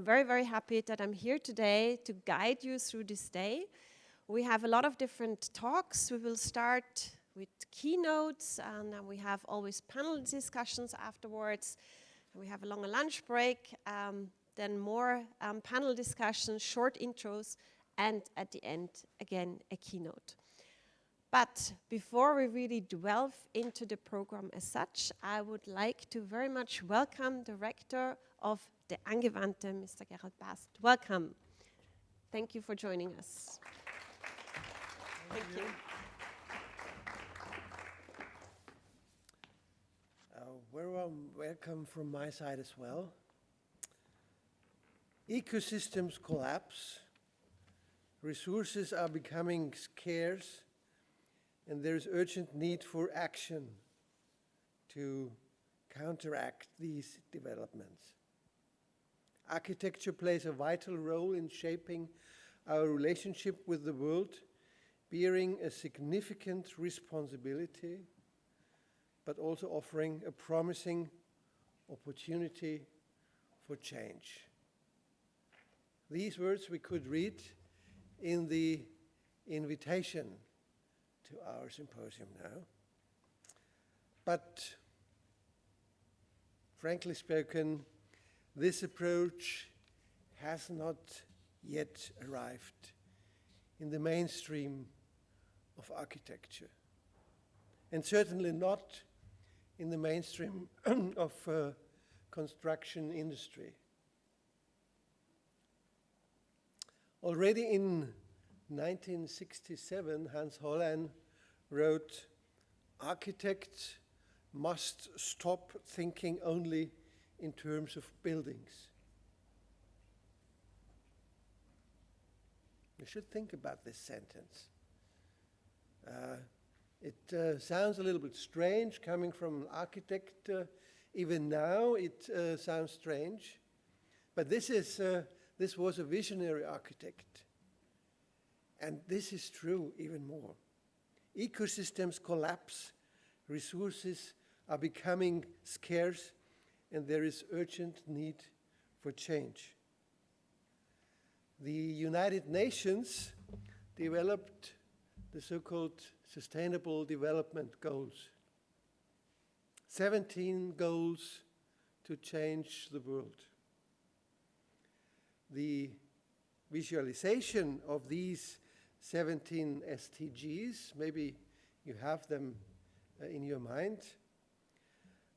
I'm very, very happy that I'm here today to guide you through this day. We have a lot of different talks. We will start with keynotes, and then we have always panel discussions afterwards. We have a longer lunch break, then more panel discussions, short intros, and at the end, again, a keynote. But before we really delve into the program as such, I would like to very much welcome the rector of the Angewandte, Mr. Gerald Bast. Welcome. Thank you for joining us. Thank you. Welcome from my side as well. Ecosystems collapse, resources are becoming scarce, and there is urgent need for action to counteract these developments. Architecture plays a vital role in shaping our relationship with the world, bearing a significant responsibility, but also offering a promising opportunity for change. These words we could read in the invitation to our symposium now. But frankly spoken, this approach has not yet arrived in the mainstream of architecture, and certainly not in the mainstream of construction industry. Already in 1967, Hans Hollein wrote, "Architects must stop thinking only in terms of buildings." You should think about this sentence. It sounds a little bit strange coming from an architect. Even now it sounds strange. But this was a visionary architect. And this is true even more. Ecosystems collapse, resources are becoming scarce, and there is urgent need for change. The United Nations developed the so-called Sustainable Development Goals. 17 goals to change the world. The visualization of these 17 SDGs, maybe you have them in your mind.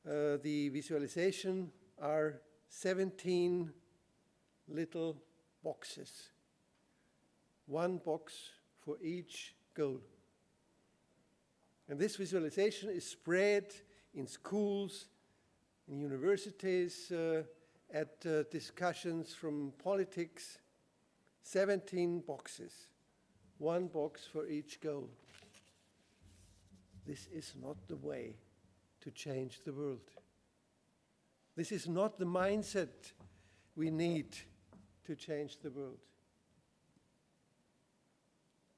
The visualization are 17 little boxes. One box for each goal. And this visualization is spread in schools, in universities, at discussions from politics. 17 boxes. One box for each goal. This is not the way to change the world. This is not the mindset we need to change the world.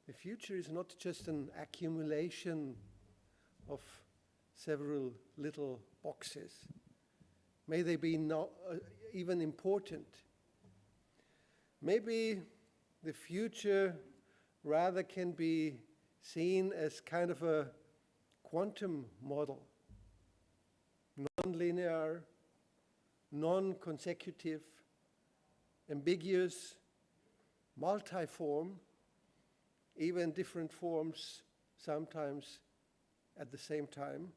The future is not just an accumulation of several little boxes. May they be not even important. Maybe the future rather can be seen as kind of a quantum model. Non-linear, non-consecutive, ambiguous, multiform, even different forms sometimes at the same time,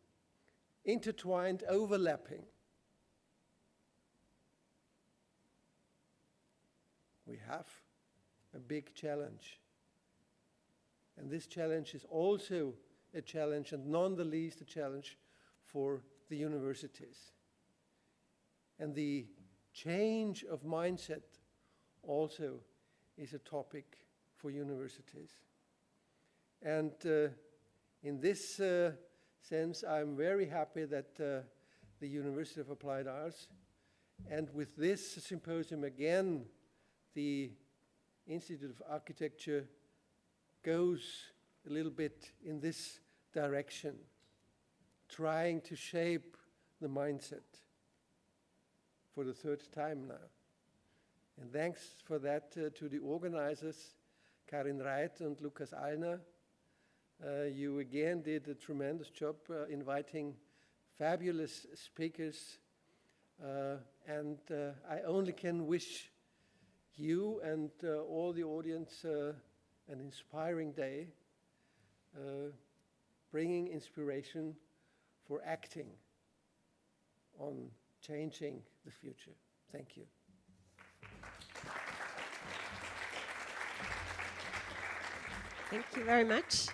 intertwined, overlapping. We have a big challenge. And this challenge is also a challenge, and none the least a challenge for the universities. And the change of mindset also is a topic for universities. And in this sense, I'm very happy that the University of Applied Arts, and with this symposium again, the Institute of Architecture goes a little bit in this direction, trying to shape the mindset for the third time now. And thanks for that to the organizers, Karin Raith and Lukas Allner. You again did a tremendous job inviting fabulous speakers. And I only can wish you and all the audience an inspiring day, bringing inspiration for acting on changing the future. Thank you. Thank you very much.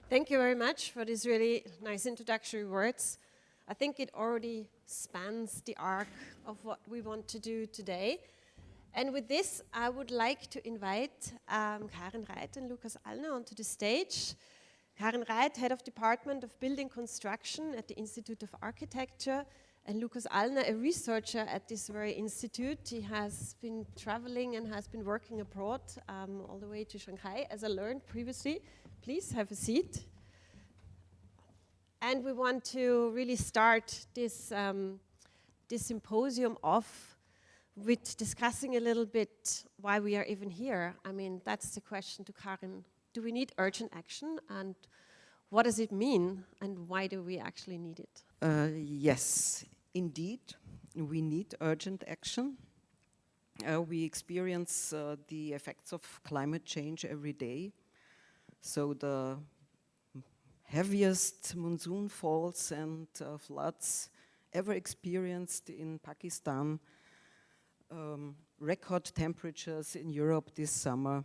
Thank you very much for these really nice introductory words. I think it already spans the arc of what we want to do today. And with this, I would like to invite Karin Raith and Lukas Allner onto the stage. Karin Raith, Head of Department of Building Construction at the Institute of Architecture, and Lukas Allner, a researcher at this very institute. He has been traveling and has been working abroad all the way to Shanghai, as I learned previously. Please have a seat. And we want to really start this, this symposium off with discussing a little bit why we are even here. I mean, that's the question to Karin. Do we need urgent action? And what does it mean? And why do we actually need it? Yes, indeed, we need urgent action. We experience the effects of climate change every day. So the heaviest monsoon falls and floods ever experienced in Pakistan, record temperatures in Europe this summer,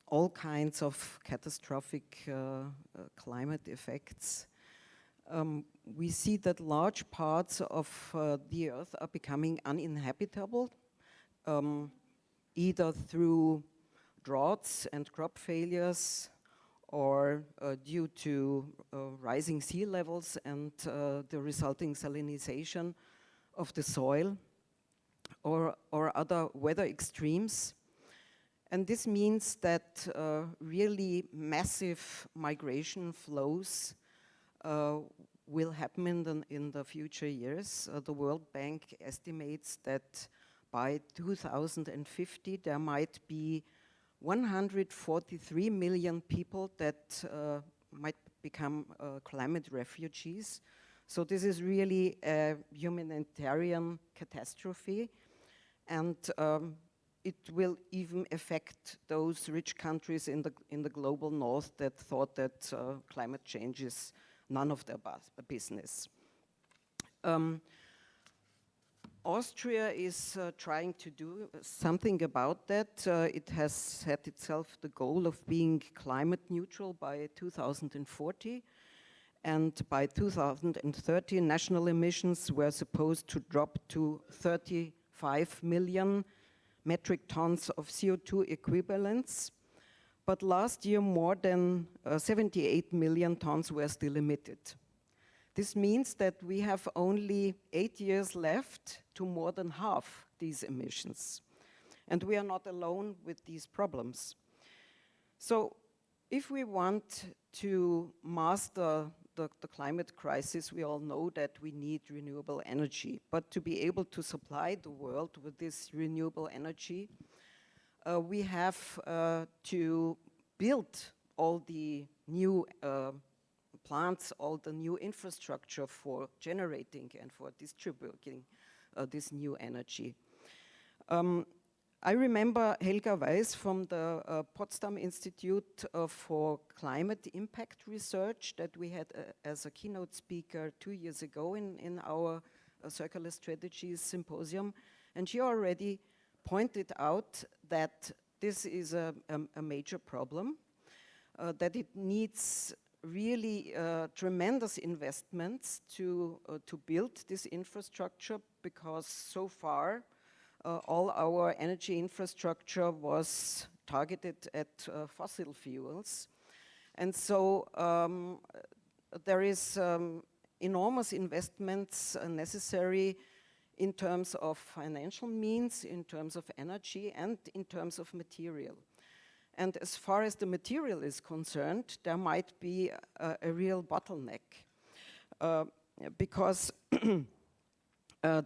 all kinds of catastrophic climate effects. We see that large parts of the earth are becoming uninhabitable, either through droughts and crop failures, or due to rising sea levels and the resulting salinization of the soil, or other weather extremes. And this means that really massive migration flows will happen in the future years. The World Bank estimates that by 2050 there might be 143 million people that might become climate refugees. So this is really a humanitarian catastrophe, and it will even affect those rich countries in the global north that thought that climate change is none of their business. Austria is trying to do something about that. It has set itself the goal of being climate neutral by 2040. And by 2030, national emissions were supposed to drop to 35 million metric tons of CO2 equivalents. But last year, more than 78 million tons were still emitted. This means that we have only 8 years left to more than half these emissions. And we are not alone with these problems. So if we want to master the climate crisis, we all know that we need renewable energy. But to be able to supply the world with this renewable energy, we have to build all the new plants, all the new infrastructure for generating and for distributing this new energy. I remember Helga Weiss from the Potsdam Institute for Climate Impact Research that we had as a keynote speaker 2 years ago in our Circular Strategies Symposium. And she already pointed out that this is a major problem, that it needs really tremendous investments to build this infrastructure, because so far all our energy infrastructure was targeted at fossil fuels. And so there is enormous investments necessary in terms of financial means, in terms of energy, and in terms of material. And as far as the material is concerned, there might be a real bottleneck because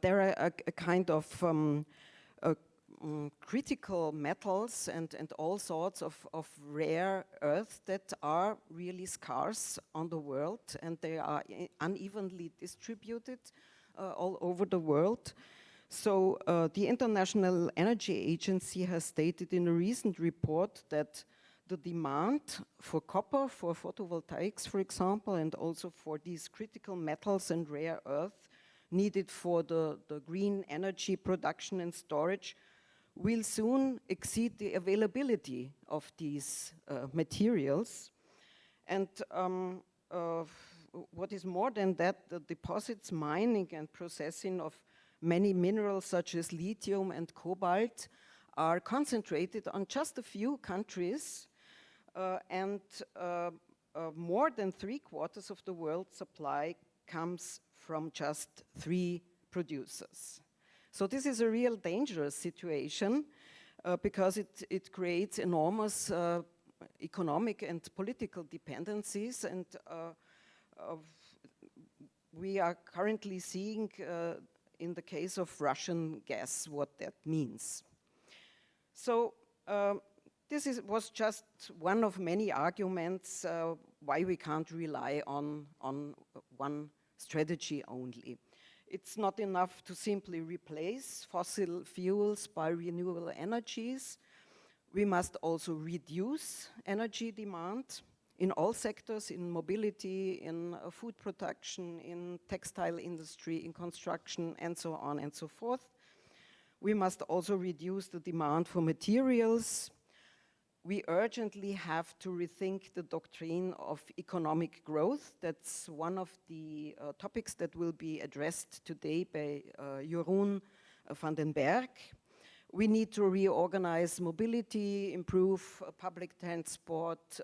there are a kind of critical metals and all sorts of rare earth that are really scarce on the world, and they are unevenly distributed all over the world. So the International Energy Agency has stated in a recent report that the demand for copper, for photovoltaics, for example, and also for these critical metals and rare earth needed for the green energy production and storage will soon exceed the availability of these materials. And what is more than that, the deposits, mining and processing of many minerals such as lithium and cobalt are concentrated on just a few countries, and more than 3/4 of the world's supply comes from just 3 producers. So this is a real dangerous situation because it creates enormous economic and political dependencies, and we are currently seeing in the case of Russian gas what that means. So this was just one of many arguments why we can't rely on one strategy only. It's not enough to simply replace fossil fuels by renewable energies. We must also reduce energy demand in all sectors, in mobility, in food production, in textile industry, in construction, and so on and so forth. We must also reduce the demand for materials. We urgently have to rethink the doctrine of economic growth. That's one of the topics that will be addressed today by Jeroen van den Bergh. We need to reorganize mobility, improve public transport,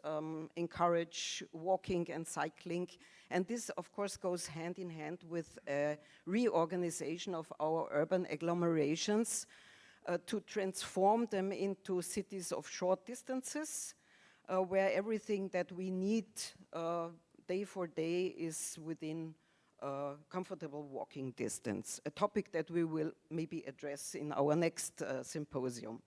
encourage walking and cycling. And this, of course, goes hand in hand with a reorganization of our urban agglomerations to transform them into cities of short distances, where everything that we need day for day is within comfortable walking distance, a topic that we will maybe address in our next symposium.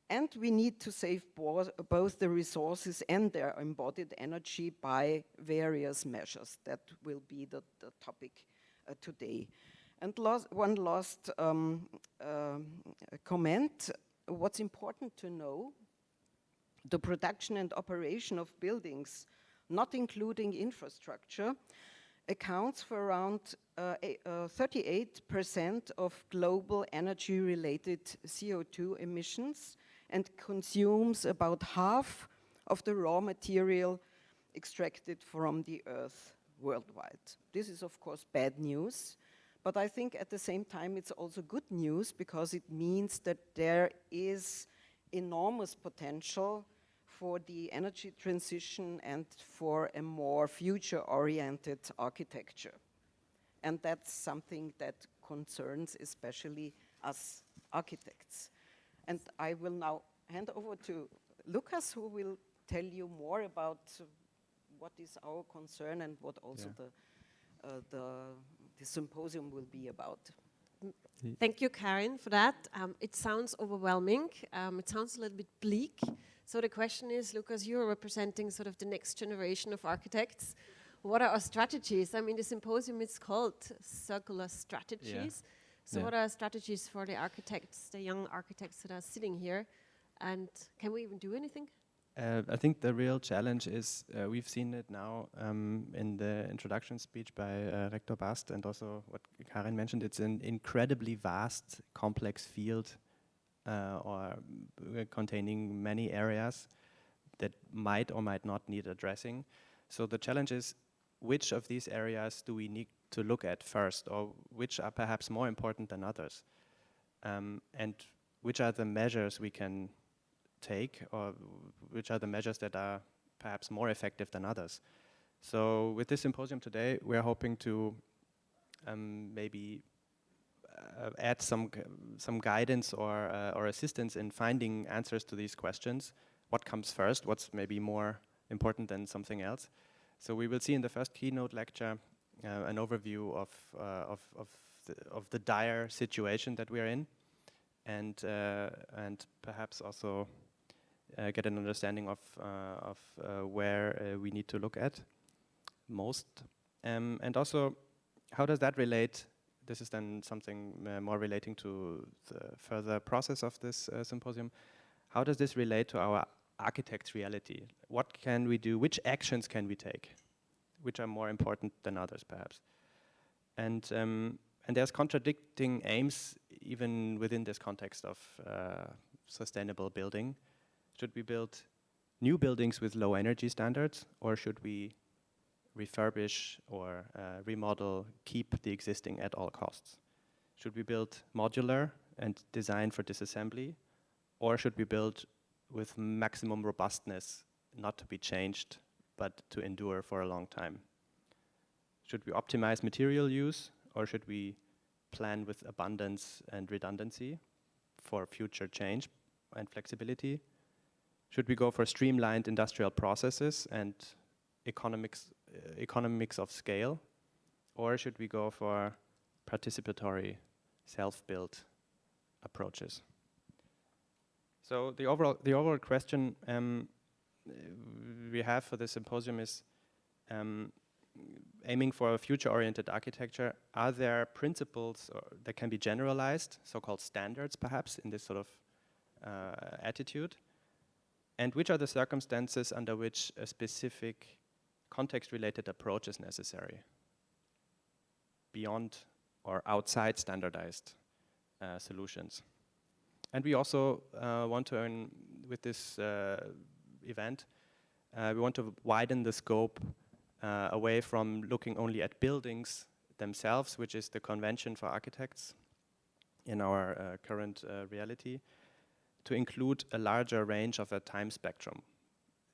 And we need to save both the resources and their embodied energy by various measures. That will be the topic today. And one last comment. What's important to know, the production and operation of buildings, not including infrastructure, accounts for around 38% of global energy-related CO2 emissions and consumes about half of the raw material extracted from the earth worldwide. This is, of course, bad news, but I think at the same time it's also good news because it means that there is enormous potential for the energy transition and for a more future-oriented architecture. And that's something that concerns especially us architects. And I will now hand over to Lukas, who will tell you more about what is our concern and what also the symposium will be about. Thank you, Karin, for that. It sounds overwhelming. It sounds a little bit bleak. So the question is, Lukas, you're representing sort of the next generation of architects. What are our strategies? I mean, the symposium is called Circular Strategies. Yeah. So what are our strategies for the architects, the young architects that are sitting here? And can we even do anything? I think the real challenge is, we've seen it now in the introduction speech by Rector Bast, and also what Karin mentioned, it's an incredibly vast, complex field or containing many areas that might or might not need addressing. So the challenge is, which of these areas do we need to look at first, or which are perhaps more important than others? And which are the measures we can take, or which are the measures that are perhaps more effective than others? So with this symposium today, we're hoping to maybe add some guidance or assistance in finding answers to these questions. What comes first? What's maybe more important than something else? So we will see in the first keynote lecture an overview of the dire situation that we are in, and perhaps also get an understanding of where we need to look at most, and also how does that relate. This is then something more relating to the further process of this symposium. How does this relate to our architect's reality? What can we do? Which actions can we take? Which are more important than others, perhaps? And there's contradicting aims even within this context of sustainable building. Should we build new buildings with low energy standards, or should we refurbish or remodel, keep the existing at all costs? Should we build modular and design for disassembly, or should we build with maximum robustness, not to be changed, but to endure for a long time? Should we optimize material use, or should we plan with abundance and redundancy for future change and flexibility? Should we go for streamlined industrial processes and economics of scale, or should we go for participatory, self-built approaches? So the overall question we have for the symposium is aiming for a future-oriented architecture. Are there principles that can be generalized, so-called standards perhaps, in this sort of attitude? And which are the circumstances under which a specific context-related approach is necessary, beyond or outside standardized solutions? And we also want to earn, with this event, we want to widen the scope away from looking only at buildings themselves, which is the convention for architects in our current reality, to include a larger range of a time spectrum,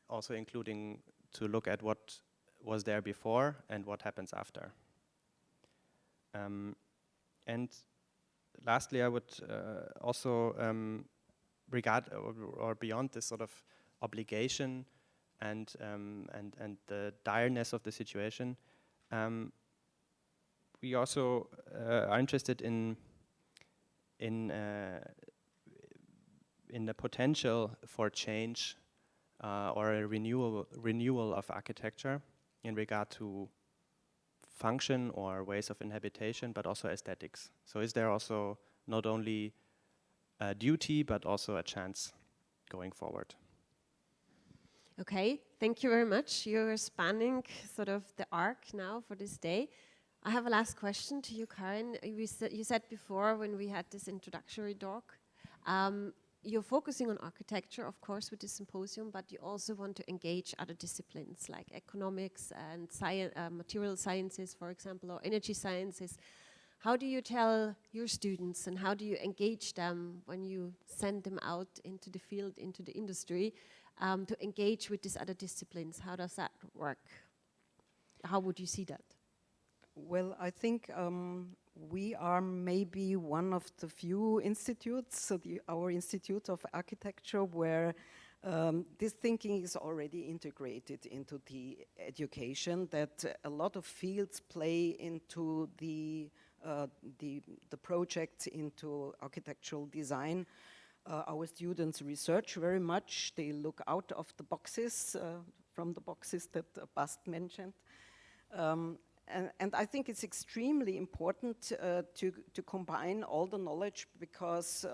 also including to look at what was there before and what happens after. And lastly, I would also regard or beyond this sort of obligation and the direness of the situation, we also are interested in the potential for change or a renewal of architecture in regard to function or ways of inhabitation, but also aesthetics. So is there also not only a duty, but also a chance going forward? Okay, thank you very much. You're spanning sort of the arc now for this day. I have a last question to you, Karin. You said before when we had this introductory talk, you're focusing on architecture, of course, with the symposium, but you also want to engage other disciplines like economics and material sciences, for example, or energy sciences. How do you tell your students and how do you engage them when you send them out into the field, into the industry, to engage with these other disciplines? How does that work? How would you see that? Well, I think we are maybe one of the few institutes, so our Institute of Architecture, where this thinking is already integrated into the education, that a lot of fields play into the projects into architectural design. Our students research very much. They look out of the boxes, from the boxes that Bast mentioned. And I think it's extremely important to combine all the knowledge, because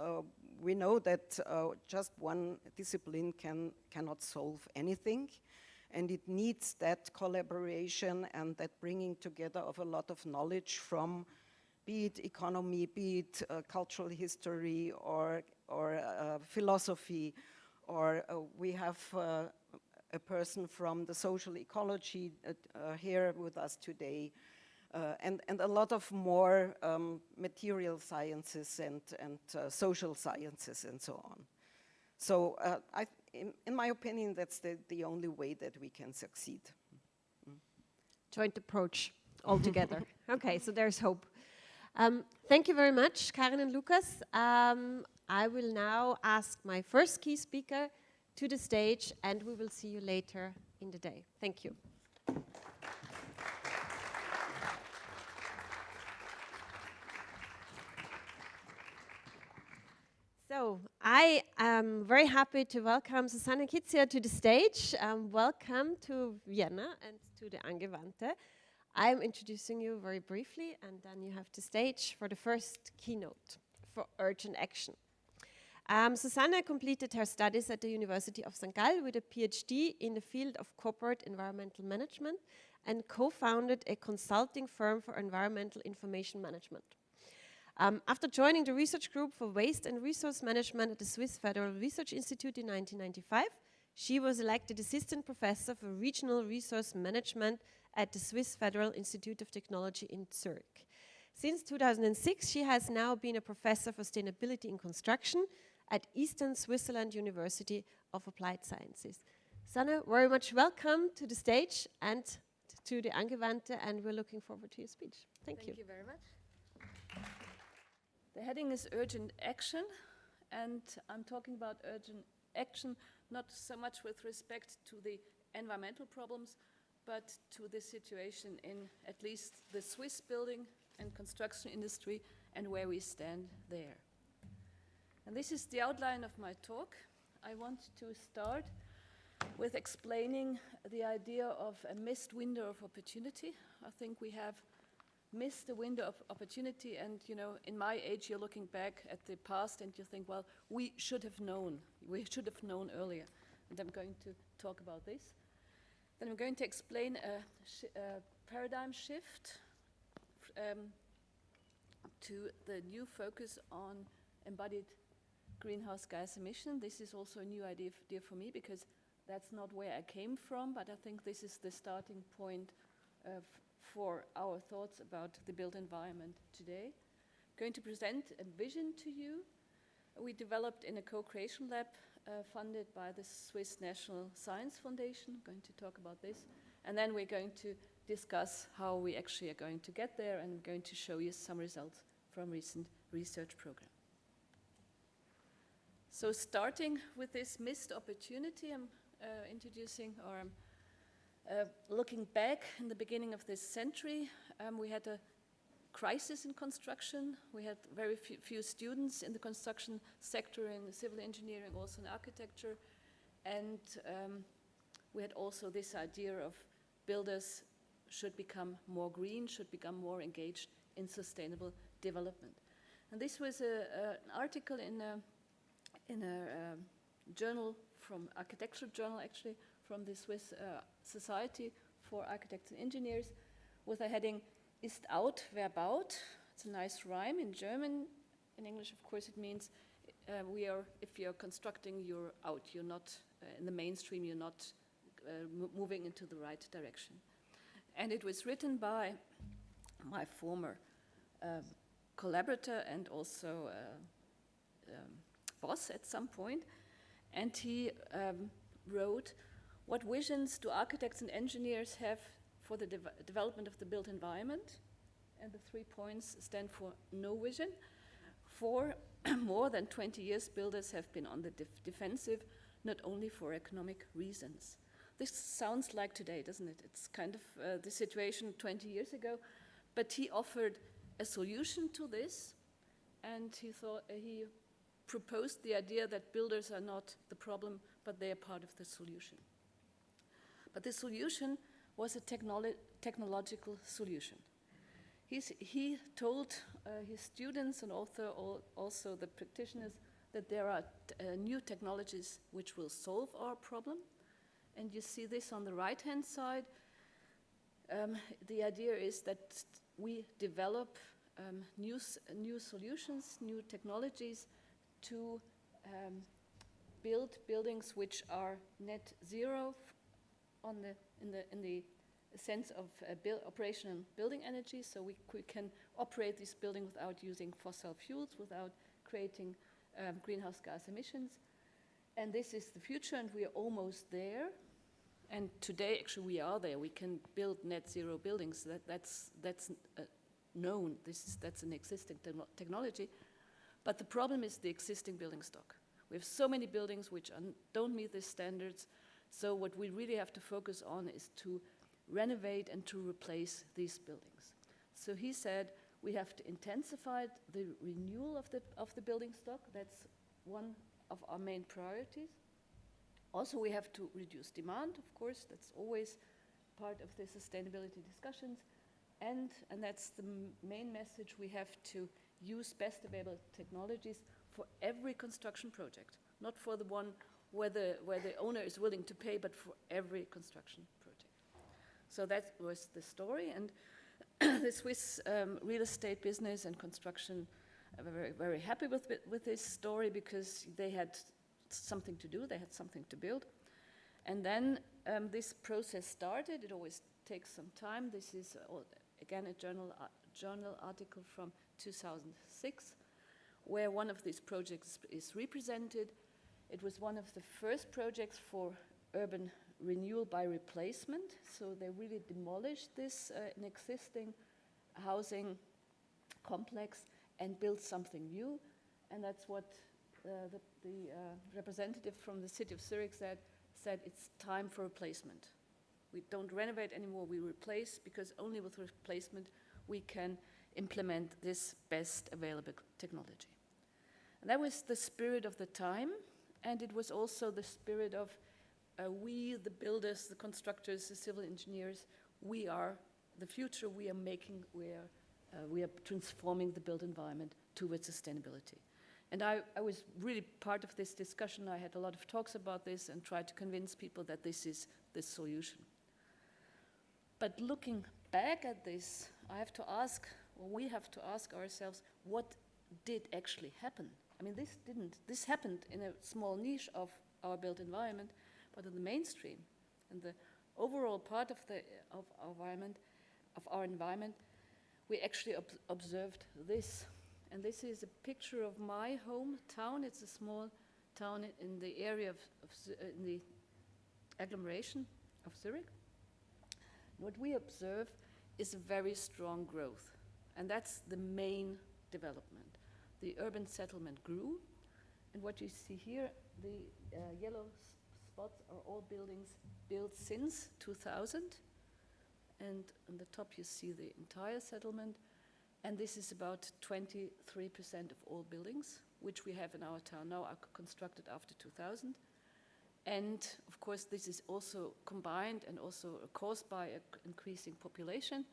we know that just one discipline cannot solve anything, and it needs that collaboration and that bringing together of a lot of knowledge from, be it economy, be it cultural history or philosophy, or we have a person from the social ecology here with us today, and a lot of more material sciences and social sciences and so on. So in my opinion, that's the only way that we can succeed. Joint approach altogether. Okay, so there's hope. Thank you very much, Karin and Lukas. I will now ask my first key speaker to the stage, and we will see you later in the day. Thank you. So I am very happy to welcome Susanne Kytzia to the stage. Welcome to Vienna and to the Angewandte. I'm introducing you very briefly, and then you have the stage for the first keynote for urgent action. Susanne completed her studies at the University of St. Gall with a PhD in the field of corporate environmental management and co-founded a consulting firm for environmental information management. After joining the research group for waste and resource management at the Swiss Federal Research Institute in 1995, she was elected assistant professor for regional resource management at the Swiss Federal Institute of Technology in Zurich. Since 2006, she has now been a professor for sustainability in construction at Eastern Switzerland University of Applied Sciences. Susanne, very much welcome to the stage and to the Angewandte, and we're looking forward to your speech. Thank you. Thank you very much. The heading is urgent action, and I'm talking about urgent action not so much with respect to the environmental problems, but to the situation in at least the Swiss building and construction industry and where we stand there. And this is the outline of my talk. I want to start with explaining the idea of a missed window of opportunity. I think we have missed the window of opportunity, and you know, in my age, you're looking back at the past and you think, well, we should have known earlier. And I'm going to talk about this. Then I'm going to explain a paradigm shift to the new focus on embodied greenhouse gas emission. This is also a new idea for me, because that's not where I came from, but I think this is the starting point for our thoughts about the built environment today. I'm going to present a vision to you we developed in a co-creation lab funded by the Swiss National Science Foundation. I'm going to talk about this. And then we're going to discuss how we actually are going to get there, and I'm going to show you some results from recent research program. So starting with this missed opportunity, I'm introducing, or I'm looking back in the beginning of this century. We had a crisis in construction. We had very few students in the construction sector, in civil engineering, also in architecture. And we had also this idea of builders should become more green, should become more engaged in sustainable development. And this was an article in a journal, from architectural journal actually, from the Swiss Society for Architects and Engineers, with a heading, Ist out, wer baut? It's a nice rhyme in German. In English, of course, it means if you're constructing, you're out. You're not in the mainstream, you're not moving into the right direction. And it was written by my former collaborator and also boss at some point. And he wrote, what visions do architects and engineers have for the development of the built environment? And the 3 points stand for no vision. For more than 20 years, builders have been on the defensive, not only for economic reasons. This sounds like today, doesn't it? It's kind of the situation 20 years ago, but he offered a solution to this, and he proposed the idea that builders are not the problem, but they are part of the solution. But the solution was a technological solution. He told his students and also the practitioners that there are new technologies which will solve our problem. And you see this on the right-hand side. The idea is that we develop new solutions, new technologies to build buildings which are net zero in the sense of operational building energy, so we can operate this building without using fossil fuels, without creating greenhouse gas emissions. And this is the future, and we are almost there. And today, actually, we are there. We can build net zero buildings. That's known. That's an existing technology. But the problem is the existing building stock. We have so many buildings which don't meet these standards. So what we really have to focus on is to renovate and to replace these buildings. So he said we have to intensify the renewal of the building stock. That's one of our main priorities. Also, we have to reduce demand, of course, that's always part of the sustainability discussions. And that's the main message, we have to use best available technologies for every construction project, not for the one where the owner is willing to pay, but for every construction project. So that was the story, and the Swiss real estate business and construction were very, very happy with this story because they had something to do, they had something to build. And then this process started. It always takes some time. This is, again, a journal article from 2006, where one of these projects is represented. It was one of the first projects for urban renewal by replacement. So they really demolished this an existing housing complex and built something new. And that's what the representative from the city of Zurich said it's time for replacement. We don't renovate anymore, we replace, because only with replacement we can implement this best available technology. And that was the spirit of the time, and it was also the spirit of we, the builders, the constructors, the civil engineers, we are the future, we are transforming the built environment towards sustainability. And I was really part of this discussion. I had a lot of talks about this and tried to convince people that this is the solution. But looking back at this, we have to ask ourselves, what did actually happen? I mean, this happened in a small niche of our built environment, but in the mainstream, and the overall part of our environment, we actually observed this. And this is a picture of my hometown. It's a small town in the area in the agglomeration of Zurich. What we observe is a very strong growth, and that's the main development. The urban settlement grew, and what you see here, the yellow spots are all buildings built since 2000, and on the top you see the entire settlement. And this is about 23% of all buildings, which we have in our town now, are constructed after 2000. And of course, this is also combined and also caused by an increasing population,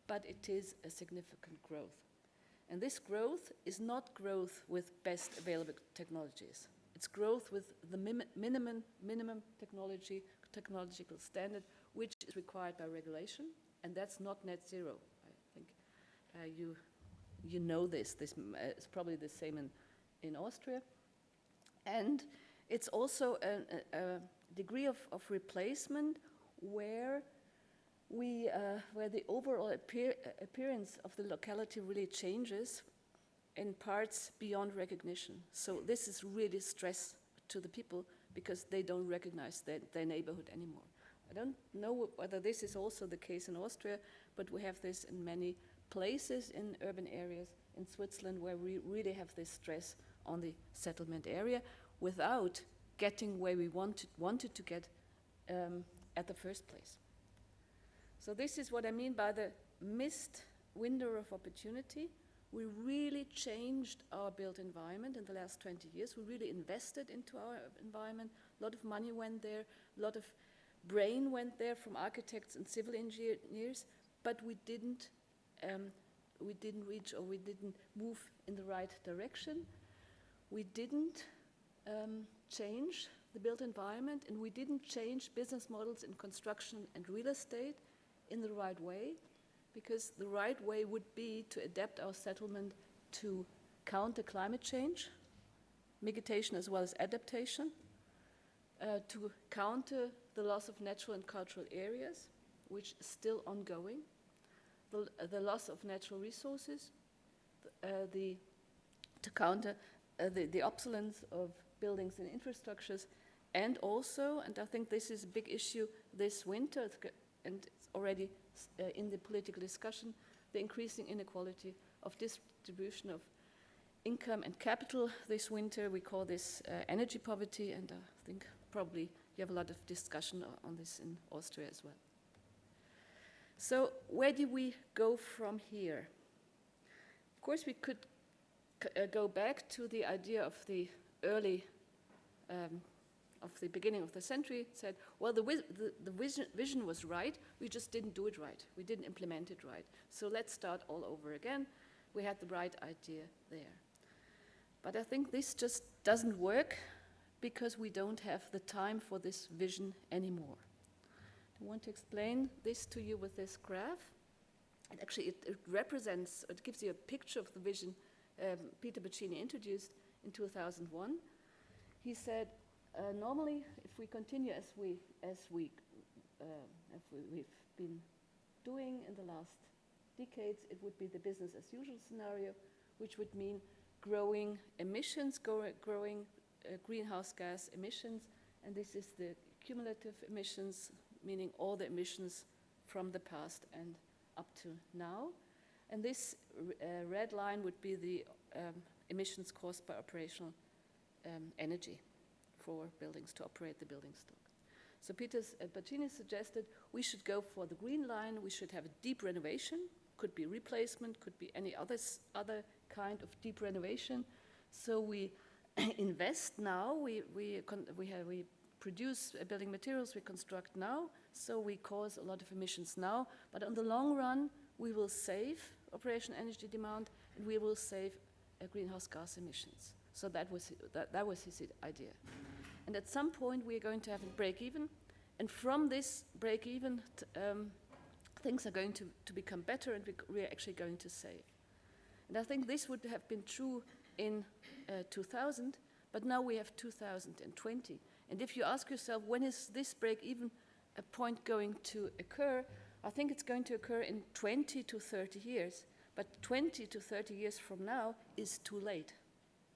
but it is a significant growth. And this growth is not growth with best available technologies. It's growth with the minimum technological standard, which is required by regulation, and that's not net zero. You know this is probably the same in Austria. And it's also a degree of replacement where the overall appearance of the locality really changes in parts beyond recognition. So this is really stress to the people because they don't recognize their neighborhood anymore. I don't know whether this is also the case in Austria, but we have this in many places in urban areas in Switzerland where we really have this stress on the settlement area without getting where we wanted to get at the first place. So this is what I mean by the missed window of opportunity. We really changed our built environment in the last 20 years. We really invested into our environment. A lot of money went there, a lot of brain went there from architects and civil engineers, but we didn't reach, or we didn't move in the right direction. We didn't change the built environment, and we didn't change business models in construction and real estate in the right way, because the right way would be to adapt our settlement to counter climate change, mitigation as well as adaptation, to counter the loss of natural and cultural areas, which is still ongoing, the loss of natural resources, to counter the obsolescence of buildings and infrastructures, and also, and I think this is a big issue this winter, and it's already in the political discussion, the increasing inequality of distribution of income and capital this winter. We call this energy poverty, and I think probably you have a lot of discussion on this in Austria as well. So where do we go from here? Of course, we could go back to the idea of the early of the beginning of the century said, well, the vision was right, we just didn't do it right. We didn't implement it right. So let's start all over again. We had the right idea there. But I think this just doesn't work because we don't have the time for this vision anymore. I want to explain this to you with this graph. And actually, it represents, it gives you a picture of the vision Peter Boccini introduced in 2001. He said, normally, if we continue as we've been doing in the last decades, it would be the business as usual scenario, which would mean growing emissions, growing greenhouse gas emissions, and this is the cumulative emissions, meaning all the emissions from the past and up to now. And this red line would be the emissions caused by operational energy for buildings to operate the building stock. So Peter Boccini suggested we should go for the green line, we should have a deep renovation, could be replacement, could be any other kind of deep renovation. So we invest now, we produce building materials, we construct now, so we cause a lot of emissions now, but on the long run, we will save operational energy demand and we will save greenhouse gas emissions. So that was his idea. And at some point, we are going to have a break-even, and from this break-even, things are going to become better and we are actually going to save. And I think this would have been true in 2000, but now we have 2020. And if you ask yourself, when is this break-even point going to occur, I think it's going to occur in 20 to 30 years. But 20 to 30 years from now is too late.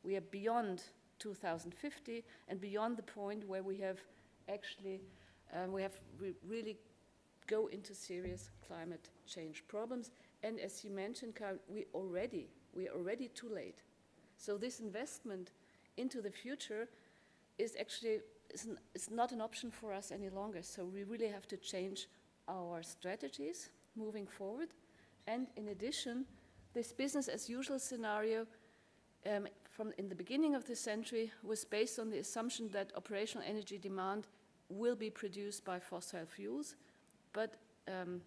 We are beyond 2050 and beyond the point where we have actually, really go into serious climate change problems. And as you mentioned, Karin, we are already too late. So this investment into the future is actually it's not an option for us any longer. So we really have to change our strategies moving forward. And in addition, this business as usual scenario from in the beginning of the century was based on the assumption that operational energy demand will be produced by fossil fuels. But in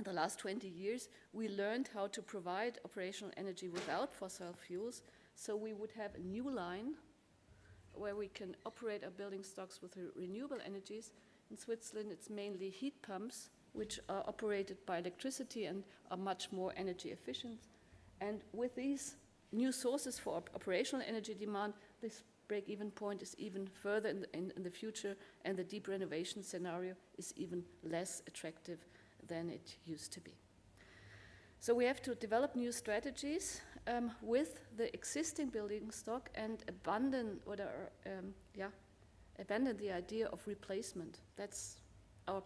the last 20 years, we learned how to provide operational energy without fossil fuels. So we would have a new line where we can operate our building stocks with renewable energies. In Switzerland, it's mainly heat pumps, which are operated by electricity and are much more energy efficient. And with these new sources for operational energy demand, this break-even point is even further in the future, and the deep renovation scenario is even less attractive than it used to be. So we have to develop new strategies with the existing building stock and abandon the idea of replacement. That's our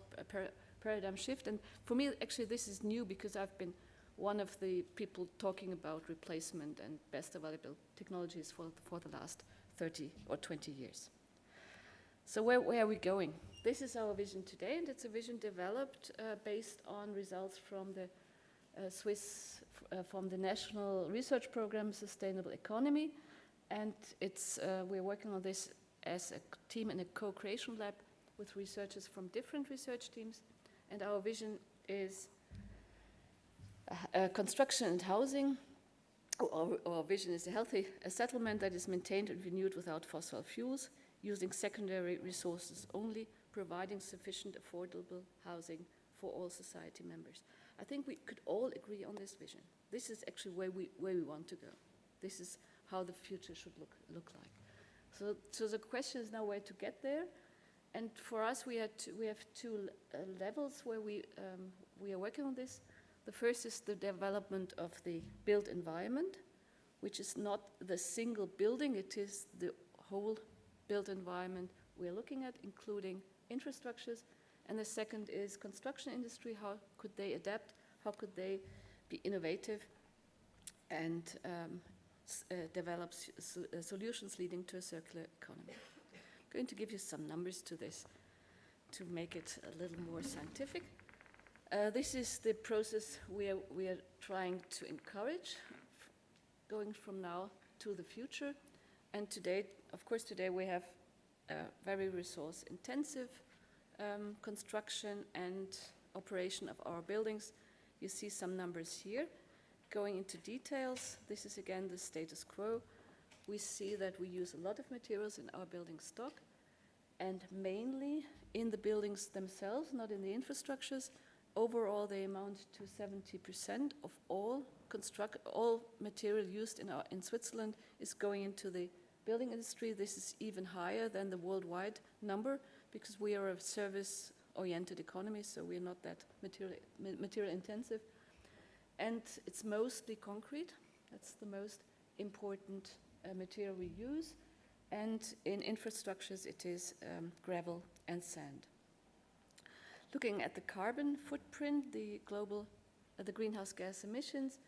paradigm shift. And for me, actually, this is new because I've been one of the people talking about replacement and best available technologies for the last 30 or 20 years. So where are we going? This is our vision today, and it's a vision developed based on results from the from the National Research Program Sustainable Economy, and we're working on this as a team in a co-creation lab with researchers from different research teams, and our vision is construction and housing. Our vision is a healthy settlement that is maintained and renewed without fossil fuels, using secondary resources only, providing sufficient affordable housing for all society members. I think we could all agree on this vision. This is actually where we want to go. This is how the future should look like. So the question is now where to get there. And for us, we have two levels where we are working on this. The first is the development of the built environment, which is not the single building, it is the whole built environment we are looking at, including infrastructures. And the second is construction industry. How could they adapt? How could they be innovative and develop solutions leading to a circular economy? I'm going to give you some numbers to this to make it a little more scientific. This is the process we are trying to encourage, going from now to the future. And to date, of course, today we have very resource-intensive construction and operation of our buildings. You see some numbers here. Going into details, this is again the status quo. We see that we use a lot of materials in our building stock, and mainly in the buildings themselves, not in the infrastructures. Overall, they amount to 70% of all material used in Switzerland is going into the building industry. This is even higher than the worldwide number because we are a service-oriented economy, so we're not that material intensive. And it's mostly concrete. That's the most important material we use. And in infrastructures, it is gravel and sand. Looking at the carbon footprint, the greenhouse gas emissions,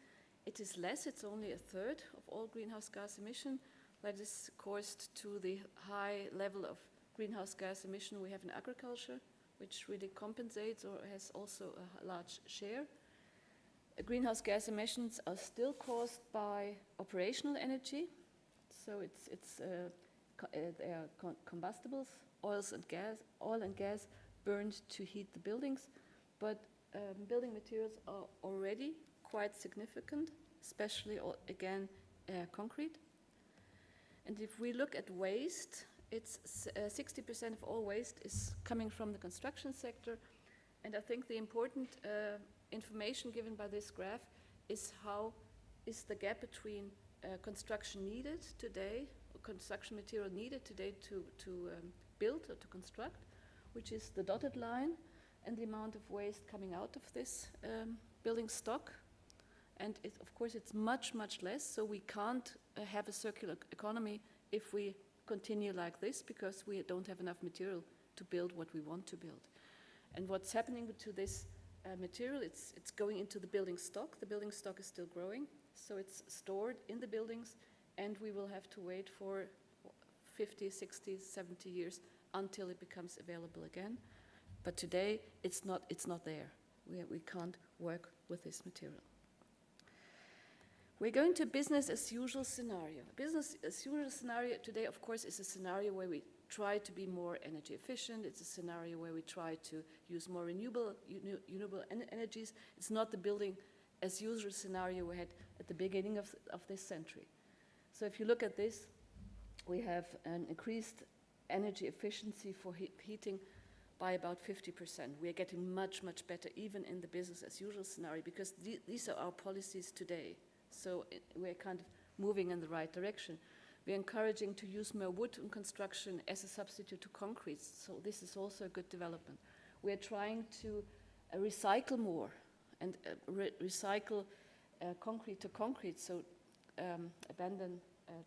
it is less. It's only a third of all greenhouse gas emission. That is caused to the high level of greenhouse gas emission we have in agriculture, which really compensates or has also a large share. Greenhouse gas emissions are still caused by operational energy, so they are combustibles, oil and gas burned to heat the buildings, but building materials are already quite significant, especially again concrete. And if we look at waste, it's 60% of all waste is coming from the construction sector, and I think the important information given by this graph is how is the gap between construction needed today, or construction material needed today to build or to construct, which is the dotted line, and the amount of waste coming out of this building stock. And of course it's much, much less, so we can't have a circular economy if we continue like this, because we don't have enough material to build what we want to build. And what's happening to this material, it's going into the building stock. The building stock is still growing, so it's stored in the buildings, and we will have to wait for 50, 60, 70 years until it becomes available again. But today, it's not there. We can't work with this material. We're going to business as usual scenario. Business as usual scenario today, of course, is a scenario where we try to be more energy efficient. It's a scenario where we try to use more renewable energies. It's not the building as usual scenario we had at the beginning of this century. So if you look at this, we have an increased energy efficiency for heating by about 50%. We are getting much, much better even in the business as usual scenario, because these are our policies today. So we're kind of moving in the right direction. We're encouraging to use more wood in construction as a substitute to concrete, so this is also a good development. We're trying to recycle more and recycle concrete to concrete, so abandon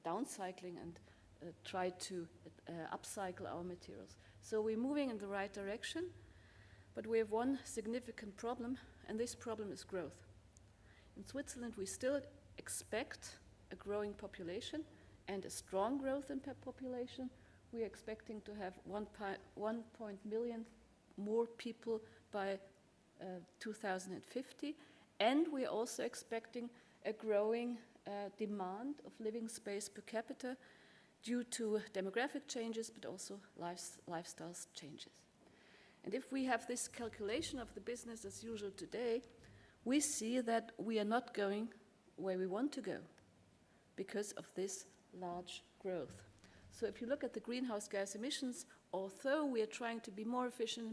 downcycling and try to upcycle our materials. So we're moving in the right direction, but we have one significant problem, and this problem is growth. In Switzerland, we still expect a growing population and a strong growth in population. We are expecting to have 1 million more people by 2050, and we are also expecting a growing demand of living space per capita due to demographic changes, but also lifestyle changes. And if we have this calculation of the business as usual today, we see that we are not going where we want to go because of this large growth. So if you look at the greenhouse gas emissions, although we are trying to be more efficient,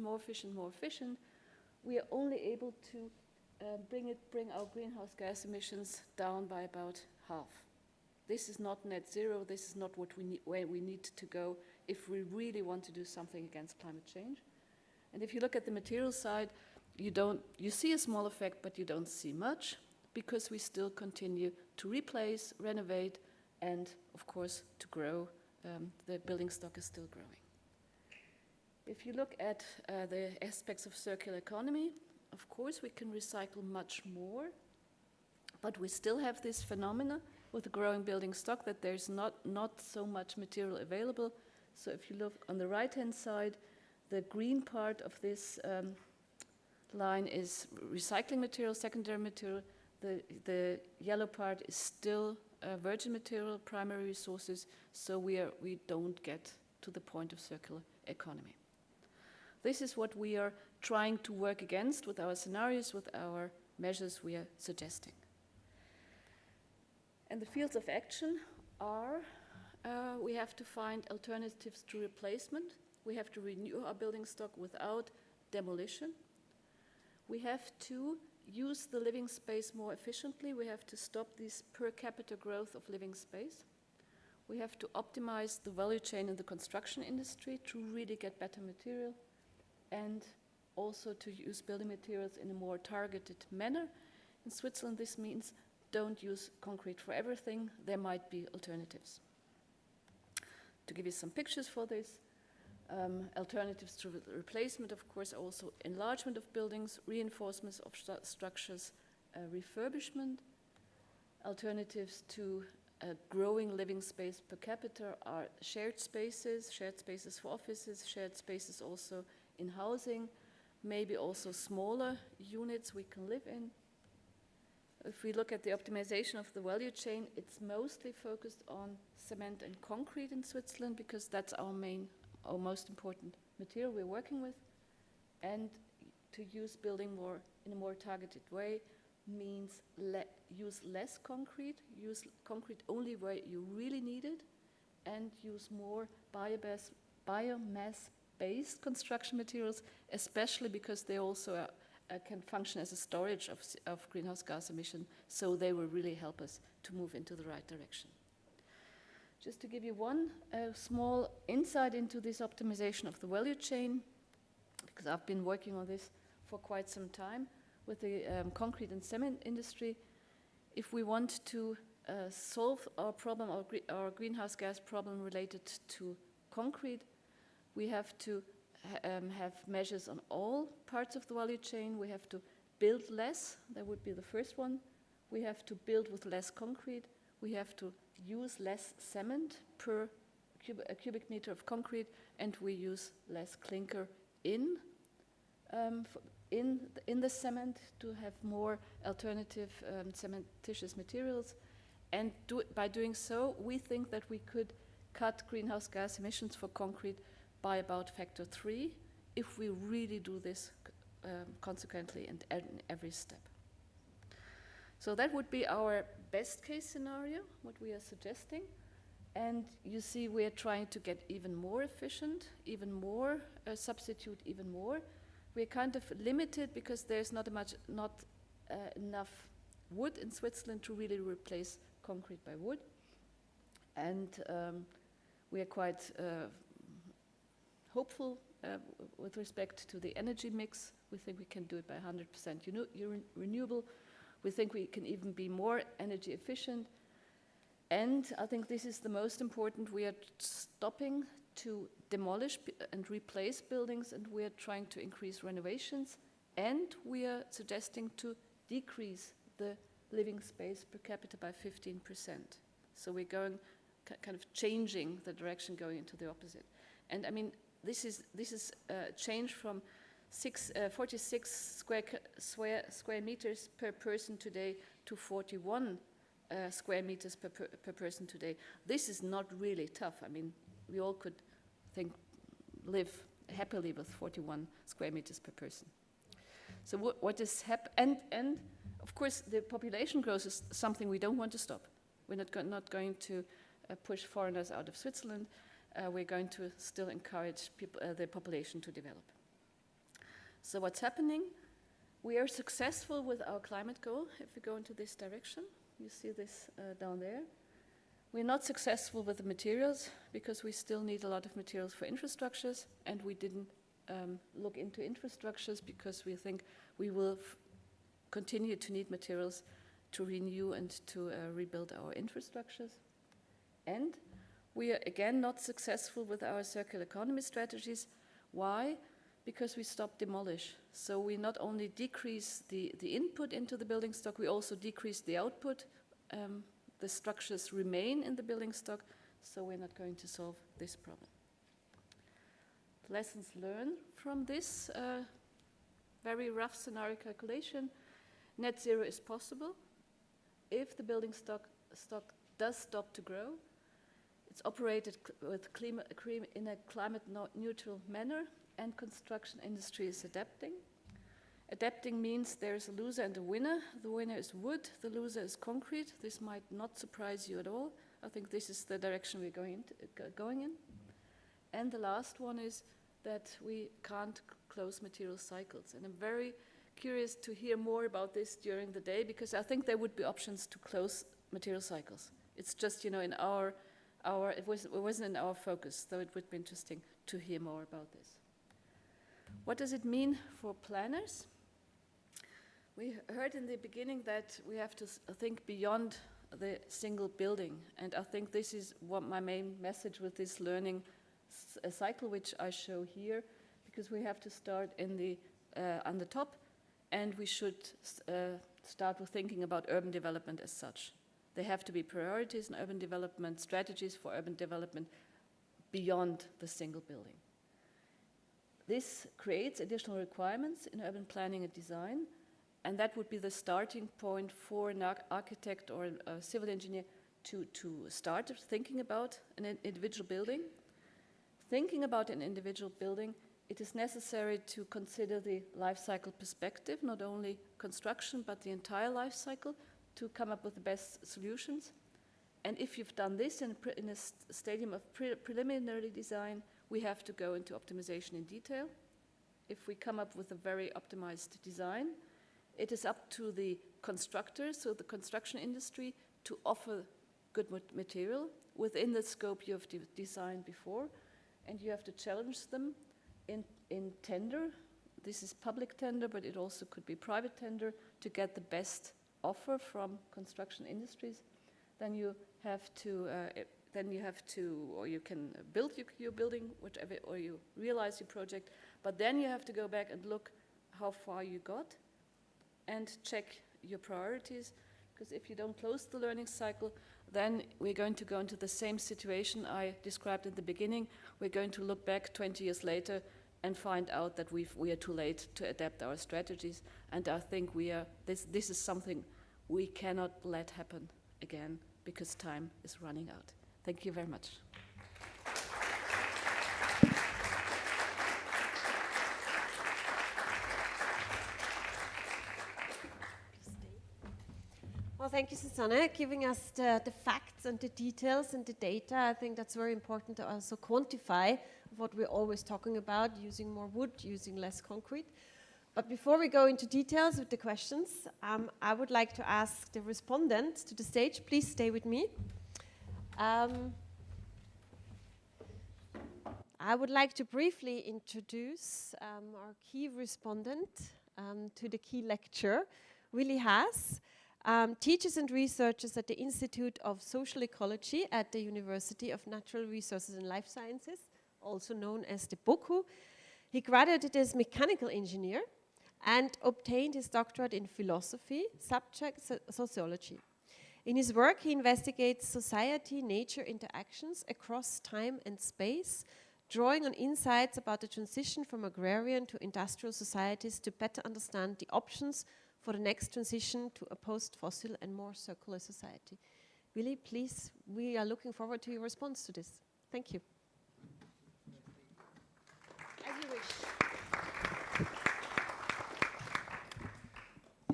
we are only able to bring our greenhouse gas emissions down by about half. This is not net zero. This is not where we need to go if we really want to do something against climate change. And if you look at the material side, you see a small effect, but you don't see much, because we still continue to replace, renovate, and of course to grow. The building stock is still growing. If you look at the aspects of circular economy, of course we can recycle much more, but we still have this phenomena with the growing building stock that there's not so much material available. So if you look on the right-hand side, the green part of this line is recycling material, secondary material. The yellow part is still virgin material, primary resources, so we don't get to the point of circular economy. This is what we are trying to work against with our scenarios, with our measures we are suggesting. And the fields of action are, we have to find alternatives to replacement. We have to renew our building stock without demolition. We have to use the living space more efficiently. We have to stop this per capita growth of living space. We have to optimize the value chain in the construction industry to really get better material, and also to use building materials in a more targeted manner. In Switzerland, this means don't use concrete for everything. There might be alternatives. To give you some pictures for this, alternatives to replacement, of course, also enlargement of buildings, reinforcements of structures, refurbishment. Alternatives to growing living space per capita are shared spaces for offices, shared spaces also in housing, maybe also smaller units we can live in. If we look at the optimization of the value chain, it's mostly focused on cement and concrete in Switzerland because that's our most important material we're working with. And to use building more in a more targeted way means use less concrete, use concrete only where you really need it, and use more biomass-based construction materials, especially because they also can function as a storage of greenhouse gas emission, so they will really help us to move into the right direction. Just to give you one small insight into this optimization of the value chain, because I've been working on this for quite some time with the concrete and cement industry. If we want to solve our problem, our greenhouse gas problem related to concrete, we have to have measures on all parts of the value chain. We have to build less, that would be the first one. We have to build with less concrete. We have to use less cement per cubic meter of concrete, and we use less clinker in the cement to have more alternative cementitious materials. And by doing so, we think that we could cut greenhouse gas emissions for concrete by about factor 3 if we really do this consequently and in every step. So that would be our best case scenario, what we are suggesting. And you see we are trying to get even more efficient, even more, substitute even more. We're kind of limited because there's not enough wood in Switzerland to really replace concrete by wood. And we are quite hopeful with respect to the energy mix. We think we can do it by 100% renewable. We think we can even be more energy efficient. And I think this is the most important. We are stopping to demolish and replace buildings, and we are trying to increase renovations. And we are suggesting to decrease the living space per capita by 15%. So we're going kind of changing the direction, going into the opposite. And I mean, this is a change from 46 square meters per person today to 41 square meters per person today. This is not really tough. I mean, we all could live happily with 41 square meters per person. So what is happening? And of course, the population growth is something we don't want to stop. We're not going to push foreigners out of Switzerland. We're going to still encourage the population to develop. So what's happening? We are successful with our climate goal if we go into this direction. You see this down there. We're not successful with the materials because we still need a lot of materials for infrastructures, and we didn't look into infrastructures because we think we will continue to need materials to renew and to rebuild our infrastructures. And we are again not successful with our circular economy strategies. Why? Because we stop demolish. So we not only decrease the input into the building stock, we also decrease the output. The structures remain in the building stock, so we're not going to solve this problem. Lessons learned from this very rough scenario calculation: net zero is possible if the building stock does stop to grow. It's operated in a climate-neutral manner, and construction industry is adapting. Adapting means there's a loser and a winner. The winner is wood, the loser is concrete. This might not surprise you at all. I think this is the direction we're going in. And the last one is that we can't close material cycles. And I'm very curious to hear more about this during the day, because I think there would be options to close material cycles. It's just, in it wasn't in our focus, so it would be interesting to hear more about this. What does it mean for planners? We heard in the beginning that we have to think beyond the single building, and I think this is what my main message with this learning cycle, which I show here, because we have to start on the top, and we should start with thinking about urban development as such. There have to be priorities in urban development, strategies for urban development beyond the single building. This creates additional requirements in urban planning and design, and that would be the starting point for an architect or a civil engineer to start thinking about an individual building. Thinking about an individual building, it is necessary to consider the life cycle perspective, not only construction, but the entire life cycle, to come up with the best solutions. And if you've done this in a stadium of preliminary design, we have to go into optimization in detail. If we come up with a very optimized design, it is up to the constructors, so the construction industry, to offer good material within the scope you have designed before, and you have to challenge them in tender. This is public tender, but it also could be private tender, to get the best offer from construction industries. Then you have to, or you can build your building, whichever, or you realize your project, but then you have to go back and look how far you got and check your priorities, because if you don't close the learning cycle, then we're going to go into the same situation I described at the beginning. We're going to look back 20 years later and find out that we are too late to adapt our strategies, and I think this is something we cannot let happen again, because time is running out. Thank you very much. Well, thank you, Susanne, giving us the facts and the details and the data. I think that's very important to also quantify what we're always talking about, using more wood, using less concrete. But before we go into details with the questions, I would like to ask the respondents to the stage. Please stay with me. I would like to briefly introduce our key respondent to the key lecture, Willi Haas. Teaches and researches at the Institute of Social Ecology at the University of Natural Resources and Life Sciences, also known as the BOKU. He graduated as mechanical engineer and obtained his doctorate in philosophy, subject sociology. In his work, he investigates society-nature interactions across time and space, drawing on insights about the transition from agrarian to industrial societies to better understand the options for the next transition to a post-fossil and more circular society. Willi, please, we are looking forward to your response to this. Thank you. As you wish.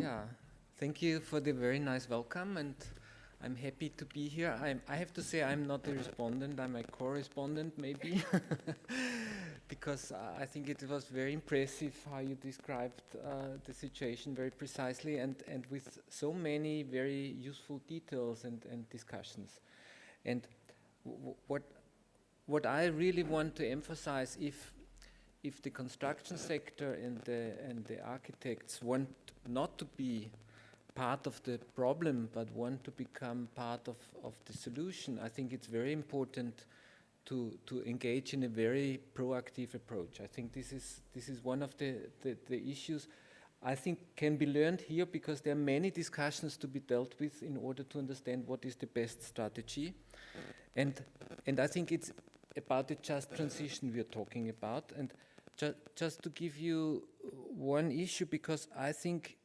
Yeah, thank you for the very nice welcome, and I'm happy to be here. I have to say I'm not a respondent, I'm a correspondent maybe, because I think it was very impressive how you described the situation very precisely and with so many very useful details and discussions. And what I really want to emphasize, if the construction sector and the architects want not to be part of the problem, but want to become part of the solution, I think it's very important to engage in a very proactive approach. I think this is one of the issues I think can be learned here, because there are many discussions to be dealt with in order to understand what is the best strategy. And I think it's about the just transition we are talking about. And just to give you one issue, because I think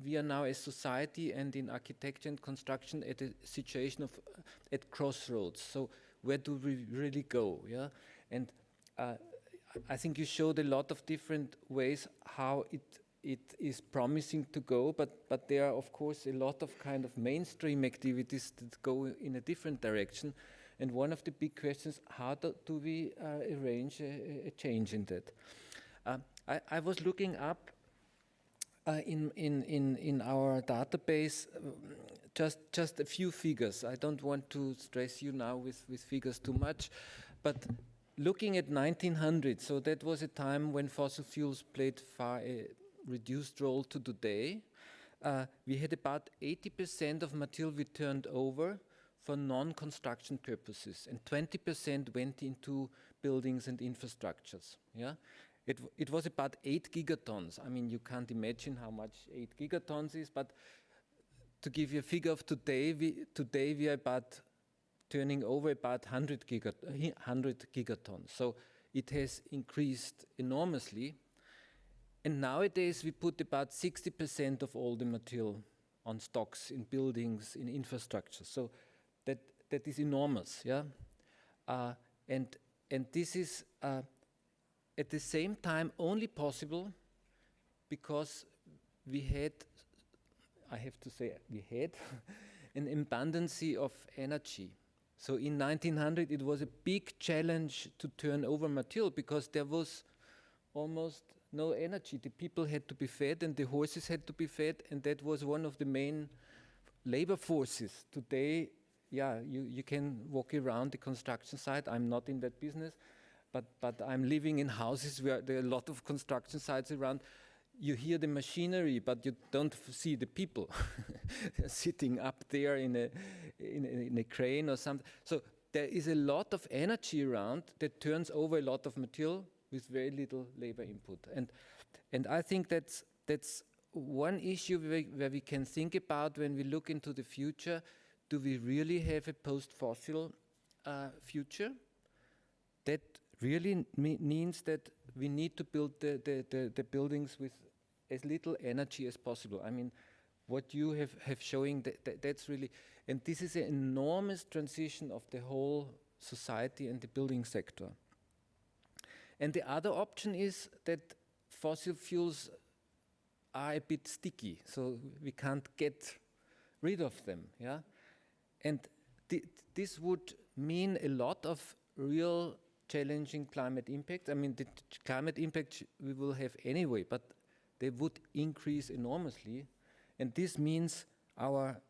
we are now as society and in architecture and construction at a situation of at crossroads. So where do we really go? Yeah, and I think you showed a lot of different ways how it is promising to go, but there are of course a lot of kind of mainstream activities that go in a different direction. And one of the big questions: how do we arrange a change in that? I was looking up in our database just a few figures. I don't want to stress you now with figures too much, but looking at 1900, so that was a time when fossil fuels played far a reduced role to today. We had about 80% of material we turned over for non-construction purposes, and 20% went into buildings and infrastructures. Yeah. It was about 8 gigatons. I mean, you can't imagine how much 8 gigatons is, but to give you a figure of today, we are about turning over about 100 gigatons. So it has increased enormously. And nowadays we put about 60% of all the material on stocks in buildings, in infrastructure. So that is enormous, yeah. And this is at the same time only possible because we had, I have to say, we had an abundance of energy. So in 1900 it was a big challenge to turn over material because there was almost no energy. The people had to be fed and the horses had to be fed, and that was one of the main labor forces. Today, yeah, you can walk around the construction site. I'm not in that business, but I'm living in houses where there are a lot of construction sites around. You hear the machinery, but you don't see the people sitting up there in a crane or something. So there is a lot of energy around that turns over a lot of material with very little labor input. And I think that's one issue where we can think about when we look into the future. Do we really have a post-fossil future? That really means that we need to build the buildings with as little energy as possible. I mean, what you have showing, that's really, and this is an enormous transition of the whole society and the building sector. And the other option is that fossil fuels are a bit sticky, so we can't get rid of them, yeah? And this would mean a lot of real challenging climate impact. I mean, the climate impact we will have anyway, but they would increase enormously. And this means our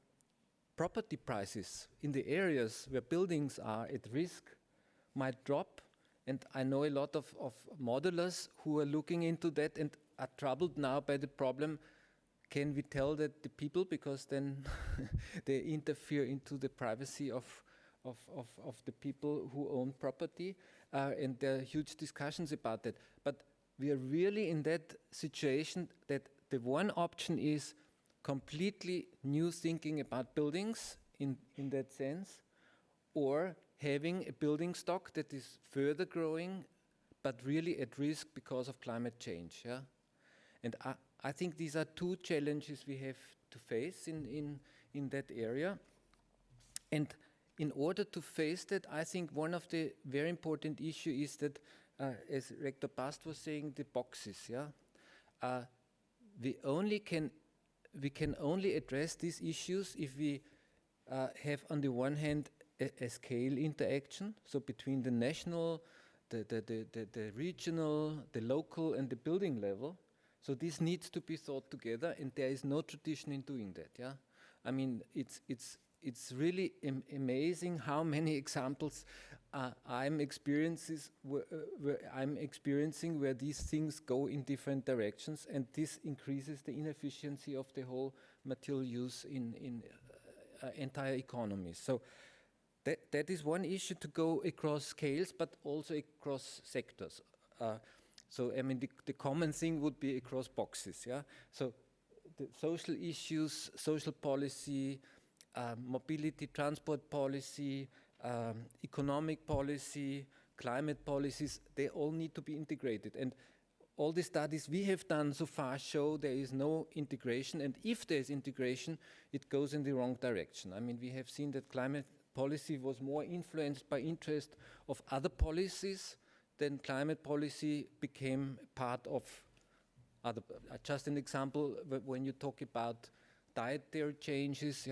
property prices in the areas where buildings are at risk might drop. And I know a lot of modelers who are looking into that and are troubled now by the problem. Can we tell that the people, because then they interfere into the privacy of the people who own property, and there are huge discussions about that. But we are really in that situation that the one option is completely new thinking about buildings in that sense, or having a building stock that is further growing, but really at risk because of climate change. Yeah? And I think these are two challenges we have to face in that area. And in order to face that, I think one of the very important issues is that, as Rector Bast was saying, the boxes. Yeah, we can only address these issues if we have, on the one hand, a scale interaction, so between the national, the regional, the local, and the building level. So this needs to be thought together, and there is no tradition in doing that. Yeah, I mean it's really amazing how many examples I'm experiencing where these things go in different directions, and this increases the inefficiency of the whole material use in entire economies. So that is one issue, to go across scales, but also across sectors. So I mean, the common thing would be across boxes. Yeah. So the social issues, social policy, mobility, transport policy, economic policy, climate policies, they all need to be integrated. And all the studies we have done so far show there is no integration, and if there is integration, it goes in the wrong direction. I mean, we have seen that climate policy was more influenced by interest of other policies than climate policy became part of other. Just an example, when you talk about dietary changes,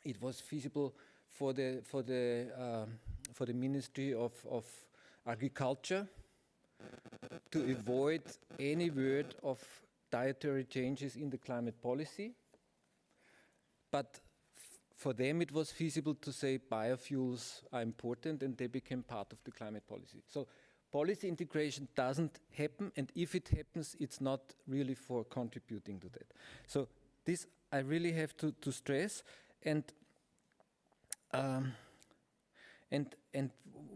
it was feasible for the Ministry of Agriculture to avoid any word of dietary changes in the climate policy. But for them it was feasible to say biofuels are important, and they became part of the climate policy. So policy integration doesn't happen, and if it happens, it's not really for contributing to that. So this I really have to stress, and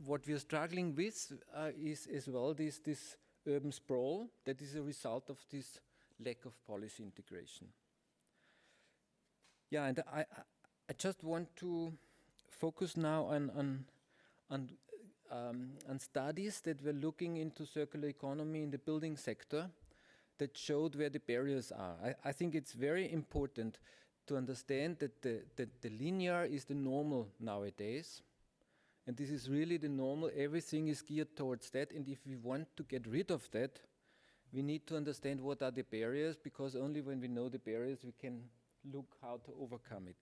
what we are struggling with is as well this urban sprawl that is a result of this lack of policy integration. Yeah, and I just want to focus now on studies that were looking into circular economy in the building sector that showed where the barriers are. I think it's very important to understand that the linear is the normal nowadays. And this is really the normal. Everything is geared towards that. And if we want to get rid of that, we need to understand what are the barriers, because only when we know the barriers, we can look how to overcome it.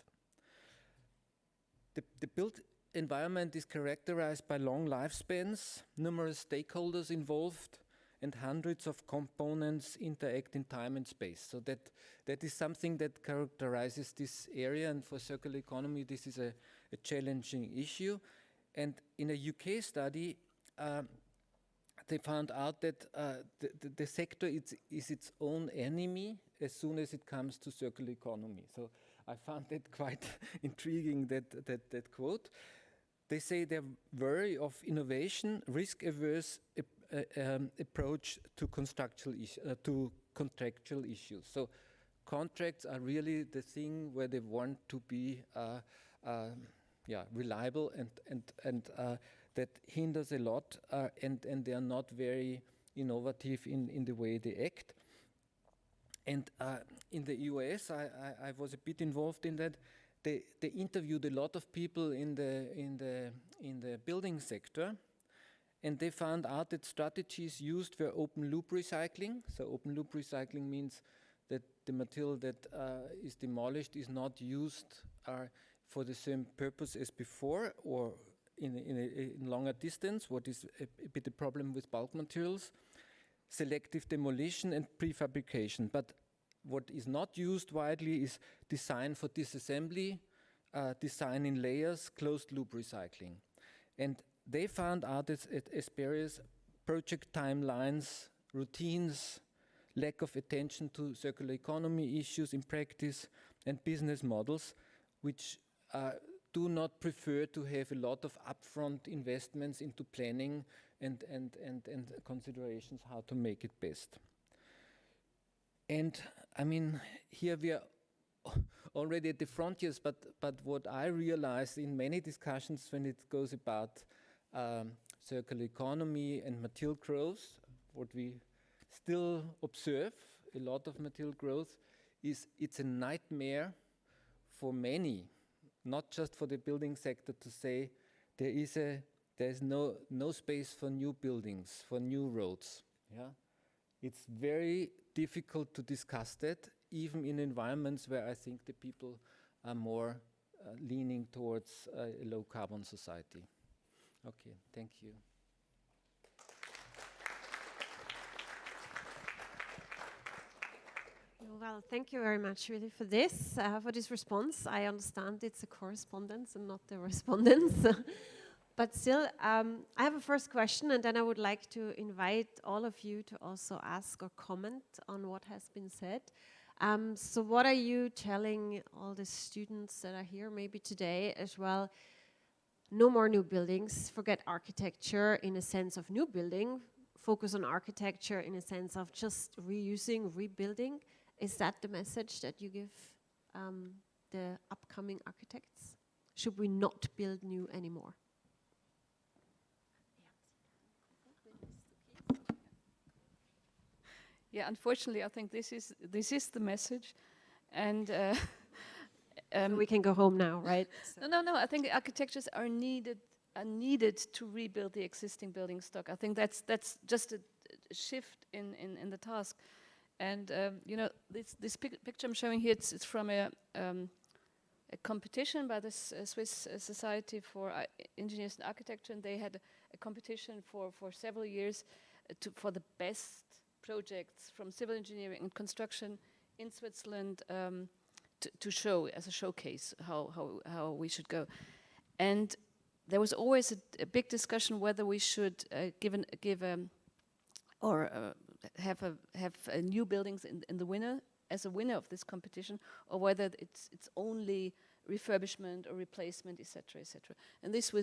The built environment is characterized by long lifespans, numerous stakeholders involved, and hundreds of components interact in time and space. So that is something that characterizes this area, and for circular economy, this is a challenging issue. And in a UK study, they found out that the sector is its own enemy as soon as it comes to circular economy. So I found that quite intriguing, that quote. They say they're wary of innovation, risk-averse approach to contractual issues. So contracts are really the thing where they want to be reliable, and that hinders a lot, and they are not very innovative in the way they act. And in the US, I was a bit involved in that. They interviewed a lot of people in the building sector, and they found out that strategies used were open loop recycling. So open loop recycling means that the material that is demolished is not used for the same purpose as before, or in longer distance, what is a bit a problem with bulk materials, selective demolition and prefabrication. But what is not used widely is design for disassembly, design in layers, closed loop recycling. And they found out as barriers project timelines, routines, lack of attention to circular economy issues in practice, and business models, which do not prefer to have a lot of upfront investments into planning and considerations how to make it best. And I mean, here we are already at the frontiers, but what I realized in many discussions when it goes about circular economy and material growth, what we still observe, a lot of material growth, is it's a nightmare for many, not just for the building sector, to say there is no space for new buildings, for new roads. Yeah, it's very difficult to discuss that, even in environments where I think the people are more leaning towards a low carbon society. Okay, thank you. Well, thank you very much, really, for this response. I understand it's a correspondence and not a respondence. But still, I have a first question, and then I would like to invite all of you to also ask or comment on what has been said. So what are you telling all the students that are here maybe today as well? No more new buildings, forget architecture in a sense of new building, focus on architecture in a sense of just reusing, rebuilding. Is that the message that you give the upcoming architects? Should we not build new anymore? Yeah, unfortunately, I think this is the message, and So we can go home now, right? So no. I think architectures are needed to rebuild the existing building stock. I think that's just a shift in the task, and you know, this picture I'm showing here, it's from a competition by the Swiss Society for Engineers and Architecture, and they had a competition for several years for the best projects from civil engineering and construction in Switzerland to show as a showcase how we should go. And there was always a big discussion whether we should have new buildings in the winner as a winner of this competition, or whether it's only refurbishment or replacement, etc., etc. And this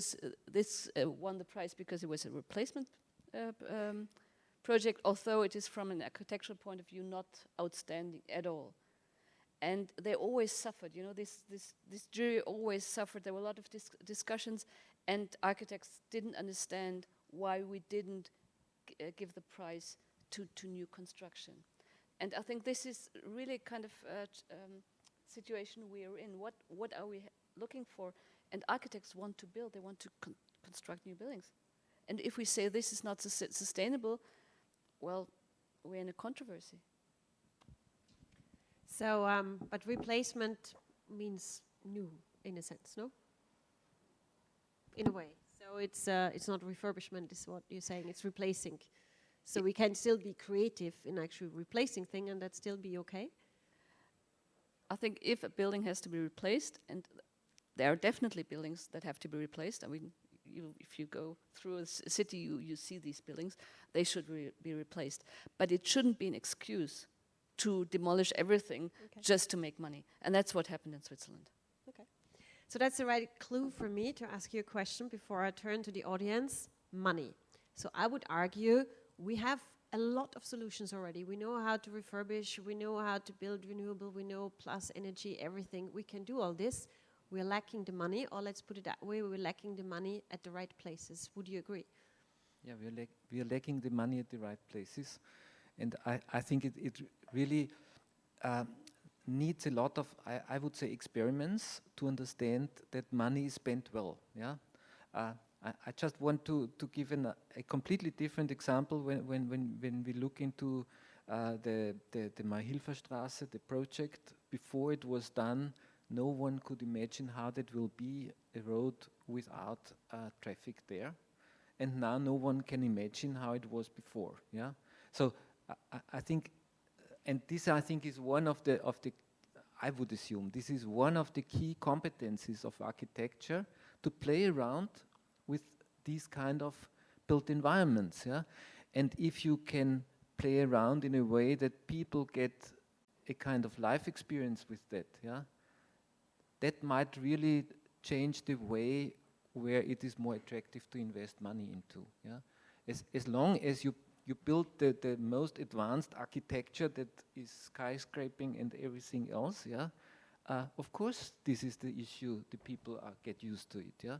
won the prize because it was a replacement project, although it is from an architectural point of view not outstanding at all. And they always suffered, you know, this jury always suffered. There were a lot of discussions, and architects didn't understand why we didn't give the prize to new construction. And I think this is really kind of situation we are in. What are we looking for? And architects want to build, they want to construct new buildings. And if we say this is not sustainable, well, we're in a controversy. So, but replacement means new, in a sense, no? In a way. So it's not refurbishment, is what you're saying. It's replacing. So we can still be creative in actually replacing things, and that still be okay? I think if a building has to be replaced, and there are definitely buildings that have to be replaced. I mean, if you go through a city, you see these buildings. They should be replaced. But it shouldn't be an excuse to demolish everything just to make money. And that's what happened in Switzerland. Okay. So that's the right clue for me to ask you a question before I turn to the audience. Money. So I would argue we have a lot of solutions already. We know how to refurbish, we know how to build renewable, we know plus energy, everything. We can do all this. We're lacking the money, or let's put it that way, we're lacking the money at the right places. Would you agree? Yeah, we are lacking the money at the right places. And I think it really needs a lot of, I would say, experiments to understand that money is spent well. Yeah, I just want to give a completely different example when we look into the Mahilferstraße, the project. Before it was done, no one could imagine how that will be a road without traffic there, and now no one can imagine how it was before. Yeah, so I think, and this I think is one of the I would assume this is one of the key competencies of architecture, to play around with these kind of built environments. Yeah, and if you can play around in a way that people get a kind of life experience with that, yeah, that might really change the way where it is more attractive to invest money into. Yeah, as long as you build the most advanced architecture that is skyscraping and everything else, yeah, of course this is the issue, the people get used to it, yeah.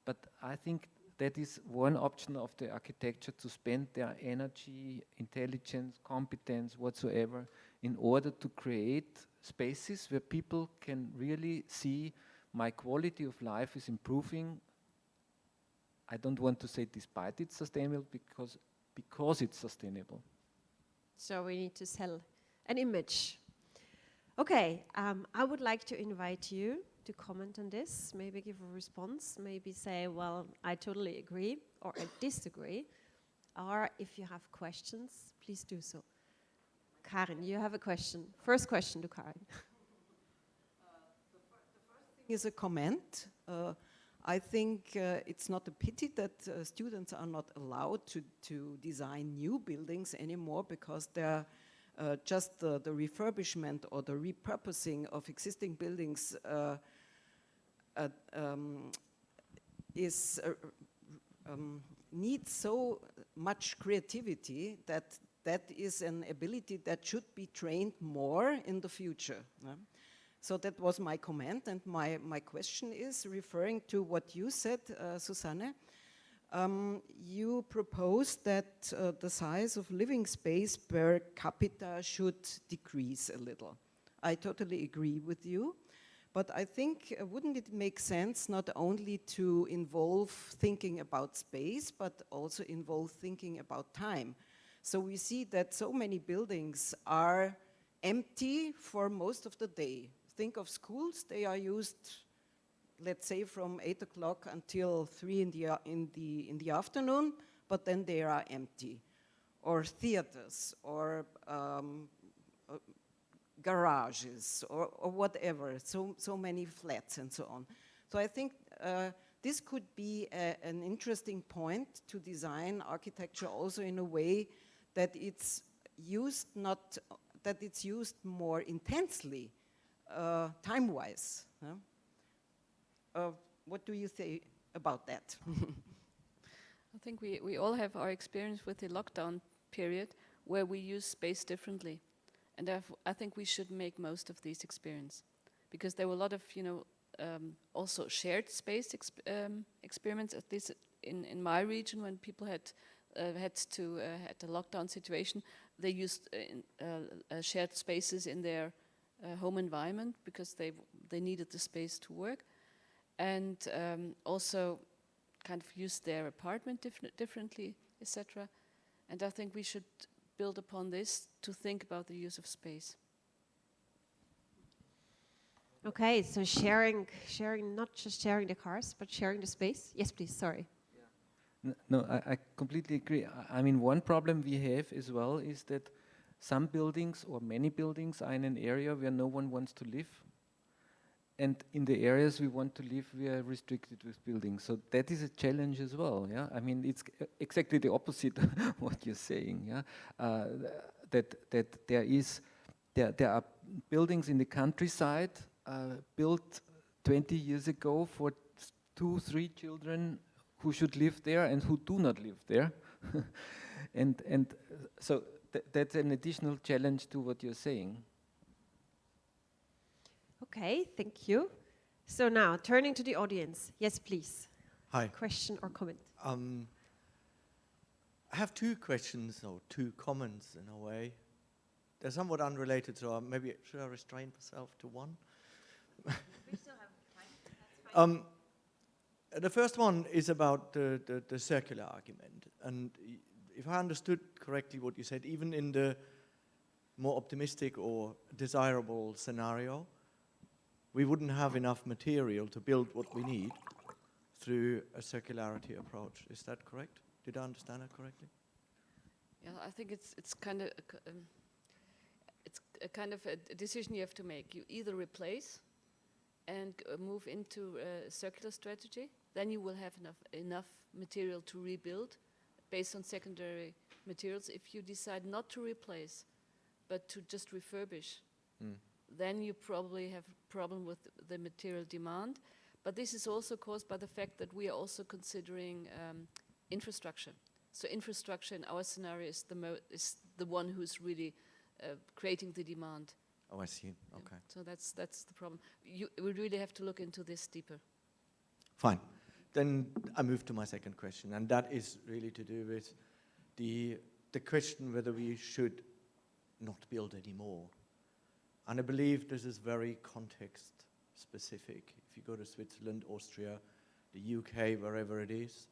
But I think that is one option of the architecture, to spend their energy, intelligence, competence, whatsoever, in order to create spaces where people can really see my quality of life is improving. I don't want to say despite it's sustainable, because it's sustainable. So we need to sell an image. Okay, I would like to invite you to comment on this, maybe give a response, maybe say, well, I totally agree, or I disagree, or if you have questions, please do so. Karin, you have a question. First question to Karin. The first thing is a comment. I think it's not a pity that students are not allowed to design new buildings anymore, because they're just the refurbishment or the repurposing of existing buildings needs so much creativity that is an ability that should be trained more in the future. So that was my comment, and my question is referring to what you said, Susanne. You proposed that the size of living space per capita should decrease a little. I totally agree with you, but I think wouldn't it make sense not only to involve thinking about space, but also involve thinking about time? So we see that so many buildings are empty for most of the day. Think of schools, they are used, let's say, from 8 o'clock until 3 in the afternoon, but then they are empty. Or theaters, or garages, or whatever, so many flats and so on. So I think this could be an interesting point to design architecture also in a way that it's used more intensely, time-wise. What do you say about that? I think we all have our experience with the lockdown period where we use space differently. And I think we should make most of these experience, because there were a lot of, also shared space experiments, at least in my region, when people had the lockdown situation, they used shared spaces in their home environment because they needed the space to work, and also kind of used their apartment differently, etc. And I think we should build upon this to think about the use of space. Okay, so sharing, not just sharing the cars, but sharing the space. Yes, please, sorry. No, I completely agree. I mean, one problem we have as well is that some buildings or many buildings are in an area where no one wants to live. And in the areas we want to live, we are restricted with buildings. So that is a challenge as well, yeah? I mean, it's exactly the opposite of what you're saying, yeah? That there are buildings in the countryside built 20 years ago for 2-3 children who should live there and who do not live there. and so that's an additional challenge to what you're saying. Okay, thank you. So now, turning to the audience. Yes, please. Hi. Question or comment? I have 2 questions, or 2 comments in a way. They're somewhat unrelated, so maybe should I restrain myself to one? We still have time. That's fine. The first one is about the circular argument. And if I understood correctly what you said, even in the more optimistic or desirable scenario, we wouldn't have enough material to build what we need through a circularity approach. Is that correct? Did I understand that correctly? Yeah, I think it's kind of a decision you have to make. You either replace and move into a circular strategy, then you will have enough material to rebuild based on secondary materials. If you decide not to replace, but to just refurbish, then you probably have a problem with the material demand. But this is also caused by the fact that we are also considering infrastructure. So infrastructure in our scenario is the one who's really creating the demand. Oh, I see. Okay. So that's the problem. We really have to look into this deeper. Fine. Then I move to my second question, and that is really to do with the question whether we should not build anymore. And I believe this is very context specific. If you go to Switzerland, Austria, the UK, wherever it is,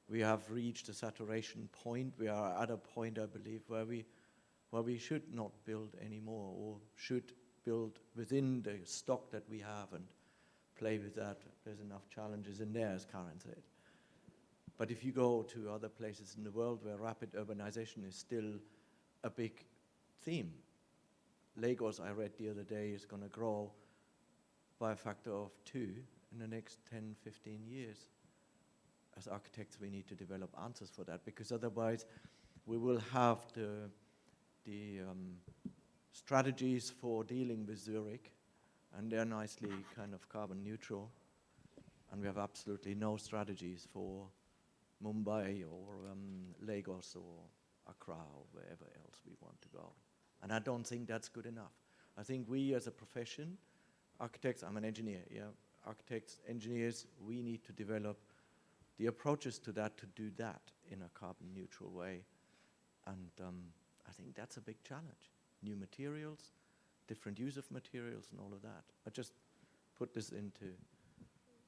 we have reached a saturation point. We are at a point, I believe, where we should not build anymore, or should build within the stock that we have and play with that. There's enough challenges in there, as Karin said. But if you go to other places in the world where rapid urbanization is still a big theme, Lagos, I read the other day, is going to grow by a factor of 2 in the next 10, 15 years. As architects, we need to develop answers for that, because otherwise we will have the strategies for dealing with Zurich, and they're nicely kind of carbon neutral, and we have absolutely no strategies for Mumbai or Lagos or Accra or wherever else we want to go. And I don't think that's good enough. I think we as a profession, architects, I'm an engineer, yeah, architects, engineers, we need to develop the approaches to that, to do that in a carbon neutral way. And I think that's a big challenge. New materials, different use of materials and all of that. I just put this into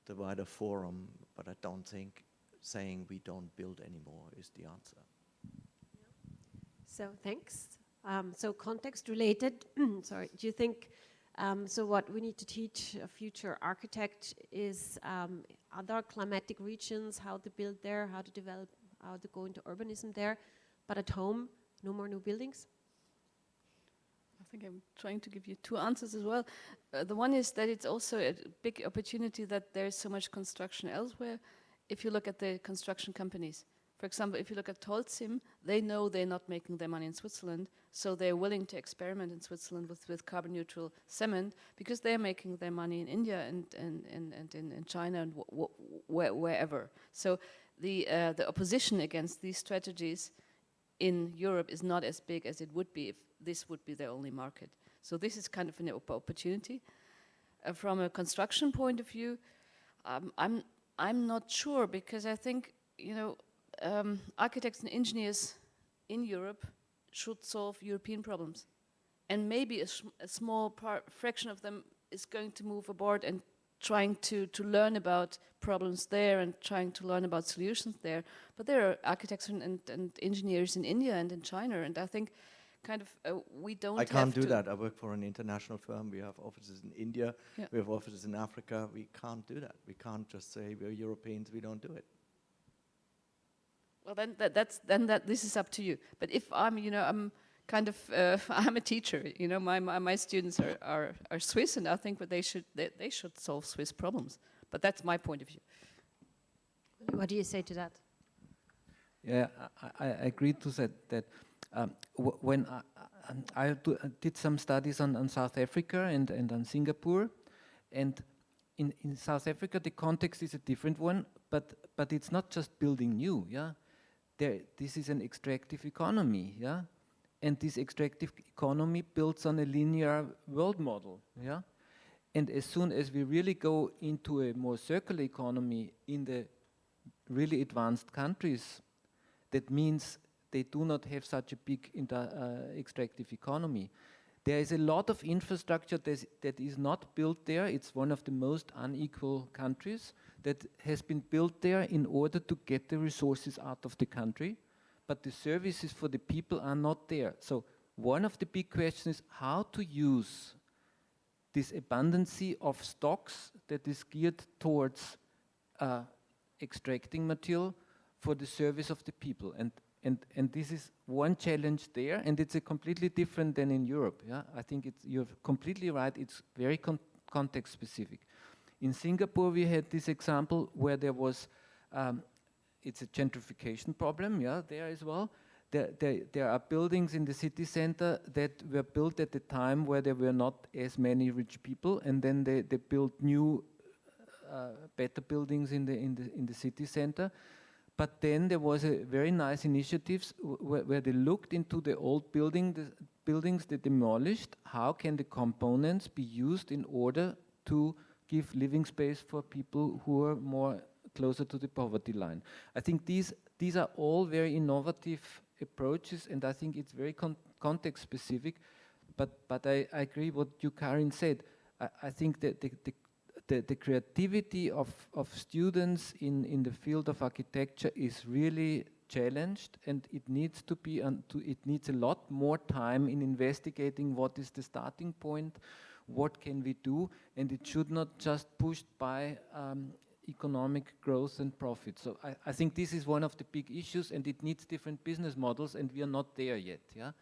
the wider forum, but I don't think saying we don't build anymore is the answer. So thanks. So context related, sorry, do you think, so what we need to teach a future architect is other climatic regions, how to build there, how to develop, how to go into urbanism there, but at home, no more new buildings? I think I'm trying to give you two answers as well. The one is that it's also a big opportunity that there's so much construction elsewhere. If you look at the construction companies, for example, if you look at Holcim, they know they're not making their money in Switzerland, so they're willing to experiment in Switzerland with carbon neutral cement because they're making their money in India and in China and wherever. So the opposition against these strategies in Europe is not as big as it would be if this would be their only market. So this is kind of an opportunity. From a construction point of view, I'm not sure, because I think, you know, architects and engineers in Europe should solve European problems, and maybe a small fraction of them is going to move abroad and trying to learn about problems there and trying to learn about solutions there. But there are architects and engineers in India and in China, and I think kind of we don't. I can't do that. I work for an international firm. We have offices in India. Yeah. We have offices in Africa. We can't do that. We can't just say we're Europeans. We don't do it. Well, then this is up to you. But if I'm, you know, I'm kind of I'm a teacher. You know, my students are Swiss, and I think that they should solve Swiss problems. But that's my point of view. What do you say to that? Yeah, I agree to that. When I did some studies on South Africa and on Singapore, and in South Africa the context is a different one, but it's not just building new, yeah. This is an extractive economy, yeah, and this extractive economy builds on a linear world model, yeah. And as soon as we really go into a more circular economy in the really advanced countries, that means they do not have such a big extractive economy. There is a lot of infrastructure that is not built there. It's one of the most unequal countries that has been built there in order to get the resources out of the country, but the services for the people are not there. So one of the big questions is how to use this abundancy of stocks that is geared towards extracting material for the service of the people. And this is one challenge there, and it's a completely different than in Europe. Yeah, I think you're completely right. It's very context specific. In Singapore, we had this example where there was, it's a gentrification problem. Yeah, there as well. There are buildings in the city center that were built at the time where there were not as many rich people, and then they built new, better buildings in the city center. But then there was a very nice initiatives where they looked into the old buildings they demolished. How can the components be used in order to give living space for people who are more closer to the poverty line? I think these are all very innovative approaches, and I think it's very context specific. But I agree what you, Karin, said. I think that the creativity of students in the field of architecture is really challenged, and it needs to be it needs a lot more time in investigating what is the starting point, what can we do, and it should not just pushed by economic growth and profit. So I think this is one of the big issues, and it needs different business models, and we are not there yet. Yeah.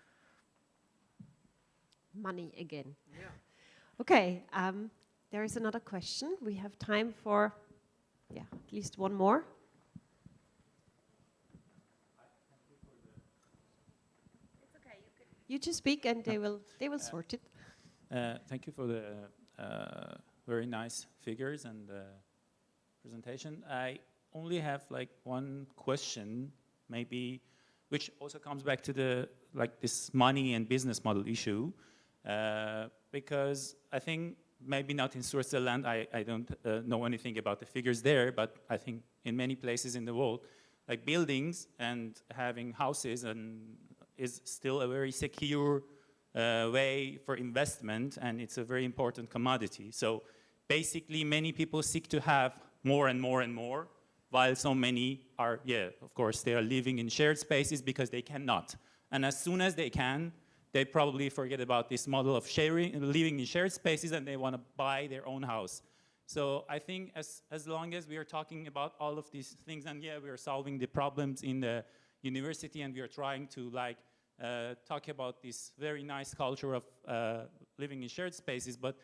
Money again. Yeah. Okay. There is another question. We have time for, at least one more. It's okay. You just speak, and they will sort it. Thank you for the very nice figures and presentation. I only have like one question, maybe, which also comes back to the this money and business model issue, because I think maybe not in Switzerland, I don't know anything about the figures there, but I think in many places in the world, like buildings and having houses is still a very secure way for investment, and it's a very important commodity. So basically many people seek to have more and more and more, while so many are, of course, they are living in shared spaces because they cannot. And as soon as they can, they probably forget about this model of living in shared spaces, and they want to buy their own house. So I think as long as we are talking about all of these things, and we are solving the problems in the university, and we are trying to talk about this very nice culture of living in shared spaces, but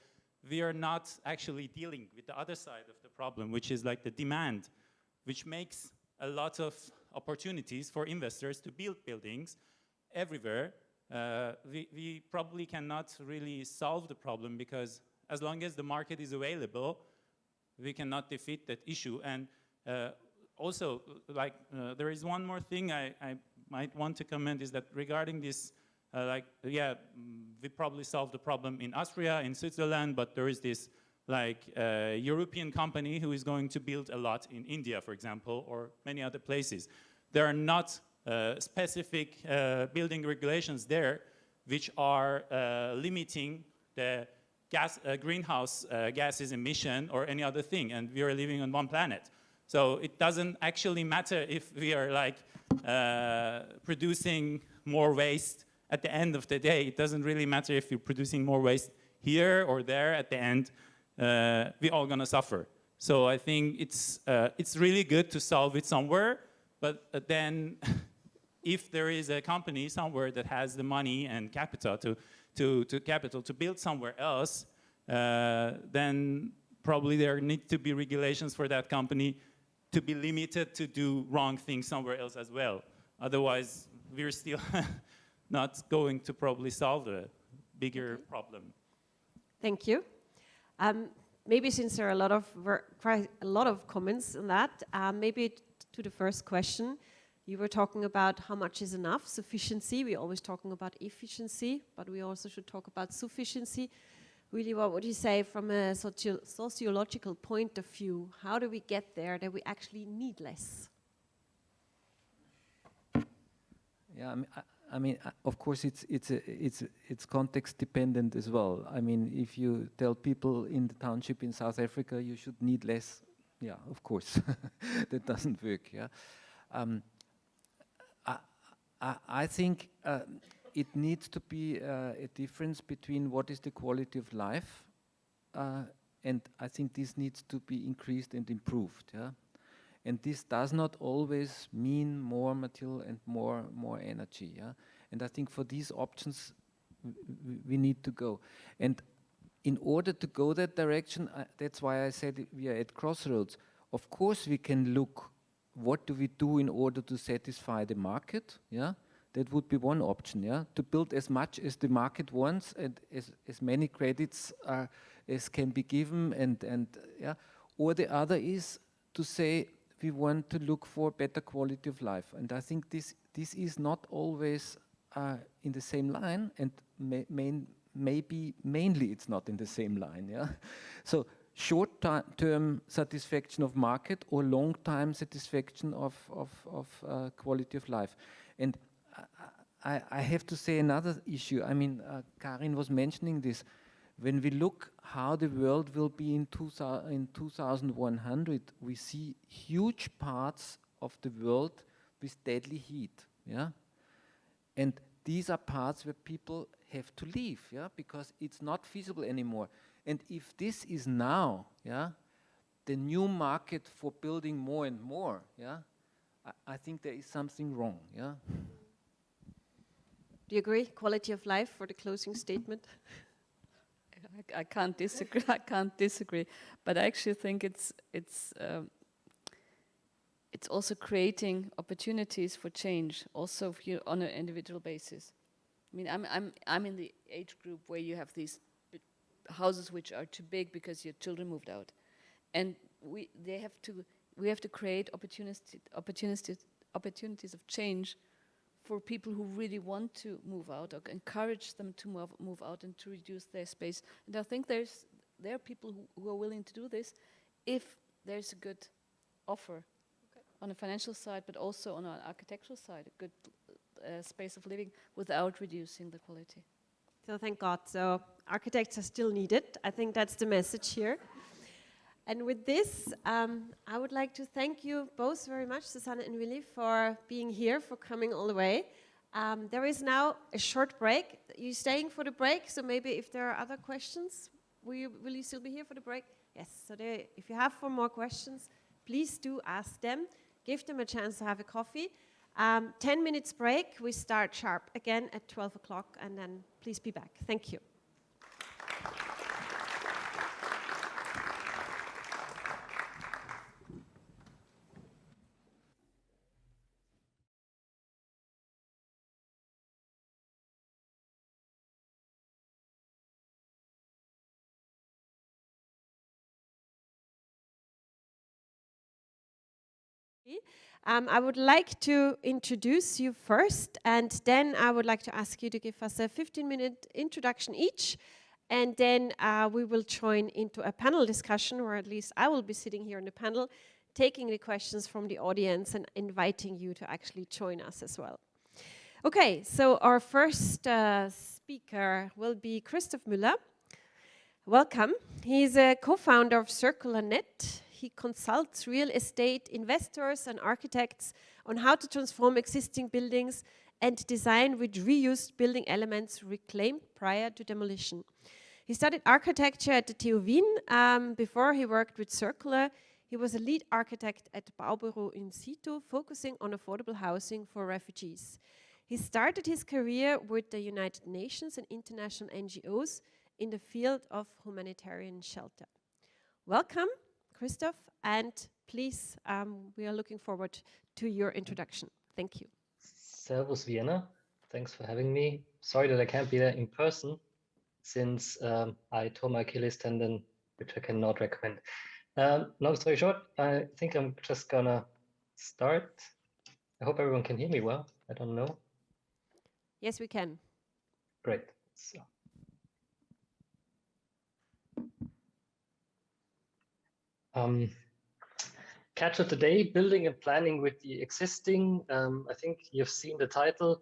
we are not actually dealing with the other side of the problem, which is like the demand, which makes a lot of opportunities for investors to build buildings everywhere. We probably cannot really solve the problem, because as long as the market is available, we cannot defeat that issue. And also, there is one more thing I might want to comment, is that regarding this, we probably solved the problem in Austria, in Switzerland, but there is this European company who is going to build a lot in India, for example, or many other places. There are not specific building regulations there which are limiting the greenhouse gases emission or any other thing, and we are living on one planet. So it doesn't actually matter if we are producing more waste at the end of the day. It doesn't really matter if you're producing more waste here or there. At the end, we're all gonna suffer. So I think it's really good to solve it somewhere, but then if there is a company somewhere that has the money and capital to build somewhere else, then probably there need to be regulations for that company to be limited to do wrong things somewhere else as well. Otherwise, we're still not going to probably solve a bigger problem. Thank you. Maybe since there are quite a lot of comments on that, maybe to the first question, you were talking about how much is enough, sufficiency. We're always talking about efficiency, but we also should talk about sufficiency. Really, what would you say from a sociological point of view? How do we get there that we actually need less? Yeah, I mean, of course, it's context dependent as well. I mean, if you tell people in the township in South Africa you should need less, yeah, of course, that doesn't work. Yeah, I think it needs to be a difference between what is the quality of life, and I think this needs to be increased and improved. Yeah. And this does not always mean more material and more energy. Yeah? And I think for these options, we need to go. And in order to go that direction, that's why I said we are at crossroads. Of course, we can look, what do we do in order to satisfy the market? Yeah? That would be one option. Yeah? To build as much as the market wants, and as many credits as can be given. And yeah? Or the other is to say, we want to look for better quality of life, and I think this is not always in the same line, and maybe mainly it's not in the same line. Yeah, so short-term satisfaction of market or long-term satisfaction of quality of life, and I have to say another issue. I mean, Karin was mentioning this. When we look how the world will be in 2100, we see huge parts of the world with deadly heat, yeah? And these are parts where people have to leave, yeah? Because it's not feasible anymore. And if this is now, yeah, the new market for building more and more, yeah, I think there is something wrong, yeah? Do you agree? Quality of life for the closing statement? I can't disagree. I can't disagree, but I actually think it's also creating opportunities for change, also on an individual basis. I mean, I'm in the age group where you have these houses which are too big because your children moved out, and we have to create opportunities of change for people who really want to move out, or encourage them to move out and to reduce their space. And I think there's there are people who are willing to do this if there's a good offer on the financial side, but also on an architectural side, a good space of living without reducing the quality. So thank God. So architects are still needed. I think that's the message here. And with this, I would like to thank you both very much, Susanne and Willi, for being here, for coming all the way. There is now a short break. You're staying for the break, so maybe if there are other questions, will you still be here for the break? Yes, so if you have 4 more questions, please do ask them. Give them a chance to have a coffee. 10 minutes break. We start sharp again at 12 o'clock, and then please be back. Thank you. I would like to introduce you first, and then I would like to ask you to give us a 15-minute introduction each, and then we will join into a panel discussion, or at least I will be sitting here in the panel, taking the questions from the audience and inviting you to actually join us as well. Okay, so our first speaker will be Christoph Müller. Welcome. He's a co-founder of CircularNet. He consults real estate investors and architects on how to transform existing buildings and design with reused building elements reclaimed prior to demolition. He studied architecture at the TU Wien. Before he worked with Circular, he was a lead architect at Baubüro in situ, focusing on affordable housing for refugees. He started his career with the United Nations and international NGOs in the field of humanitarian shelter. Welcome, Christoph, and please, we are looking forward to your introduction. Thank you. Servus Vienna, thanks for having me. Sorry that I can't be there in person since I tore my Achilles tendon, which I cannot recommend. Long story short, I think I'm just gonna start. I hope everyone can hear me well. I don't know. Yes, we can. Great. So. Catch of the day, building and planning with the existing. I think you've seen the title.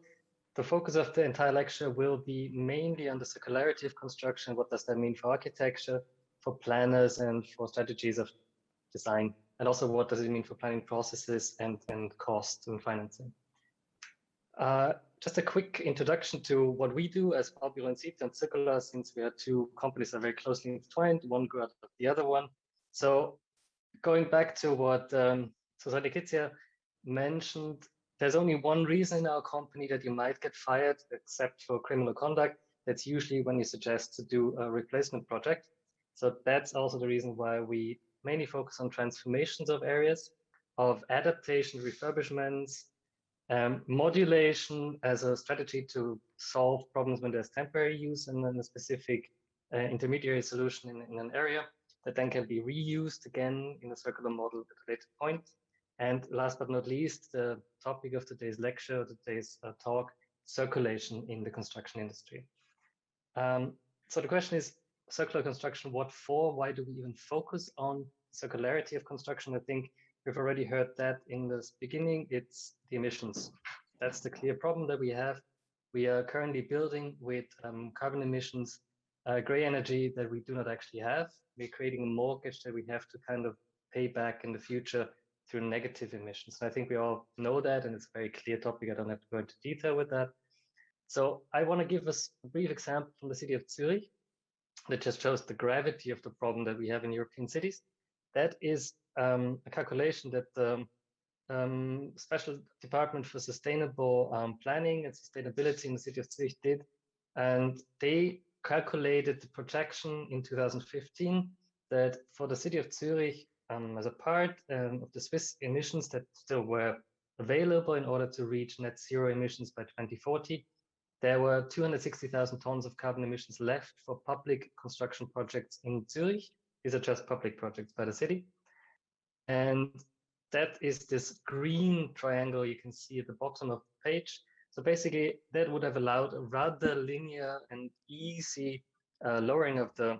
The focus of the entire lecture will be mainly on the circularity of construction. What does that mean for architecture, for planners, and for strategies of design? And also, what does it mean for planning processes and cost and financing? Just a quick introduction to what we do as Baubüro in situ and Circular, since we are 2 companies that are very closely intertwined, one grew out of the other one. So going back to what Susanne Kytzia mentioned, there's only one reason in our company that you might get fired, except for criminal conduct. That's usually when you suggest to do a replacement project. So that's also the reason why we mainly focus on transformations of areas, of adaptation, refurbishments, modulation as a strategy to solve problems when there's temporary use and then a specific intermediary solution in an area that then can be reused again in a circular model at a later point. And last but not least, the topic of today's lecture, today's talk, circulation in the construction industry. So the question is, circular construction, what for? Why do we even focus on circularity of construction? I think we've already heard that in the beginning. It's the emissions. That's the clear problem that we have. We are currently building with carbon emissions, gray energy that we do not actually have. We're creating a mortgage that we have to kind of pay back in the future through negative emissions. And I think we all know that, and it's a very clear topic. I don't have to go into detail with that. So I want to give us a brief example from the city of Zurich that just shows the gravity of the problem that we have in European cities. That is a calculation that the Special Department for Sustainable Planning and Sustainability in the city of Zurich did. And they calculated the projection in 2015 that for the city of Zurich, as a part of the Swiss emissions that still were available in order to reach net zero emissions by 2040, there were 260,000 tons of carbon emissions left for public construction projects in Zurich. These are just public projects by the city. And that is this green triangle you can see at the bottom of the page. So basically, that would have allowed a rather linear and easy lowering of the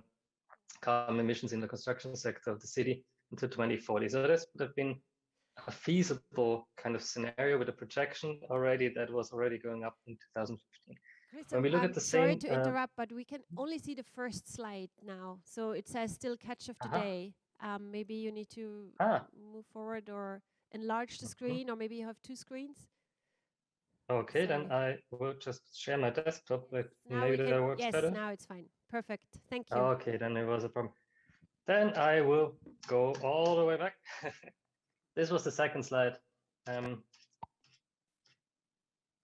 carbon emissions in the construction sector of the city until 2040. So this would have been a feasible kind of scenario with a projection already that was already going up in 2015. When we look at the sorry same, to interrupt, but we can only see the first slide now. So it says still catch of today. Maybe you need to move forward or enlarge the screen, or maybe you have two screens. Okay, then I will just share my desktop, but now maybe that works better. Yes, now it's fine. Perfect. Thank you. Okay, then it was a problem. Then I will go all the way back. This was the second slide.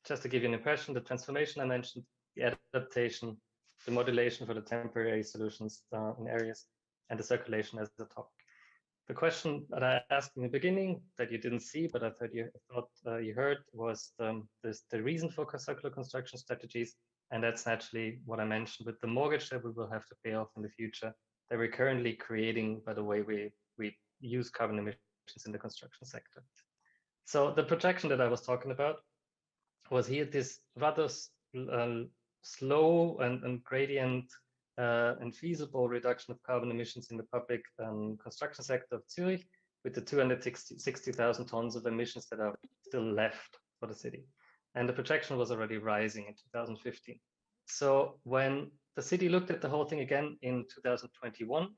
Just to give you an impression, the transformation I mentioned, the adaptation, the modulation for the temporary solutions in areas, and the circulation as the topic. The question that I asked in the beginning that you didn't see, but I thought you heard, was the reason for circular construction strategies. And that's naturally what I mentioned with the mortgage that we will have to pay off in the future, that we're currently creating by the way we use carbon emissions in the construction sector. So the projection that I was talking about was here this rather slow and gradient and feasible reduction of carbon emissions in the public construction sector of Zurich, with the 260,000 tons of emissions that are still left for the city. And the projection was already rising in 2015. So when the city looked at the whole thing again in 2021,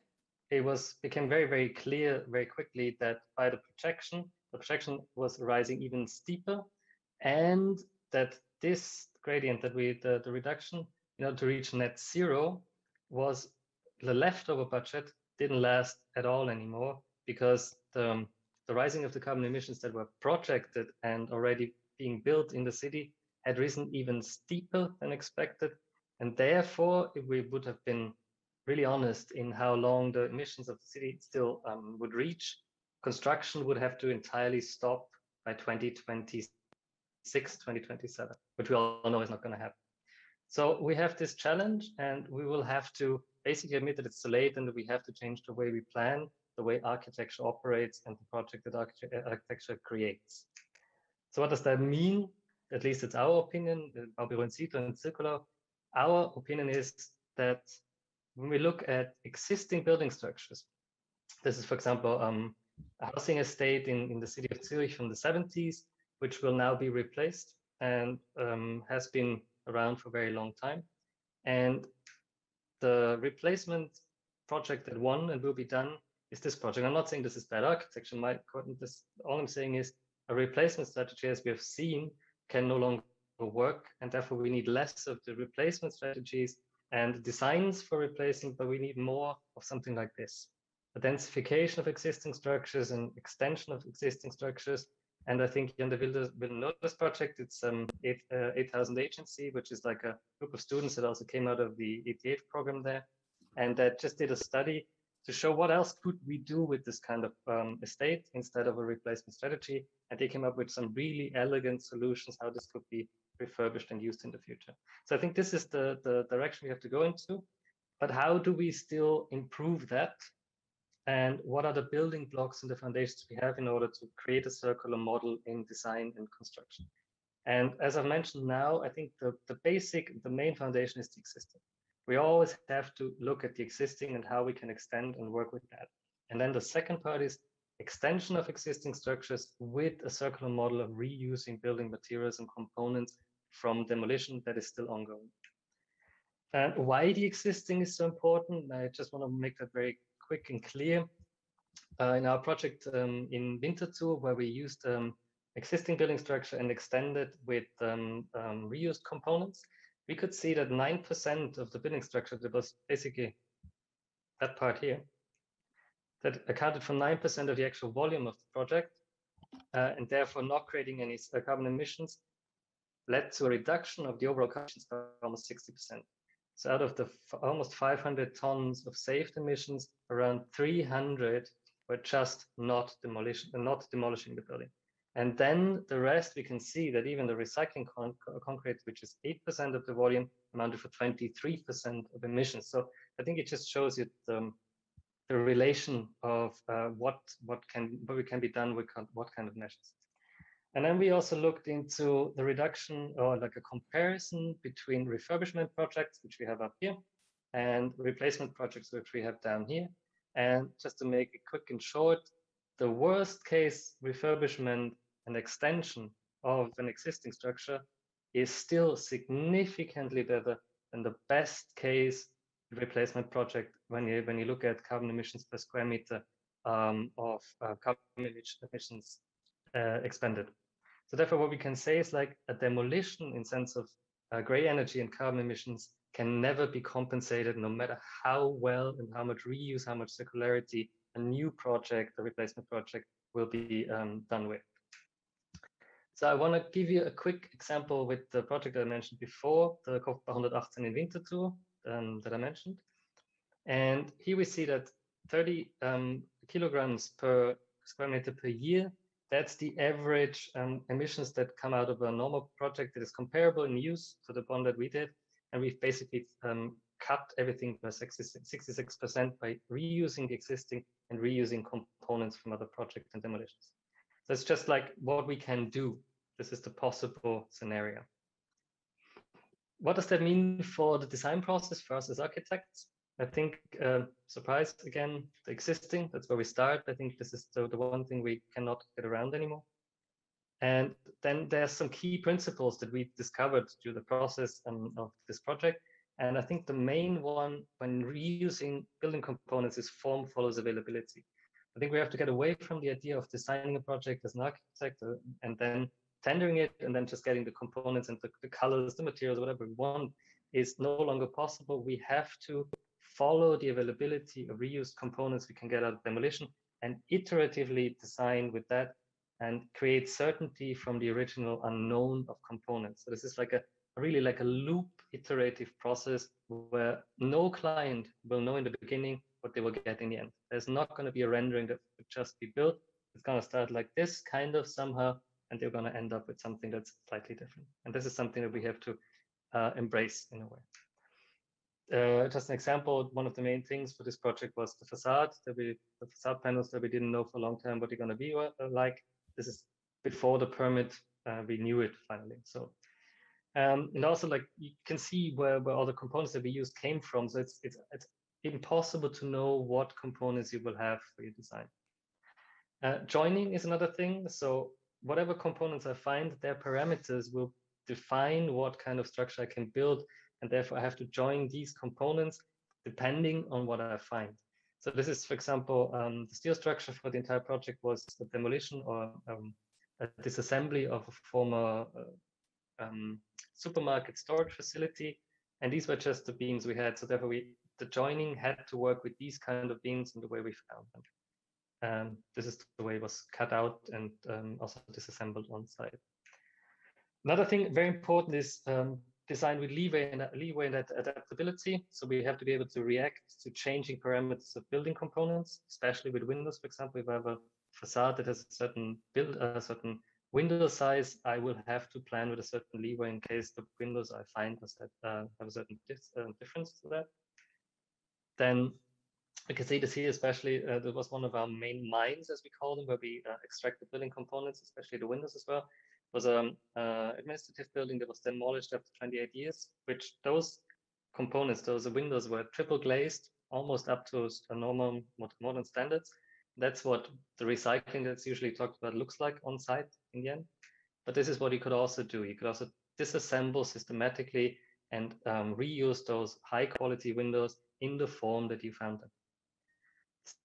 it became very, very clear very quickly that by the projection was rising even steeper, and that this gradient that the reduction, to reach net zero, was the leftover budget didn't last at all anymore, because the rising of the carbon emissions that were projected and already being built in the city had risen even steeper than expected. And therefore, if we would have been really honest in how long the emissions of the city still would reach, construction would have to entirely stop by 2026, 2027, which we all know is not going to happen. So we have this challenge, and we will have to basically admit that it's too late and that we have to change the way we plan, the way architecture operates, and the project that architecture creates. So what does that mean? At least it's our opinion, and circular. Our opinion is that when we look at existing building structures, this is, for example, a housing estate in the city of Zurich from the 70s, which will now be replaced and has been around for a very long time. And the replacement project that won and will be done is this project. I'm not saying this is bad architecture. All I'm saying is a replacement strategy, as we have seen, can no longer work, and therefore we need less of the replacement strategies and designs for replacing, but we need more of something like this: a densification of existing structures and extension of existing structures. And I think in the Vylder will know this project. It's 8,000 Agency, which is like a group of students that also came out of the ETH program there, and that just did a study to show what else could we do with this kind of estate instead of a replacement strategy. And they came up with some really elegant solutions how this could be refurbished and used in the future. So I think this is the direction we have to go into. But how do we still improve that? And what are the building blocks and the foundations we have in order to create a circular model in design and construction? And as I've mentioned now, I think the main foundation is the existing. We always have to look at the existing and how we can extend and work with that. And then the second part is extension of existing structures with a circular model of reusing building materials and components from demolition that is still ongoing. And why the existing is so important, I just want to make that very quick and clear. In our project in Winterthur, where we used existing building structure and extended with reused components, we could see that 9% of the building structure, that was basically that part here, that accounted for 9% of the actual volume of the project, and therefore not creating any carbon emissions, led to a reduction of the overall carbon emissions by almost 60%. So out of the almost 500 tons of saved emissions, around 300 were just not demolishing the building. And then the rest, we can see that even the recycling concrete, which is 8% of the volume, amounted for 23% of emissions. So I think it just shows you the relation of what can be done with what kind of measures. And then we also looked into the reduction, or like a comparison between refurbishment projects, which we have up here, and replacement projects, which we have down here. And just to make it quick and short, the worst case refurbishment and extension of an existing structure is still significantly better than the best case replacement project when you look at carbon emissions per square meter of carbon emissions expended. So therefore, what we can say is like a demolition in sense of gray energy and carbon emissions can never be compensated, no matter how well and how much reuse, how much circularity a new project, a replacement project, will be done with. So I want to give you a quick example with the project that I mentioned before, the Kopfbach 118 in Winterthur that I mentioned. And here we see that 30 kilograms per square meter per year, that's the average emissions that come out of a normal project that is comparable in use to the one that we did. And we've basically cut everything by 66% by reusing the existing and reusing components from other projects and demolitions. So it's just like what we can do. This is the possible scenario. What does that mean for the design process for us as architects? I think, surprise again, the existing, that's where we start. I think this is the one thing we cannot get around anymore. And then there's some key principles that we discovered through the process of this project. And I think the main one when reusing building components is form follows availability. I think we have to get away from the idea of designing a project as an architect and then tendering it and then just getting the components and the colors, the materials, whatever we want is no longer possible. We have to follow the availability of reused components we can get out of demolition and iteratively design with that and create certainty from the original unknown of components. So this is like really like a loop iterative process where no client will know in the beginning what they will get in the end. There's not going to be a rendering that would just be built. It's going to start like this kind of somehow, and they're going to end up with something that's slightly different. And this is something that we have to embrace in a way. Just an example, one of the main things for this project was the facade, the facade panels that we didn't know for a long time what they're going to be like. This is before the permit, we knew it finally. So, and also like you can see where all the components that we used came from. So it's impossible to know what components you will have for your design. Joining is another thing. So whatever components I find, their parameters will define what kind of structure I can build. And therefore I have to join these components depending on what I find. So this is, for example, the steel structure for the entire project was the demolition or a disassembly of a former supermarket storage facility. And these were just the beams we had. So therefore the joining had to work with these kind of beams in the way we found them. This is the way it was cut out and also disassembled on site. Another thing very important is design with leeway and adaptability. So we have to be able to react to changing parameters of building components, especially with windows. For example, if I have a facade that has a certain certain window size, I will have to plan with a certain leeway in case the windows I find have a certain difference to that. Then you can see this here, especially that was one of our main mines, as we call them, where we extract the building components, especially the windows as well. It was an administrative building that was demolished after 28 years, which those components, those windows were triple glazed, almost up to a normal modern standards. That's what the recycling that's usually talked about looks like on site in the end. But this is what you could also do. You could also disassemble systematically and reuse those high quality windows in the form that you found them.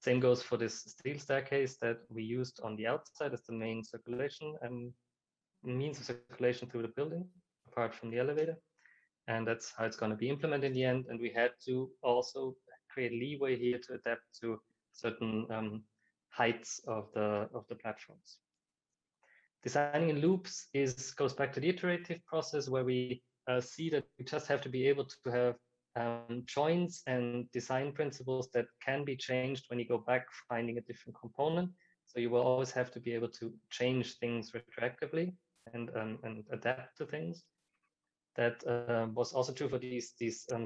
Same goes for this steel staircase that we used on the outside as the main circulation and means of circulation through the building, apart from the elevator. And that's how it's going to be implemented in the end. And we had to also create leeway here to adapt to certain heights of the platforms. Designing in loops goes back to the iterative process where we see that we just have to be able to have joints and design principles that can be changed when you go back finding a different component. So you will always have to be able to change things retroactively and adapt to things. That was also true for these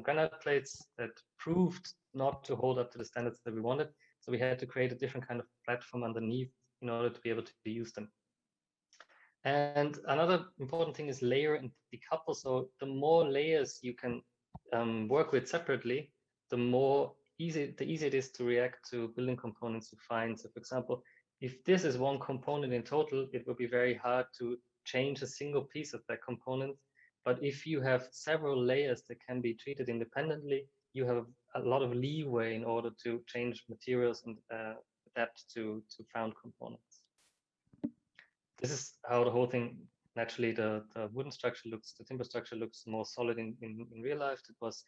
granite plates that proved not to hold up to the standards that we wanted. So we had to create a different kind of platform underneath in order to be able to use them. And another important thing is layer and decouple. So the more layers you can work with separately, the easier it is to react to building components you find. So for example, if this is one component in total, it will be very hard to change a single piece of that component. But if you have several layers that can be treated independently, you have a lot of leeway in order to change materials and adapt to found components. This is how the whole thing, naturally the wooden structure looks, the timber structure looks more solid in real life. It was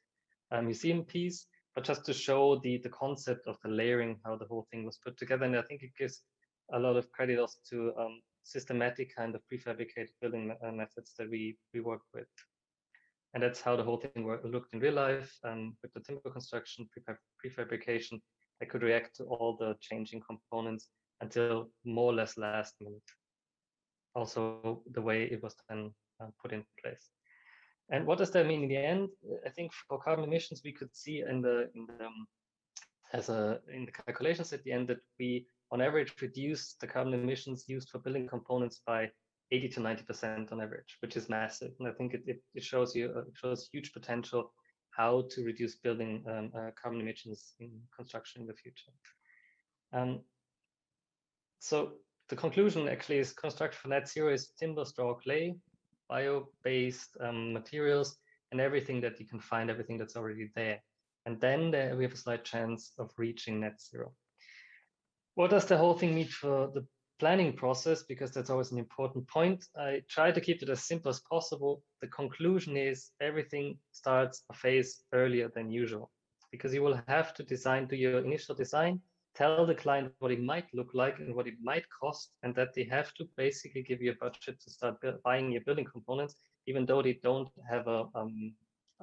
a museum piece, but just to show the concept of the layering, how the whole thing was put together. And I think it gives a lot of credit also to systematic kind of prefabricated building methods that we work with. And that's how the whole thing looked in real life, with the timber construction, prefabrication. I could react to all the changing components until more or less last minute. Also, the way it was then put in place. And what does that mean in the end? I think for carbon emissions, we could see in the calculations at the end that we, on average, reduce the carbon emissions used for building components by 80 to 90% on average, which is massive. And I think it shows huge potential how to reduce building carbon emissions in construction in the future. So the conclusion actually is construction for net zero is timber, straw, clay, bio-based materials, and everything that you can find, everything that's already there. And then we have a slight chance of reaching net zero. What does the whole thing mean for the planning process? Because that's always an important point. I try to keep it as simple as possible. The conclusion is everything starts a phase earlier than usual, because you will have to do your initial design, tell the client what it might look like and what it might cost, and that they have to basically give you a budget to start buying your building components, even though they don't have a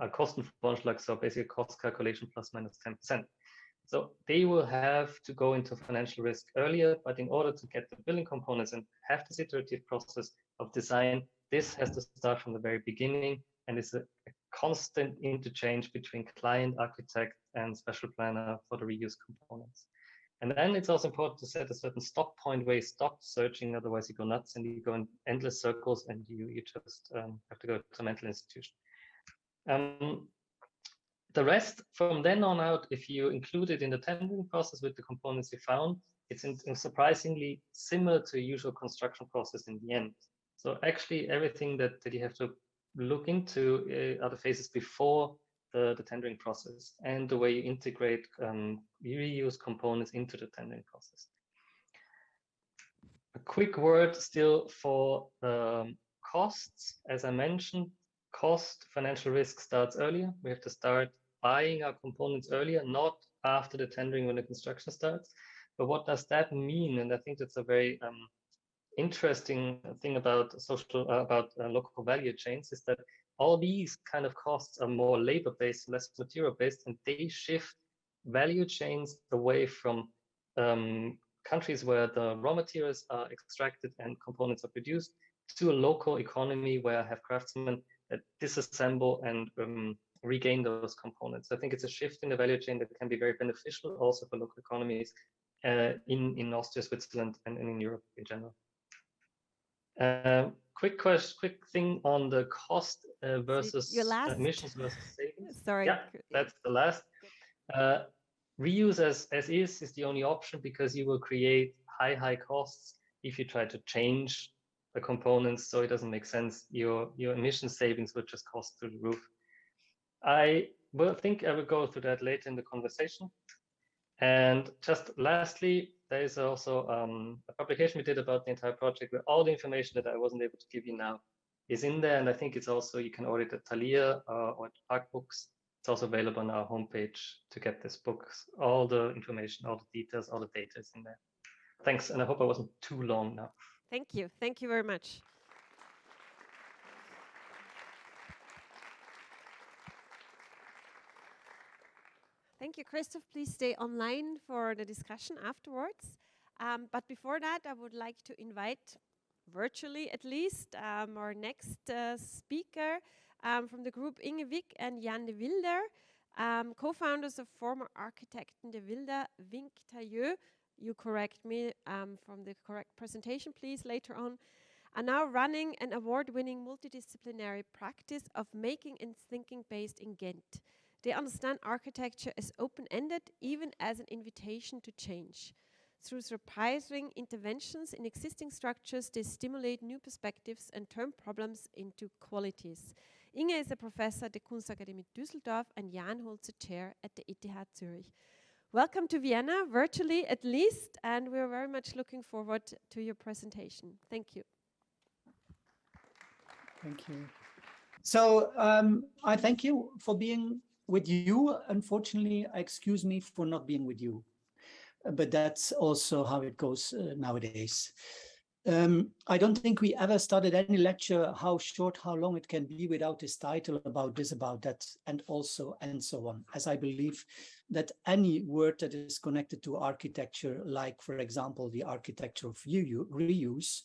Kostenvorschlag, so basically a cost calculation plus minus 10%. So they will have to go into financial risk earlier, but in order to get the building components and have this iterative process of design, this has to start from the very beginning, and it's a constant interchange between client, architect, and special planner for the reuse components. And then it's also important to set a certain stop point where you stop searching, otherwise you go nuts and you go in endless circles and you just have to go to a mental institution. The rest from then on out, if you include it in the tendering process with the components you found, it's surprisingly similar to a usual construction process in the end. So actually everything that you have to look into are the phases before the tendering process and the way you integrate reuse components into the tendering process. A quick word still for costs. As I mentioned, financial risk starts earlier. We have to start buying our components earlier, not after the tendering when the construction starts. But what does that mean? And I think that's a very interesting thing about local value chains is that all these kind of costs are more labor-based, less material-based, and they shift value chains away from countries where the raw materials are extracted and components are produced to a local economy where I have craftsmen that disassemble and regain those components. I think it's a shift in the value chain that can be very beneficial also for local economies in Austria, Switzerland, and in Europe in general. Quick thing on the cost versus emissions versus savings. Sorry. Yeah, that's the last. Reuse as is the only option, because you will create high costs if you try to change the components, so it doesn't make sense. Your emission savings will just cost through the roof. I will go through that later in the conversation. And just lastly, there is also a publication we did about the entire project where all the information that I wasn't able to give you now is in there. And I think it's also, you can order it at Thalia or at Park Books. It's also available on our homepage to get this book. All the information, all the details, all the data is in there. Thanks, and I hope I wasn't too long now. Thank you. Thank you very much. Thank you, Christoph. Please stay online for the discussion afterwards. But before that, I would like to invite, virtually at least, our next speaker from the group Inge Wick and Jan de Vylder, co-founders of former Architekten de Vylder, Vink Tailleux. You correct me from the correct presentation, please, later on, are now running an award-winning multidisciplinary practice of making and thinking based in Ghent. They understand architecture as open-ended, even as an invitation to change. Through surprising interventions in existing structures, they stimulate new perspectives and turn problems into qualities. Inge is a professor at the Kunstakademie Düsseldorf and Jan holds a chair at the ETH Zurich. Welcome to Vienna, virtually at least, and we're very much looking forward to your presentation. Thank you. Thank you. So I thank you for being with you. Unfortunately, excuse me for not being with you, but that's also how it goes nowadays. I don't think we ever started any lecture, how short, how long it can be without this title about this, about that, and also, and so on, as I believe that any word that is connected to architecture, like, for example, the architecture of reuse,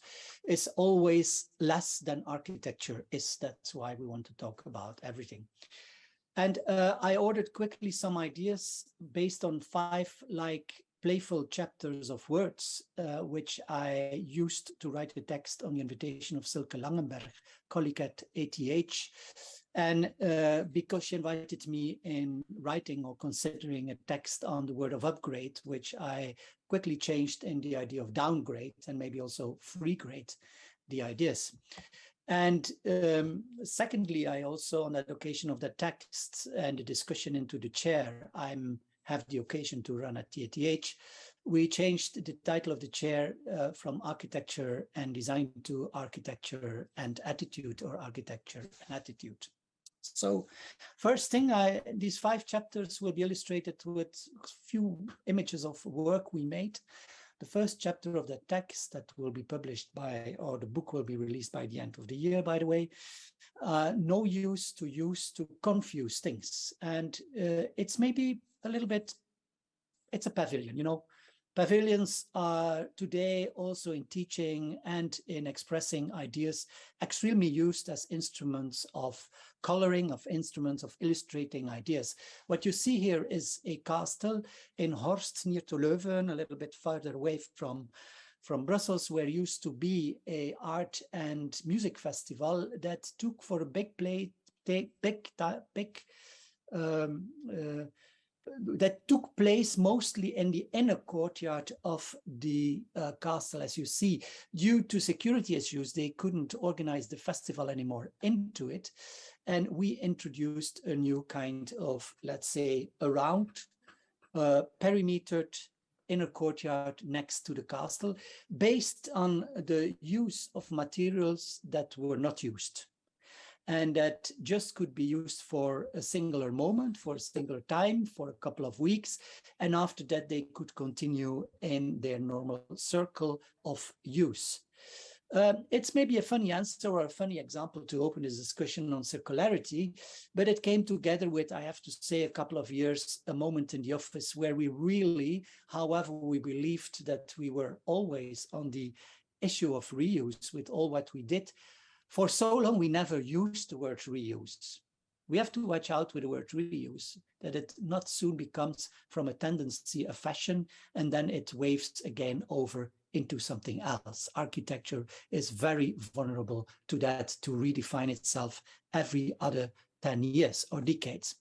is always less than architecture is. That's why we want to talk about everything. And I ordered quickly some ideas based on 5 playful chapters of words, which I used to write a text on the invitation of Silke Langenberg, colleague at ATH. And because she invited me in writing or considering a text on the word of upgrade, which I quickly changed in the idea of downgrade and maybe also freegrade the ideas. And secondly, I also, on that occasion of the text and the discussion into the chair, have the occasion to run at TATH, we changed the title of the chair from architecture and design to architecture and attitude, or architecture and attitude. So first thing, these 5 chapters will be illustrated with a few images of work we made. The first chapter of the text that will be published by, or the book will be released by the end of the year, by the way, no use to confuse things. And it's maybe a little bit, it's a pavilion, you know. Pavilions are today also in teaching and in expressing ideas extremely used as instruments of coloring, of instruments of illustrating ideas. What you see here is a castle in Horst near to Leuven, a little bit further away from Brussels, where used to be a art and music festival that took for a big that took place mostly in the inner courtyard of the castle. As you see, due to security issues, they couldn't organize the festival anymore into it. And we introduced a new kind of, let's say, around perimetered inner courtyard next to the castle, based on the use of materials that were not used, and that just could be used for a singular moment, for a singular time, for a couple of weeks. And after that, they could continue in their normal circle of use. It's maybe a funny answer or a funny example to open this discussion on circularity, but it came together with, I have to say, a couple of years, a moment in the office where we really, however, we believed that we were always on the issue of reuse with all what we did. For so long, we never used the word reuse. We have to watch out with the word reuse, that it not soon becomes from a tendency, a fashion, and then it waves again over into something else. Architecture is very vulnerable to that, to redefine itself every other 10 years or decades.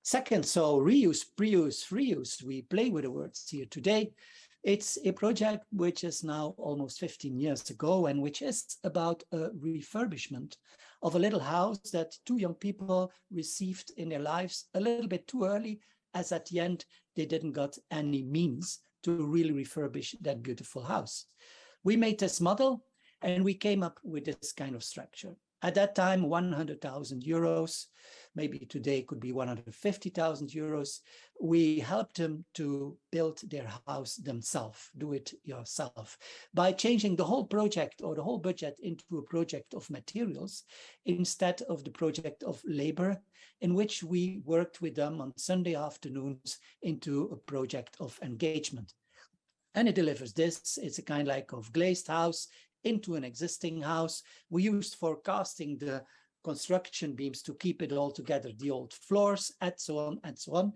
Second, so reuse, pre-use, reuse, we play with the words here today. It's a project which is now almost 15 years ago, and which is about a refurbishment of a little house that 2 young people received in their lives a little bit too early, as at the end they didn't got any means to really refurbish that beautiful house. We made this model and we came up with this kind of structure. At that time, 100,000 euros, maybe today could be 150,000 euros. We helped them to build their house themselves, do it yourself, by changing the whole project or the whole budget into a project of materials instead of the project of labor, in which we worked with them on Sunday afternoons into a project of engagement. And it delivers this. It's a kind like of glazed house into an existing house. We used for casting the construction beams to keep it all together, the old floors, and so on and so on.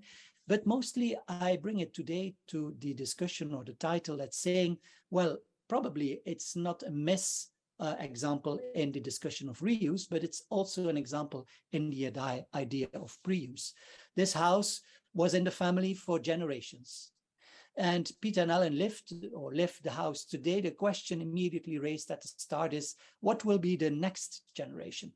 But mostly I bring it today to the discussion or the title that's saying, well, probably it's not a miss example in the discussion of reuse, but it's also an example in the idea of pre-use. This house was in the family for generations. And Peter and Ellen left the house today. The question immediately raised at the start is, what will be the next generation?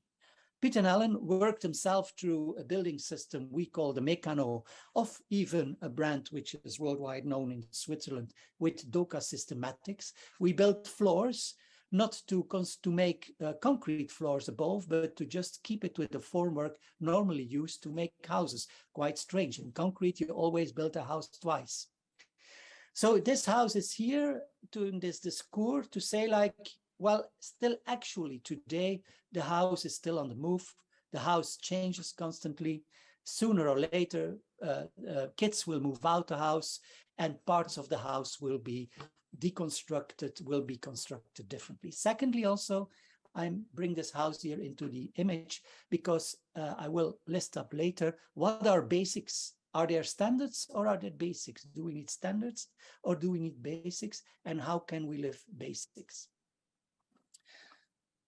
Peter and Ellen worked himself through a building system we call the Meccano, of even a brand which is worldwide known in Switzerland, with Doka systematics. We built floors, not to make concrete floors above, but to just keep it with the formwork normally used to make houses. Quite strange. In concrete, you always build a house twice. So this house is here in this discourse to say, like, well, still actually today, the house is still on the move. The house changes constantly. Sooner or later, kids will move out the house and parts of the house will be deconstructed, will be constructed differently. Secondly, also, I bring this house here into the image because I will list up later what are basics. Are there standards or are there basics? Do we need standards or do we need basics? And how can we live basics?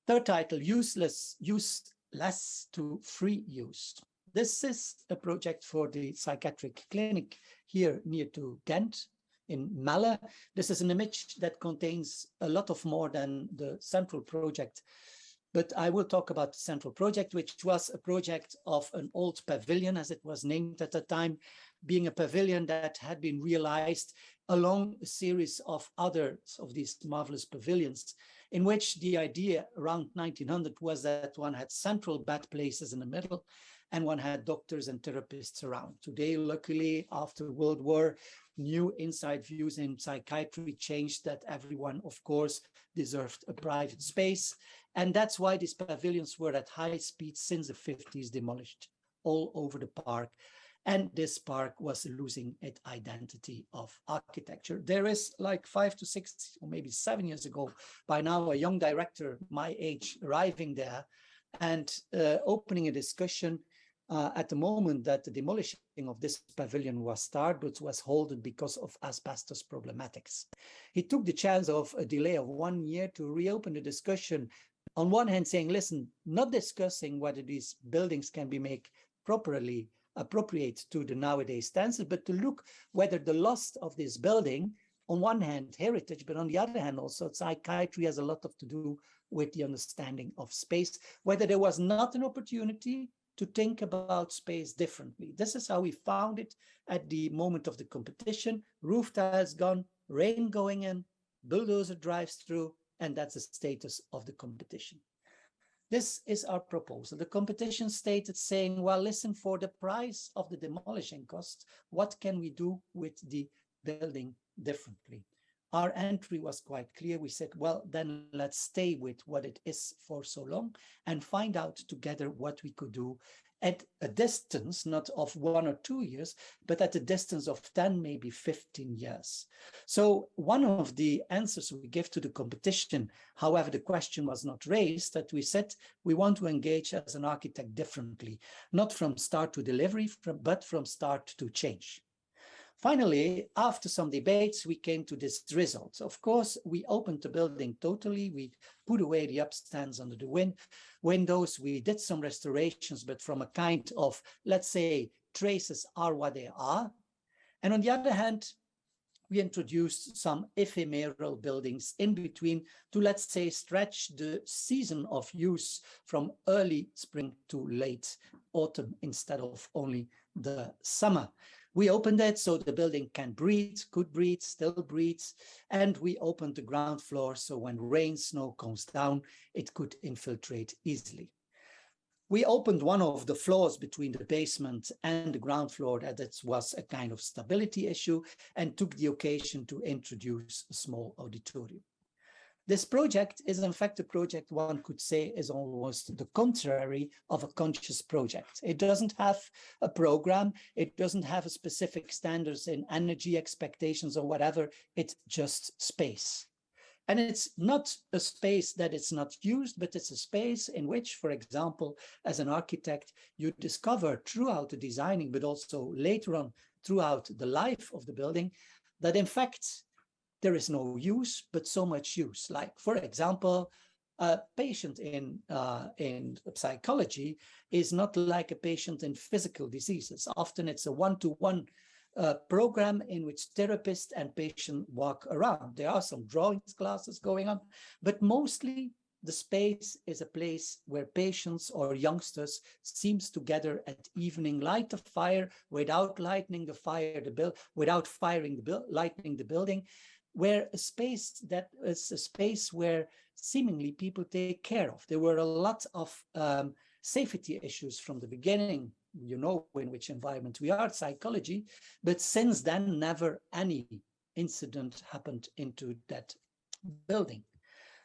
Third title, useless to free use. This is a project for the psychiatric clinic here near to Ghent in Malle. This is an image that contains a lot of more than the central project. But I will talk about the central project, which was a project of an old pavilion, as it was named at the time, being a pavilion that had been realized along a series of others of these marvelous pavilions, in which the idea around 1900 was that one had central bed places in the middle, and one had doctors and therapists around. Today, luckily, after World War, new inside views in psychiatry changed that everyone, of course, deserved a private space. And that's why these pavilions were at high speed since the 50s demolished all over the park. And this park was losing its identity of architecture. There is like 5 to 6 or maybe 7 years ago, by now a young director my age arriving there and opening a discussion at the moment that the demolishing of this pavilion was started, but was halted because of asbestos problematics. He took the chance of a delay of 1 year to reopen the discussion. On one hand saying, listen, not discussing whether these buildings can be made properly appropriate to the nowadays standards, but to look whether the loss of this building, on one hand, heritage, but on the other hand, also psychiatry has a lot to do with the understanding of space, whether there was not an opportunity to think about space differently. This is how we found it at the moment of the competition. Roof tiles gone, rain going in, bulldozer drives through, and that's the status of the competition. This is our proposal. The competition stated saying, well, listen, for the price of the demolishing cost, what can we do with the building differently? Our entry was quite clear. We said, well, then let's stay with what it is for so long and find out together what we could do at a distance, not of 1 or 2 years, but at a distance of 10, maybe 15 years. So one of the answers we give to the competition, however, the question was not raised, that we said we want to engage as an architect differently, not from start to delivery, but from start to change. Finally, after some debates, we came to this result. Of course, we opened the building totally. We put away the upstands under the windows. We did some restorations, but from a kind of, let's say, traces are what they are. And on the other hand, we introduced some ephemeral buildings in between to, let's say, stretch the season of use from early spring to late autumn instead of only the summer. We opened it so the building can breathe, could breathe, still breathes, and we opened the ground floor so when rain, snow comes down, it could infiltrate easily. We opened one of the floors between the basement and the ground floor that it was a kind of stability issue and took the occasion to introduce a small auditorium. This project is in fact a project one could say is almost the contrary of a conscious project. It doesn't have a program, it doesn't have a specific standards in energy expectations or whatever, it's just space. And it's not a space that it's not used, but it's a space in which, for example, as an architect, you discover throughout the designing, but also later on throughout the life of the building, that in fact, there is no use, but so much use. Like, for example, A patient in psychology is not like a patient in physical diseases. Often it's a one-to-one program in which therapist and patient walk around. There are some drawing classes going on, but mostly the space is a place where patients or youngsters seems to gather at evening, light a fire without lighting the fire, without firing lightning the building, where a space that is a space where seemingly people take care of. There were a lot of safety issues from the beginning. You know in which environment we are, psychology, but since then, never any incident happened into that building.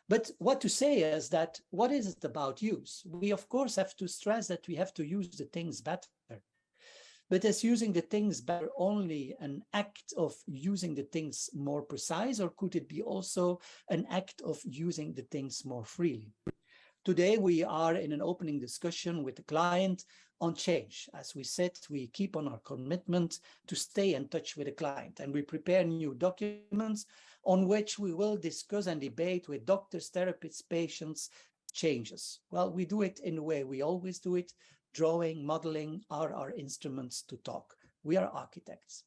But what to say is that, what is it about use? We, of course, have to stress that we have to use the things better. But is using the things better only an act of using the things more precise, or could it be also an act of using the things more freely? Today, we are in an opening discussion with the client on change. As we said, we keep on our commitment to stay in touch with the client, and we prepare new documents on which we will discuss and debate with doctors, therapists, patients, changes. Well, we do it in the way we always do it. Drawing, modeling are our instruments to talk. We are architects.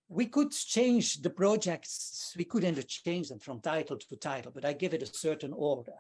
We could change the projects, we could interchange them from title to title, but I give it a certain order.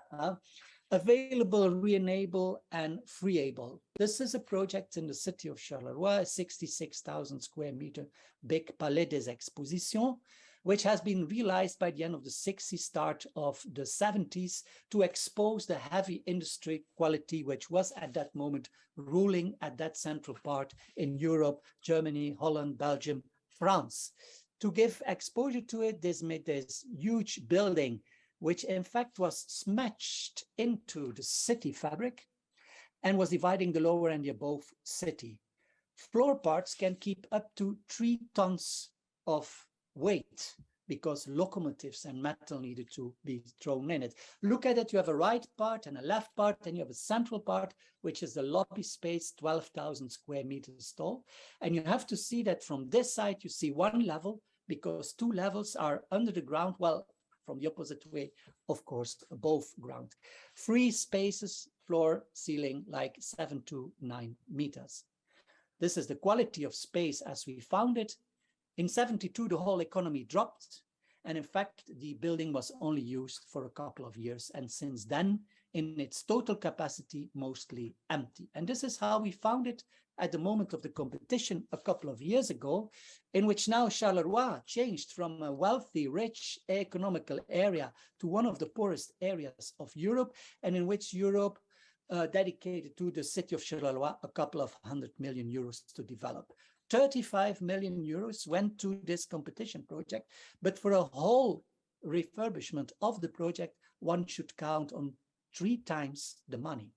Available, re-enable, and freeable. This is a project in the city of Charleroi, a 66,000 square meter big Palais des Expositions, which has been realized by the end of the 60s, start of the 70s, to expose the heavy industry quality, which was at that moment ruling at that central part in Europe, Germany, Holland, Belgium, France. To give exposure to it, this made this huge building, which in fact was smashed into the city fabric and was dividing the lower and the above city. Floor parts can keep up to 3 tons of weight because locomotives and metal needed to be thrown in it. Look at it, you have a right part and a left part, and you have a central part, which is the lobby space, 12,000 square meters tall. And you have to see that from this side, you see one level, because 2 levels are under the ground, well, from the opposite way, of course, above ground. Free spaces, floor, ceiling, like 7 to 9 meters. This is the quality of space as we found it. In 72, the whole economy dropped. And in fact, the building was only used for a couple of years. And since then, in its total capacity, mostly empty. And this is how we found it at the moment of the competition a couple of years ago, in which now Charleroi changed from a wealthy, rich, economical area to one of the poorest areas of Europe, and in which Europe dedicated to the city of Charleroi a couple of €100 million to develop. 35 million euros went to this competition project, but for a whole refurbishment of the project, one should count on 3 times the money.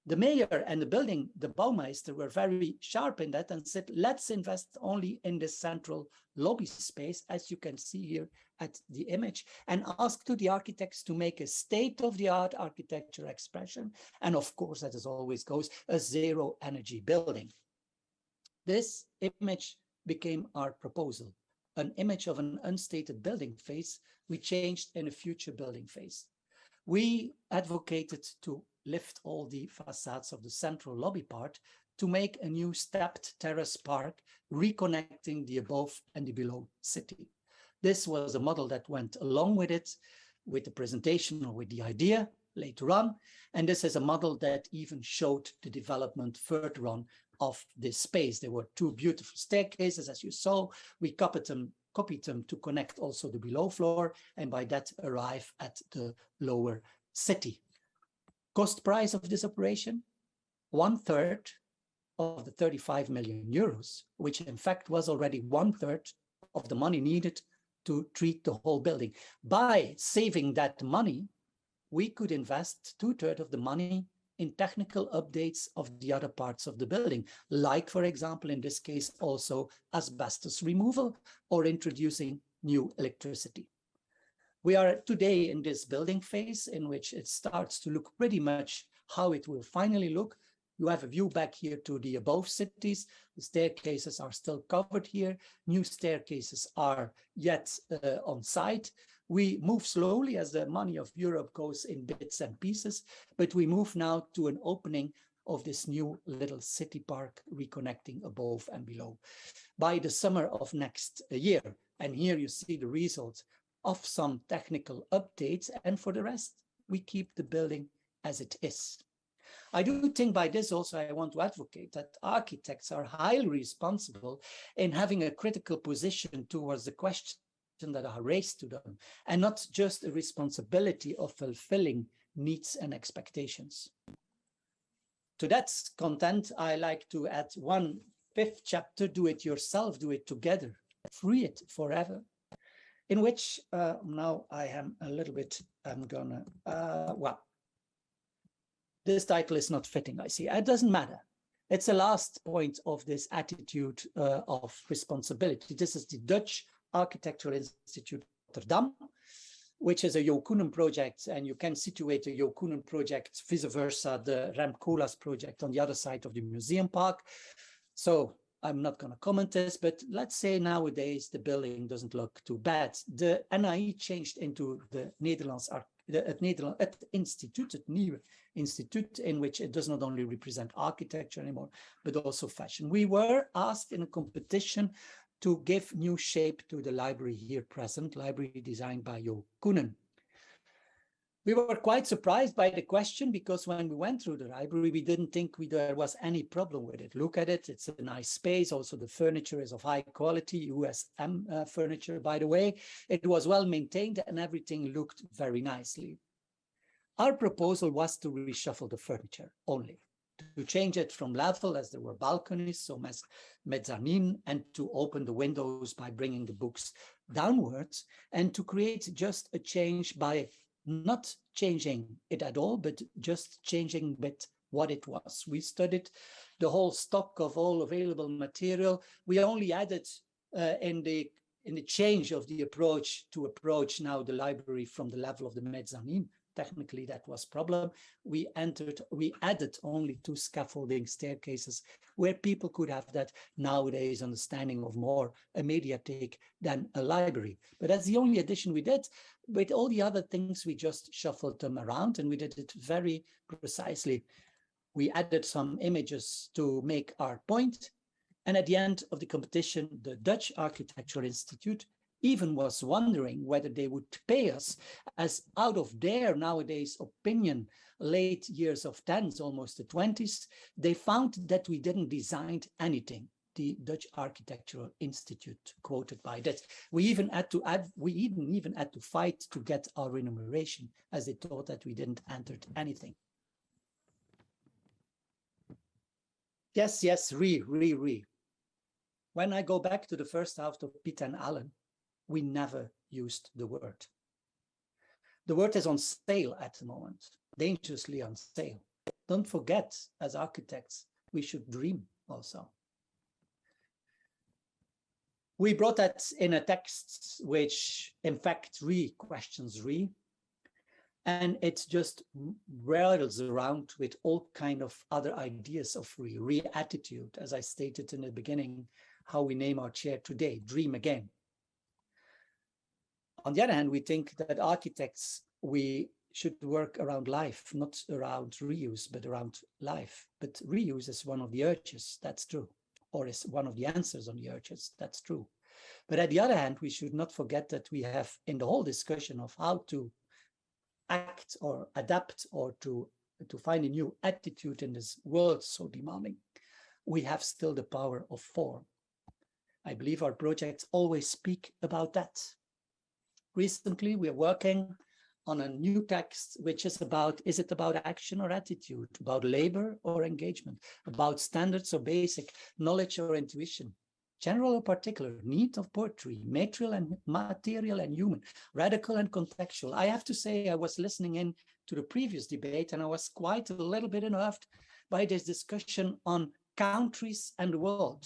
The mayor and the Baumeister were very sharp in that and said, let's invest only in the central lobby space, as you can see here at the image, and ask to the architects to make a state-of-the-art architecture expression. And of course, as always goes, a zero energy building. This image became our proposal, an image of an unstated building phase we changed in a future building phase. We advocated to lift all the facades of the central lobby part to make a new stepped terrace park, reconnecting the above and the below city. This was a model that went along with it, with the presentation or with the idea later on. And this is a model that even showed the development further on of this space. There were 2 beautiful staircases, as you saw. We copied them to connect also the below floor, and by that arrive at the lower city. Cost price of this operation, 1/3 of the 35 million euros, which in fact was already 1/3 of the money needed to treat the whole building. By saving that money, we could invest 2/3 of the money in technical updates of the other parts of the building, like, for example, in this case, also asbestos removal or introducing new electricity. We are today in this building phase in which it starts to look pretty much how it will finally look. You have a view back here to the above cities. The staircases are still covered here. New staircases are yet on site. We move slowly as the money of Europe goes in bits and pieces, but we move now to an opening of this new little city park reconnecting above and below by the summer of next year. And here you see the result of some technical updates, and for the rest, we keep the building as it is. I do think by this also I want to advocate that architects are highly responsible in having a critical position towards the question that are raised to them, and not just a responsibility of fulfilling needs and expectations. To that content, I like to add one fifth chapter, do it yourself, do it together, free it forever, in which now I am a little bit, I'm gonna, well, this title is not fitting, I see. It doesn't matter. It's the last point of this attitude of responsibility. This is the Dutch Architectural Institute Rotterdam, which is a Jokunen project, and you can situate a Jokunen project vice versa, the Rem Koolhaas project on the other side of the museum park. So I'm not going to comment this, but let's say nowadays the building doesn't look too bad. The NAI changed into the Nederlands, het instituut, het nieuwe instituut, in which it does not only represent architecture anymore, but also fashion. We were asked in a competition to give new shape to the library here present, library designed by Jokunen. We were quite surprised by the question, because when we went through the library, we didn't think there was any problem with it. Look at it, it's a nice space. Also, the furniture is of high quality, USM furniture, by the way. It was well maintained and everything looked very nicely. Our proposal was to reshuffle the furniture only, to change it from level, as there were balconies, so mezzanine, and to open the windows by bringing the books downwards, and to create just a change by not changing it at all, but just changing bit what it was. We studied the whole stock of all available material. We only added in the change of the approach to approach now the library from the level of the mezzanine. Technically, that was problem. We added only 2 scaffolding staircases where people could have that nowadays understanding of more a mediathek than a library. But that's the only addition we did. With all the other things, we just shuffled them around, and we did it very precisely. We added some images to make our point. And at the end of the competition, the Dutch Architectural Institute even was wondering whether they would pay us, as out of their nowadays opinion, late years of 10s, almost the 20s, they found that we didn't design anything. The Dutch Architectural Institute quoted by that. We even had to fight to get our remuneration, as they thought that we didn't enter anything. Yes, re. When I go back to the first half of Piet and Allen, we never used the word. The word is on sale at the moment, dangerously on sale. Don't forget, as architects, we should dream also. We brought that in a text which, in fact, questions and it just rattles around with all kind of other ideas of re-attitude, as I stated in the beginning, how we name our chair today, dream again. On the other hand, we think that architects, we should work around life, not around reuse, but around life. But reuse is one of the urges, that's true, or is one of the answers on the urges, that's true. But at the other hand, we should not forget that we have, in the whole discussion of how to act or adapt or to find a new attitude in this world so demanding, we have still the power of form. I believe our projects always speak about that. Recently, we are working on a new text, which is about, is it about action or attitude, about labor or engagement, about standards or basic knowledge or intuition, general or particular, need of poetry, material and human, radical and contextual. I have to say, I was listening in to the previous debate, and I was quite a little bit unnerved by this discussion on countries and the world.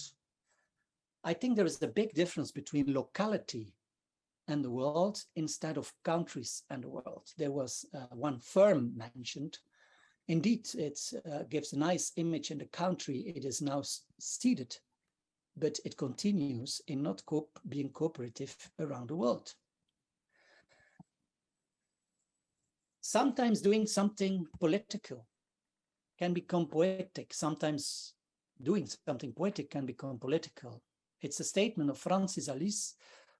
I think there is a big difference between locality and the world instead of countries and the world. There was one firm mentioned. Indeed, it gives a nice image in the country. It is now seated, but it continues in not being cooperative around the world. Sometimes doing something political can become poetic. Sometimes doing something poetic can become political. It's a statement of Francis Alice,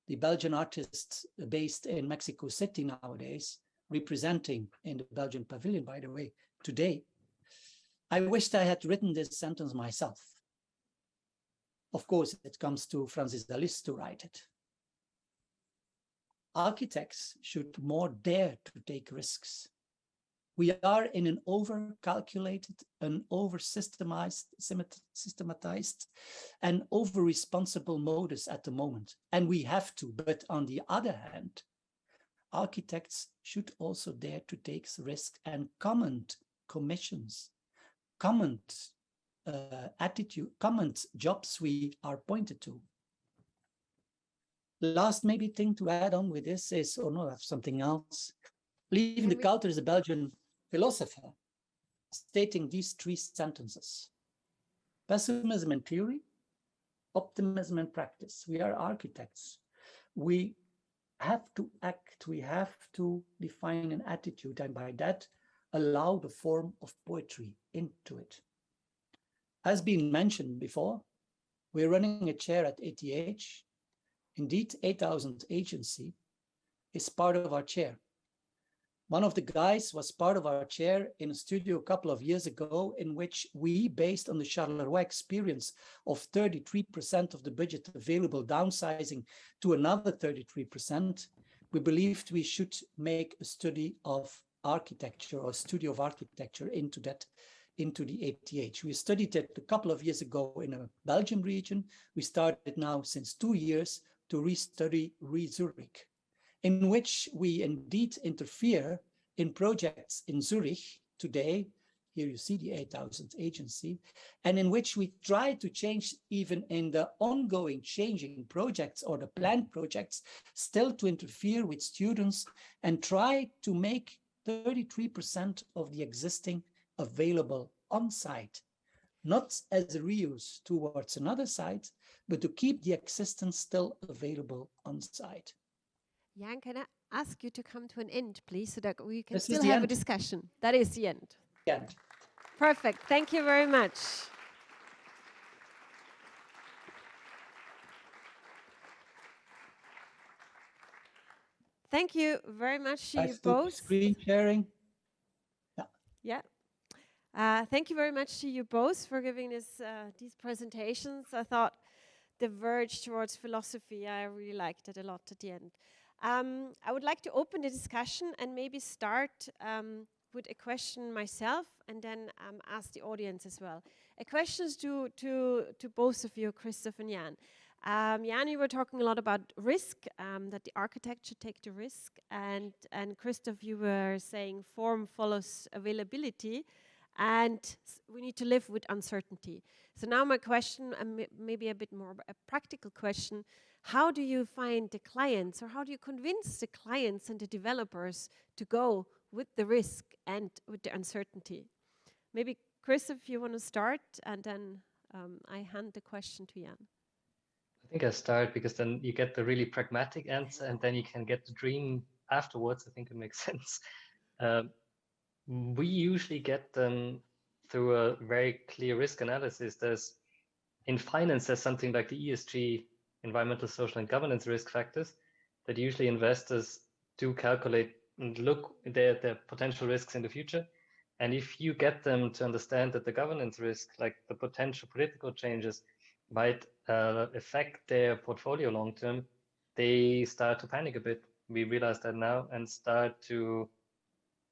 the Belgian artist based in Mexico City nowadays, representing in the Belgian pavilion, by the way, today. I wished I had written this sentence myself. Of course, it comes to Francis Alice to write it. Architects should more dare to take risks. We are in an over-calculated, an over-systematized, and over-responsible modus at the moment. And we have to, but on the other hand, architects should also dare to take risks and comment commissions, comment attitude, comment jobs we are pointed to. Last maybe thing to add on with this is, or no, I have something else. Lieven de Kouter is a Belgian philosopher stating these three sentences. Pessimism in theory, optimism in practice. We are architects. We have to act, we have to define an attitude, and by that allow the form of poetry into it. As been mentioned before, we're running a chair at ATH. Indeed, 8,000 agency is part of our chair. One of the guys was part of our chair in a studio a couple of years ago, in which we, based on the Charleroi experience of 33% of the budget available downsizing to another 33%, we believed we should make a study of architecture or study of architecture into the ATH. We studied it a couple of years ago in a Belgian region. We started now since 2 years to restudy Zurich, in which we indeed interfere in projects in Zurich today. Here you see the 8,000 agency, and in which we try to change even in the ongoing changing projects or the planned projects, still to interfere with students and try to make 33% of the existing available on site, not as a reuse towards another site, but to keep the existence still available on site. Jan, can I ask you to come to an end, please, so that we can This is still the have a end. discussion? That is the end. Yeah. Perfect. Thank you very much. Thank you very much to you both. Screen sharing. Yeah. Thank you very much to you both for giving us these presentations. I thought the verge towards philosophy, I really liked it a lot at the end. I would like to open the discussion and maybe start with a question myself, and then ask the audience as well. A question to both of you, Christoph and Jan. Jan, you were talking a lot about risk, that the architect should take the risk, and Christoph, you were saying form follows availability, and we need to live with uncertainty. So now my question, maybe a bit more a practical question, how do you find the clients, or how do you convince the clients and the developers to go with the risk and with the uncertainty? Maybe Christoph, you want to start, and then I hand the question to Jan. I think I start because then you get the really pragmatic answer, and then you can get the dream afterwards. I think it makes sense. We usually get them through a very clear risk analysis. In finance, there's something like the ESG, environmental, social, and governance risk factors, that usually investors do calculate and look at their potential risks in the future. And if you get them to understand that the governance risk, like the potential political changes, might affect their portfolio long term, they start to panic a bit. We realize that now, and start to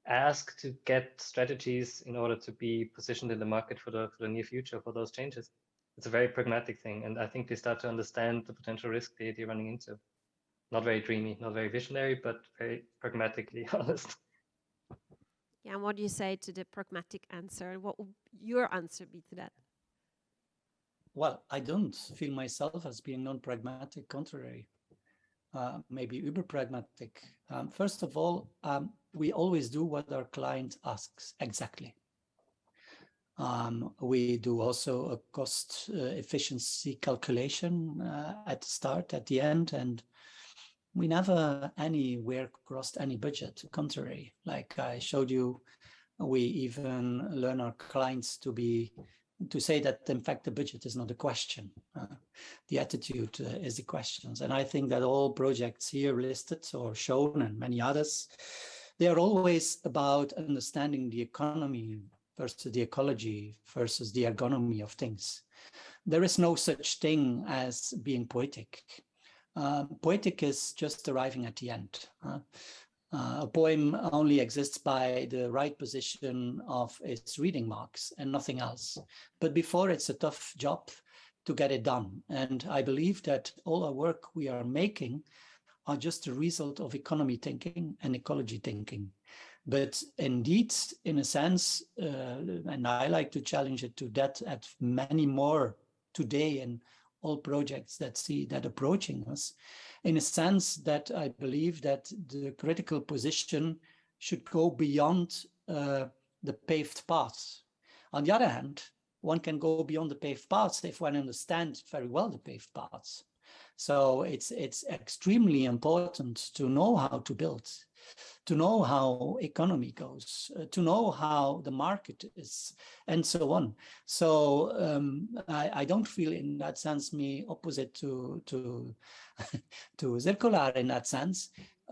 ask to get strategies in order to be positioned in the market for the near future for those changes. It's a very pragmatic thing, and I think they start to understand the potential risk they're running into. Not very dreamy, not very visionary, but very pragmatically honest. Yeah, and what do you say to the pragmatic answer? What would your answer be to that? Well, I don't feel myself as being non-pragmatic, contrary, maybe uber pragmatic. First of all, we always do what our client asks exactly. We do also a cost efficiency calculation at the start, at the end, and We never anywhere crossed any budget. To contrary, like I showed you, we even learn our clients to say that in fact the budget is not a question. The attitude is the questions. And I think that all projects here listed or shown and many others, they are always about understanding the economy versus the ecology versus the ergonomy of things. There is no such thing as being poetic. Poetic is just arriving at the end. A poem only exists by the right position of its reading marks and nothing else. But before, it's a tough job to get it done. And I believe that all our work we are making are just a result of economy thinking and ecology thinking. But indeed, in a sense, and I like to challenge it to that at many more today in all projects that see that approaching us, in a sense that I believe that the critical position should go beyond the paved paths. On the other hand, one can go beyond the paved paths if one understands very well the paved paths. So it's extremely important to know how to build, to know how economy goes, to know how the market is, and so on. So I don't feel in that sense me opposite to circular in that sense.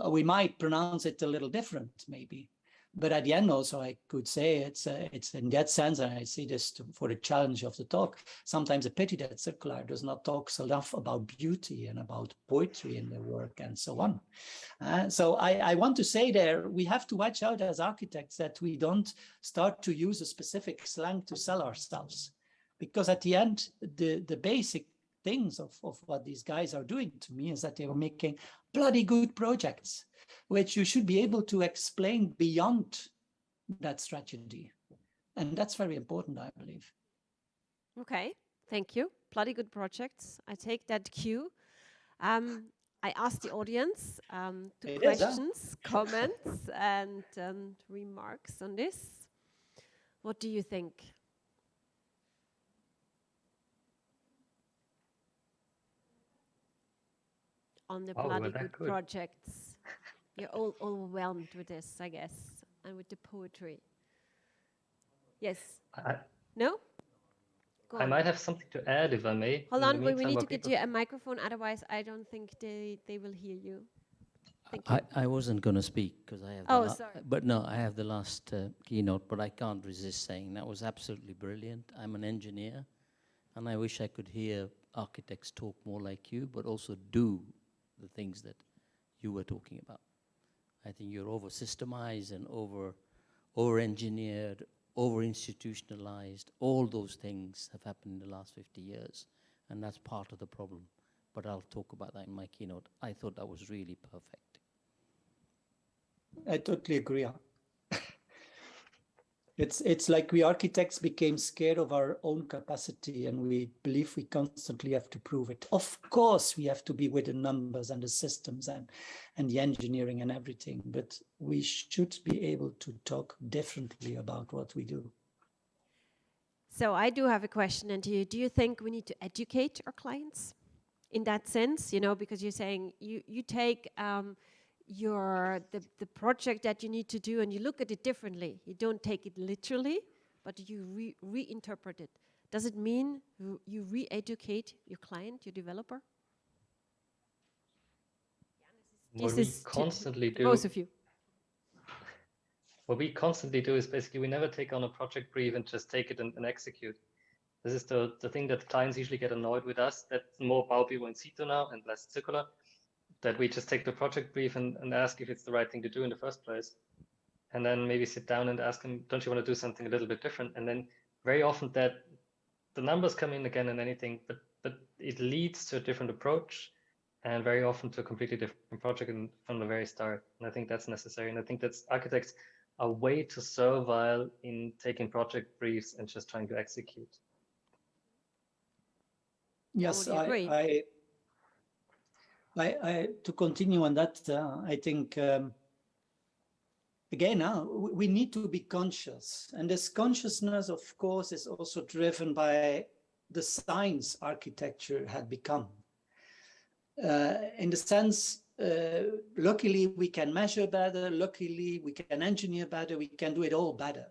We might pronounce it a little different maybe. But at the end also I could say it's in that sense, and I see this for the challenge of the talk, sometimes a pity that circular does not talk so enough about beauty and about poetry in their work and so on. So I want to say there, we have to watch out as architects that we don't start to use a specific slang to sell ourselves. Because at the end, the basic things of what these guys are doing to me is that they are making bloody good projects, which you should be able to explain beyond that strategy. And that's very important, I believe. Okay, thank you. Bloody good projects. I take that cue. I asked the audience to questions, comments, and remarks on this. What do you think? On the bloody good projects. You're all overwhelmed with this, I guess, and with the poetry. Yes? No? I might have something to add, if I may. Hold on, we need to get you a microphone, otherwise I don't think they will hear you. Thank you. I wasn't going to speak because I have sorry. But no, I have the last keynote, but I can't resist saying that was absolutely brilliant. I'm an engineer, and I wish I could hear architects talk more like you, but also do the things that you were talking about. I think you're over-systemized and over-engineered, over-institutionalized. All those things have happened in the last 50 years, and that's part of the problem. But I'll talk about that in my keynote. I thought that was really perfect. I totally agree. It's like we architects became scared of our own capacity, and we believe we constantly have to prove it. Of course, we have to be with the numbers and the systems and the engineering and everything, but we should be able to talk differently about what we do. So I do have a question, and do you think we need to educate our clients in that sense? You know, because you're saying you take the project that you need to do and you look at it differently. You don't take it literally, but you reinterpret it. Does it mean you re-educate your client, your developer? What we constantly do, both of you. What we constantly do is basically we never take on a project brief and just take it and execute. This is the thing that clients usually get annoyed with us. That's more Baubivo in situ now and less circular. That we just take the project brief and ask if it's the right thing to do in the first place. And then maybe sit down and ask them, don't you want to do something a little bit different? And then very often that the numbers come in again and anything, but it leads to a different approach and very often to a completely different project from the very start. And I think that's necessary. And I think that's architects are way too servile in taking project briefs and just trying to execute. Yes, I to continue on that, I think, again, we need to be conscious. And this consciousness, of course, is also driven by the science architecture had become. In the sense, luckily, we can measure better. Luckily, we can engineer better. We can do it all better.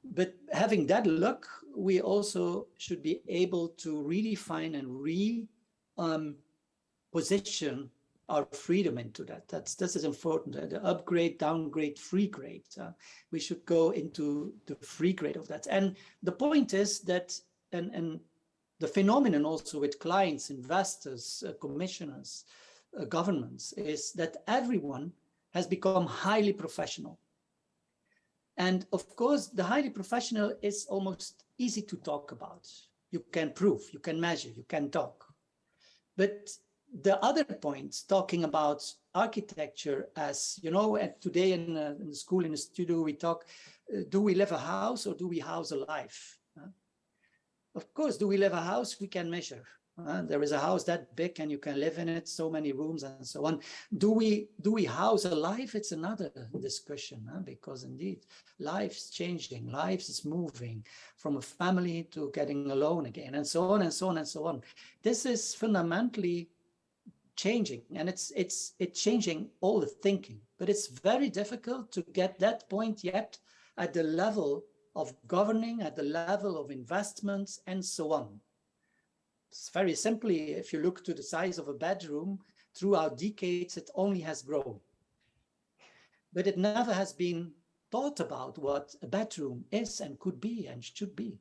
But having that luck, we also should be able to redefine and position our freedom into that. This is important. The upgrade, downgrade, free grade. We should go into the free grade of that. And the point is that, and the phenomenon also with clients, investors, commissioners, governments, is that everyone has become highly professional. And of course, the highly professional is almost easy to talk about. You can prove, you can measure, you can talk. But the other points, talking about architecture as, you know, today in the school, in the studio, we talk, do we live a house or do we house a life? Of course, do we live a house? We can measure. There is a house that big and you can live in it, so many rooms and so on. Do we house a life? It's another discussion, because indeed, life's changing, life is moving from a family to getting alone again, and so on and so on and so on. This is fundamentally changing, and it's changing all the thinking, but it's very difficult to get that point yet at the level of governing, at the level of investments, and so on. It's very simply, if you look to the size of a bedroom, throughout decades, it only has grown. But it never has been thought about what a bedroom is and could be and should be.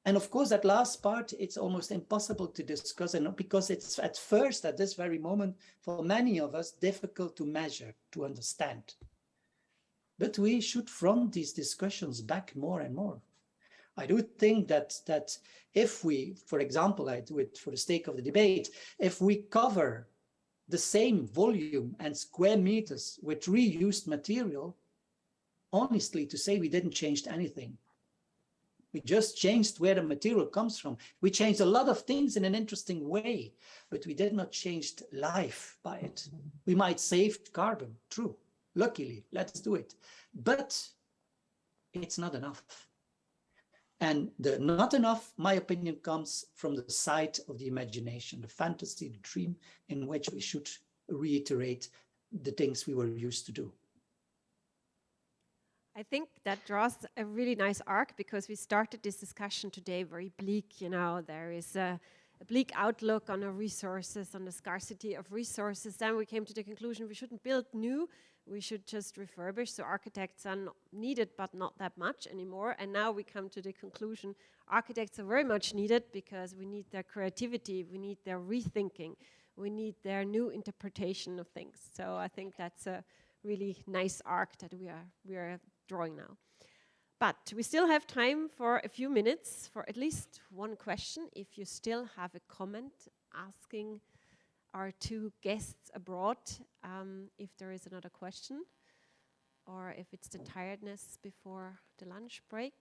And of course, that last part, it's almost impossible to discuss, and because it's at first, at this very moment, for many of us, difficult to measure, to understand. But we should front these discussions back more and more. I do think that if we, for example, I do it for the sake of the debate, if we cover the same volume and square meters with reused material, honestly, to say we didn't change anything. We just changed where the material comes from. We changed a lot of things in an interesting way, but we did not change life by it. We might save carbon, true. Luckily, let's do it. But it's not enough. And the not enough, my opinion, comes from the side of the imagination, the fantasy, the dream, in which we should reiterate the things we were used to do. I think that draws a really nice arc, because we started this discussion today very bleak. You know, there is a bleak outlook on our resources, on the scarcity of resources. Then we came to the conclusion we shouldn't build new, we should just refurbish. So architects are needed, but not that much anymore. And now we come to the conclusion architects are very much needed, because we need their creativity, we need their rethinking, we need their new interpretation of things. So I think that's a really nice arc that we are drawing now. But we still have time for a few minutes for at least one question. If you still have a comment asking our two guests abroad, if there is another question, or if it's the tiredness before the lunch break.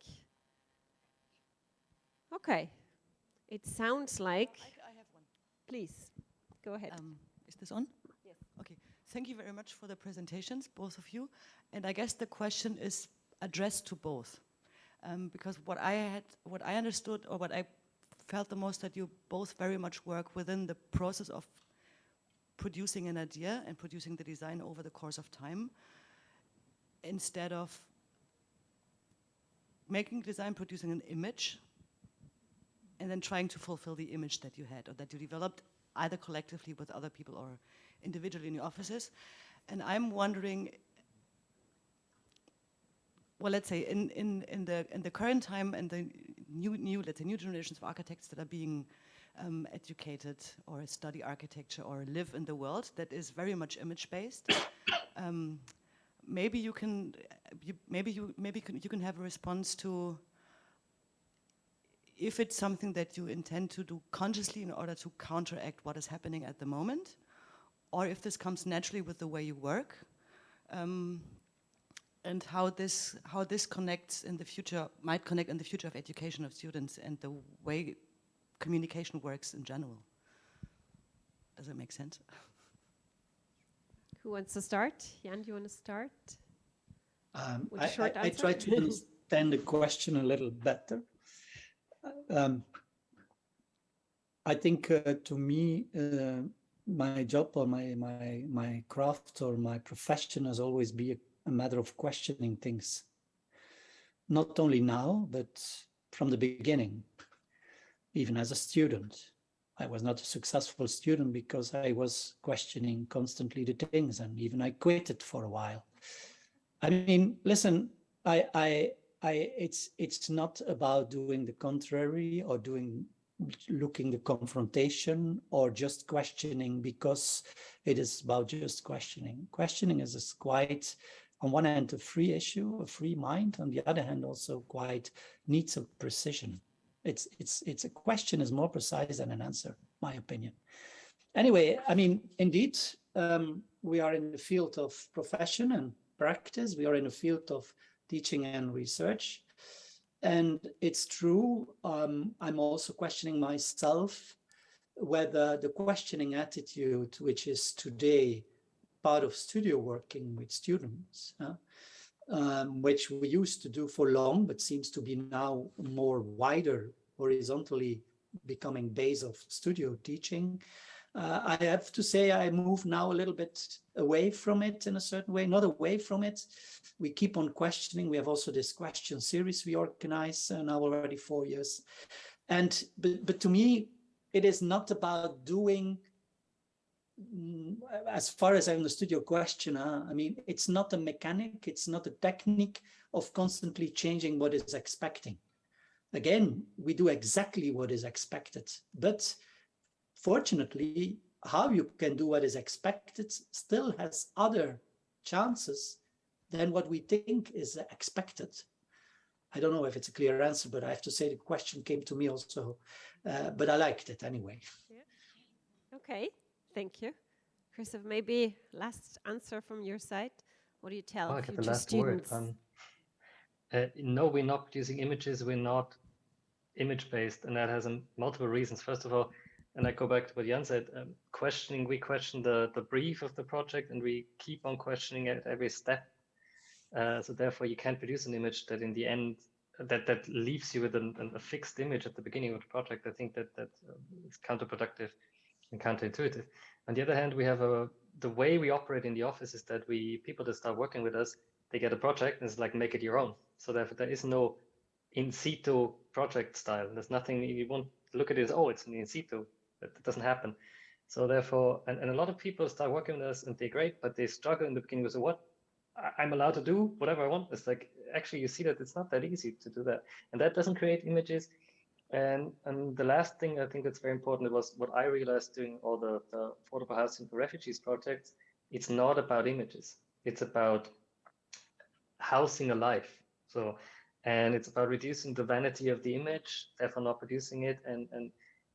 Okay, it sounds like. I have one. Please, go ahead. Is this on? Yes. Okay, thank you very much for the presentations, both of you. And I guess the question is addressed to both. Because what I understood, or what I felt the most, that you both very much work within the process of producing an idea and producing the design over the course of time, instead of making design, producing an image, and then trying to fulfill the image that you had or that you developed, either collectively with other people or individually in your offices. And I'm wondering, well, let's say in the current time and the new generations of architects that are being educated or study architecture or live in the world that is very much image based. Maybe you can have a response to if it's something that you intend to do consciously in order to counteract what is happening at the moment, or if this comes naturally with the way you work, and how this connects in the future, might connect in the future of education of students and the way communication works in general. Does that make sense? Who wants to start? Jan, do you want to start? I try to understand the question a little better. I think to me, my job or my craft or my profession has always been a matter of questioning things. Not only now, but from the beginning, even as a student. I was not a successful student because I was questioning constantly the things, and even I quit it for a while. I mean, listen, it's not about doing the contrary or looking the confrontation or just questioning because it is about just questioning. Questioning is quite, on one hand, a free issue, a free mind. On the other hand, also quite needs a precision. It's a question is more precise than an answer, my opinion. Anyway, I mean, indeed, we are in the field of profession and practice. We are in the field of teaching and research. And it's true, I'm also questioning myself whether the questioning attitude, which is today part of studio working with students, which we used to do for long, but seems to be now more wider, horizontally becoming base of studio teaching. I have to say I move now a little bit away from it in a certain way, not away from it. We keep on questioning. We have also this question series we organize now already 4 years. But to me, it is not about doing, as far as I understood your question, I mean, it's not a mechanic, it's not a technique of constantly changing what is expecting. Again, we do exactly what is expected, but fortunately, how you can do what is expected still has other chances than what we think is expected. I don't know if it's a clear answer, but I have to say the question came to me also, but I liked it anyway. Yeah. Okay, thank you. Christoph, maybe last answer from your side. What do you tell I get the future last students? word. No, we're not producing images. We're not image-based, and that has multiple reasons. First of all, and I go back to what Jan said, we question the brief of the project, and we keep on questioning it at every step. So therefore, you can't produce an image that in the end, that leaves you with a fixed image at the beginning of the project. I think that is counterproductive and counterintuitive. On the other hand, we have the way we operate in the office is that people that start working with us, they get a project and it's like, make it your own. So therefore, there is no in situ project style. There's nothing you won't look at it as, oh, it's an in situ. That doesn't happen. So therefore, and a lot of people start working with us and they're great, but they struggle in the beginning with, so what? I'm allowed to do whatever I want. It's like, actually, you see that it's not that easy to do that. And that doesn't create images. And the last thing I think that's very important was what I realized doing all the affordable housing for refugees projects. It's not about images. It's about housing a life. So, and it's about reducing the vanity of the image, therefore not producing it. And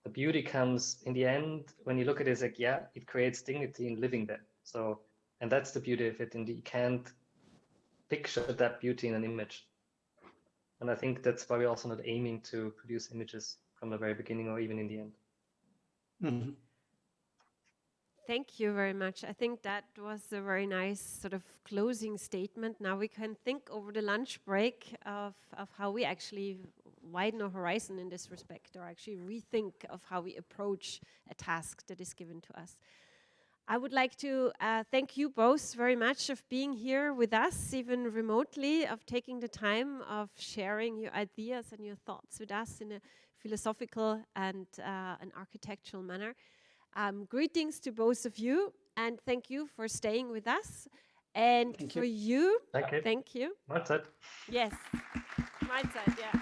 the beauty comes in the end when you look at it, it's like, yeah, it creates dignity in living there. So, and that's the beauty of it. And you can't picture that beauty in an image. And I think that's why we're also not aiming to produce images from the very beginning or even in the end. Mm-hmm. Thank you very much. I think that was a very nice sort of closing statement. Now we can think over the lunch break of how we actually widen our horizon in this respect, or actually rethink of how we approach a task that is given to us. I would like to thank you both very much of being here with us, even remotely, of taking the time of sharing your ideas and your thoughts with us in a philosophical and an architectural manner. Greetings to both of you, and thank you for staying with us. And Thank for you. thank you. My side. Yes, my side, yeah.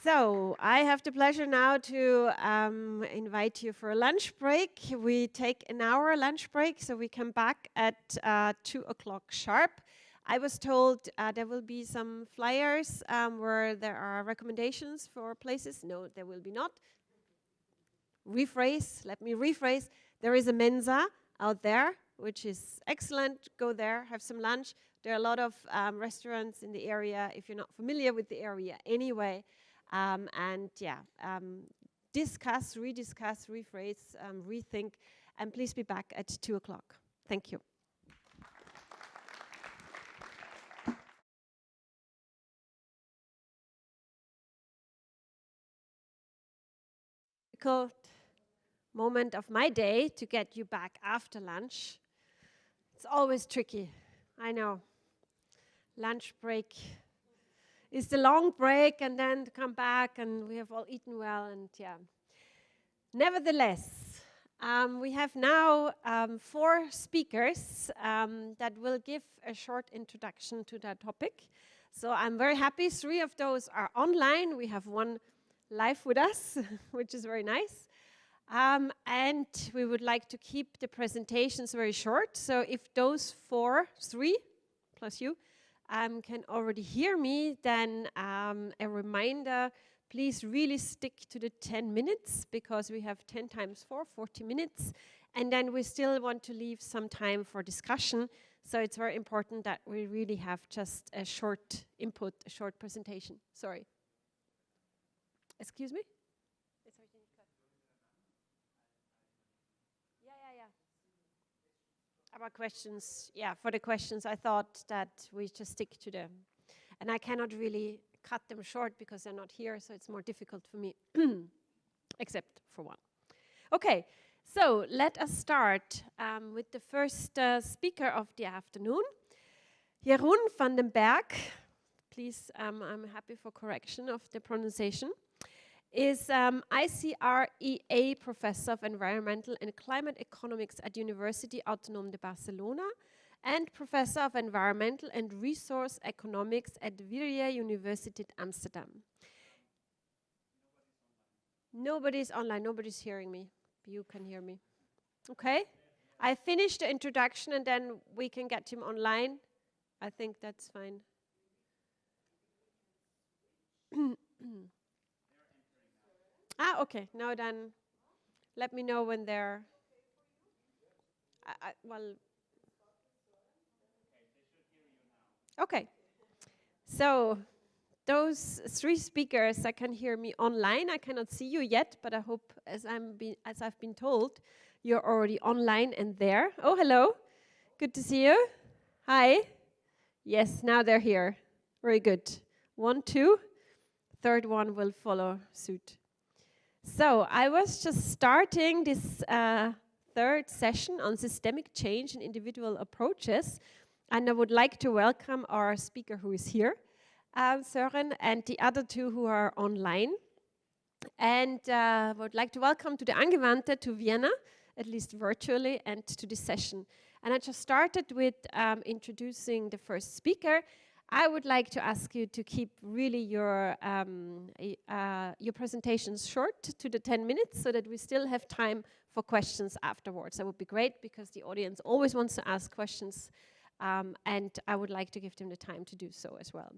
So I have the pleasure now to invite you for a lunch break. We take an hour lunch break, so we come back at 2 o'clock sharp. I was told there will be some flyers where there are recommendations for places. No, there will be not. Let me rephrase. There is a Mensa out there, which is excellent. Go there, have some lunch. There are a lot of restaurants in the area, if you're not familiar with the area anyway. Discuss, rediscuss, rephrase, rethink, and please be back at 2 o'clock. Thank you. difficult moment of my day to get you back after lunch. It's always tricky, I know. Lunch break is the long break, and then to come back, and we have all eaten well, and yeah. Nevertheless, we have now 4 speakers that will give a short introduction to that topic. So I'm very happy 3 of those are online. We have 1 live with us, which is very nice. And we would like to keep the presentations very short. So if those 3 plus you, can already hear me, then a reminder, please really stick to the 10 minutes, because we have 10 times 4, 40 minutes. And then we still want to leave some time for discussion. So it's very important that we really have just a short input, a short presentation. Sorry. Excuse me? About questions, yeah, for the questions, I thought that we just stick to them. And I cannot really cut them short because they're not here, so it's more difficult for me, except for 1. Okay, so let us start with the first speaker of the afternoon, Jeroen van den Bergh. Please, I'm happy for correction of the pronunciation. Is ICREA Professor of Environmental and Climate Economics at University Autonome de Barcelona and Professor of Environmental and Resource Economics at Vylder University Amsterdam. Nobody's online, nobody's hearing me. You can hear me. Okay, I finished the introduction and then we can get him online. I think that's fine. Okay. Now then, let me know when they're. Well. Okay. So those 3 speakers that can hear me online, I cannot see you yet, but I hope, as I've been told, you're already online and there. Oh, hello. Good to see you. Hi. Yes, now they're here. Very good. 1, 2. Third one will follow suit. So I was just starting this 3rd session on systemic change and individual approaches, and I would like to welcome our speaker who is here, Søren, and the other 2 who are online. And would like to welcome to the Angewandte, to Vienna, at least virtually, and to this session. And I just started with introducing the first speaker. I would like to ask you to keep really your presentations short to the 10 minutes so that we still have time for questions afterwards. That would be great because the audience always wants to ask questions, and I would like to give them the time to do so as well.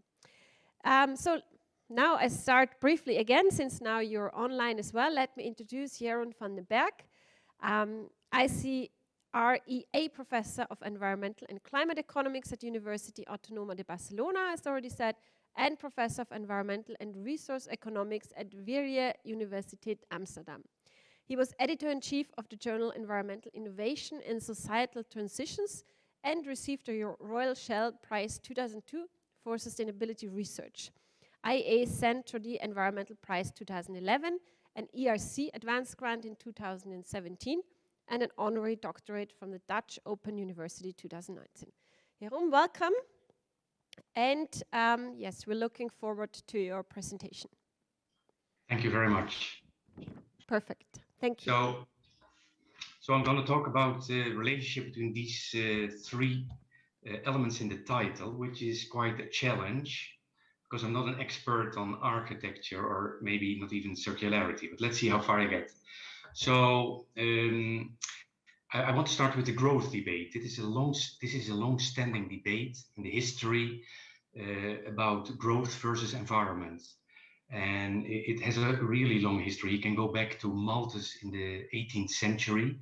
So now I start briefly again, since now you're online as well. Let me introduce Jeroen van den Bergh. ICREA Professor of Environmental and Climate Economics at University Autonome de Barcelona, as already said, and Professor of Environmental and Resource Economics at Vylder University Amsterdam. He was Editor-in-Chief of the journal Environmental Innovation and Societal Transitions and received the Royal Shell Prize 2002 for Sustainability Research, IA Centre de Environmental Prize 2011, an ERC Advanced Grant in 2017, and an honorary doctorate from the Dutch Open University 2019. Jeroen, welcome. And yes, we're looking forward to your presentation. Thank you very much. Perfect. Thank you. So I'm going to talk about the relationship between these 3 elements in the title, which is quite a challenge because I'm not an expert on architecture or maybe not even circularity, but let's see how far I get. So I want to start with the growth debate. This is a long-standing debate in the history about growth versus environment. And it has a really long history. You can go back to Malthus in the 18th century.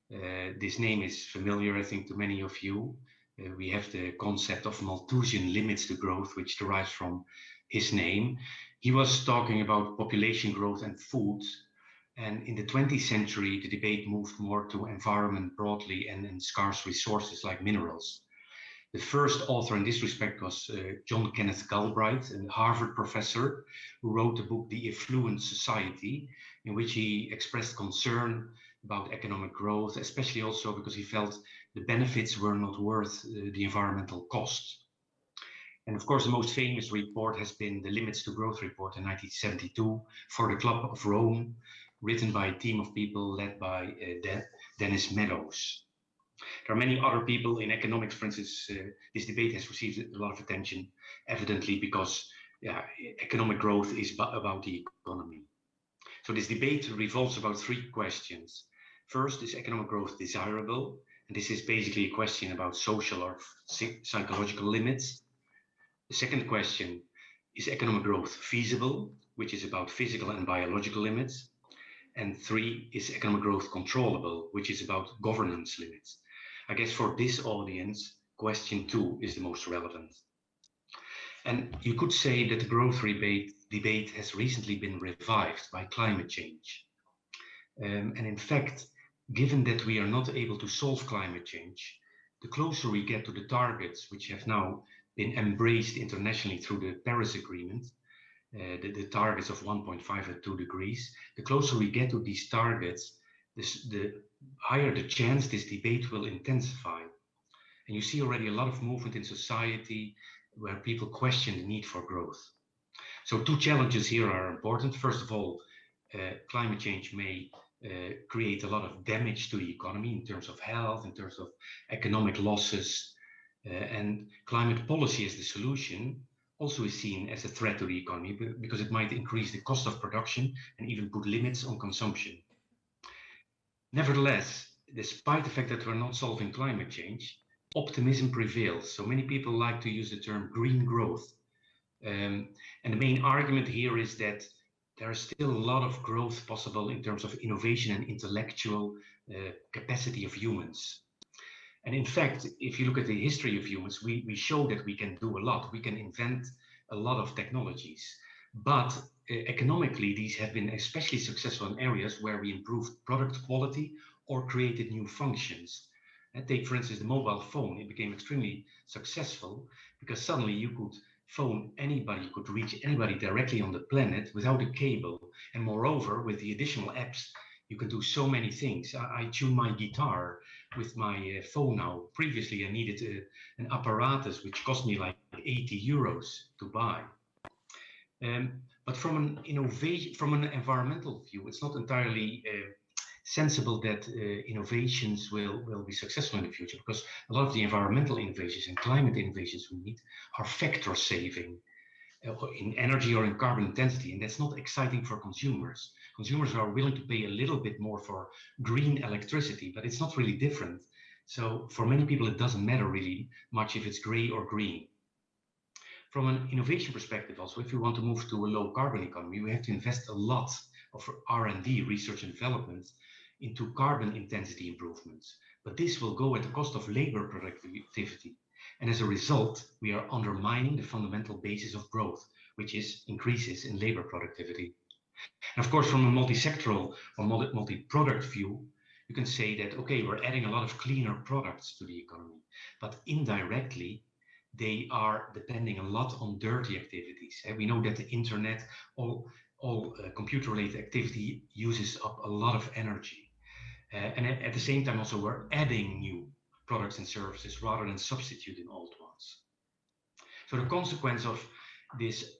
This name is familiar, I think, to many of you. We have the concept of Malthusian limits to growth, which derives from his name. He was talking about population growth and food. And in the 20th century, the debate moved more to environment broadly and scarce resources like minerals. The first author in this respect was John Kenneth Galbraith, a Harvard professor, who wrote the book The Affluent Society, in which he expressed concern about economic growth, especially also because he felt the benefits were not worth the environmental cost. And of course, the most famous report has been the Limits to Growth report in 1972 for the Club of Rome, written by a team of people led by Dennis Meadows. There are many other people in economics, for instance. This debate has received a lot of attention, evidently because economic growth is about the economy. So this debate revolves about three questions. First, is economic growth desirable? And this is basically a question about social or psychological limits. The second question, is economic growth feasible? Which is about physical and biological limits. And three, is economic growth controllable? Which is about governance limits. I guess for this audience, question 2 is the most relevant. And you could say that the growth debate has recently been revived by climate change. And in fact, given that we are not able to solve climate change, the closer we get to the targets, which have now been embraced internationally through the Paris Agreement, the targets of 1.5 and 2 degrees, the closer we get to these targets, the higher the chance this debate will intensify. And you see already a lot of movement in society where people question the need for growth. So two challenges here are important. First of all, climate change may create a lot of damage to the economy in terms of health, in terms of economic losses, and climate policy as the solution also is seen as a threat to the economy because it might increase the cost of production and even put limits on consumption. Nevertheless, despite the fact that we're not solving climate change, optimism prevails. So many people like to use the term green growth. And the main argument here is that there is still a lot of growth possible in terms of innovation and intellectual capacity of humans. And in fact, if you look at the history of humans, we show that we can do a lot. We can invent a lot of technologies. But economically, these have been especially successful in areas where we improved product quality or created new functions. And take, for instance, the mobile phone. It became extremely successful because suddenly you could phone anybody, you could reach anybody directly on the planet without a cable. And moreover, with the additional apps, you can do so many things. I tune my guitar with my phone now. Previously, I needed an apparatus which cost me like 80 euros to buy. But from an innovation, from an environmental view, it's not entirely sensible that innovations will be successful in the future, because a lot of the environmental innovations and climate innovations we need are factor saving in energy or in carbon intensity, and that's not exciting for consumers. Consumers are willing to pay a little bit more for green electricity, but it's not really different. So for many people, it doesn't matter really much if it's gray or green. From an innovation perspective also, if we want to move to a low carbon economy, we have to invest a lot of R&D, research and development, into carbon intensity improvements. But this will go at the cost of labor productivity. And as a result, we are undermining the fundamental basis of growth, which is increases in labor productivity. And of course, from a multi-sectoral or multi-product view, you can say that, okay, we're adding a lot of cleaner products to the economy, but indirectly, they are depending a lot on dirty activities. And we know that the internet, all computer-related activity uses up a lot of energy. And at the same time, also, we're adding new products and services rather than substituting old ones. So the consequence of this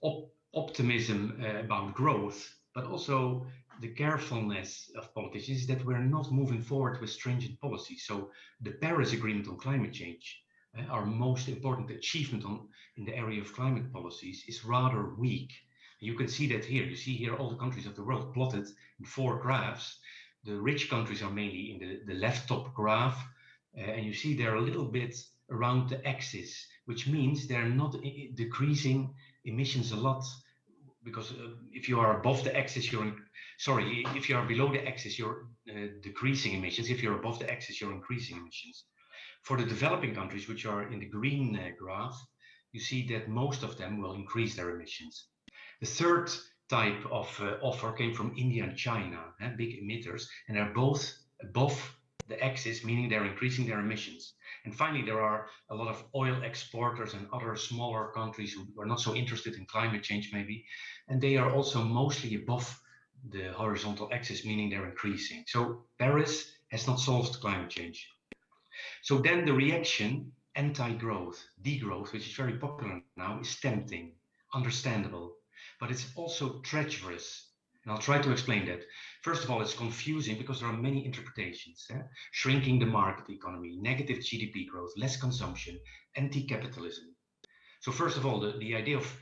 optimism about growth, but also the carefulness of politicians, is that we're not moving forward with stringent policies. So the Paris Agreement on climate change, our most important achievement in the area of climate policies, is rather weak. You can see that here. You see here all the countries of the world plotted in 4 graphs. The rich countries are mainly in the left top graph, and you see they're a little bit around the axis, which means they're not decreasing emissions a lot, because if you are above the axis, if you are below the axis, you're decreasing emissions. If you're above the axis, you're increasing emissions. For the developing countries, which are in the green graph, you see that most of them will increase their emissions. The third type of offer came from India and China, big emitters, and they're both above the axis, meaning they're increasing their emissions. And finally, there are a lot of oil exporters and other smaller countries who are not so interested in climate change maybe, and they are also mostly above the horizontal axis, meaning they're increasing. So Paris has not solved climate change. So then the reaction, anti-growth, degrowth, which is very popular now, is tempting, understandable, but it's also treacherous. And I'll try to explain that. First of all, it's confusing because there are many interpretations. Shrinking the market economy, negative GDP growth, less consumption, anti-capitalism. So first of all, the idea of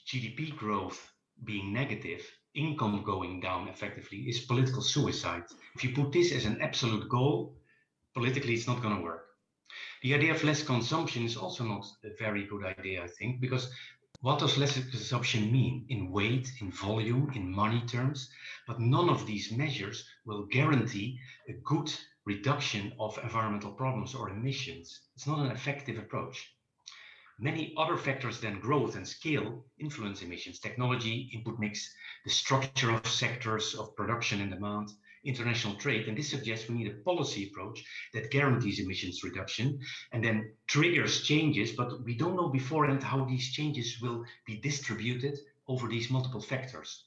GDP growth being negative, income going down effectively, is political suicide. If you put this as an absolute goal, politically it's not going to work. The idea of less consumption is also not a very good idea, I think, because what does less consumption mean in weight, in volume, in money terms? But none of these measures will guarantee a good reduction of environmental problems or emissions. It's not an effective approach. Many other factors than growth and scale influence emissions: technology, input mix, the structure of sectors of production and demand, international trade. And this suggests we need a policy approach that guarantees emissions reduction and then triggers changes, but we don't know beforehand how these changes will be distributed over these multiple factors.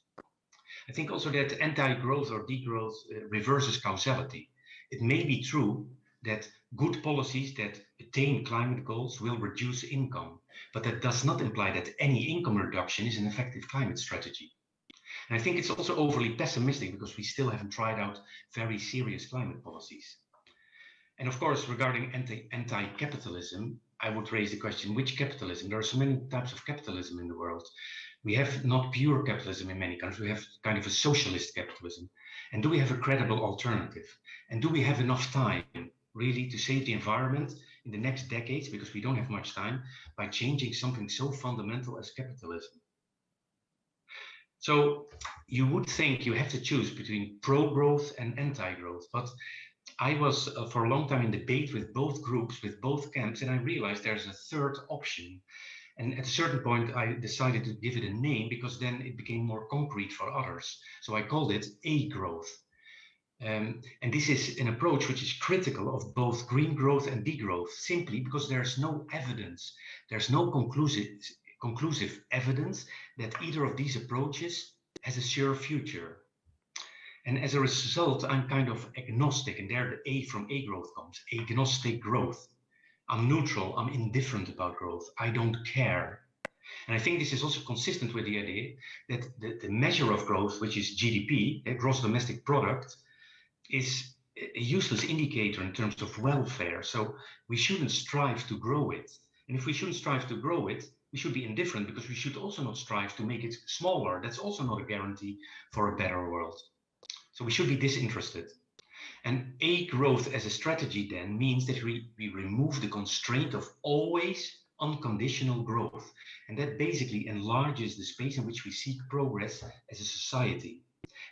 I think also that anti-growth or degrowth reverses causality. It may be true that good policies that attain climate goals will reduce income, but that does not imply that any income reduction is an effective climate strategy. And I think it's also overly pessimistic because we still haven't tried out very serious climate policies. And of course, regarding anti-capitalism, I would raise the question, which capitalism? There are so many types of capitalism in the world. We have not pure capitalism in many countries, we have kind of a socialist capitalism. And do we have a credible alternative? And do we have enough time really to save the environment in the next decades, because we don't have much time, by changing something so fundamental as capitalism? So you would think you have to choose between pro-growth and anti-growth, but I was for a long time in debate with both groups, with both camps, and I realized there's a third option. And at a certain point, I decided to give it a name because then it became more concrete for others. So I called it A-growth. And this is an approach which is critical of both green growth and degrowth, simply because there's no evidence, there's no conclusive evidence that either of these approaches has a sure future. And as a result, I'm kind of agnostic, and there the A from A-growth comes, agnostic growth. I'm neutral, I'm indifferent about growth, I don't care. And I think this is also consistent with the idea that the measure of growth, which is GDP, gross domestic product, is a useless indicator in terms of welfare. So we shouldn't strive to grow it. And if we shouldn't strive to grow it, we should be indifferent, because we should also not strive to make it smaller. That's also not a guarantee for a better world. So we should be disinterested. And A-growth as a strategy then means that we remove the constraint of always unconditional growth. And that basically enlarges the space in which we seek progress as a society.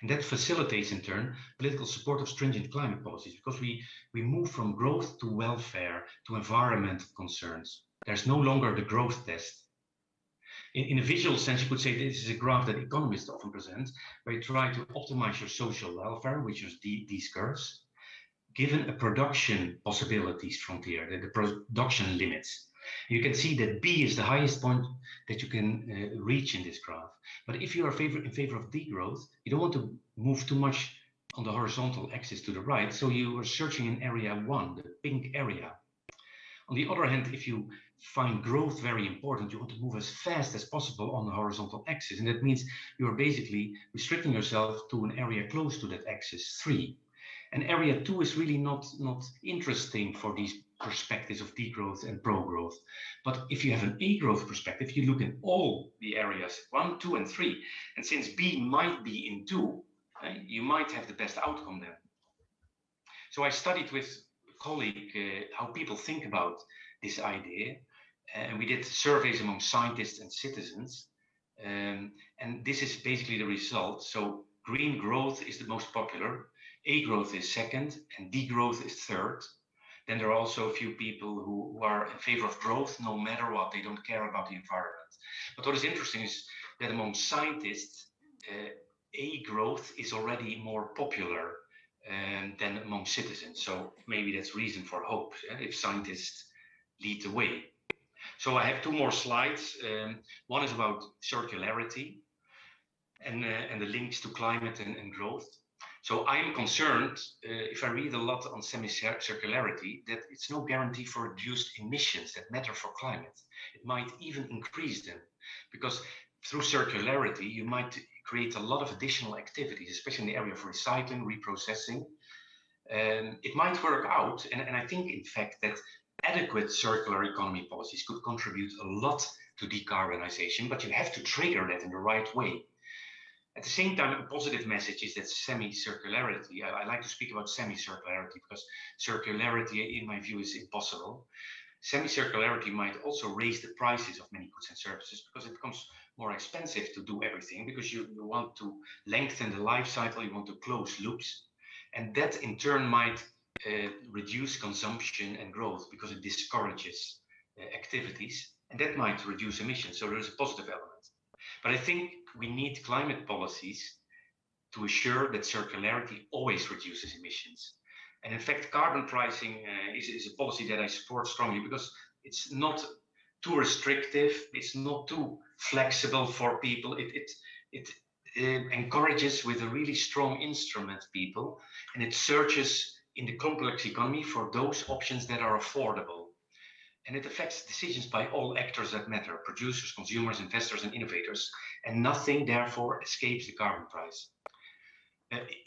And that facilitates, in turn, political support of stringent climate policies, because we move from growth to welfare, to environmental concerns. There's no longer the growth test. In a visual sense, you could say this is a graph that economists often present, where you try to optimize your social welfare, which is these curves, given a production possibilities frontier, the production limits. You can see that B is the highest point that you can reach in this graph. But if you are in favor of degrowth, you don't want to move too much on the horizontal axis to the right, so you are searching in area 1, the pink area. On the other hand, if you find growth very important, you want to move as fast as possible on the horizontal axis. And that means you are basically restricting yourself to an area close to that axis, 3. And area 2 is really not interesting for these perspectives of degrowth and pro-growth. But if you have an A-growth perspective, you look in all the areas, 1, 2, and 3. And since B might be in 2, you might have the best outcome there. So I studied with a colleague how people think about this idea. And we did surveys among scientists and citizens. And this is basically the result. So green growth is the most popular. A-growth is second, and degrowth is third. Then there are also a few people who are in favor of growth no matter what. They don't care about the environment. But what is interesting is that among scientists, A-growth is already more popular. than among citizens. So maybe that's reason for hope if scientists lead the way. So I have two more slides. One is about circularity and the links to climate and growth. So I'm concerned, if I read a lot on semi-circularity, that it's no guarantee for reduced emissions that matter for climate. It might even increase them, because through circularity, you might create a lot of additional activities, especially in the area of recycling, reprocessing. It might work out, and I think, in fact, that adequate circular economy policies could contribute a lot to decarbonization, but you have to trigger that in the right way. At the same time, a positive message is that semi-circularity, I like to speak about semi-circularity because circularity, in my view, is impossible. Semi-circularity might also raise the prices of many goods and services because it becomes more expensive to do everything, because you want to lengthen the life cycle, you want to close loops. And that in turn might reduce consumption and growth because it discourages activities, and that might reduce emissions. So there is a positive element. But I think we need climate policies to assure that circularity always reduces emissions. And in fact, carbon pricing is a policy that I support strongly because it's not too restrictive, it's not too flexible for people. It encourages with a really strong instrument people, and it searches in the complex economy for those options that are affordable. And it affects decisions by all actors that matter: producers, consumers, investors, and innovators. And nothing, therefore, escapes the carbon price.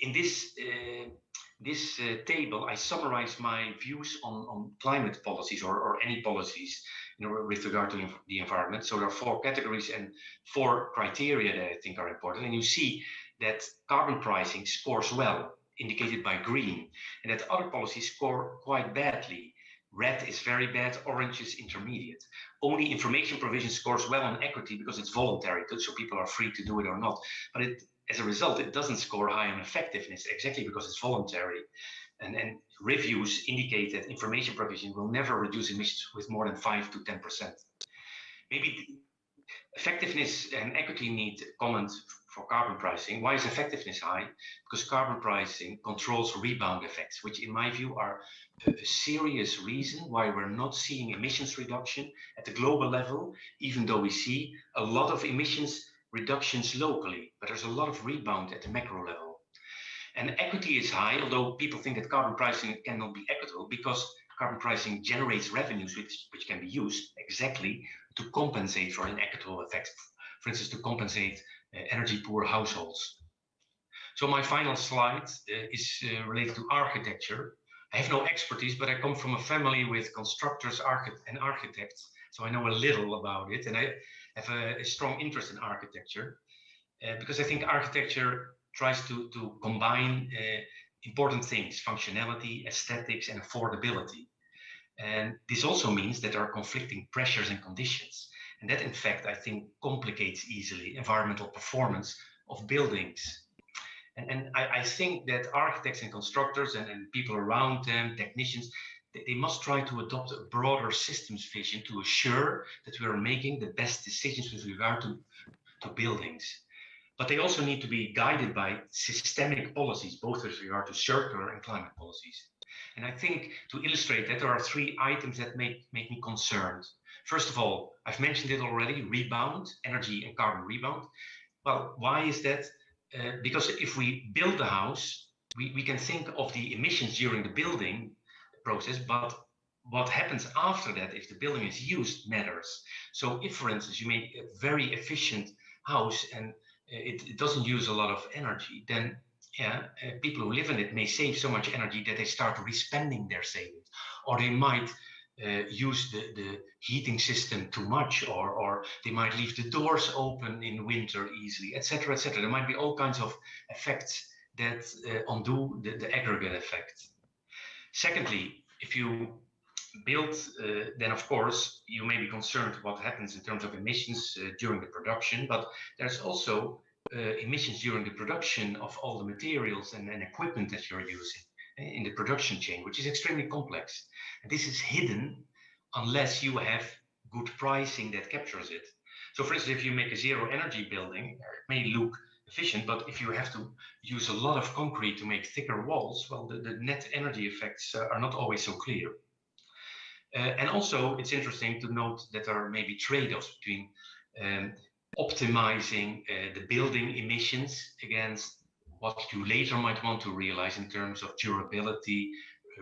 In this table, I summarize my views on climate policies or any policies with regard to the environment. So there are 4 categories and 4 criteria that I think are important. And you see that carbon pricing scores well, indicated by green, and that other policies score quite badly. Red is very bad, orange is intermediate. Only information provision scores well on equity because it's voluntary, so people are free to do it or not. But as a result, it doesn't score high on effectiveness, exactly because it's voluntary. And reviews indicate that information provision will never reduce emissions with more than 5 to 10%. Maybe effectiveness and equity need comment for carbon pricing. Why is effectiveness high? Because carbon pricing controls rebound effects, which in my view are a serious reason why we're not seeing emissions reduction at the global level, even though we see a lot of emissions reductions locally, but there's a lot of rebound at the macro level. And equity is high, although people think that carbon pricing cannot be equitable, because carbon pricing generates revenues which can be used exactly to compensate for inequitable effects, for instance, to compensate energy poor households. So my final slide is related to architecture. I have no expertise, but I come from a family with constructors and architects, so I know a little about it, and I have a strong interest in architecture because I think architecture tries to combine important things: functionality, aesthetics, and affordability. And this also means that there are conflicting pressures and conditions. And that, in fact, I think complicates easily environmental performance of buildings. And I think that architects and constructors and people around them, technicians, they must try to adopt a broader systems vision to assure that we are making the best decisions with regard to buildings. But they also need to be guided by systemic policies, both with regard to circular and climate policies. And I think to illustrate that, there are 3 items that make me concerned. First of all, I've mentioned it already: rebound, energy and carbon rebound. Well, why is that? Because if we build a house, we can think of the emissions during the building process, but what happens after that, if the building is used, matters. So if, for instance, you make a very efficient house and it doesn't use a lot of energy, then people who live in it may save so much energy that they start respending their savings, or they might use the heating system too much, or they might leave the doors open in winter easily, etc., etc. There might be all kinds of effects that undo the aggregate effect. Secondly, if you build, then of course you may be concerned what happens in terms of emissions during the production, but there's also emissions during the production of all the materials and equipment that you're using in the production chain, which is extremely complex. And this is hidden unless you have good pricing that captures it. So for instance, if you make a zero energy building, it may look efficient, but if you have to use a lot of concrete to make thicker walls, well, the net energy effects are not always so clear. And also, it's interesting to note that there are maybe trade-offs between optimizing the building emissions against what you later might want to realize in terms of durability,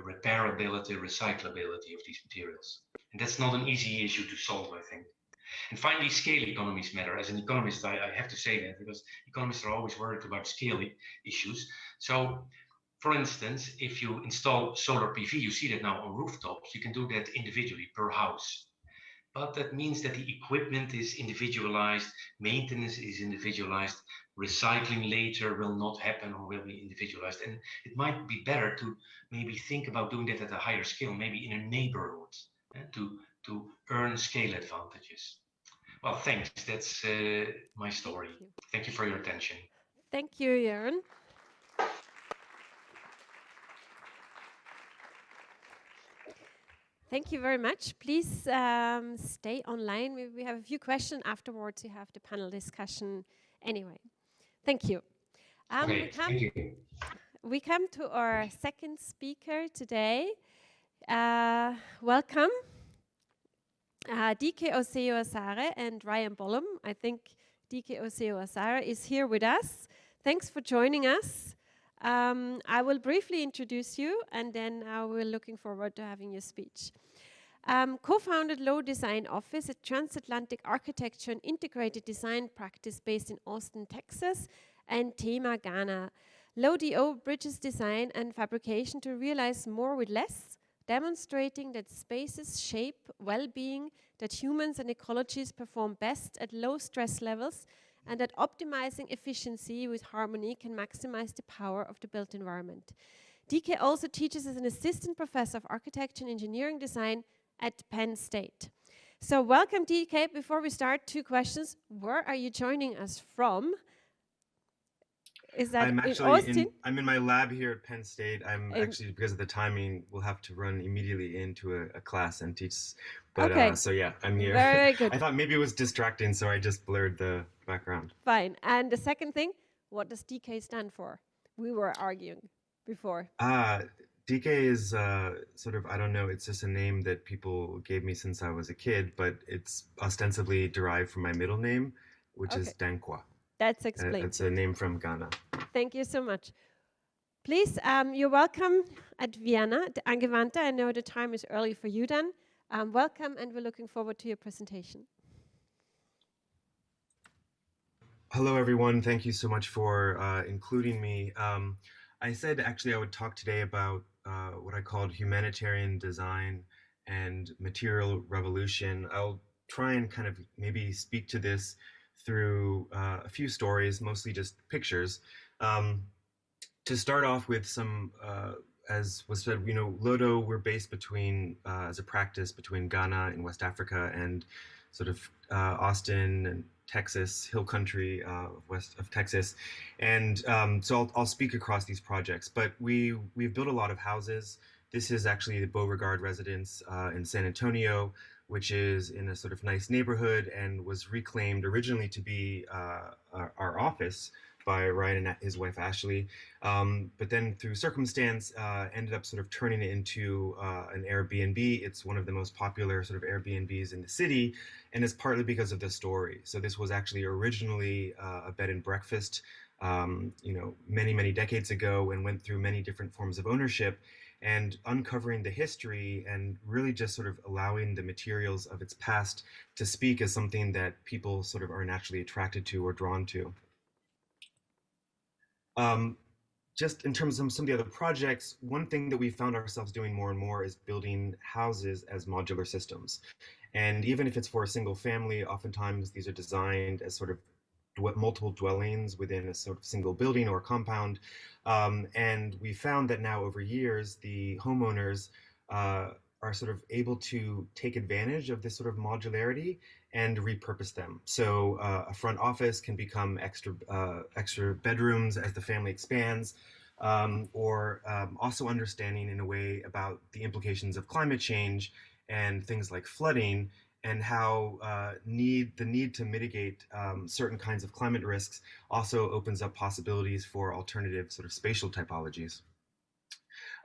repairability, recyclability of these materials. And that's not an easy issue to solve, I think. And finally, scale economies matter. As an economist, I have to say that, because economists are always worried about scale issues. So, for instance, if you install solar PV, you see that now on rooftops, you can do that individually per house. But that means that the equipment is individualized, maintenance is individualized, recycling later will not happen or will be individualized. And it might be better to maybe think about doing that at a higher scale, maybe in a neighborhood, to earn scale advantages. Well, thanks. That's my story. Thank you for your attention. Thank you, Jeroen. Thank you very much. Please stay online. We have a few questions afterwards. You have the panel discussion anyway. Thank you. Okay, thank you. We come to our second speaker today. Welcome, DK Osseo-Asare and Ryan Bollom. I think DK Osseo-Asare is here with us. Thanks for joining us. I will briefly introduce you, and then we're looking forward to having your speech. Co-founded Low Design Office, a transatlantic architecture and integrated design practice based in Austin, Texas, and Tema, Ghana. Low DO bridges design and fabrication to realize more with less, demonstrating that spaces shape well-being, that humans and ecologies perform best at low stress levels, and that optimizing efficiency with harmony can maximize the power of the built environment. DK also teaches as an assistant professor of architecture and engineering design at Penn State. So welcome, DK. Before we start, 2 questions. Where are you joining us from? Is that I'm in Austin? I'm in my lab here at Penn State. I'm actually, because of the timing, we'll have to run immediately into a class and teach. But okay. So yeah, I'm here. Very good. I thought maybe it was distracting, so I just blurred the background. Fine. And the second thing, what does DK stand for? We were arguing before. DK is sort of, I don't know, it's just a name that people gave me since I was a kid, but it's ostensibly derived from my middle name, which is Dankwa. That's explained. It's a name from Ghana. Thank you so much. Please, you're welcome at Vienna, the Angewandte. I know the time is early for you then. Welcome, and we're looking forward to your presentation. Hello, everyone. Thank you so much for including me. I said actually I would talk today about what I called humanitarian design and material revolution. I'll try and kind of maybe speak to this through a few stories, mostly just pictures. To start off with some, as was said, you know, Lodo, we're based between, as a practice between Ghana in West Africa and sort of Austin and Texas, hill country west of Texas. And so I'll speak across these projects, but we've built a lot of houses. This is actually the Beauregard residence in San Antonio, which is in a sort of nice neighborhood and was reclaimed originally to be our office by Ryan and his wife, Ashley. But then through circumstance, ended up sort of turning it into an Airbnb. It's one of the most popular sort of Airbnbs in the city, and it's partly because of the story. So this was actually originally a bed and breakfast, you know, many, many decades ago, and went through many different forms of ownership, and uncovering the history and really just sort of allowing the materials of its past to speak as something that people sort of are naturally attracted to or drawn to. Just in terms of some of the other projects, one thing that we found ourselves doing more and more is building houses as modular systems. And even if it's for a single family, oftentimes these are designed as sort of multiple dwellings within a sort of single building or compound. And we found that now over years, the homeowners are sort of able to take advantage of this sort of modularity and repurpose them. So a front office can become extra bedrooms as the family expands, or also understanding in a way about the implications of climate change and things like flooding, and how the need to mitigate certain kinds of climate risks also opens up possibilities for alternative sort of spatial typologies.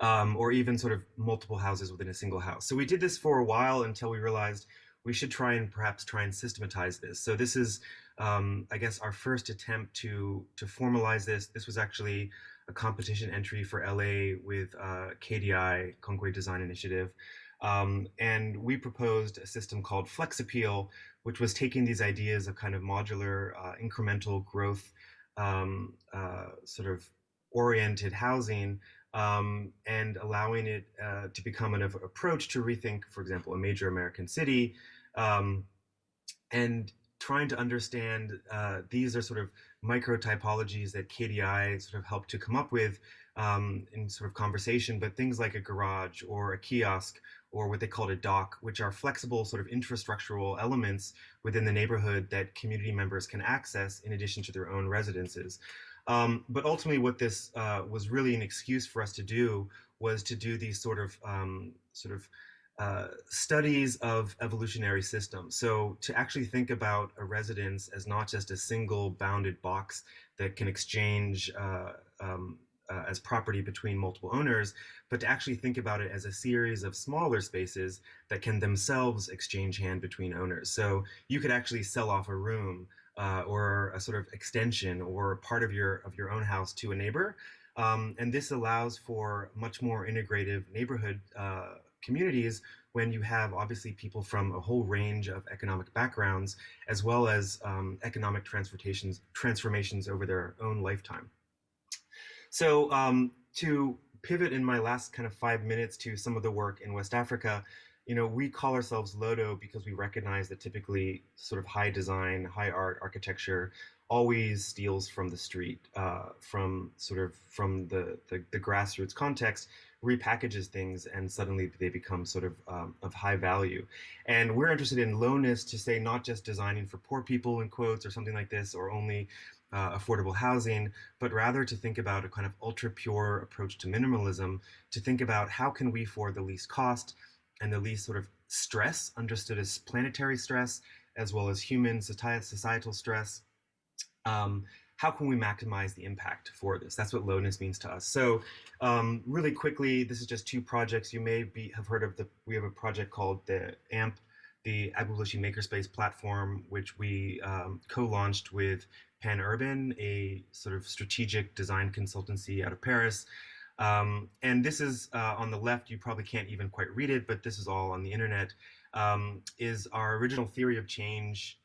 Or even sort of multiple houses within a single house. So we did this for a while until we realized we should perhaps try and systematize this. So this is, I guess, our first attempt to formalize this. This was actually a competition entry for LA with KDI, Conquer Design Initiative. And we proposed a system called Flex Appeal, which was taking these ideas of kind of modular, incremental growth, sort of oriented housing, and allowing it to become an approach to rethink, for example, a major American city, and trying to understand these are sort of micro typologies that KDI sort of helped to come up with in sort of conversation, but things like a garage or a kiosk or what they called a dock, which are flexible sort of infrastructural elements within the neighborhood that community members can access in addition to their own residences. But ultimately what this was really an excuse for us to do was to do these sort of studies of evolutionary systems. So to actually think about a residence as not just a single bounded box that can exchange as property between multiple owners, but to actually think about it as a series of smaller spaces that can themselves exchange hand between owners. So you could actually sell off a room or a sort of extension or part of your own house to a neighbor. And this allows for much more integrative neighborhood communities when you have obviously people from a whole range of economic backgrounds, as well as economic transformations over their own lifetime. So to pivot in my last kind of 5 minutes to some of the work in West Africa, you know, we call ourselves Lodo because we recognize that typically sort of high design, high art architecture always steals from the street, from the grassroots context, repackages things, and suddenly they become sort of high value. And we're interested in lowness to say not just designing for poor people in quotes or something like this, or only affordable housing, but rather to think about a kind of ultra pure approach to minimalism, to think about how can we, for the least cost and the least sort of stress, understood as planetary stress, as well as human societal stress, how can we maximize the impact for this? That's what lowness means to us. So really quickly, this is just 2 projects. You may have heard of we have a project called the AMP, the Agrowth Makerspace platform, which we co-launched with Pan Urban, a sort of strategic design consultancy out of Paris. And this is on the left, you probably can't even quite read it, but this is all on the internet, is our original theory of change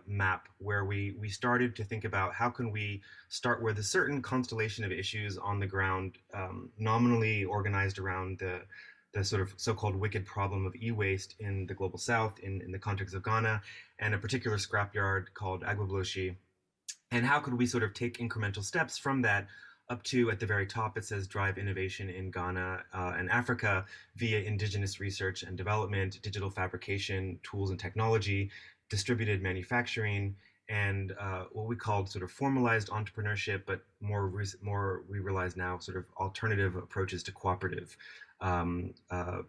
map, where we started to think about how can we start with a certain constellation of issues on the ground, nominally organized around the sort of so-called wicked problem of e-waste in the global south in the context of Ghana, and a particular scrapyard called Agrowth. And how could we sort of take incremental steps from that up to, at the very top, it says drive innovation in Ghana and Africa via indigenous research and development, digital fabrication, tools and technology, distributed manufacturing, and what we called sort of formalized entrepreneurship, but more we realize now sort of alternative approaches to cooperative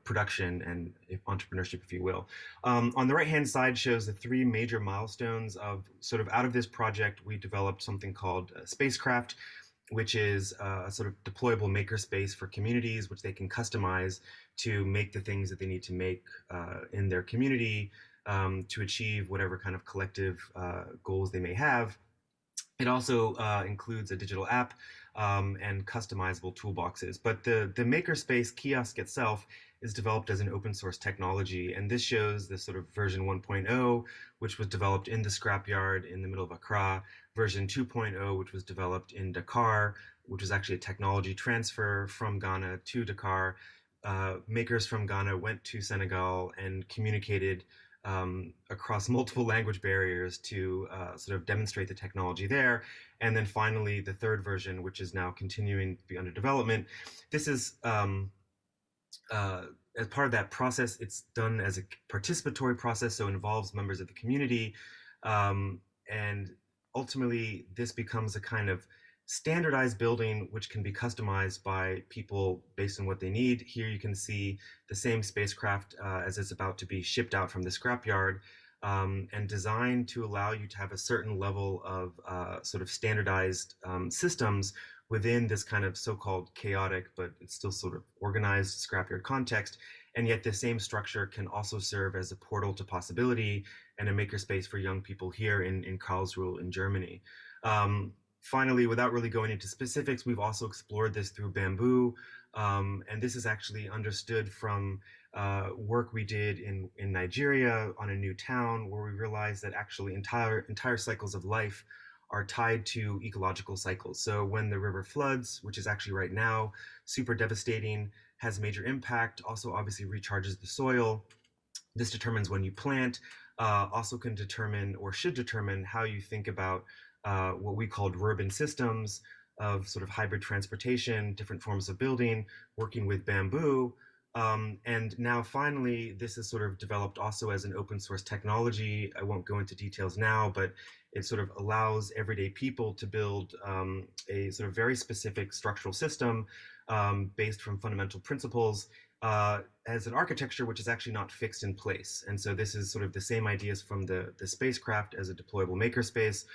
production and entrepreneurship, if you will. On the right-hand side shows the 3 major milestones of sort of out of this project, we developed something called Spacecraft, which is a sort of deployable makerspace for communities, which they can customize to make the things that they need to make in their community to achieve whatever kind of collective goals they may have. It also includes a digital app and customizable toolboxes. But the makerspace kiosk itself is developed as an open source technology. And this shows the sort of version 1.0, which was developed in the scrapyard in the middle of Accra, version 2.0, which was developed in Dakar, which was actually a technology transfer from Ghana to Dakar. Makers from Ghana went to Senegal and communicated across multiple language barriers to sort of demonstrate the technology there. And then finally, the 3rd version, which is now continuing to be under development. This is, as part of that process, it's done as a participatory process, so it involves members of the community. And ultimately, this becomes a kind of standardized building, which can be customized by people based on what they need. Here you can see the same spacecraft as it's about to be shipped out from the scrapyard, and designed to allow you to have a certain level of sort of standardized systems within this kind of so-called chaotic, but it's still sort of organized scrapyard context. And yet the same structure can also serve as a portal to possibility and a makerspace for young people here in Karlsruhe in Germany. Finally, without really going into specifics, we've also explored this through bamboo. And this is actually understood from work we did in Nigeria on a new town, where we realized that actually entire cycles of life are tied to ecological cycles. So when the river floods, which is actually right now super devastating, has major impact, also obviously recharges the soil. This determines when you plant, also can determine or should determine how you think about what we called urban systems of sort of hybrid transportation, different forms of building, working with bamboo. And now finally, this is sort of developed also as an open source technology. I won't go into details now, but it sort of allows everyday people to build a sort of very specific structural system based from fundamental principles as an architecture which is actually not fixed in place. And so this is sort of the same ideas from the spacecraft as a deployable makerspace.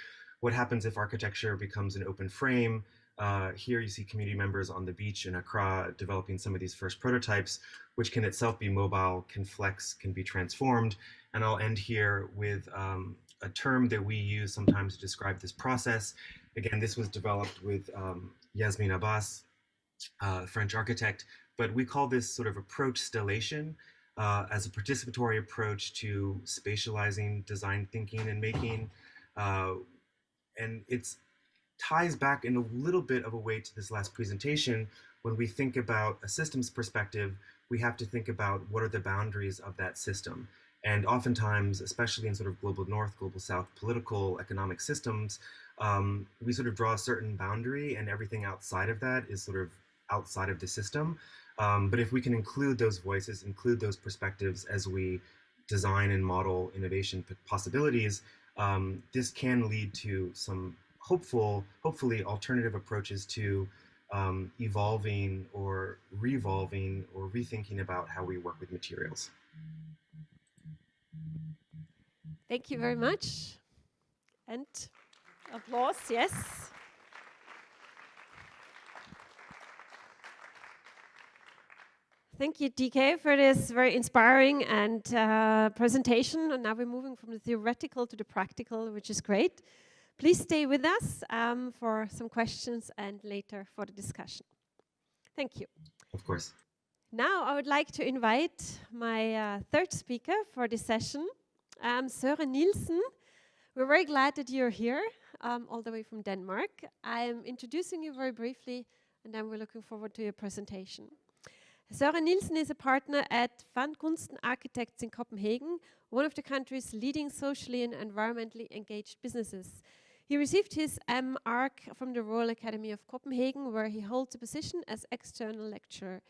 What happens if architecture becomes an open frame? Here you see community members on the beach in Accra developing some of these first prototypes, which can itself be mobile, can flex, can be transformed. And I'll end here with a term that we use sometimes to describe this process. Again, this was developed with Yasmin Abbas, French architect, but we call this sort of approach stellation as a participatory approach to spatializing design thinking and making. And it ties back in a little bit of a way to this last presentation. When we think about a systems perspective, we have to think about what are the boundaries of that system. And oftentimes, especially in sort of global north, global south, political, economic systems, we sort of draw a certain boundary, and everything outside of that is sort of outside of the system. But if we can include those voices, include those perspectives as we design and model innovation possibilities, this can lead to some hopefully alternative approaches to evolving or revolving or rethinking about how we work with materials. Thank you very much. And applause, yes. Thank you, DK, for this very inspiring and presentation. And now we're moving from the theoretical to the practical, which is great. Please stay with us for some questions and later for the discussion. Thank you. Of course. Now I would like to invite my third speaker for this session, Søren Nielsen. We're very glad that you're here, all the way from Denmark. I'm introducing you very briefly, and then we're looking forward to your presentation. Søren Nielsen is a partner at Van Gunsten Architects in Copenhagen, one of the country's leading socially and environmentally engaged businesses. He received his M.Arch from the Royal Academy of Copenhagen, where he holds a position as external lecturer.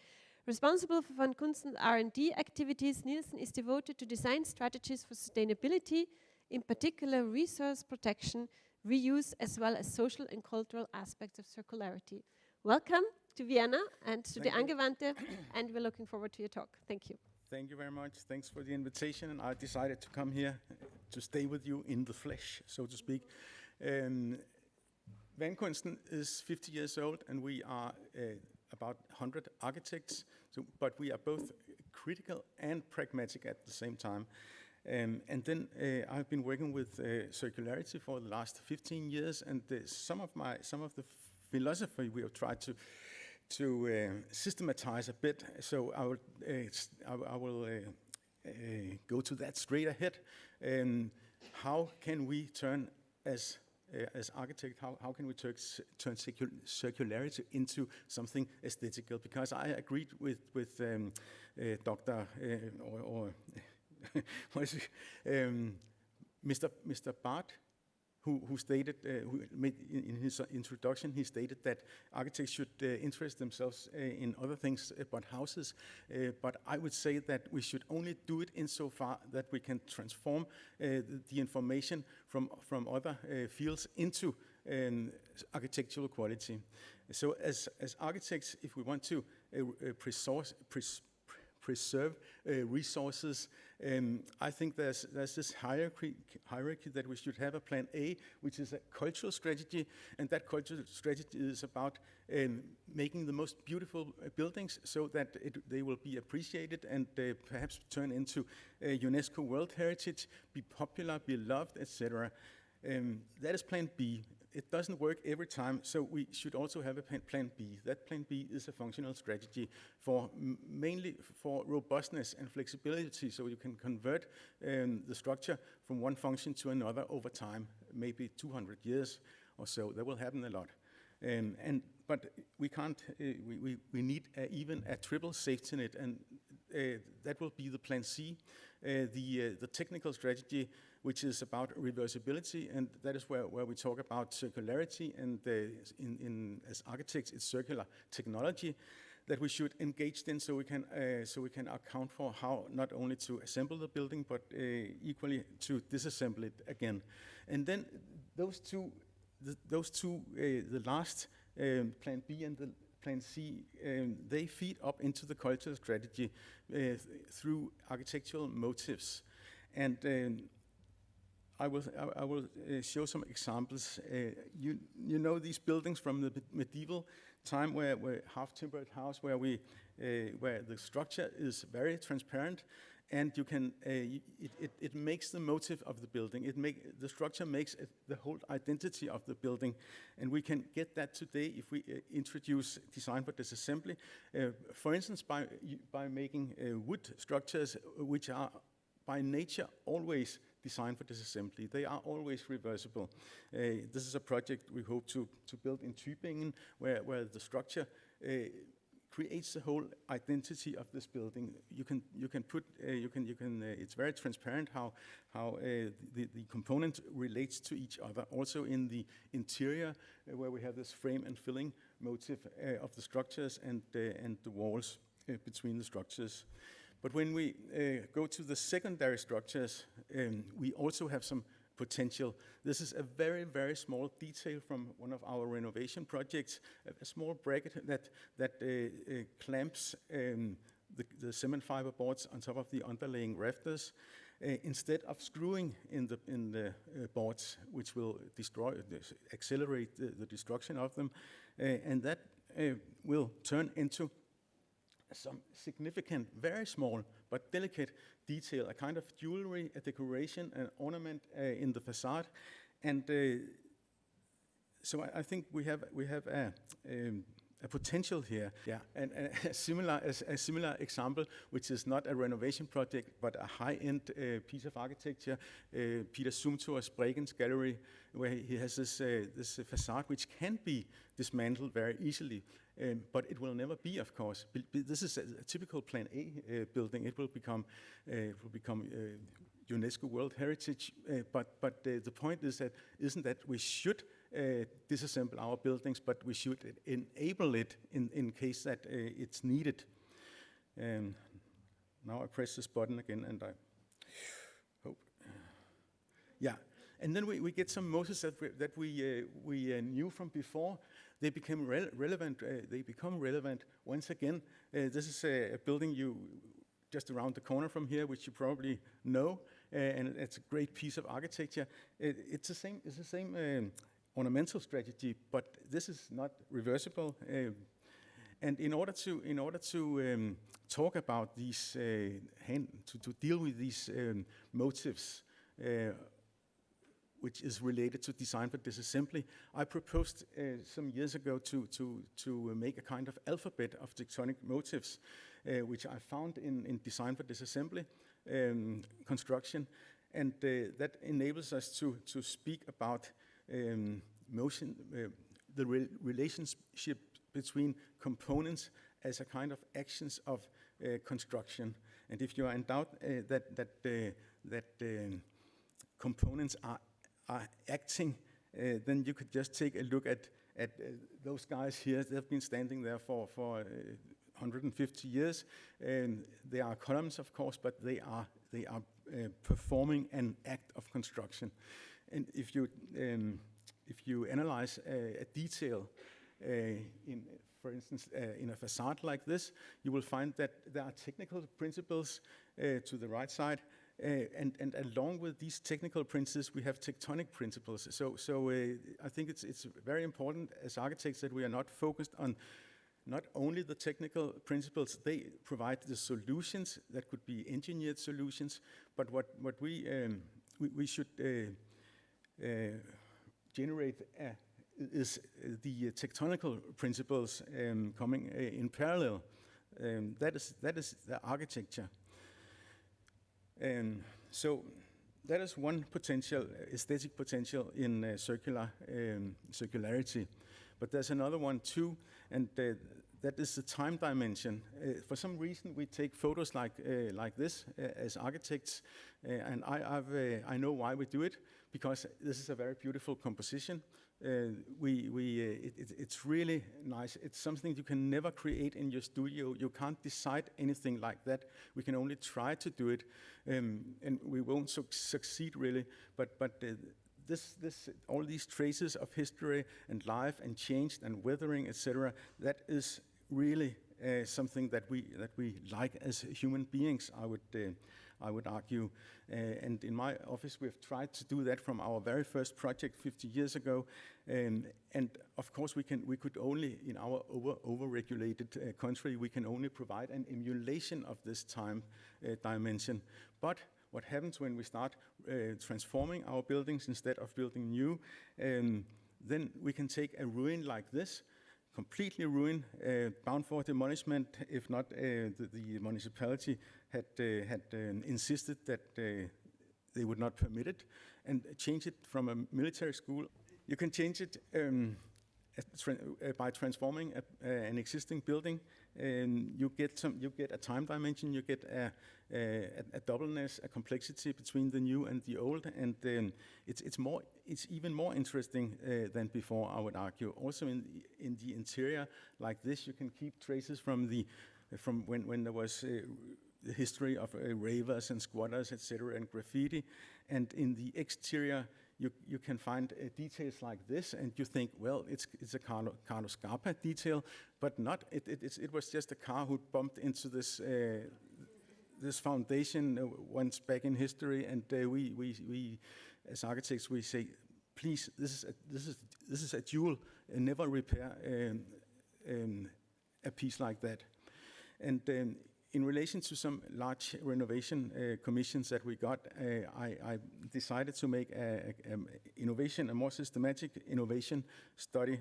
Responsible for Van Gunsten's R&D activities, Nielsen is devoted to design strategies for sustainability, in particular resource protection, reuse, as well as social and cultural aspects of circularity. Welcome to Vienna and to the Angewandte, and we're looking forward to your talk. Thank you. Thank you very much. Thanks for the invitation. I decided to come here to stay with you in the flesh, so to speak. Van Gunsten is 50 years old, and we are about 100 architects, but we are both critical and pragmatic at the same time. And then I've been working with circularity for the last 15 years, and some of the philosophy we have tried to systematize a bit. So I will go to that straight ahead. How can we turn as architect, how can we turn circularity into something aesthetical? Because I agreed with Dr. what is it? Mr. Bergh, who stated, who made in his introduction, he stated that architects should interest themselves in other things but houses. But I would say that we should only do it insofar that we can transform the information from other fields into architectural quality. So as architects, if we want to preserve resources, I think there's this hierarchy that we should have a plan A, which is a cultural strategy, and that cultural strategy is about making the most beautiful buildings so that they will be appreciated and perhaps turn into UNESCO World Heritage, be popular, be loved, etc. That is plan B. It doesn't work every time, so we should also have a plan B. That plan B is a functional strategy for mainly for robustness and flexibility, so you can convert the structure from one function to another over time, maybe 200 years or so. That will happen a lot. But we can't. We need even a triple safety net, and that will be the plan C. The technical strategy, which is about reversibility, and that is where we talk about circularity, and as architects, it's circular technology that we should engage in, so we can account for how not only to assemble the building, but equally to disassemble it again. And then those two, the last plan B and the plan C, they feed up into the cultural strategy through architectural motives. And I will show some examples. You know these buildings from the medieval time, where half-timbered house, where the structure is very transparent, and you can it makes the motive of the building. The structure makes the whole identity of the building, and we can get that today if we introduce design for disassembly. For instance, by making wood structures which are by nature always designed for disassembly. They are always reversible. This is a project we hope to build in Tübingen, where the structure creates the whole identity of this building. It's very transparent how the component relates to each other. Also in the interior, where we have this frame and filling motif of the structures and the walls between the structures. But when we go to the secondary structures, we also have some potential. This is a very, very small detail from one of our renovation projects, a small bracket that clamps the cement fiber boards on top of the underlaying rafters, instead of screwing in the boards, which will accelerate the destruction of them, and that will turn into some significant, very small but delicate detail, a kind of jewelry, a decoration, an ornament in the facade, and so I think we have a potential here. Yeah, and a similar example, which is not a renovation project but a high-end piece of architecture, Peter Zumthor's Bregenz Gallery, where he has this facade which can be dismantled very easily. But it will never be, of course. This is a typical Plan A building. It will become UNESCO World Heritage. But the point isn't that we should disassemble our buildings, but we should enable it in case that it's needed. Now I press this button again, and I hope. Yeah, and then we get some motives that we knew from before. They became relevant. They become relevant once again. This is a building just around the corner from here, which you probably know, and it's a great piece of architecture. It's the same ornamental strategy, but this is not reversible. And in order to talk about these, to deal with these motives, which is related to design for disassembly, I proposed some years ago to make a kind of alphabet of tectonic motifs, which I found in design for disassembly construction, and that enables us to speak about motion, the relationship between components as a kind of actions of construction. And if you are in doubt that components are acting, then you could just take a look at those guys here. They've been standing there for 150 years. They are columns, of course, but they are performing an act of construction. And if if you analyze a detail for instance, in a facade like this, you will find that there are technical principles to the right side, and along with these technical principles, we have tectonic principles. So I think it's very important as architects that we are not focused on not only the technical principles, they provide the solutions that could be engineered solutions, but what we should generate is the tectonical principles coming in parallel. That is the architecture. So that is one potential, aesthetic potential in circularity. But there's another one too, and that is the time dimension. For some reason, we take photos like this as architects, and I know why we do it, because this is a very beautiful composition. It's really nice. It's something you can never create in your studio. You can't decide anything like that. We can only try to do it, and we won't succeed really. But all these traces of history and life and change and weathering, etc., that is really something that we like as human beings, I would argue. And in my office, we've tried to do that from our very first project 50 years ago. And of course, we could only, in our over-regulated country, we can only provide an emulation of this time dimension. But what happens when we start transforming our buildings instead of building new, then we can take a ruin like this, completely ruined, bound for demolishment, if not the municipality had insisted that they would not permit it, and change it from a military school. You can change it by transforming an existing building. You get a time dimension, you get a doubleness, a complexity between the new and the old, and it's even more interesting than before, I would argue. Also in the interior like this, you can keep traces from when there was the history of ravers and squatters, etc., and graffiti, and in the exterior you can find details like this, and you think, well, it's a Carlo Scarpa detail, but not. It was just a car who bumped into this this foundation once back in history, and we as architects we say, please, this is a jewel, and never repair a piece like that. And in relation to some large renovation commissions that we got, I decided to make a more systematic innovation study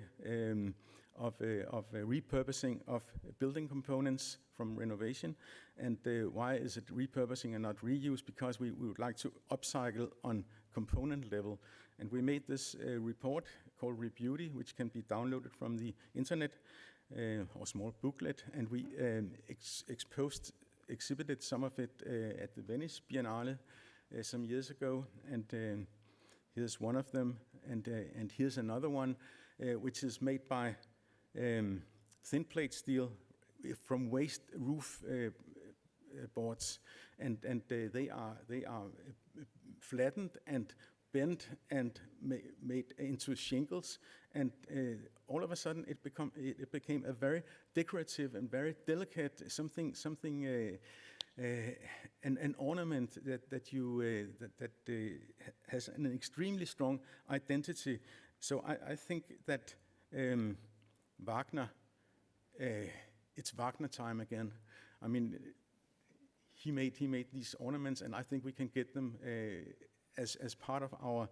of repurposing of building components from renovation. And why is it repurposing and not reuse? Because we would like to upcycle on component level. And we made this report called Rebeauty, which can be downloaded from the internet, or small booklet, and we exhibited some of it at the Venice Biennale some years ago, and here's one of them, and here's another one, which is made by thin plate steel from waste roof boards, and they are flattened and bent and made into shingles, and all of a sudden it became a very decorative and very delicate an ornament that has an extremely strong identity. So I think that Wagner, it's Wagner time again. I mean, he made these ornaments, and I think we can get them as part of our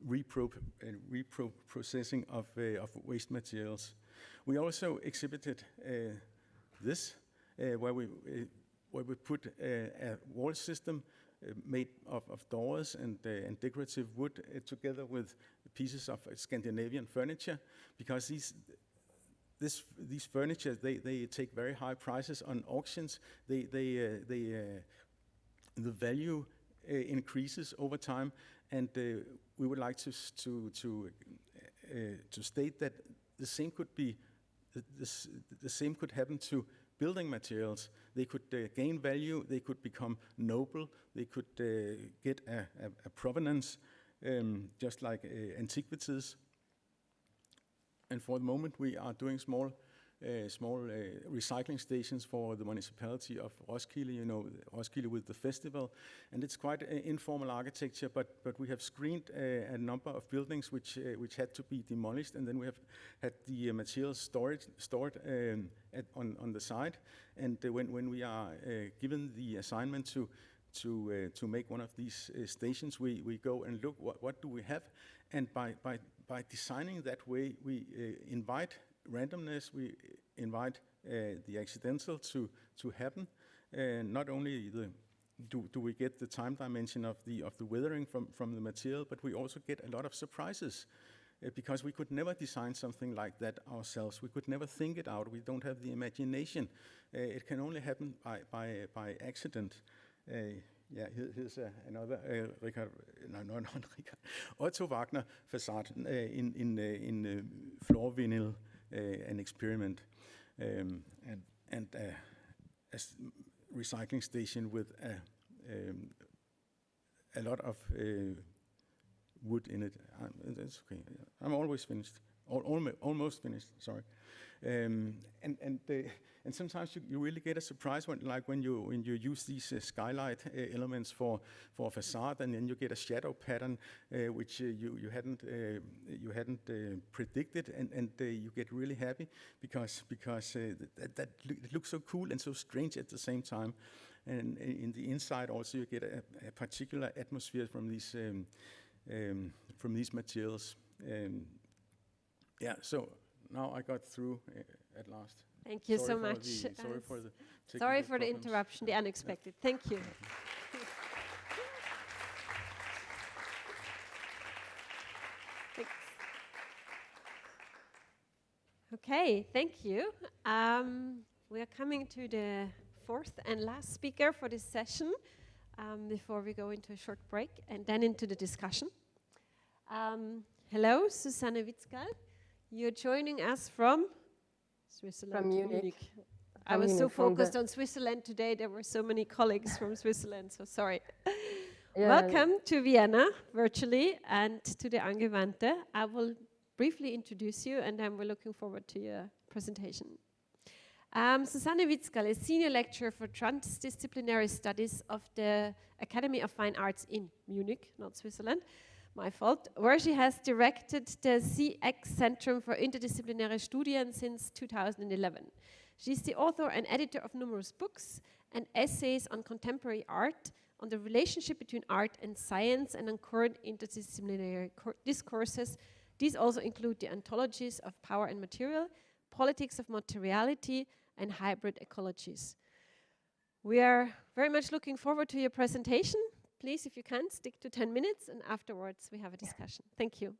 reprocessing of waste materials. We also exhibited this, where we put a wall system made of doors and decorative wood together with pieces of Scandinavian furniture, because these furniture they take very high prices on auctions. The value increases over time, and we would like to state that the same could happen to building materials. They could gain value, they could become noble, they could get a provenance, just like antiquities. And for the moment, we are doing small recycling stations for the municipality of Roskilde, you know, Roskilde with the festival. And it's quite informal architecture, but we have screened a number of buildings which had to be demolished, and then we have had the materials stored on the side. And when we are given the assignment to make one of these stations, we go and look what do we have, and by designing that way, we invite randomness, we invite the accidental to happen. Not only do we get the time dimension of the weathering from the material, but we also get a lot of surprises because we could never design something like that ourselves. We could never think it out. We don't have the imagination. It can only happen by accident. Yeah, here's another Richard, not Richard, Otto Wagner facade in floor vinyl, an experiment, and a recycling station with a lot of wood in it. That's okay. I'm always finished. Almost finished. Sorry. And sometimes you really get a surprise when you use these skylight elements for a facade, and then you get a shadow pattern which you hadn't predicted, and you get really happy because that looks so cool and so strange at the same time. And in the inside also you get a particular atmosphere from these materials. Yeah, so now I got through at last. Thank you so much. Sorry for the interruption, the unexpected. Yeah. Thank you. Thanks. Okay, thank you. We are coming to the fourth and last speaker for this session before we go into a short break and then into the discussion. Hello, Susanne Witzgall. You're joining us from Switzerland. From Munich. I was so focused on Switzerland today. There were so many colleagues from Switzerland, so sorry. Yeah. Welcome to Vienna, virtually, and to the Angewandte. I will briefly introduce you, and then we're looking forward to your presentation. Susanne Witzgall is Senior Lecturer for Transdisciplinary Studies of the Academy of Fine Arts in Munich, not Switzerland. My fault, where she has directed the CX Centrum for Interdisciplinary Studien since 2011. She's the author and editor of numerous books and essays on contemporary art, on the relationship between art and science, and on current interdisciplinary discourses. These also include the anthologies of Power and Material, Politics of Materiality, and Hybrid Ecologies. We are very much looking forward to your presentation. Please, if you can, stick to 10 minutes, and afterwards we have a discussion. Thank you.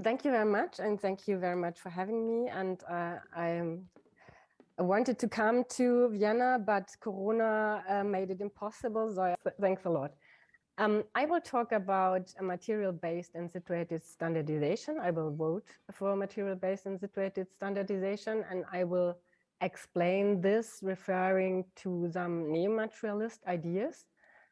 Thank you very much, and thank you very much for having me. And I wanted to come to Vienna, but Corona made it impossible, so thanks a lot. I will talk about a material-based and situated standardization. I will vote for material-based and situated standardization, and I will explain this referring to some neomaterialist ideas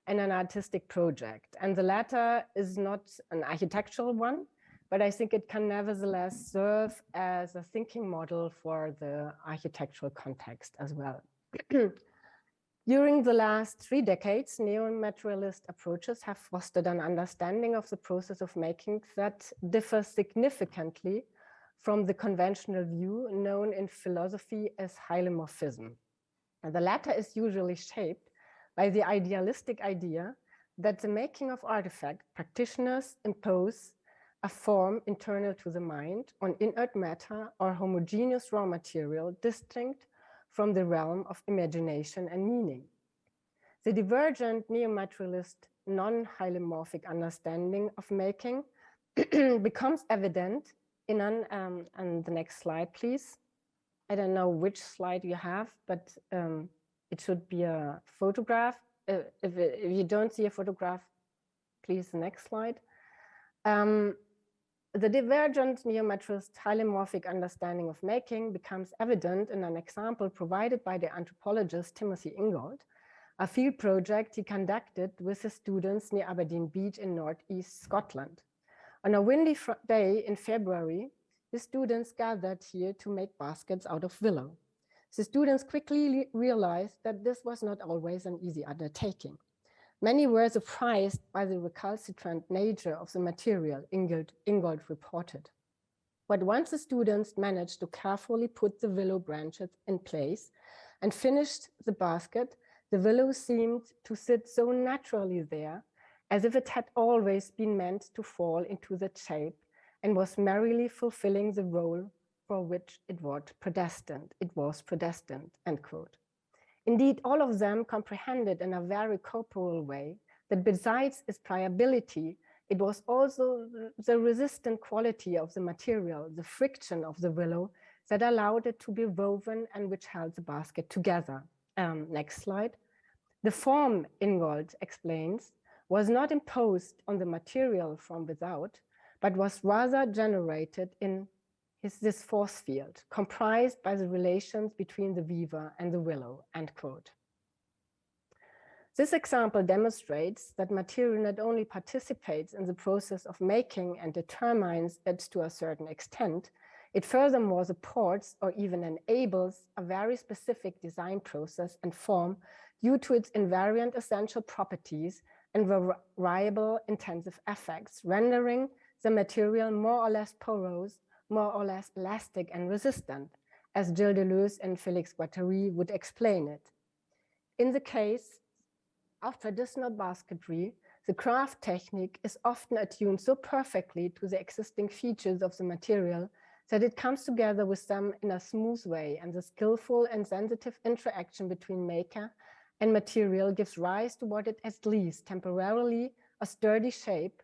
and an artistic project. And the latter is not an architectural one, but I think it can nevertheless serve as a thinking model for the architectural context as well. During the last 3 decades, neomaterialist approaches have fostered an understanding of the process of making that differs significantly from the conventional view known in philosophy as hylomorphism. And the latter is usually shaped by the idealistic idea that the making of artifact practitioners impose a form internal to the mind on inert matter or homogeneous raw material distinct from the realm of imagination and meaning. The divergent neomaterialist non-hylomorphic understanding of making becomes evident in and the next slide, please. I don't know which slide you have, but it should be a photograph. If you don't see a photograph, please, the next slide. The divergent neomaterialist hylomorphic understanding of making becomes evident in an example provided by the anthropologist Timothy Ingold, a field project he conducted with his students near Aberdeen Beach in northeast Scotland. On a windy day in February, the students gathered here to make baskets out of willow. The students quickly realized that this was not always an easy undertaking. Many were surprised by the recalcitrant nature of the material, Ingold reported. But once the students managed to carefully put the willow branches in place and finished the basket, the willow seemed to sit so naturally there, as if it had always been meant to fall into that shape and was merrily fulfilling the role for which it was predestined, end quote. Indeed, all of them comprehended in a very corporal way that besides its pliability, it was also the resistant quality of the material, the friction of the willow, that allowed it to be woven and which held the basket together. Next slide. The form, Ingold explains, was not imposed on the material from without, but was rather generated in this force field, comprised by the relations between the weaver and the willow, end quote. This example demonstrates that material not only participates in the process of making and determines it to a certain extent, it furthermore supports or even enables a very specific design process and form due to its invariant essential properties and variable intensive effects, rendering the material more or less porous, more or less elastic and resistant, as Gilles Deleuze and Félix Guattari would explain it. In the case of traditional basketry, the craft technique is often attuned so perfectly to the existing features of the material that it comes together with them in a smooth way, and the skillful and sensitive interaction between maker and material gives rise to what is at least temporarily a sturdy shape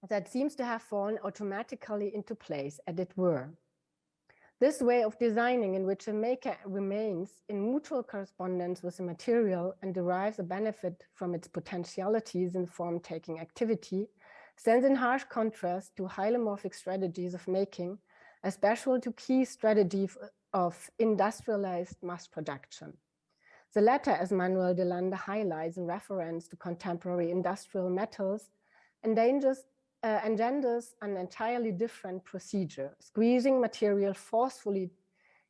that seems to have fallen automatically into place, as it were. This way of designing, in which a maker remains in mutual correspondence with the material and derives a benefit from its potentialities in form-taking activity, stands in harsh contrast to hylomorphic strategies of making, especially to key strategies of industrialized mass production. The latter, as Manuel de Landa highlights in reference to contemporary industrial metals, engenders an entirely different procedure, squeezing material forcefully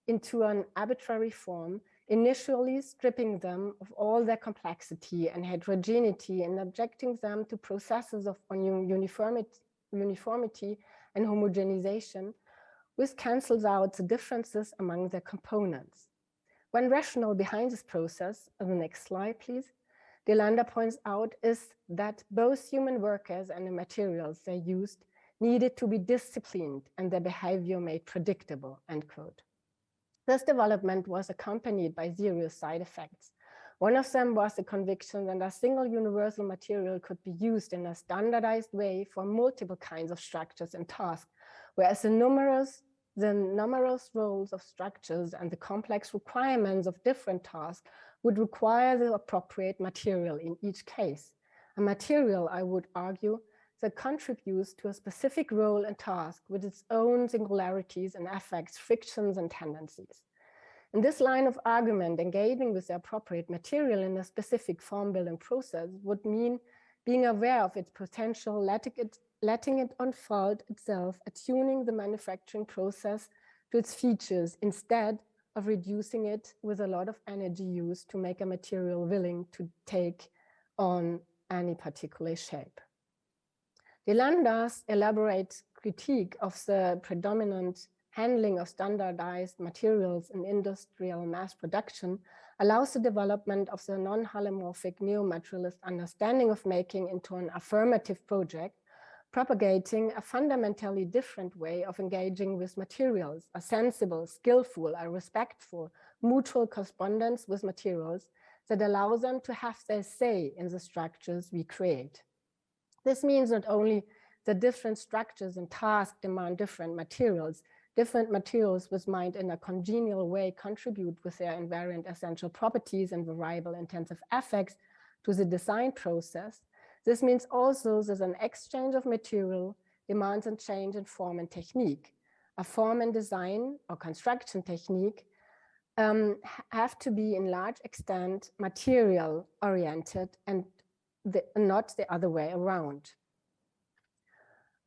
into an arbitrary form, initially stripping them of all their complexity and heterogeneity and subjecting them to processes of uniformity and homogenization, which cancels out the differences among their components. One rationale behind this process, on the next slide, please, De Landa points out, is that both human workers and the materials they used needed to be disciplined and their behavior made predictable, end quote. This development was accompanied by serious side effects. One of them was the conviction that a single universal material could be used in a standardized way for multiple kinds of structures and tasks, whereas the numerous roles of structures and the complex requirements of different tasks would require the appropriate material in each case. A material, I would argue, that contributes to a specific role and task with its own singularities and affects frictions and tendencies. In this line of argument, engaging with the appropriate material in a specific form building process would mean being aware of its potential, letting it unfold itself, attuning the manufacturing process to its features instead of reducing it with a lot of energy used to make a material willing to take on any particular shape. De Landa's elaborate critique of the predominant handling of standardized materials in industrial mass production allows the development of the non-hylomorphic neomaterialist understanding of making into an affirmative project, propagating a fundamentally different way of engaging with materials, a sensible, skillful, a respectful, mutual correspondence with materials that allows them to have their say in the structures we create. This means not only that different structures and tasks demand different materials with mind in a congenial way contribute with their invariant essential properties and variable intensive effects to the design process. This means also that an exchange of material demands a change in form and technique. A form and design or construction technique have to be in large extent material oriented and not the other way around.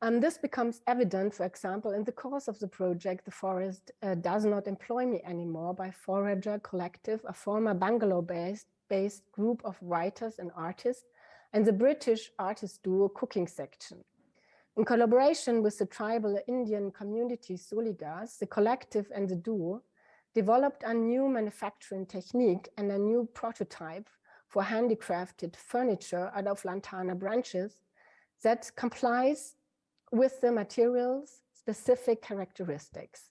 This becomes evident, for example, in the course of the project, The Forest Does Not Employ Me Anymore by Forager Collective, a former Bangalore-based group of writers and artists, and the British artist duo Cooking Section. In collaboration with the tribal Indian community Soligas, the collective and the duo developed a new manufacturing technique and a new prototype for handicrafted furniture out of lantana branches that complies with the material's specific characteristics.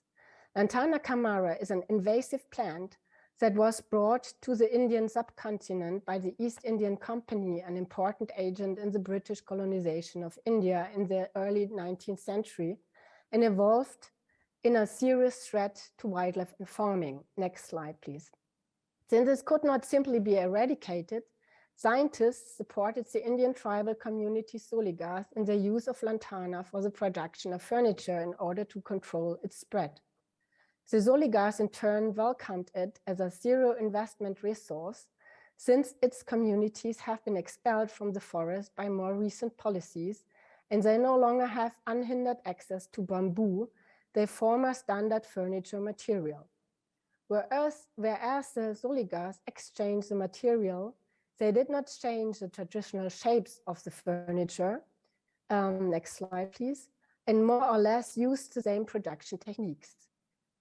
Lantana camara is an invasive plant that was brought to the Indian subcontinent by the East Indian Company, an important agent in the British colonization of India in the early 19th century, and evolved in a serious threat to wildlife and farming. Next slide, please. Since this could not simply be eradicated, scientists supported the Indian tribal community Soligas in the use of lantana for the production of furniture in order to control its spread. The Soligas in turn welcomed it as a zero investment resource, since its communities have been expelled from the forest by more recent policies, and they no longer have unhindered access to bamboo, their former standard furniture material. Whereas the Soligas exchanged the material, they did not change the traditional shapes of the furniture, next slide please, and more or less used the same production techniques.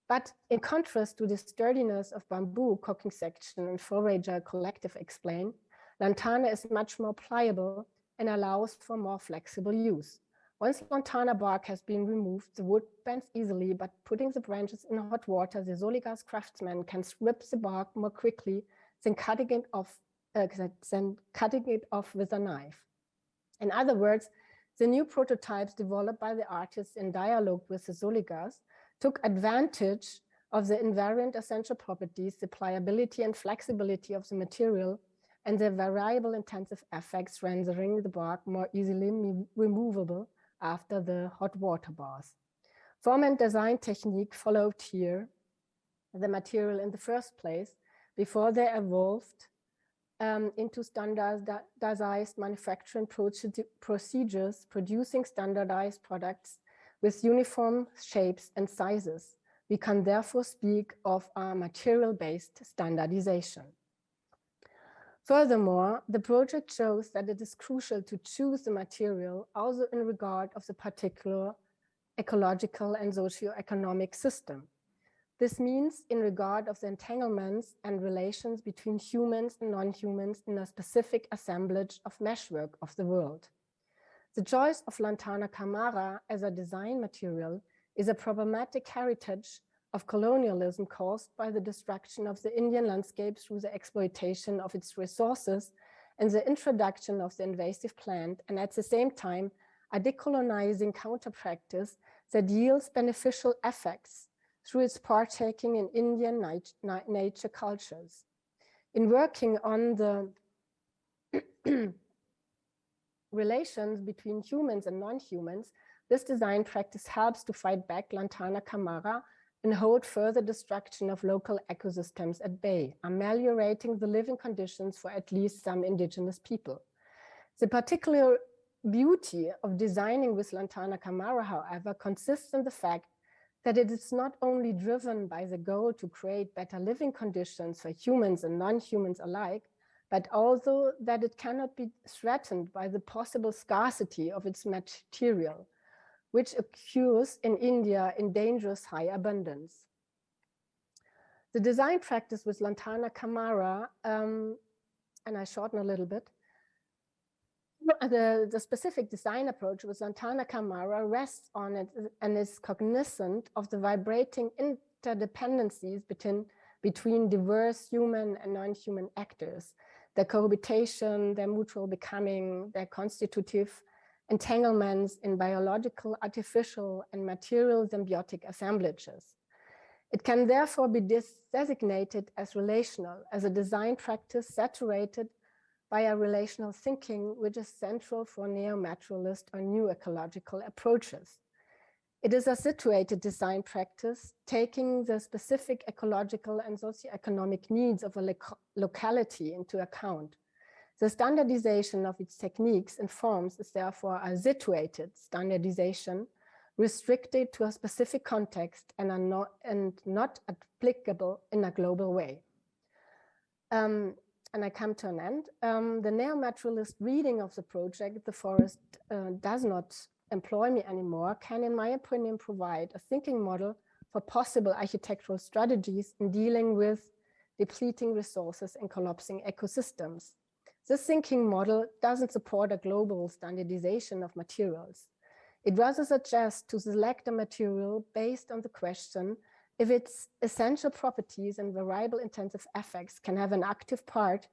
But in contrast to the sturdiness of bamboo, Cooking Section and Forager Collective explain, lantana is much more pliable and allows for more flexible use. Once lantana bark has been removed, the wood bends easily, but putting the branches in hot water, the Soligas craftsman can strip the bark more quickly than cutting it off with a knife. In other words, the new prototypes developed by the artists in dialogue with the Soligas took advantage of the invariant essential properties, the pliability and flexibility of the material, and the variable intensive effects, rendering the bark more easily removable after the hot water bath. Form and design technique followed here the material in the first place before they evolved into standardized manufacturing procedures, producing standardized products with uniform shapes and sizes. We can therefore speak of a material-based standardization. Furthermore, the project shows that it is crucial to choose the material also in regard of the particular ecological and socio-economic system. This means in regard of the entanglements and relations between humans and non-humans in a specific assemblage of meshwork of the world. The choice of lantana camara as a design material is a problematic heritage of colonialism caused by the destruction of the Indian landscape through the exploitation of its resources and the introduction of the invasive plant, and at the same time, a decolonizing counter-practice that yields beneficial effects through its partaking in Indian nature cultures. In working on the relations between humans and non-humans, this design practice helps to fight back lantana camara and hold further destruction of local ecosystems at bay, ameliorating the living conditions for at least some indigenous people. The particular beauty of designing with lantana camara, however, consists in the fact that it is not only driven by the goal to create better living conditions for humans and non-humans alike, but also that it cannot be threatened by the possible scarcity of its material, which occurs in India in dangerous high abundance. The design practice with lantana camara, and I shorten a little bit, the specific design approach with lantana camara rests on it and is cognizant of the vibrating interdependencies between diverse human and non-human actors, their cohabitation, their mutual becoming, their constitutive entanglements in biological, artificial, and material symbiotic assemblages. It can therefore be designated as relational, as a design practice saturated by a relational thinking, which is central for neomaterialist or new ecological approaches. It is a situated design practice, taking the specific ecological and socioeconomic needs of a locality into account. The standardization of its techniques and forms is therefore a situated standardization, restricted to a specific context and not applicable in a global way. And I come to an end. The neomaterialist reading of the project, The Forest Does Not Employ Me Anymore, can, in my opinion, provide a thinking model for possible architectural strategies in dealing with depleting resources and collapsing ecosystems. This thinking model doesn't support a global standardization of materials. It rather suggests to select a material based on the question if its essential properties and variable intensive effects can have an active part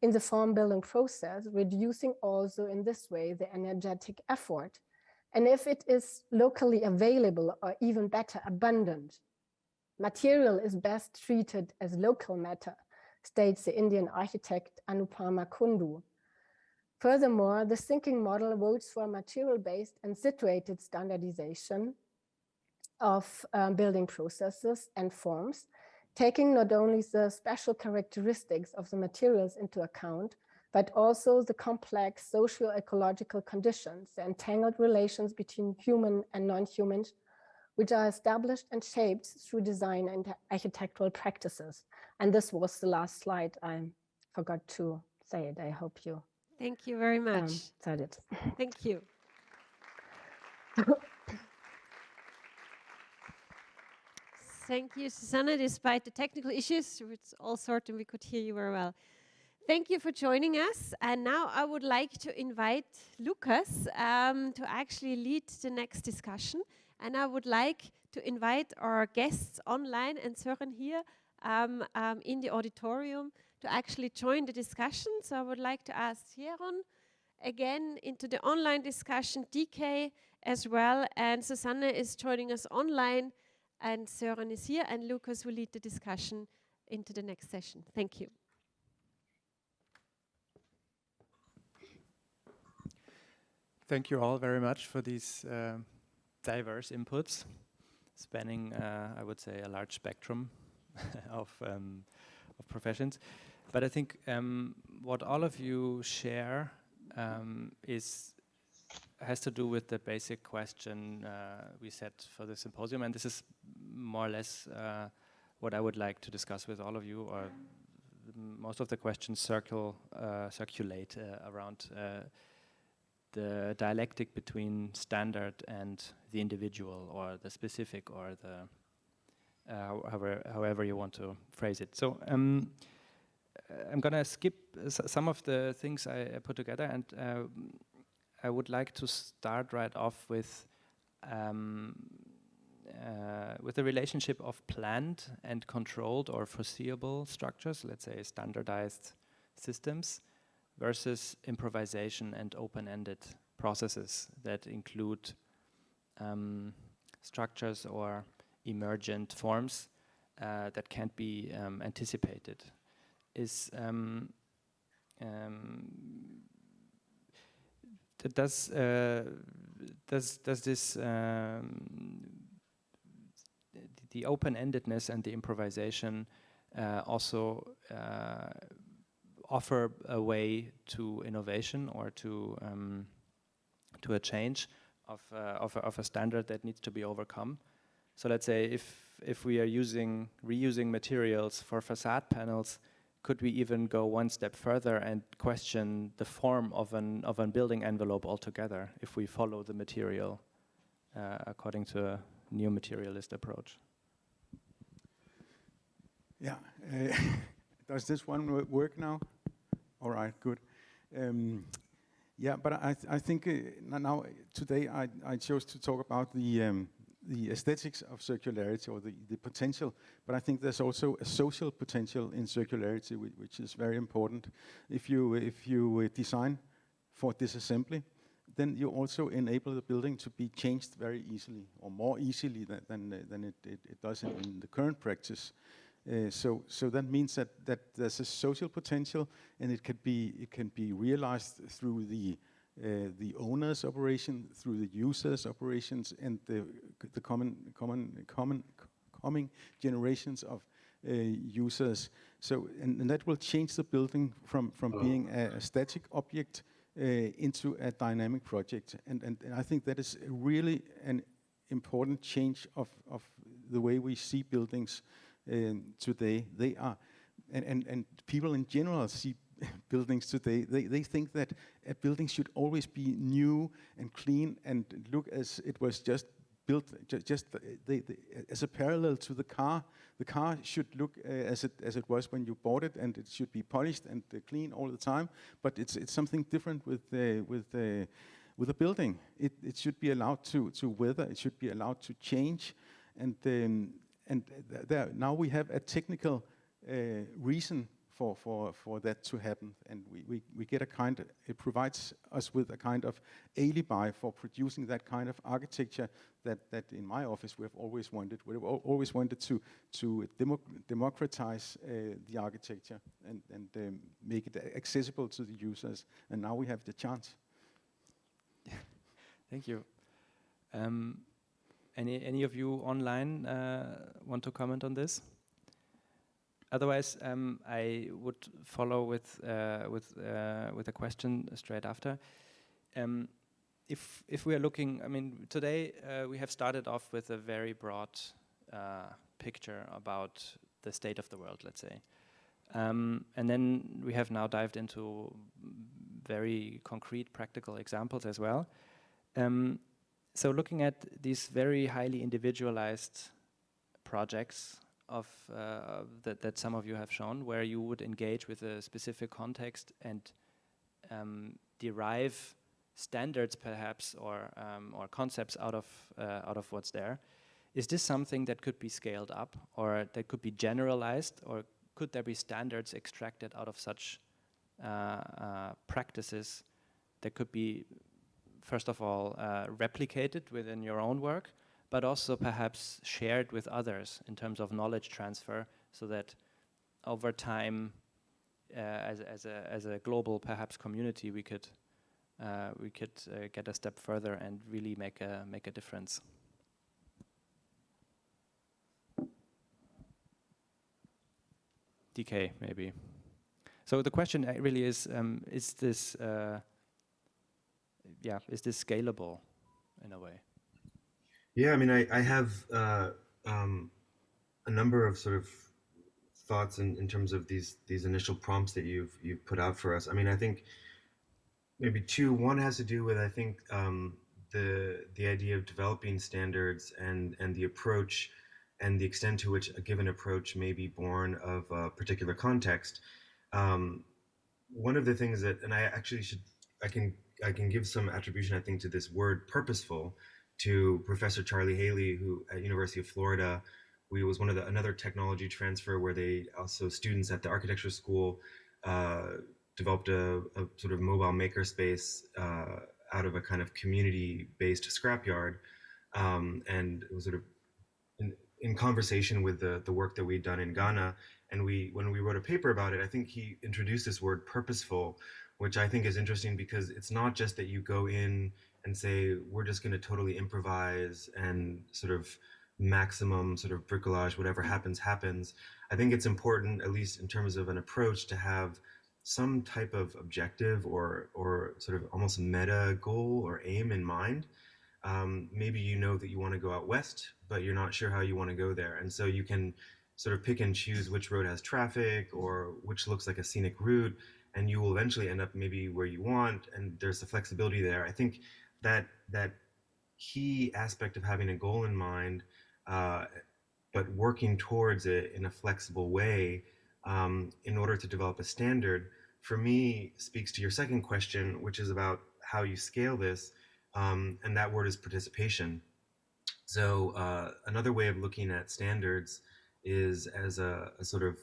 in the form building process, reducing also in this way the energetic effort, and if it is locally available or even better, abundant. Material is best treated as local matter, states the Indian architect Anupama Kundu. Furthermore, this thinking model votes for material-based and situated standardization of building processes and forms, taking not only the special characteristics of the materials into account, but also the complex socio-ecological conditions, the entangled relations between human and non-human, which are established and shaped through design and architectural practices. And this was the last slide. I forgot to say it. I hope you. Thank you very much. Said it. Thank you. Thank you, Susanne. Despite the technical issues, it's all certain we could hear you very well. Thank you for joining us. And now I would like to invite Lukas to actually lead the next discussion. And I would like to invite our guests online and Søren here in the auditorium to actually join the discussion. So I would like to ask Jeroen again into the online discussion, DK as well. And Susanne is joining us online. And Søren is here, and Lukas will lead the discussion into the next session. Thank you. Thank you all very much for these diverse inputs, spanning, I would say, a large spectrum of professions. But I think what all of you share has to do with the basic question we set for the symposium, and this is more or less what I would like to discuss with all of you, or most of the questions circulate around the dialectic between standard and the individual, or the specific, or the however you want to phrase it. So I'm going to skip some of the things I put together, and I would like to start right off with the relationship of planned and controlled or foreseeable structures, let's say standardized systems, versus improvisation and open-ended processes that include structures or emergent forms that can't be anticipated. Does this the open-endedness and the improvisation also offer a way to innovation or to a change of a standard that needs to be overcome? So let's say if we are reusing materials for facade panels, could we even go one step further and question the form of a building envelope altogether if we follow the material according to a neomaterialist approach? Yeah. Does this one work now? All right, good. Yeah, but I think now today I chose to talk about the aesthetics of circularity, or the potential, but I think there's also a social potential in circularity, which is very important. If you design for disassembly, then you also enable the building to be changed very easily, or more easily than it does in the current practice. So that means that there's a social potential, and it can be realized through the owner's operation, through the user's operations, and the coming generations of users. So, and that will change the building from being a static object into a dynamic project. And I think that is really an important change of the way we see buildings today. They are, and people in general see buildings today. They think that a building should always be new and clean and look as it was just built, as a parallel to the car. The car should look as it was when you bought it, and it should be polished and clean all the time. But it's something different with a building. It should be allowed to weather. It should be allowed to change, and now we have a technical reason for that to happen, and we get it provides us with a kind of alibi for producing that kind of architecture that in my office we have always wanted. We've always wanted to democratize the architecture and make it accessible to the users, and now we have the chance. Thank you. Any of you online want to comment on this? Otherwise, I would follow with a question straight after. If we are looking, I mean, today we have started off with a very broad picture about the state of the world, let's say, and then we have now dived into very concrete, practical examples as well. So looking at these very highly individualized projects of that some of you have shown, where you would engage with a specific context and derive standards, perhaps, or concepts out of what's there. Is this something that could be scaled up, or that could be generalized, or could there be standards extracted out of such practices that could be, first of all, replicated within your own work, but also perhaps shared with others in terms of knowledge transfer, so that over time, as a global perhaps community, we could get a step further and really make a difference. DK maybe. So the question really is this scalable in a way? Yeah, I mean, I have a number of sort of thoughts in terms of these initial prompts that you've put out for us. I mean, I think maybe two. One has to do with, I think, the idea of developing standards and the approach and the extent to which a given approach may be born of a particular context. One of the things that, and I actually I can give some attribution, I think, to this word purposeful, to Professor Charlie Haley, who at University of Florida, we was one of another technology transfer where they also, students at the architecture school developed a sort of mobile makerspace out of a kind of community-based scrapyard, and it was sort of in conversation with the work that we'd done in Ghana. And when we wrote a paper about it, I think he introduced this word purposeful, which I think is interesting because it's not just that you go in and say, we're just going to totally improvise and sort of maximum sort of bricolage, whatever happens, happens. I think it's important, at least in terms of an approach, to have some type of objective or sort of almost meta goal or aim in mind. Maybe you know that you want to go out west, but you're not sure how you want to go there. And so you can sort of pick and choose which road has traffic or which looks like a scenic route, and you will eventually end up maybe where you want, and there's the flexibility there. I think that key aspect of having a goal in mind, but working towards it in a flexible way in order to develop a standard, for me, speaks to your second question, which is about how you scale this, and that word is participation. So another way of looking at standards is as a sort of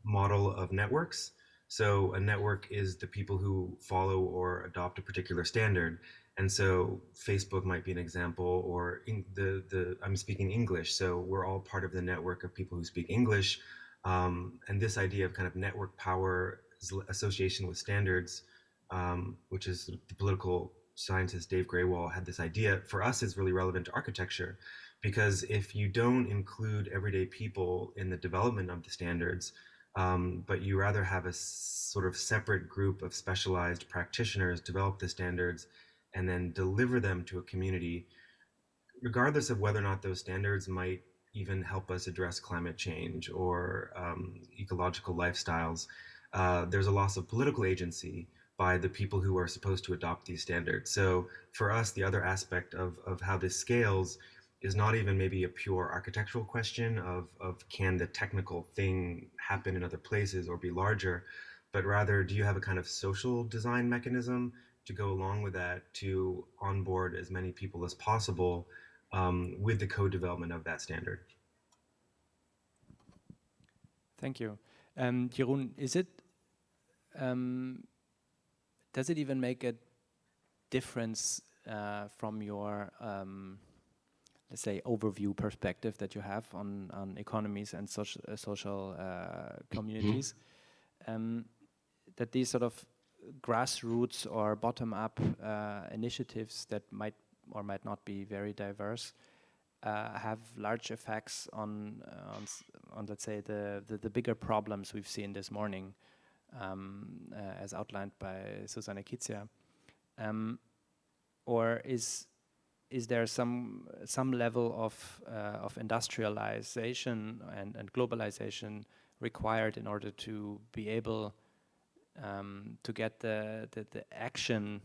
model of networks. So a network is the people who follow or adopt a particular standard. And so Facebook might be an example, or I'm speaking English, so we're all part of the network of people who speak English. And this idea of kind of network power association with standards, which is the political scientist Dave Greywall had this idea, for us it's really relevant to architecture, because if you don't include everyday people in the development of the standards, but you rather have a sort of separate group of specialized practitioners develop the standards and then deliver them to a community, regardless of whether or not those standards might even help us address climate change or ecological lifestyles, there's a loss of political agency by the people who are supposed to adopt these standards. So for us, the other aspect of how this scales is not even maybe a pure architectural question of can the technical thing happen in other places or be larger, but rather, do you have a kind of social design mechanism to go along with that to onboard as many people as possible with the co-development of that standard? Thank you. Jeroen, is it, does it even make a difference from your, let's say, overview perspective that you have on economies and social communities, that these sort of grassroots or bottom-up initiatives that might or might not be very diverse have large effects on let's say the bigger problems we've seen this morning, as outlined by Susanne Kytzia, or is there some level of industrialization and globalization required in order to be able to get the action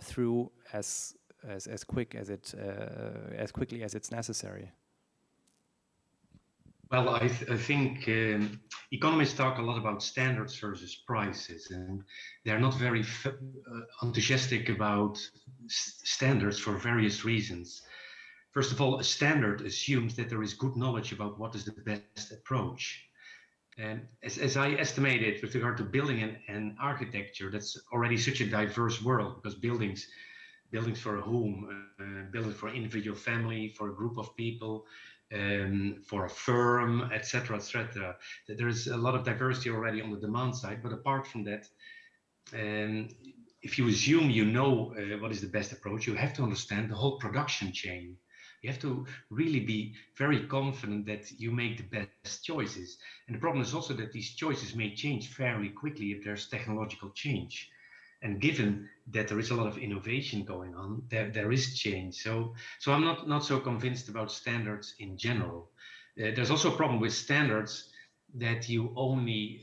through as quickly as it's necessary? Well, I think economists talk a lot about standards versus prices, and they're not very enthusiastic about standards for various reasons. First of all, a standard assumes that there is good knowledge about what is the best approach. And as I estimated with regard to building and architecture, that's already such a diverse world, because buildings for a home, buildings for an individual family, for a group of people, for a firm, etc., etc. There is a lot of diversity already on the demand side. But apart from that, if you assume you know what is the best approach, you have to understand the whole production chain. You have to really be very confident that you make the best choices. And the problem is also that these choices may change fairly quickly if there's technological change. And given that there is a lot of innovation going on, there is change. So I'm not so convinced about standards in general. There's also a problem with standards that you only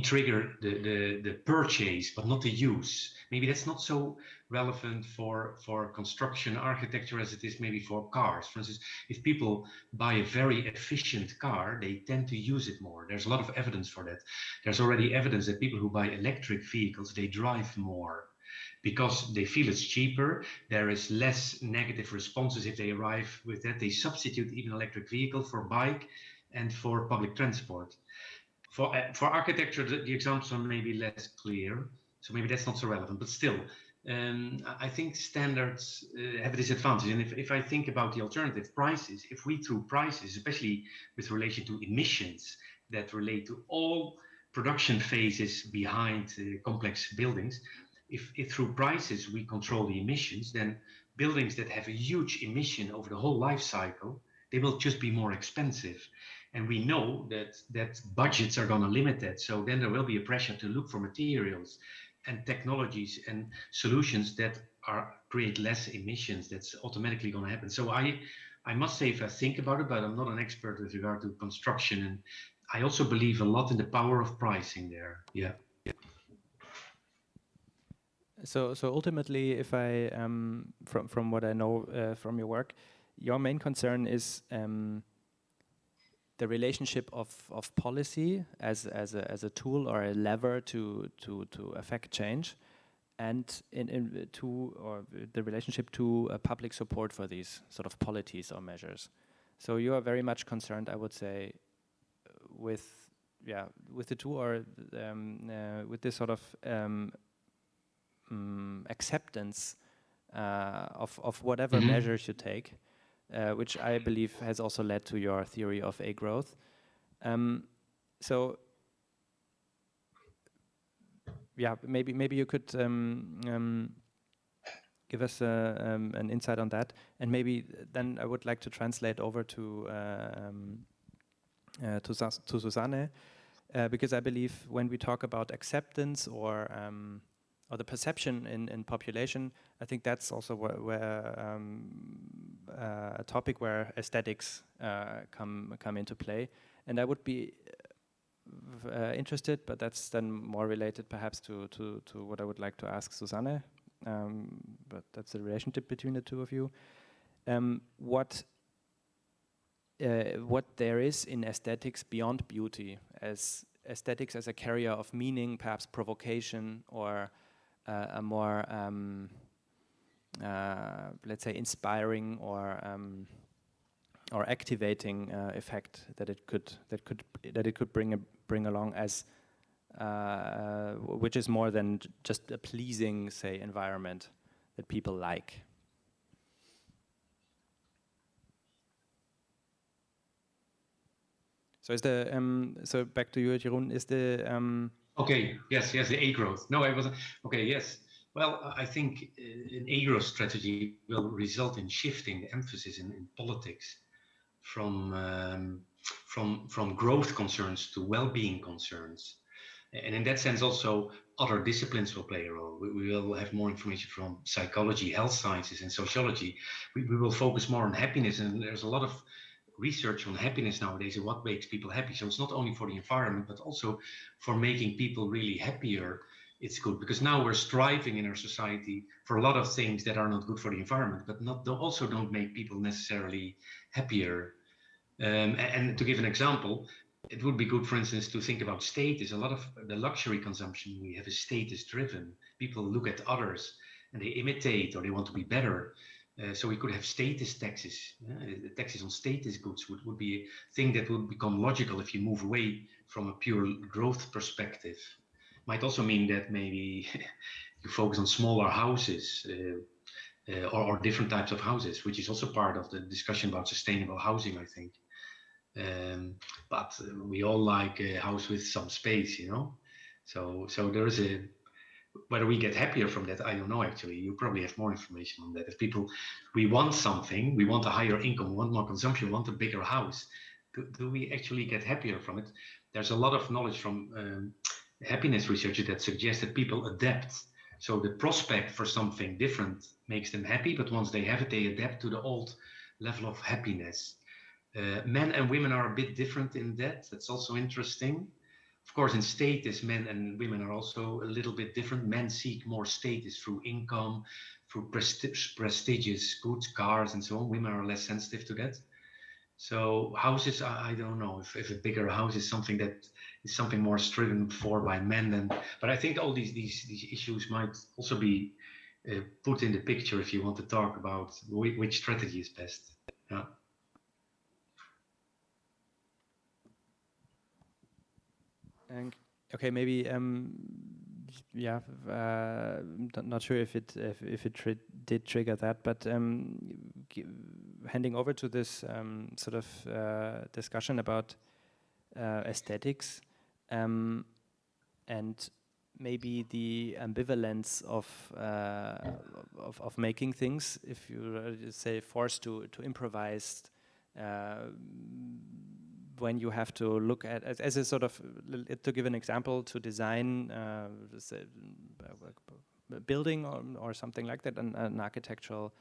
trigger the purchase, but not the use. Maybe that's not so relevant for construction architecture as it is maybe for cars. For instance, if people buy a very efficient car, they tend to use it more. There's a lot of evidence for that. There's already evidence that people who buy electric vehicles, they drive more because they feel it's cheaper. There is less negative responses if they arrive with that. They substitute even electric vehicle for bike and for public transport. For architecture, the examples are maybe less clear, so maybe that's not so relevant, but still, I think standards have a disadvantage. And if I think about the alternative prices, if we through prices, especially with relation to emissions that relate to all production phases behind complex buildings, if through prices we control the emissions, then buildings that have a huge emission over the whole life cycle, they will just be more expensive. And we know that budgets are going to limit that. So then there will be a pressure to look for materials and technologies and solutions that create less emissions. That's automatically going to happen. So I must say, if I think about it, but I'm not an expert with regard to construction, and I also believe a lot in the power of pricing there. Yeah. So ultimately, if I from what I know from your work, your main concern is the relationship of policy as a tool or a lever to affect change, and the relationship to public support for these sort of policies or measures. So you are very much concerned, I would say, with the two, or with this sort of acceptance of whatever measures you take. Which I believe has also led to your theory of Agrowth. So yeah, maybe you could give us an insight on that, and maybe then I would like to translate over to Susanne, because I believe when we talk about acceptance or the perception in population, I think that's also where a topic where aesthetics come into play, and I would be interested, but that's then more related perhaps to what I would like to ask Susanne, but that's the relationship between the two of you. What there is in aesthetics beyond beauty, as aesthetics as a carrier of meaning, perhaps provocation, or a more, let's say, inspiring or activating effect that it could bring along, as which is more than just a pleasing, say, environment that people like. So is the so back to you, Jeroen. Is the okay? Yes, the Agrowth. No, I wasn't. Okay, yes. Well, I think an Agrowth strategy will result in shifting the emphasis in politics from growth concerns to well-being concerns, and in that sense, also other disciplines will play a role. We will have more information from psychology, health sciences, and sociology. We will focus more on happiness, and there's a lot of research on happiness nowadays and what makes people happy. So it's not only for the environment, but also for making people really happier. It's good because now we're striving in our society for a lot of things that are not good for the environment, but also don't make people necessarily happier. And to give an example, it would be good, for instance, to think about status. A lot of the luxury consumption we have is status driven. People look at others and they imitate, or they want to be better. So we could have status taxes. Taxes on status goods would be a thing that would become logical if you move away from a pure growth perspective. Might also mean that maybe you focus on smaller houses or different types of houses, which is also part of the discussion about sustainable housing, I think. But we all like a house with some space, you know. So there is a. Whether we get happier from that, I don't know, actually. You probably have more information on that. If we want something, we want a higher income, we want more consumption, we want a bigger house, do we actually get happier from it? There's a lot of knowledge from happiness researchers that suggest that people adapt. So the prospect for something different makes them happy, but once they have it, they adapt to the old level of happiness. Men and women are a bit different in that. That's also interesting. Of course, in status, men and women are also a little bit different. Men seek more status through income, through prestigious goods, cars, and so on. Women are less sensitive to that. So houses, I don't know if a bigger house is something that is something more striven for by men. But I think all these issues might also be put in the picture if you want to talk about which strategy is best. Yeah. Okay, maybe yeah, not sure if it did trigger that, but handing over to this sort of discussion about aesthetics and maybe the ambivalence of making things, if you say forced to improvise. When you have to look at, as a sort of, to give an example, to design a building or something like that, an architectural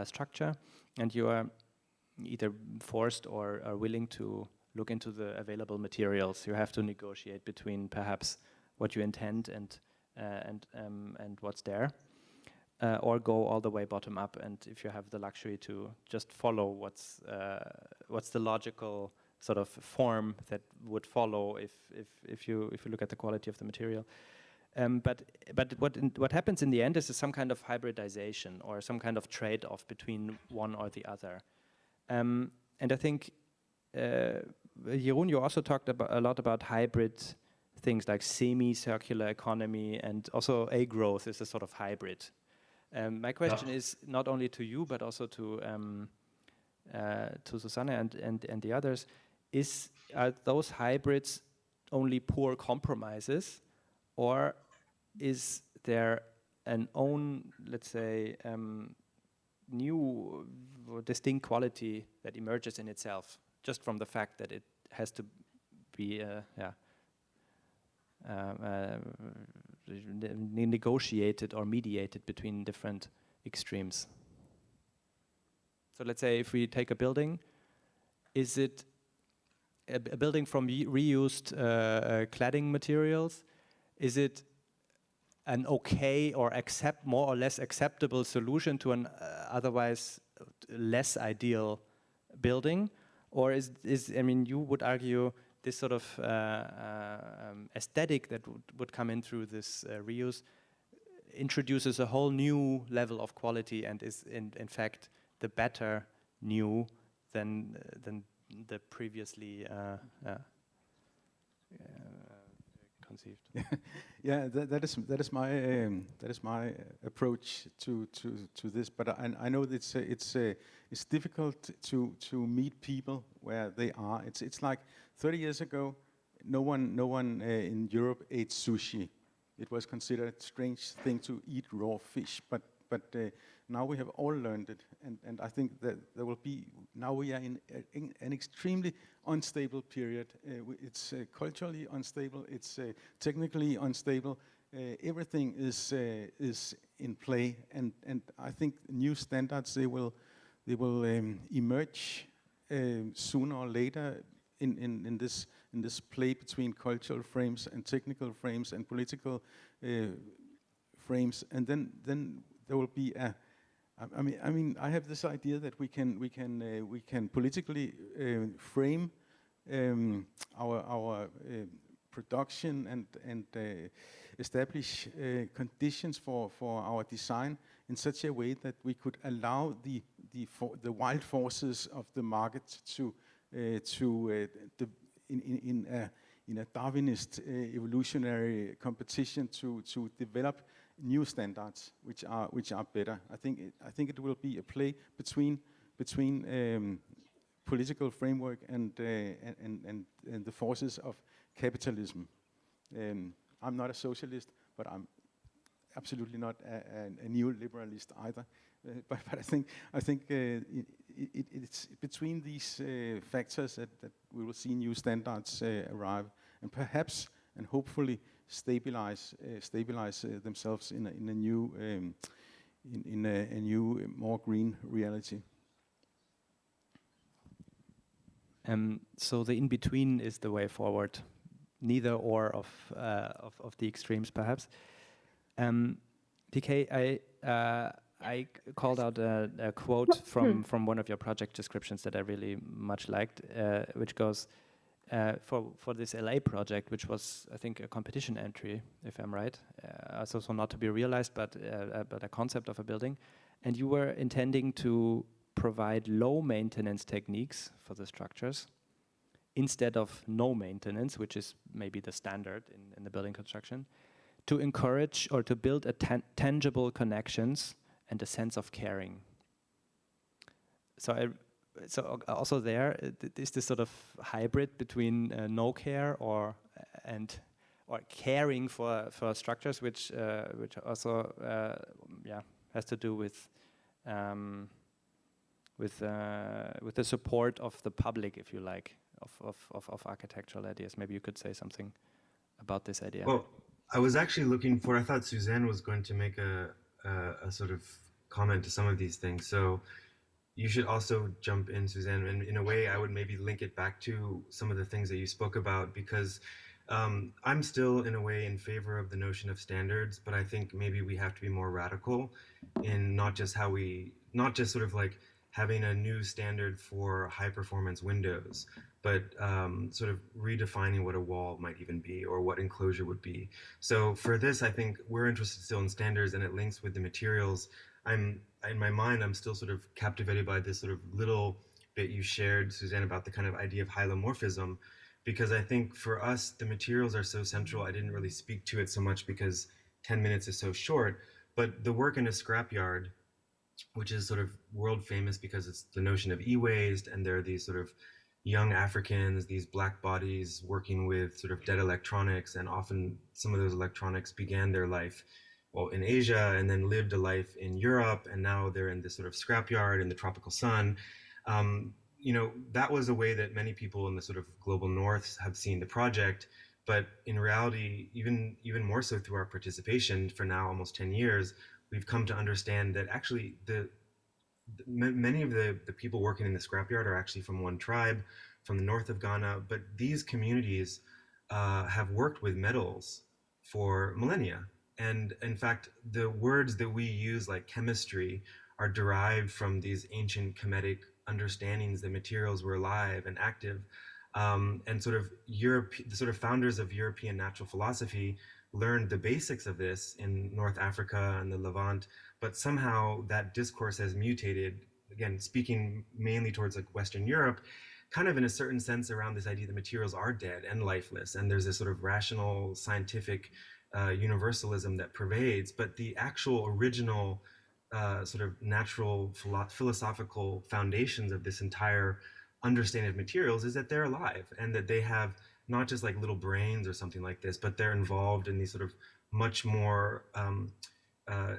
structure, and you are either forced or are willing to look into the available materials. You have to negotiate between perhaps what you intend and what's there, or go all the way bottom up. And if you have the luxury to just follow what's the logical sort of form that would follow if you look at the quality of the material, but what happens in the end is some kind of hybridization or some kind of trade-off between one or the other, and I think Jeroen, you also talked a lot about hybrid things like semi-circular economy, and also Agrowth is a sort of hybrid. My question is not only to you but also to Susanne and the others. Are those hybrids only poor compromises, or is there an own, let's say, new distinct quality that emerges in itself, just from the fact that it has to be negotiated or mediated between different extremes. So let's say if we take a building, is it a building from reused cladding materials? Is it an okay or more or less acceptable solution to an otherwise less ideal building? Or is I mean, you would argue this sort of aesthetic that would come in through this reuse introduces a whole new level of quality and is in fact the better new than the previously conceived. Yeah, that is my approach to this. But I know that it's difficult to meet people where they are. It's like 30 years ago, no one in Europe ate sushi. It was considered a strange thing to eat raw fish. But now we have all learned it, and I think that there will be, now we are in an extremely unstable period. It's culturally unstable, it's technically unstable, everything is in play, and I think new standards, they will emerge sooner or later in this play between cultural frames and technical frames and political frames, and then there will be a. I mean, I have this idea that we can politically frame our production and establish conditions for our design in such a way that we could allow the wild forces of the market to in a Darwinist evolutionary competition to develop new standards which are better. I think it will be a play between political framework and the forces of capitalism. I'm not a socialist, but I'm absolutely not a neoliberalist either. But I think it's between these factors that we will see new standards arrive, and perhaps and hopefully stabilize themselves in a new more green reality. So the in between is the way forward, neither or of the extremes, perhaps. DK, I called out a quote from one of your project descriptions that I really much liked, which goes, for this LA project, which was, I think, a competition entry, if I'm right, so not to be realized, but a concept of a building, and you were intending to provide low maintenance techniques for the structures instead of no maintenance, which is maybe the standard in the building construction, to encourage or to build tangible connections and a sense of caring. So also there is this sort of hybrid between no care or caring for structures, which also has to do with the support of the public, if you like, of architectural ideas. Maybe you could say something about this idea. Well, I was actually looking for, I thought Susanne was going to make a sort of comment to some of these things. So you should also jump in, Susanne, and in a way I would maybe link it back to some of the things that you spoke about, because I'm still in a way in favor of the notion of standards, but I think maybe we have to be more radical in not just sort of like having a new standard for high performance windows, but sort of redefining what a wall might even be or what enclosure would be. So for this, I think we're interested still in standards, and it links with the materials. In my mind, I'm still sort of captivated by this sort of little bit you shared, Susanne, about the kind of idea of hylomorphism, because I think for us, the materials are so central. I didn't really speak to it so much because 10 minutes is so short, but the work in a scrapyard, which is sort of world famous because it's the notion of e-waste, and there are these sort of young Africans, these black bodies working with sort of dead electronics, and often some of those electronics began their life, well, in Asia, and then lived a life in Europe, and now they're in this sort of scrapyard in the tropical sun. You know, that was a way that many people in the sort of global north have seen the project, but in reality, even more so through our participation for now almost 10 years, we've come to understand that actually many of the people working in the scrapyard are actually from one tribe, from the north of Ghana, but these communities have worked with metals for millennia. And in fact, the words that we use, like chemistry, are derived from these ancient Kemetic understandings that materials were alive and active. And sort of the sort of founders of European natural philosophy learned the basics of this in North Africa and the Levant, but somehow that discourse has mutated, again, speaking mainly towards like Western Europe, kind of in a certain sense around this idea that materials are dead and lifeless, and there's this sort of rational, scientific universalism that pervades, but the actual original sort of natural philosophical foundations of this entire understanding of materials is that they're alive, and that they have not just like little brains or something like this, but they're involved in these sort of much more,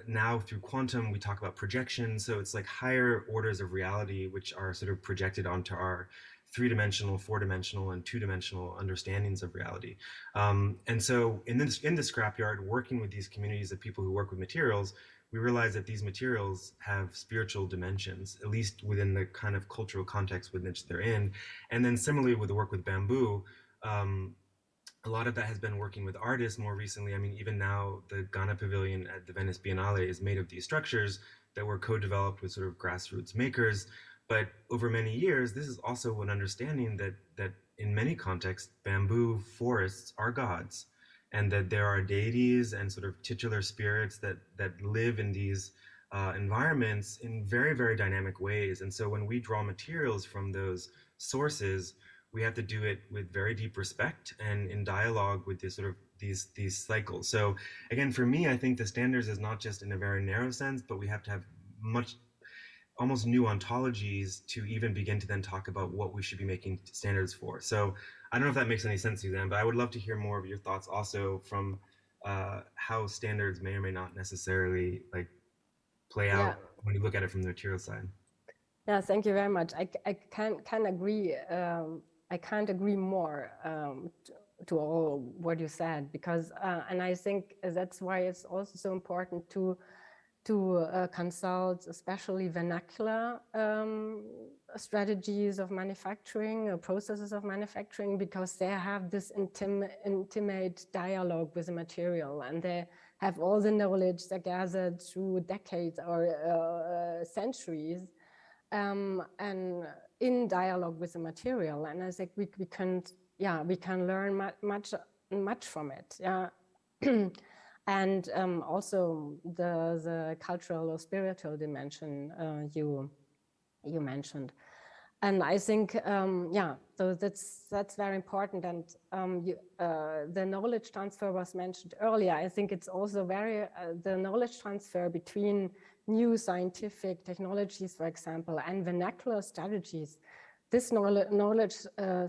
now through quantum, we talk about projection. So it's like higher orders of reality, which are sort of projected onto our 3-dimensional, 4-dimensional, and 2-dimensional understandings of reality. And so in the scrapyard, working with these communities of people who work with materials, we realize that these materials have spiritual dimensions, at least within the kind of cultural context with which they're in. And then similarly with the work with bamboo, a lot of that has been working with artists more recently. I mean, even now the Ghana Pavilion at the Venice Biennale is made of these structures that were co-developed with sort of grassroots makers. But over many years, this is also an understanding that in many contexts, bamboo forests are gods, and that there are deities and sort of titular spirits that live in these environments in very, very dynamic ways. And so when we draw materials from those sources, we have to do it with very deep respect and in dialogue with this sort of these cycles. So again, for me, I think the standards is not just in a very narrow sense, but we have to have almost new ontologies to even begin to then talk about what we should be making standards for. So I don't know if that makes any sense, Susanne, but I would love to hear more of your thoughts also from how standards may or may not necessarily like play out when you look at it from the material side. Yeah, thank you very much. I can agree. I can't agree more to all what you said, because and I think that's why it's also so important to consult especially vernacular strategies of manufacturing, processes of manufacturing, because they have this intimate dialogue with the material, and they have all the knowledge they gathered through decades or centuries, and in dialogue with the material. And I think we can learn much from it. Yeah. And also the cultural or spiritual dimension you mentioned, and I think so that's very important. And the knowledge transfer was mentioned earlier. I think it's also very the knowledge transfer between new scientific technologies, for example, and vernacular strategies. This knowledge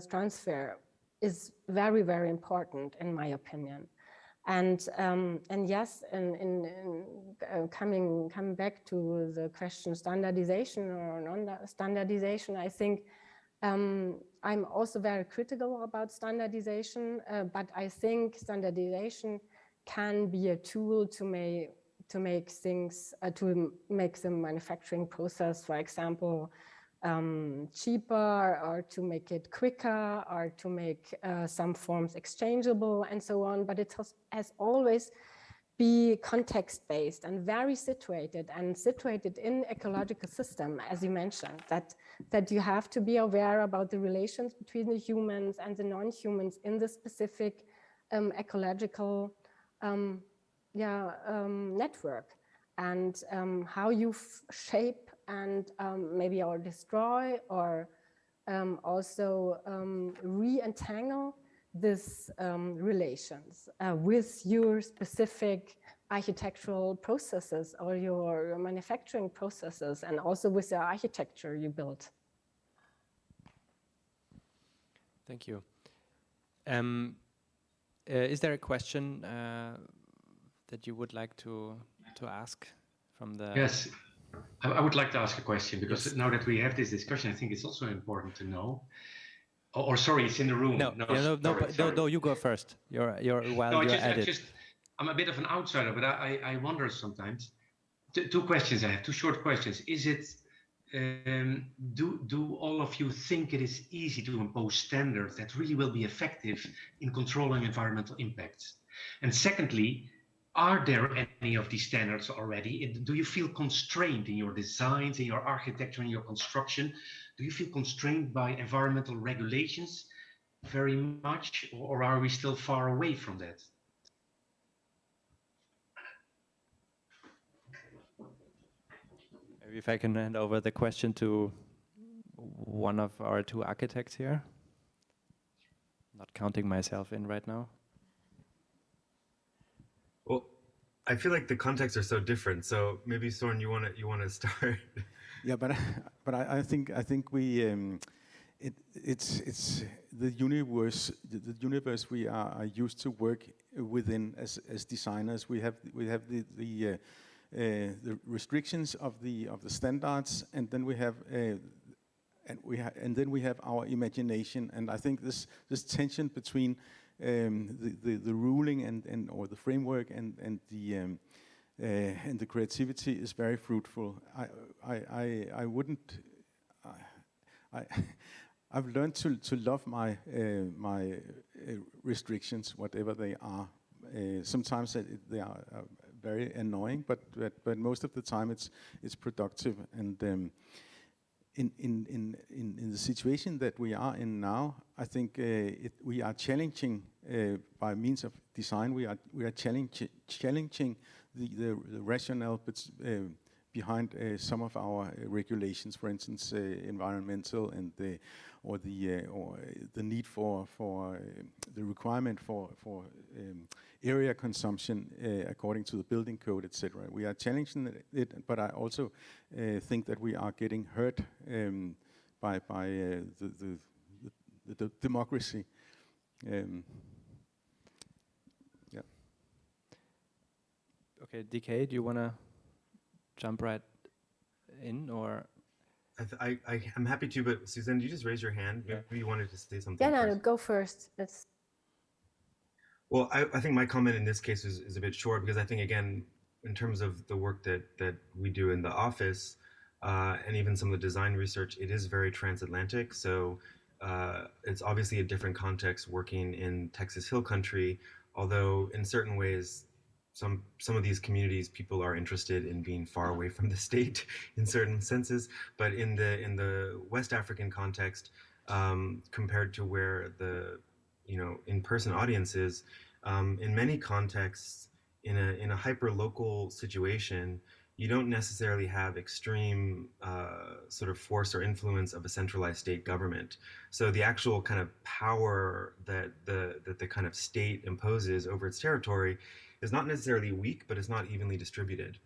transfer is very, very important, in my opinion. And yes, coming back to the question standardization or non-standardization, I think I'm also very critical about standardization, but I think standardization can be a tool to make things, to make the manufacturing process, for example, cheaper, or to make it quicker, or to make some forms exchangeable and so on. But it has always be context-based and very situated in ecological system, as you mentioned, that you have to be aware about the relations between the humans and the non-humans in the specific ecological network, and how you shape and maybe or destroy or also re-entangle these relations with your specific architectural processes or your manufacturing processes, and also with the architecture you built. Thank you. Is there a question that you would like to ask from the? Yes, I would like to ask a question, because now that we have this discussion, I think it's also important to know. Or sorry, it's in the room. No, no, you go first. I'm a bit of an outsider, but I wonder sometimes. Two questions I have, two short questions. Is it, do all of you think it is easy to impose standards that really will be effective in controlling environmental impacts? And secondly, are there any of these standards already? Do you feel constrained in your designs, in your architecture, in your construction? Do you feel constrained by environmental regulations very much, or are we still far away from that? Maybe if I can hand over the question to one of our two architects here. Not counting myself in right now. Well, I feel like the contexts are so different. So maybe Søren, you want to start? Yeah, but I think we it's the universe we are used to work within as designers. We have the restrictions of the standards, and then we have our imagination. And I think this tension between the ruling and or the framework and the creativity is very fruitful. I've learned to love my restrictions, whatever they are. Sometimes they are very annoying, but most of the time it's productive. And in the situation that we are in now, I think we are challenging by means of design. We are challenging the rationale behind some of our regulations, for instance, environmental and the need for the requirement for area consumption according to the building code, etc. We are challenging it, but I also think that we are getting hurt by the democracy. Yeah. Okay, DK, do you want to jump right in, or? I'm happy to, but Susanne, you just raise your hand. Yeah. Maybe you wanted to say something. Yeah, no, first. go first. Well, I think my comment in this case is a bit short, because I think, again, in terms of the work that we do in the office, and even some of the design research, it is very transatlantic. So it's obviously a different context working in Texas Hill Country, although in certain ways, some of these communities, people are interested in being far away from the state in certain senses. But in the West African context, compared to where the in-person audience is, in many contexts, in a hyper-local situation, you don't necessarily have extreme sort of force or influence of a centralized state government. So the actual kind of power that the kind of state imposes over its territory is not necessarily weak, but it's not evenly distributed.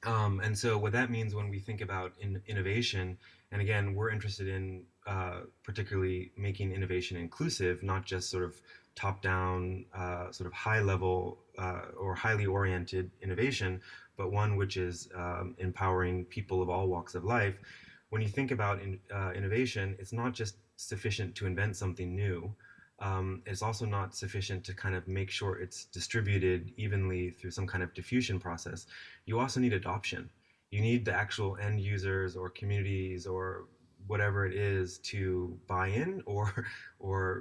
And so what that means when we think about innovation, and again, we're interested in particularly making innovation inclusive, not just sort of top-down, sort of high-level or highly oriented innovation, but one which is empowering people of all walks of life. When you think about innovation, it's not just sufficient to invent something new. It's also not sufficient to kind of make sure it's distributed evenly through some kind of diffusion process. You also need adoption. You need the actual end users or communities or whatever it is to buy in or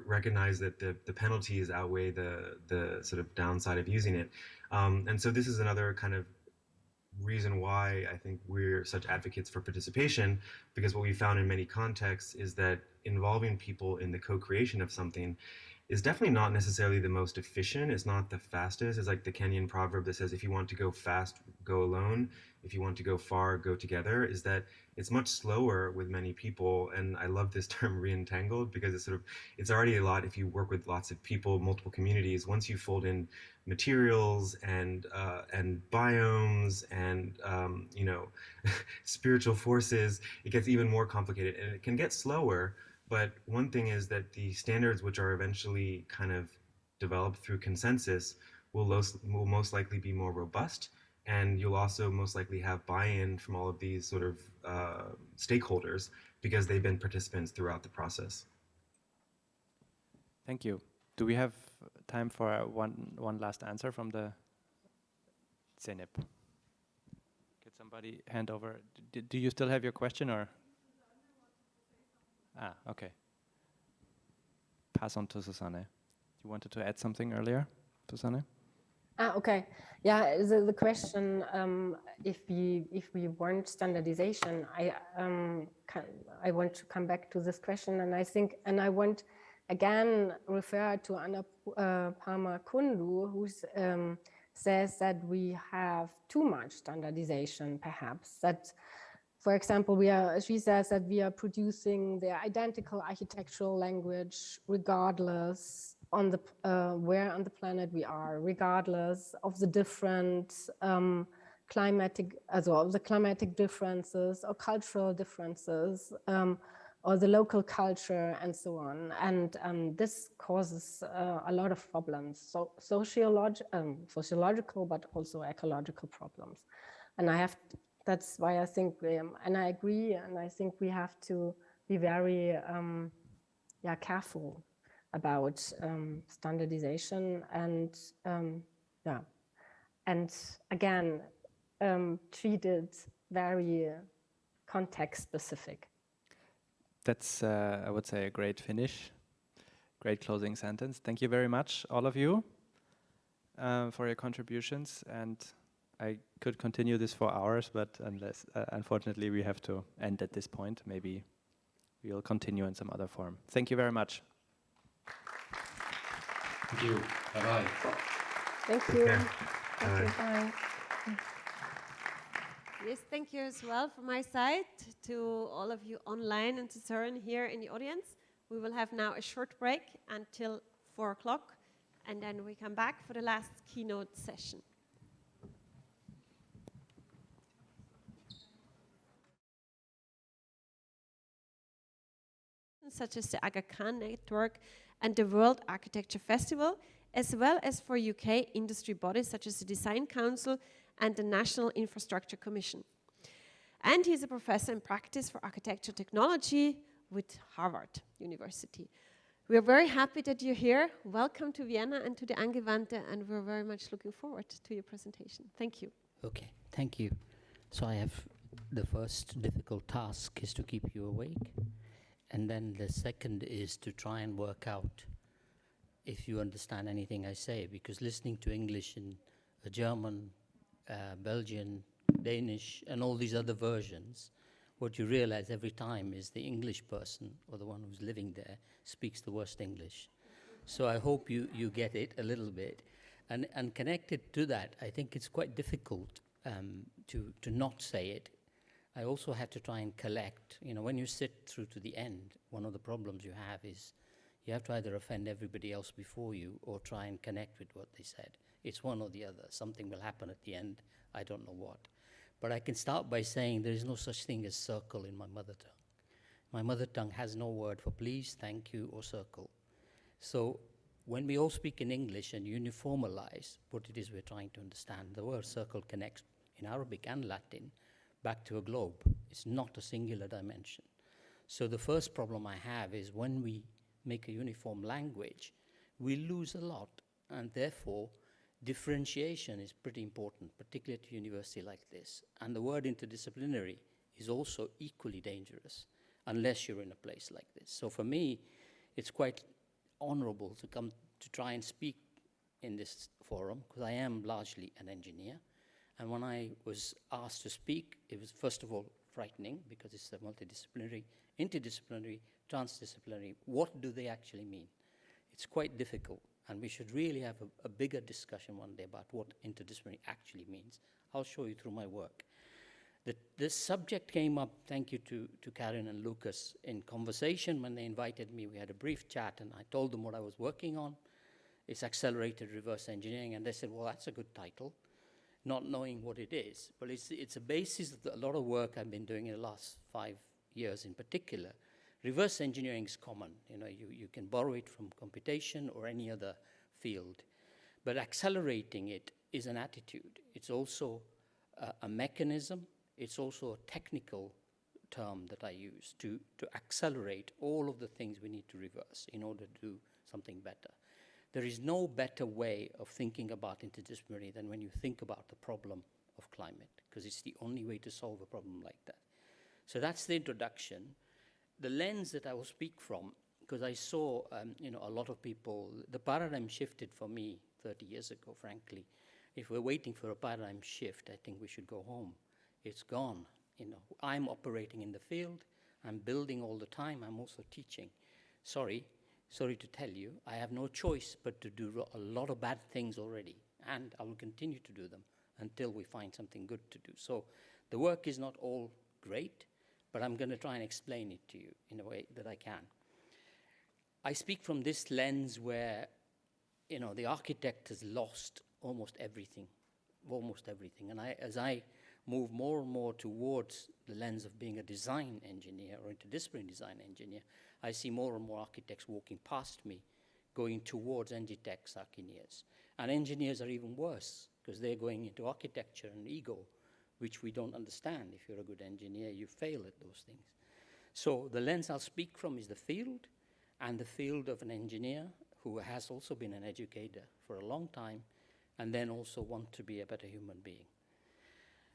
recognize that the penalties outweigh the sort of downside of using it. And so this is another kind of reason why I think we're such advocates for participation, because what we found in many contexts is that involving people in the co-creation of something is definitely not necessarily the most efficient. It's not the fastest. It's like the Kenyan proverb that says, if you want to go fast, go alone. If you want to go far, go together. Is that it's much slower with many people. And I love this term reentangled, because it's already a lot if you work with lots of people, multiple communities. Once you fold in materials and biomes and spiritual forces, it gets even more complicated, and it can get slower. But one thing is that the standards which are eventually kind of developed through consensus will most likely be more robust, and you'll also most likely have buy-in from all of these sort of stakeholders because they've been participants throughout the process. Thank you. Do we have time for one last answer from the Zeynep? Could somebody hand over? Do you still have your question, or? Ah, okay. Pass on to Susanne. You wanted to add something earlier, Susanne? Okay. Yeah, the question, if we want standardization, I want to come back to this question, and I want again refer to Anupama Kundu, who says that we have too much standardization, perhaps. That, for example, she says that we are producing the identical architectural language regardless on the where on the planet we are, regardless of the different climatic differences or cultural differences, or the local culture and so on. And this causes a lot of problems, so sociological, but also ecological problems. And that's why I think, and I agree, and I think we have to be very careful about standardization and and again treat it very context specific. That's, I would say, a great finish, great closing sentence. Thank you very much, all of you, for your contributions. And I could continue this for hours, but unfortunately, we have to end at this point. Maybe we'll continue in some other form. Thank you very much. Thank you. Bye-bye. Thank you. Thank you. Bye. Yes, thank you as well from my side to all of you online and to Søren here in the audience. We will have now a short break until 4 o'clock, and then we come back for the last keynote session. Such as the Aga Khan Network and the World Architecture Festival, as well as for UK industry bodies such as the Design Council and the National Infrastructure Commission. And he's a professor in practice for architecture technology with Harvard University. We are very happy that you're here. Welcome to Vienna and to the Angewandte, and we're very much looking forward to your presentation. Thank you. Okay, thank you. So I have the first difficult task is to keep you awake. And then the second is to try and work out if you understand anything I say, because listening to English in a German, Belgian, Danish, and all these other versions, what you realize every time is the English person, or the one who's living there, speaks the worst English. So I hope you get it a little bit. And connected to that, I think it's quite difficult to not say it. I also have to try and collect, when you sit through to the end, one of the problems you have is you have to either offend everybody else before you or try and connect with what they said. It's one or the other. Something will happen at the end. I don't know what. But I can start by saying there is no such thing as circle in my mother tongue. My mother tongue has no word for please, thank you, or circle. So when we all speak in English and uniformalize what it is we're trying to understand, the word circle connects in Arabic and Latin back to a globe. It's not a singular dimension. So the first problem I have is when we make a uniform language, we lose a lot, and therefore differentiation is pretty important, particularly at a university like this. And the word interdisciplinary is also equally dangerous unless you're in a place like this. So for me, it's quite honorable to come to try and speak in this forum, because I am largely an engineer. And when I was asked to speak, it was first of all frightening, because it's a multidisciplinary, interdisciplinary, transdisciplinary. What do they actually mean? It's quite difficult, and we should really have a bigger discussion one day about what interdisciplinary actually means. I'll show you through my work. This subject came up, thank you to Karin and Lukas, in conversation when they invited me. We had a brief chat, and I told them what I was working on. It's accelerated reverse engineering, and they said, well, that's a good title, not knowing what it is. But it's a basis of a lot of work I've been doing in the last 5 years in particular, Reverse engineering is common. You can borrow it from computation or any other field. But accelerating it is an attitude. It's also a mechanism. It's also a technical term that I use to accelerate all of the things we need to reverse in order to do something better. There is no better way of thinking about interdisciplinary than when you think about the problem of climate, because it's the only way to solve a problem like that. So that's the introduction. The lens that I will speak from, because I saw a lot of people, the paradigm shifted for me 30 years ago, frankly. If we're waiting for a paradigm shift, I think we should go home. It's gone. I'm operating in the field. I'm building all the time. I'm also teaching. Sorry to tell you, I have no choice but to do a lot of bad things already, and I will continue to do them until we find something good to do. So the work is not all great, but I'm going to try and explain it to you in a way that I can. I speak from this lens where, the architect has lost almost everything. And as I move more and more towards the lens of being a design engineer or interdisciplinary design engineer, I see more and more architects walking past me, going towards engineers, architects. And engineers are even worse, because they're going into architecture and ego, which we don't understand. If you're a good engineer, you fail at those things. So the lens I'll speak from is the field, and the field of an engineer who has also been an educator for a long time, and then also want to be a better human being.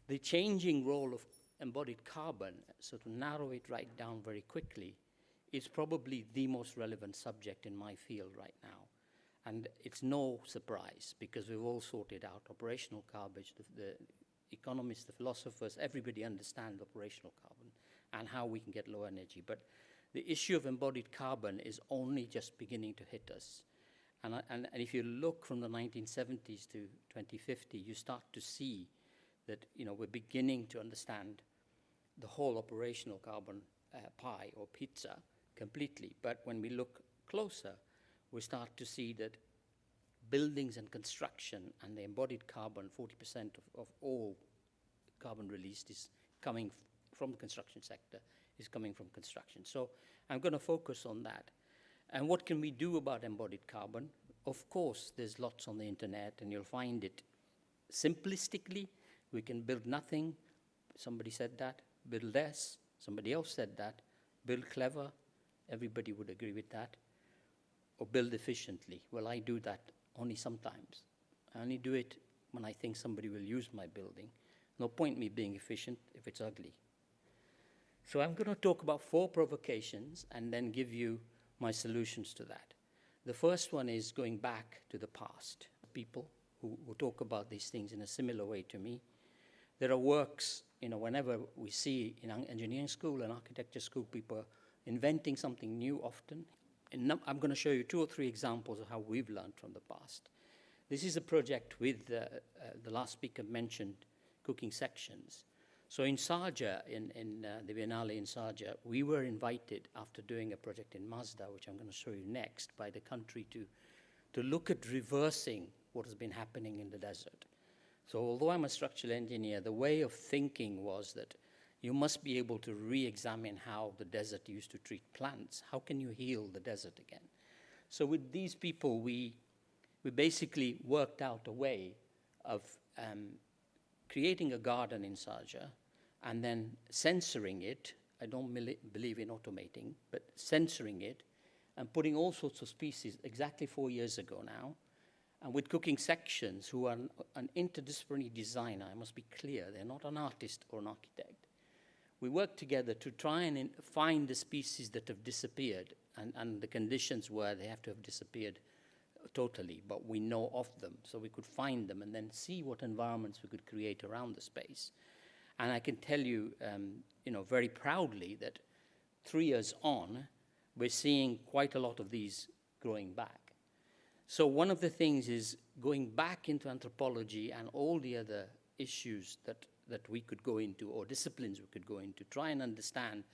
The changing role of embodied carbon, so to narrow it right down very quickly, is probably the most relevant subject in my field right now. And it's no surprise, because we've all sorted out operational carbon. The economists, the philosophers, everybody understands operational carbon and how we can get low energy. But the issue of embodied carbon is only just beginning to hit us. And if you look from the 1970s to 2050, you start to see that we're beginning to understand the whole operational carbon pie or pizza completely. But when we look closer, we start to see that buildings and construction and the embodied carbon, 40% of all carbon released is coming from the construction sector, is coming from construction. So I'm going to focus on that. And what can we do about embodied carbon? Of course, there's lots on the internet, and you'll find it simplistically. We can build nothing. Somebody said that. Build less. Somebody else said that. Build clever. Everybody would agree with that. Or build efficiently. Well, I do that only sometimes. I only do it when I think somebody will use my building. No point me being efficient if it's ugly. So I'm going to talk about 4 provocations and then give you my solutions to that. The first one is going back to the past. People who talk about these things in a similar way to me. There are works, whenever we see in engineering school and architecture school, people inventing something new often. And I'm going to show you 2 or 3 examples of how we've learned from the past. This is a project with the last speaker mentioned cooking sections. So in Sharjah, in the Biennale in Sharjah, we were invited after doing a project in Mazda, which I'm going to show you next, by the country to look at reversing what has been happening in the desert. So although I'm a structural engineer, the way of thinking was that you must be able to re-examine how the desert used to treat plants. How can you heal the desert again? So with these people, we basically worked out a way of creating a garden in Sharjah and then censoring it. I don't believe in automating, but censoring it and putting all sorts of species exactly 4 years ago now. And with cooking sections, who are an interdisciplinary designer, I must be clear, they're not an artist or an architect. We worked together to try and find the species that have disappeared, and the conditions were they have to have disappeared totally, but we know of them, so we could find them and then see what environments we could create around the space. And I can tell you, very proudly that 3 years on, we're seeing quite a lot of these growing back. So one of the things is going back into anthropology and all the other issues that we could go into, or disciplines we could go into, try and understand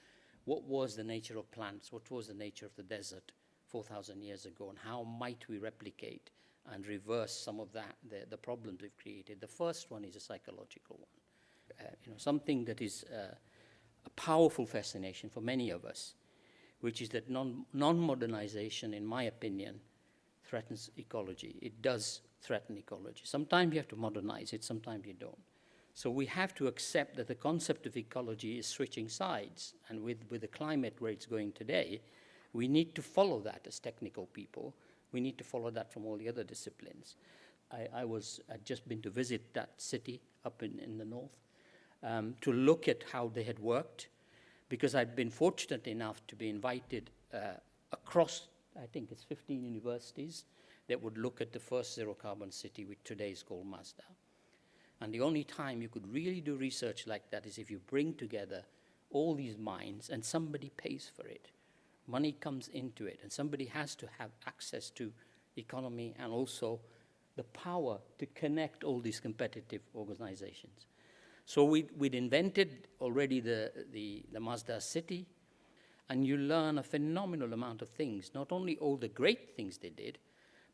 what was the nature of plants, what was the nature of the desert 4,000 years ago, and how might we replicate and reverse some of that, the problems we've created. The first one is a psychological one. Something that is a powerful fascination for many of us. which is that non-modernization, in my opinion, threatens ecology. It does threaten ecology. Sometimes you have to modernize it, sometimes you don't. So we have to accept that the concept of ecology is switching sides. And with the climate where it's going today, we need to follow that as technical people. We need to follow that from all the other disciplines. I'd just been to visit that city up in the north to look at how they had worked, because I'd been fortunate enough to be invited across, I think it's 15 universities that would look at the first zero-carbon city, which today is called Mazda. And the only time you could really do research like that is if you bring together all these minds and somebody pays for it. Money comes into it, and somebody has to have access to economy and also the power to connect all these competitive organizations. So we'd invented already the Mazda city, and you learn a phenomenal amount of things, not only all the great things they did,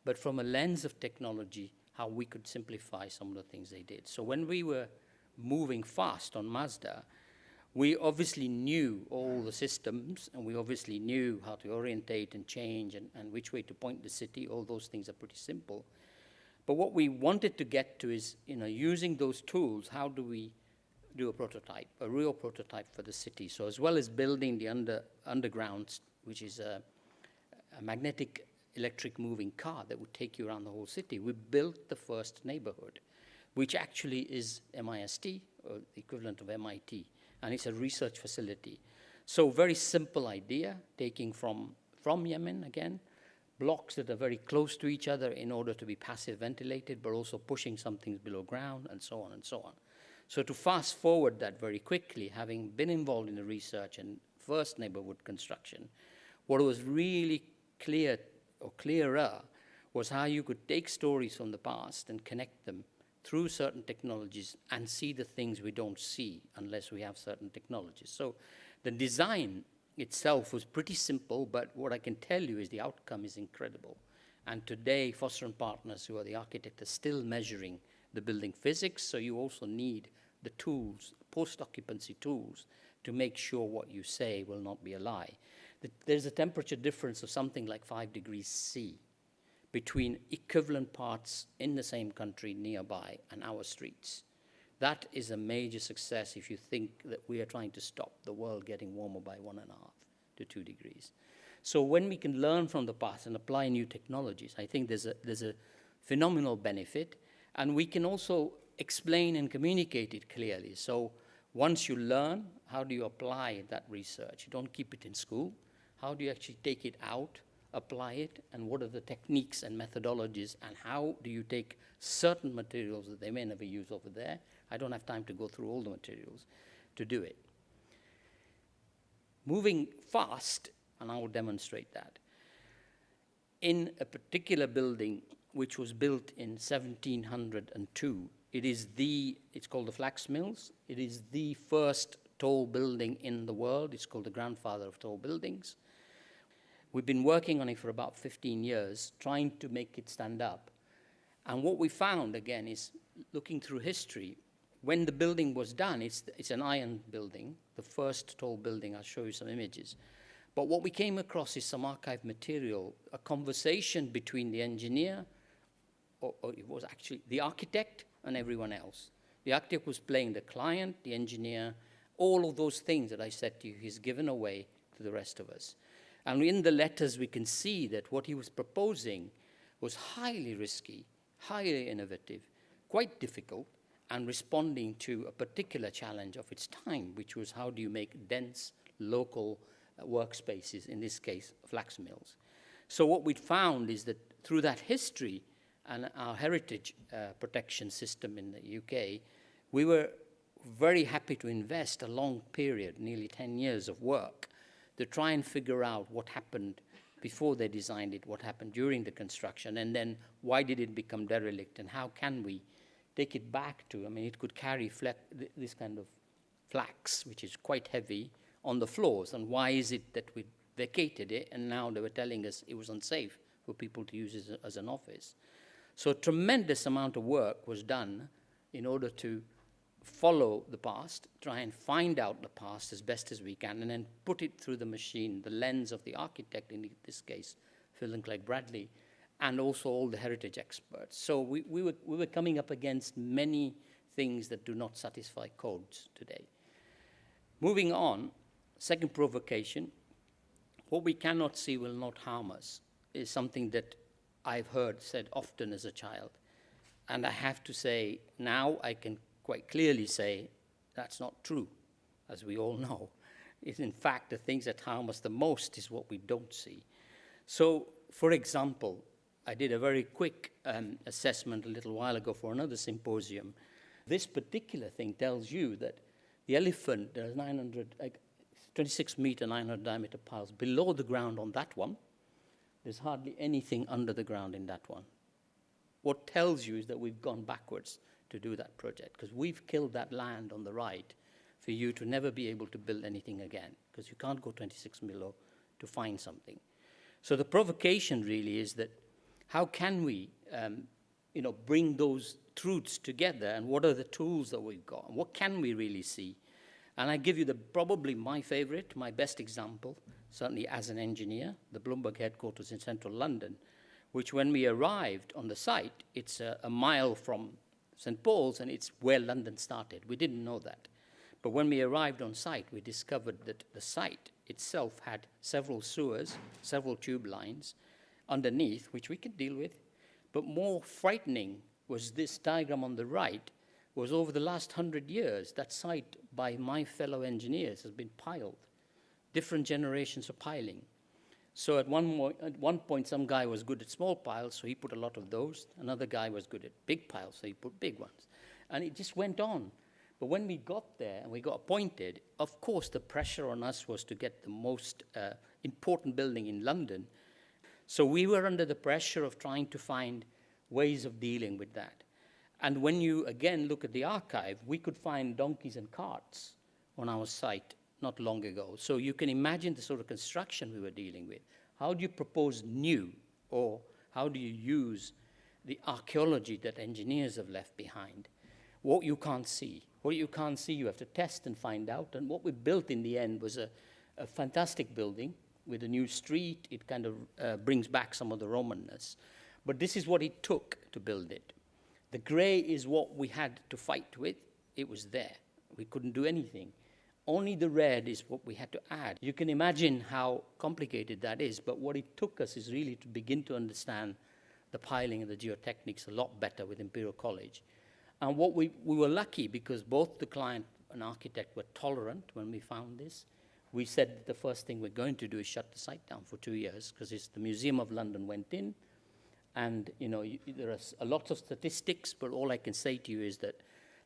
but from a lens of technology, how we could simplify some of the things they did. So when we were moving fast on Mazda, we obviously knew all the systems, and we obviously knew how to orientate and change and which way to point the city. All those things are pretty simple. But what we wanted to get to is, using those tools, how do we do a prototype, a real prototype for the city? So as well as building the underground, which is a magnetic electric moving car that would take you around the whole city, we built the first neighborhood, which actually is MIST, or the equivalent of MIT, and it's a research facility. So very simple idea, taking from Yemen again, blocks that are very close to each other in order to be passive ventilated, but also pushing some things below ground, and so on and so on. So to fast forward that very quickly, having been involved in the research and first neighborhood construction, what was really clear or clearer was how you could take stories from the past and connect them through certain technologies and see the things we don't see unless we have certain technologies. So the design itself was pretty simple, but what I can tell you is the outcome is incredible. And today, Foster & Partners, who are the architect, are still measuring the building physics, so you also need the tools, post-occupancy tools, to make sure what you say will not be a lie. There's a temperature difference of something like 5 degrees C between equivalent parts in the same country nearby and our streets. That is a major success if you think that we are trying to stop the world getting warmer by 1.5 to 2 degrees. So when we can learn from the past and apply new technologies, I think there's a phenomenal benefit, and we can also explain and communicate it clearly. So once you learn, how do you apply that research? You don't keep it in school. How do you actually take it out, apply it, and what are the techniques and methodologies, and how do you take certain materials that they may never use over there? I don't have time to go through all the materials to do it. Moving fast, and I will demonstrate that. In a particular building which was built in 1702, it's called the Flax Mills. It is the first tall building in the world. It's called the grandfather of tall buildings. We've been working on it for about 15 years, trying to make it stand up. And what we found, again, is looking through history, when the building was done, it's an iron building, the first tall building. I'll show you some images. But what we came across is some archived material, a conversation between the engineer, or it was actually the architect and everyone else. The architect was playing the client, the engineer, all of those things that I said to you, he's given away to the rest of us. And in the letters, we can see that what he was proposing was highly risky, highly innovative, quite difficult, and responding to a particular challenge of its time, which was how do you make dense local workspaces, in this case, flax mills. So what we found is that through that history and our heritage protection system in the UK, we were very happy to invest a long period, nearly 10 years of work, to try and figure out what happened before they designed it, what happened during the construction, and then why did it become derelict, and how can we take it back to, it could carry this kind of flax, which is quite heavy, on the floors, and why is it that we vacated it, and now they were telling us it was unsafe for people to use it as an office. So a tremendous amount of work was done in order to follow the past, try and find out the past as best as we can, and then put it through the machine, the lens of the architect, in this case, Phil Clegg Bradley, and also all the heritage experts. So we were coming up against many things that do not satisfy codes today. Moving on, second provocation, what we cannot see will not harm us, is something that I've heard said often as a child. And I have to say, now I can quite clearly say that's not true, as we all know. It's in fact, the things that harm us the most is what we don't see. So, for example, I did a very quick assessment a little while ago for another symposium. This particular thing tells you that the elephant, there's 26 meter, 900 diameter piles below the ground on that one. There's hardly anything under the ground in that one. What tells you is that we've gone backwards to do that project, because we've killed that land on the right for you to never be able to build anything again, because you can't go 26 below to find something. So the provocation really is that how can we bring those truths together, and what are the tools that we've got, and what can we really see? And I give you probably my favorite, my best example, certainly as an engineer, the Bloomberg headquarters in central London, which when we arrived on the site, it's a mile from St. Paul's, and it's where London started. We didn't know that. But when we arrived on site, we discovered that the site itself had several sewers, several tube lines underneath, which we could deal with. But more frightening was this diagram on the right, was over the last 100 years, that site by my fellow engineers has been piled, different generations of piling. So at one point, some guy was good at small piles, so he put a lot of those. Another guy was good at big piles, so he put big ones. And it just went on. But when we got there and we got appointed, of course, the pressure on us was to get the most important building in London. So we were under the pressure of trying to find ways of dealing with that. And when you, again, look at the archive, we could find donkeys and carts on our site not long ago. So you can imagine the sort of construction we were dealing with. How do you propose new, or how do you use the archaeology that engineers have left behind? What you can't see. What you can't see, you have to test and find out. And what we built in the end was a fantastic building with a new street. It kind of brings back some of the Romanness. But this is what it took to build it. The grey is what we had to fight with. It was there. We couldn't do anything. Only the red is what we had to add. You can imagine how complicated that is, but what it took us is really to begin to understand the piling and the geotechnics a lot better with Imperial College. And what we were lucky, because both the client and architect were tolerant when we found this. We said the first thing we're going to do is shut the site down for 2 years, because the Museum of London went in, and there are a lot of statistics, but all I can say to you is that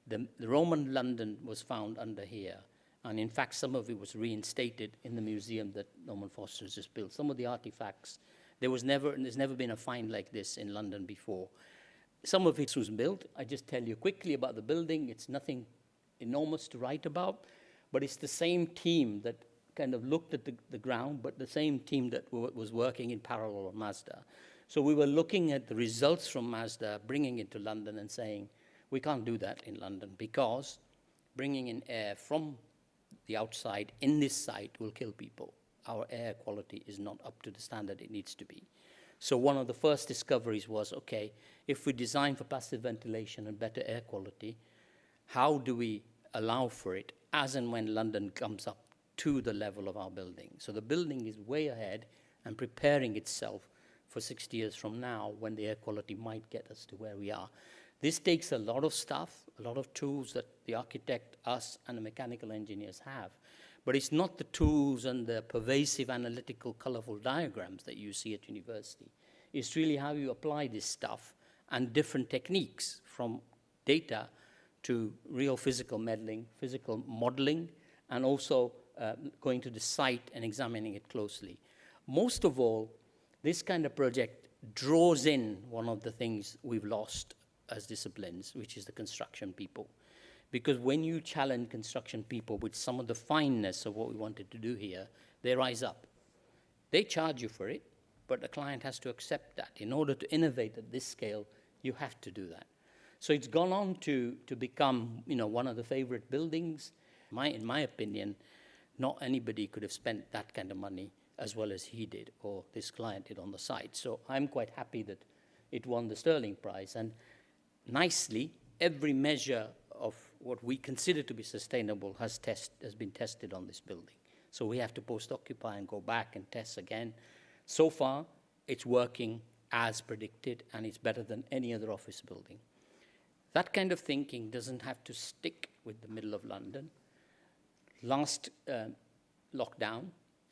the Roman London was found under here. And in fact, some of it was reinstated in the museum that Norman Foster has just built. Some of the artifacts, there's never been a find like this in London before. Some of it was built. I just tell you quickly about the building. It's nothing enormous to write about, but it's the same team that kind of looked at the ground, but the same team that was working in parallel with Mazda. So we were looking at the results from Mazda, bringing it to London and saying, we can't do that in London, because bringing in air from the outside in this site will kill people. Our air quality is not up to the standard it needs to be. So one of the first discoveries was, okay, if we design for passive ventilation and better air quality, how do we allow for it as and when London comes up to the level of our building? So the building is way ahead and preparing itself for 60 years from now, when the air quality might get us to where we are. This takes a lot of stuff, a lot of tools that the architect, us, and the mechanical engineers have. But it's not the tools and the pervasive analytical, colorful diagrams that you see at university. It's really how you apply this stuff and different techniques, from data to real physical modeling, and also going to the site and examining it closely. Most of all, this kind of project draws in one of the things we've lost as disciplines, which is the construction people. Because when you challenge construction people with some of the fineness of what we wanted to do here, they rise up. They charge you for it, but the client has to accept that. In order to innovate at this scale, you have to do that. So it's gone on to become, one of the favorite buildings. In my opinion, not anybody could have spent that kind of money as well as he did, or this client did on the site. So I'm quite happy that it won the Sterling Prize. And nicely, every measure of what we consider to be sustainable has been tested on this building. So we have to post-occupy and go back and test again. So far, it's working as predicted, and it's better than any other office building. That kind of thinking doesn't have to stick with the middle of London. Last lockdown,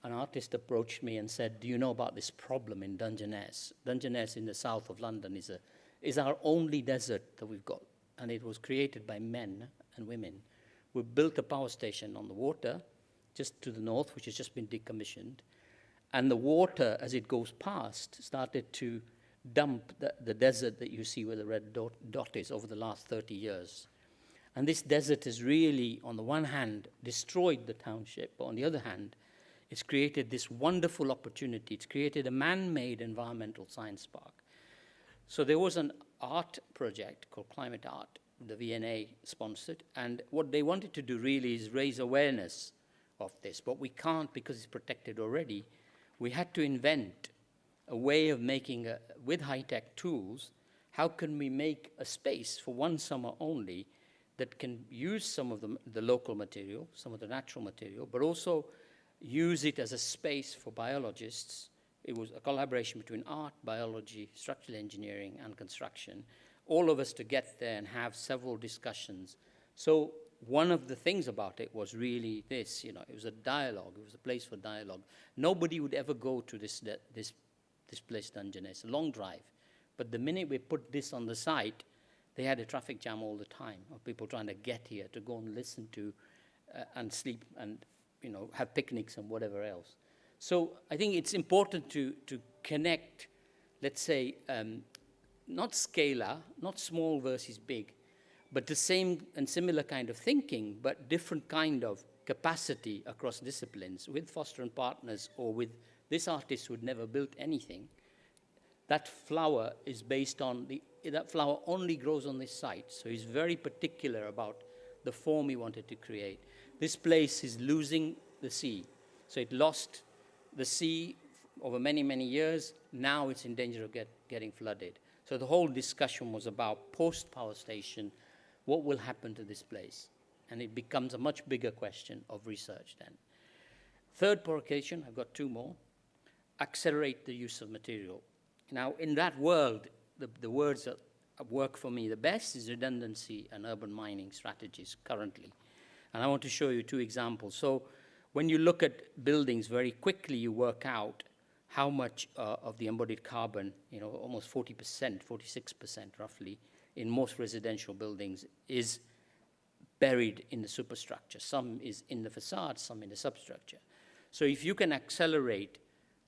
an artist approached me and said, do you know about this problem in Dungeness? Dungeness in the south of London is our only desert that we've got, and it was created by men and women. We built a power station on the water, just to the north, which has just been decommissioned, and the water, as it goes past, started to dump the desert that you see where the red dot is over the last 30 years. And this desert has really, on the one hand, destroyed the township, but on the other hand, it's created this wonderful opportunity. It's created a man-made environmental science park. So there was an art project called Climate Art, the Vienna sponsored, and what they wanted to do really is raise awareness of this, but we can't because it's protected already. We had to invent a way of making, with high-tech tools, how can we make a space for one summer only that can use some of the local material, some of the natural material, but also use it as a space for biologists. It was a collaboration between art, biology, structural engineering, and construction, all of us to get there and have several discussions. So one of the things about it was really this, it was a dialogue, it was a place for dialogue. Nobody would ever go to this place, Dungeness, a long drive. But the minute we put this on the site, they had a traffic jam all the time of people trying to get here to go and listen to and sleep and have picnics and whatever else. So I think it's important to connect, let's say, not scalar, not small versus big, but the same and similar kind of thinking, but different kind of capacity across disciplines with Foster and Partners or with this artist who had never built anything. That flower is based on, that flower only grows on this site, so he's very particular about the form he wanted to create. This place is losing the sea, so it lost the sea over many, many years. Now it's in danger of getting flooded. So the whole discussion was about post-power station, what will happen to this place? And it becomes a much bigger question of research then. Third provocation, I've got two more, accelerate the use of material. Now, in that world, the words that work for me the best is redundancy and urban mining strategies currently. And I want to show you two examples. So when you look at buildings, very quickly you work out how much of the embodied carbon, almost 40%, 46% roughly, in most residential buildings is buried in the superstructure. Some is in the facade, some in the substructure. So if you can accelerate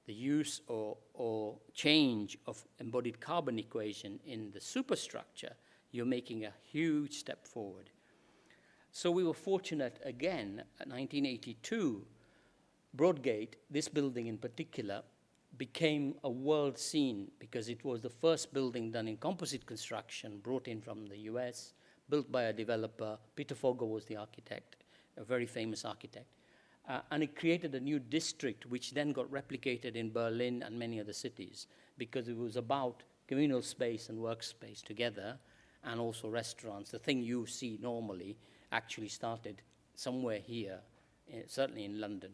the use or change of embodied carbon equation in the superstructure, you're making a huge step forward. So we were fortunate again, 1982, Broadgate, this building in particular, became a world scene because it was the first building done in composite construction, brought in from the US, built by a developer. Peter Fogel was the architect, a very famous architect. And it created a new district, which then got replicated in Berlin and many other cities, because it was about communal space and workspace together, and also restaurants. The thing you see normally actually started somewhere here, certainly in London.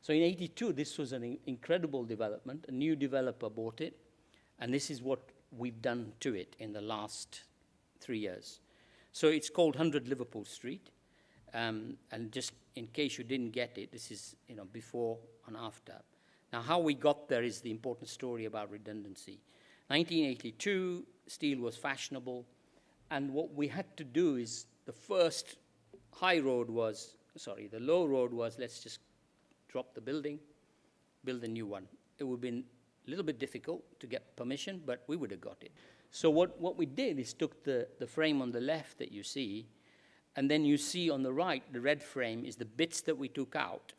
So in '82, this was an incredible development. A new developer bought it, and this is what we've done to it in the last 3 years. So it's called 100 Liverpool Street. And just in case you didn't get it, this is before and after. Now, how we got there is the important story about redundancy. 1982, steel was fashionable, and what we had to do is the low road was let's just drop the building, build a new one. It would have been a little bit difficult to get permission, but we would have got it. So what we did is took the frame on the left that you see, and then you see on the right, the red frame is the bits that we took out.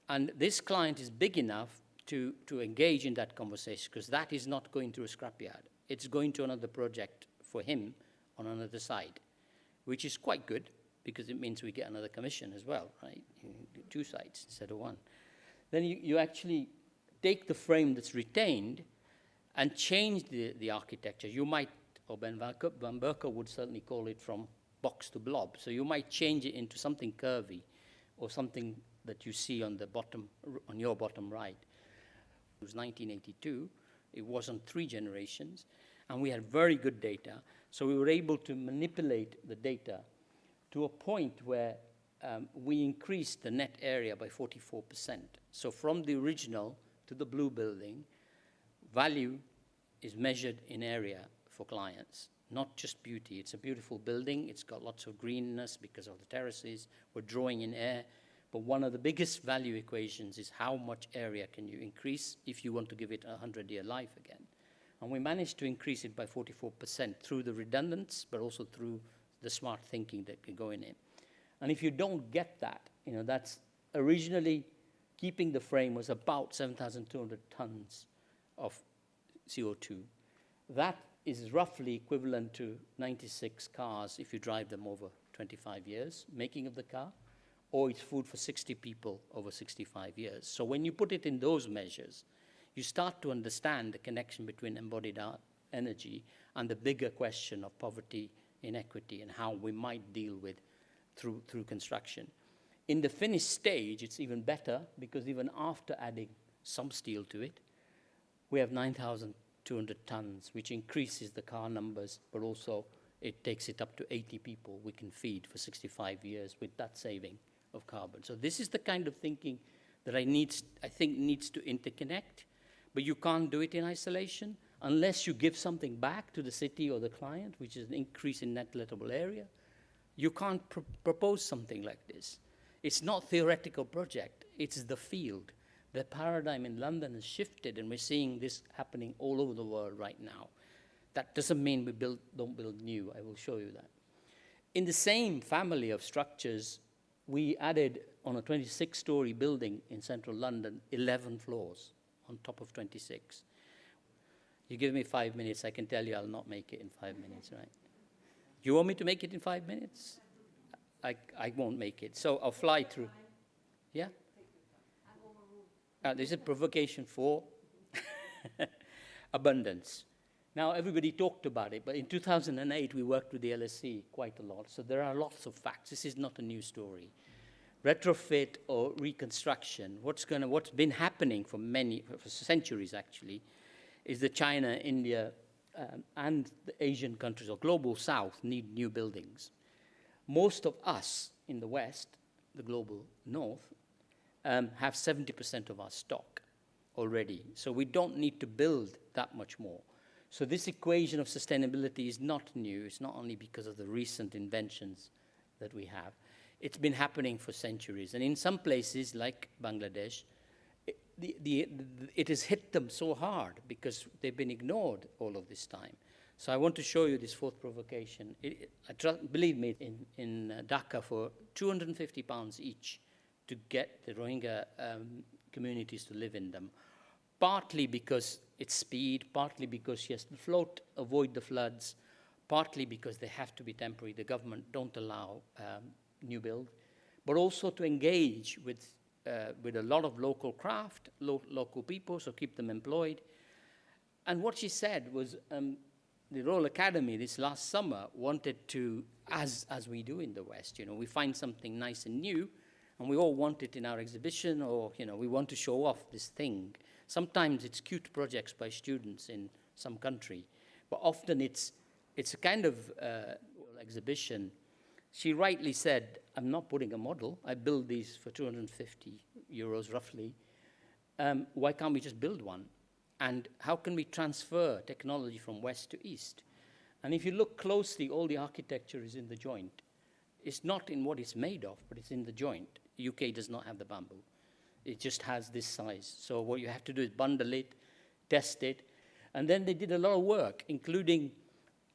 And this client is big enough to engage in that conversation, because that is not going to a scrapyard. It's going to another project for him on another side, which is quite good because it means we get another commission as well, right? You do 2 sides instead of 1. Then you actually take the frame that's retained and change the architecture. You might, or Van Bergh would certainly call it from box to blob. So you might change it into something curvy or something that you see on the bottom, on your bottom right. It was 1982. It wasn't 3 generations. And we had very good data. So we were able to manipulate the data to a point where we increased the net area by 44%. So from the original to the blue building, value is measured in area for clients, not just beauty. It's a beautiful building. It's got lots of greenness because of the terraces. We're drawing in air. But one of the biggest value equations is how much area can you increase if you want to give it a 100-year life again. And we managed to increase it by 44% through the redundance, but also through the smart thinking that can go in it. And if you don't get that, that's originally keeping the frame was about 7,200 tons of CO2. That is roughly equivalent to 96 cars if you drive them over 25 years, making of the car, or it's food for 60 people over 65 years. So when you put it in those measures, you start to understand the connection between embodied energy and the bigger question of poverty, inequity, and how we might deal with through construction. In the finished stage, it's even better because even after adding some steel to it, we have 9,200 tons, which increases the car numbers, but also it takes it up to 80 people we can feed for 65 years with that saving of carbon. So this is the kind of thinking that I think needs to interconnect, but you can't do it in isolation unless you give something back to the city or the client, which is an increase in net lettable area. You can't propose something like this. It's not a theoretical project, it's the field. The paradigm in London has shifted, and we're seeing this happening all over the world right now. That doesn't mean we don't build new. I will show you that. In the same family of structures, we added on a 26-story building in central London, 11 floors on top of 26. You give me 5 minutes, I can tell you I'll not make it in 5 minutes, right? You want me to make it in 5 minutes? I won't make it, so I'll fly through. Yeah? There's a provocation for abundance. Now, everybody talked about it, but in 2008, we worked with the LSE quite a lot, so there are lots of facts. This is not a new story. Retrofit or reconstruction, what's been happening for centuries, actually, is that China, India, and the Asian countries, or global south, need new buildings. Most of us in the West, the global north, have 70% of our stock already. So we don't need to build that much more. So this equation of sustainability is not new. It's not only because of the recent inventions that we have. It's been happening for centuries. And in some places, like Bangladesh, it has hit them so hard because they've been ignored all of this time. So I want to show you this fourth provocation. Believe me, in Dhaka for £250 each to get the Rohingya communities to live in them, partly because it's speed, partly because yes, the float, avoid the floods, partly because they have to be temporary. The government don't allow new build, but also to engage with a lot of local craft, local people, so keep them employed. And what she said was, the Royal Academy this last summer wanted to, as we do in the West, we find something nice and new, and we all want it in our exhibition, or we want to show off this thing. Sometimes it's cute projects by students in some country, but often it's a kind of exhibition. She rightly said, I'm not putting a model. I build these for 250 euros roughly. Why can't we just build one? And how can we transfer technology from west to east? And if you look closely, all the architecture is in the joint. It's not in what it's made of, but it's in the joint. The UK does not have the bamboo. It just has this size. So what you have to do is bundle it, test it. And then they did a lot of work, including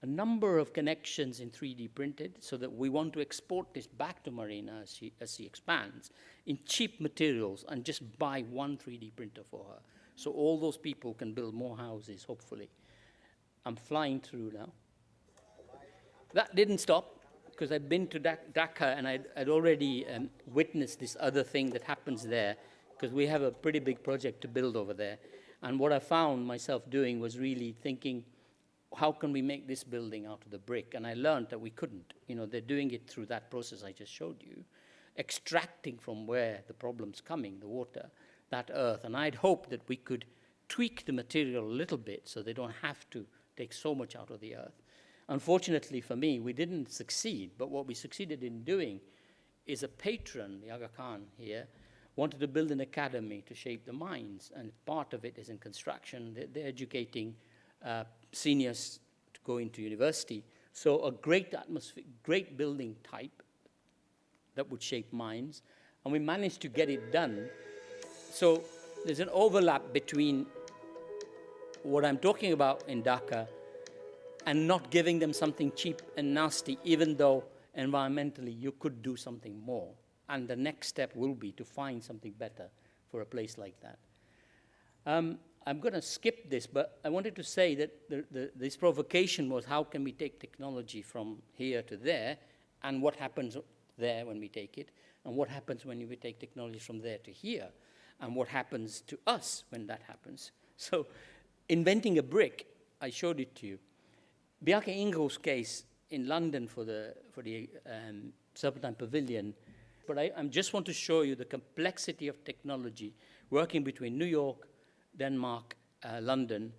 a number of connections in 3D printed, so that we want to export this back to Marina as she expands in cheap materials and just buy one 3D printer for her. So all those people can build more houses, hopefully. I'm flying through now. that didn't stop, because I'd been to Dhaka and I'd already witnessed this other thing that happens there, because we have a pretty big project to build over there. And what I found myself doing was really thinking, how can we make this building out of the brick? And I learned that we couldn't. They're doing it through that process I just showed you, extracting from where the problem's coming, the water, that earth. And I'd hoped that we could tweak the material a little bit so they don't have to take so much out of the earth. Unfortunately for me, we didn't succeed, but what we succeeded in doing is a patron, the Aga Khan here, wanted to build an academy to shape the minds, and part of it is in construction. They're educating seniors to go into university. So a great atmosphere, great building type that would shape minds, and we managed to get it done. So there's an overlap between what I'm talking about in Dhaka and not giving them something cheap and nasty, even though environmentally you could do something more. And the next step will be to find something better for a place like that. I'm going to skip this, but I wanted to say that this provocation was, how can we take technology from here to there, and what happens there when we take it, and what happens when we take technology from there to here, and what happens to us when that happens. So inventing a brick, I showed it to you. Bjarke Ingels's case in London for the Serpentine Pavilion, but I just want to show you the complexity of technology working between New York, Denmark, London,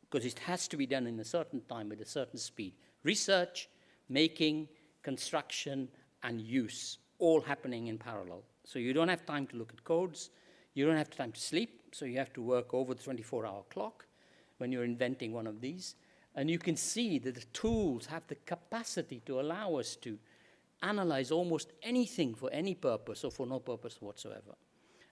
because it has to be done in a certain time with a certain speed. Research, making, construction, and use, all happening in parallel. So you don't have time to look at codes, you don't have time to sleep, so you have to work over the 24-hour clock when you're inventing one of these. And you can see that the tools have the capacity to allow us to analyze almost anything for any purpose or for no purpose whatsoever.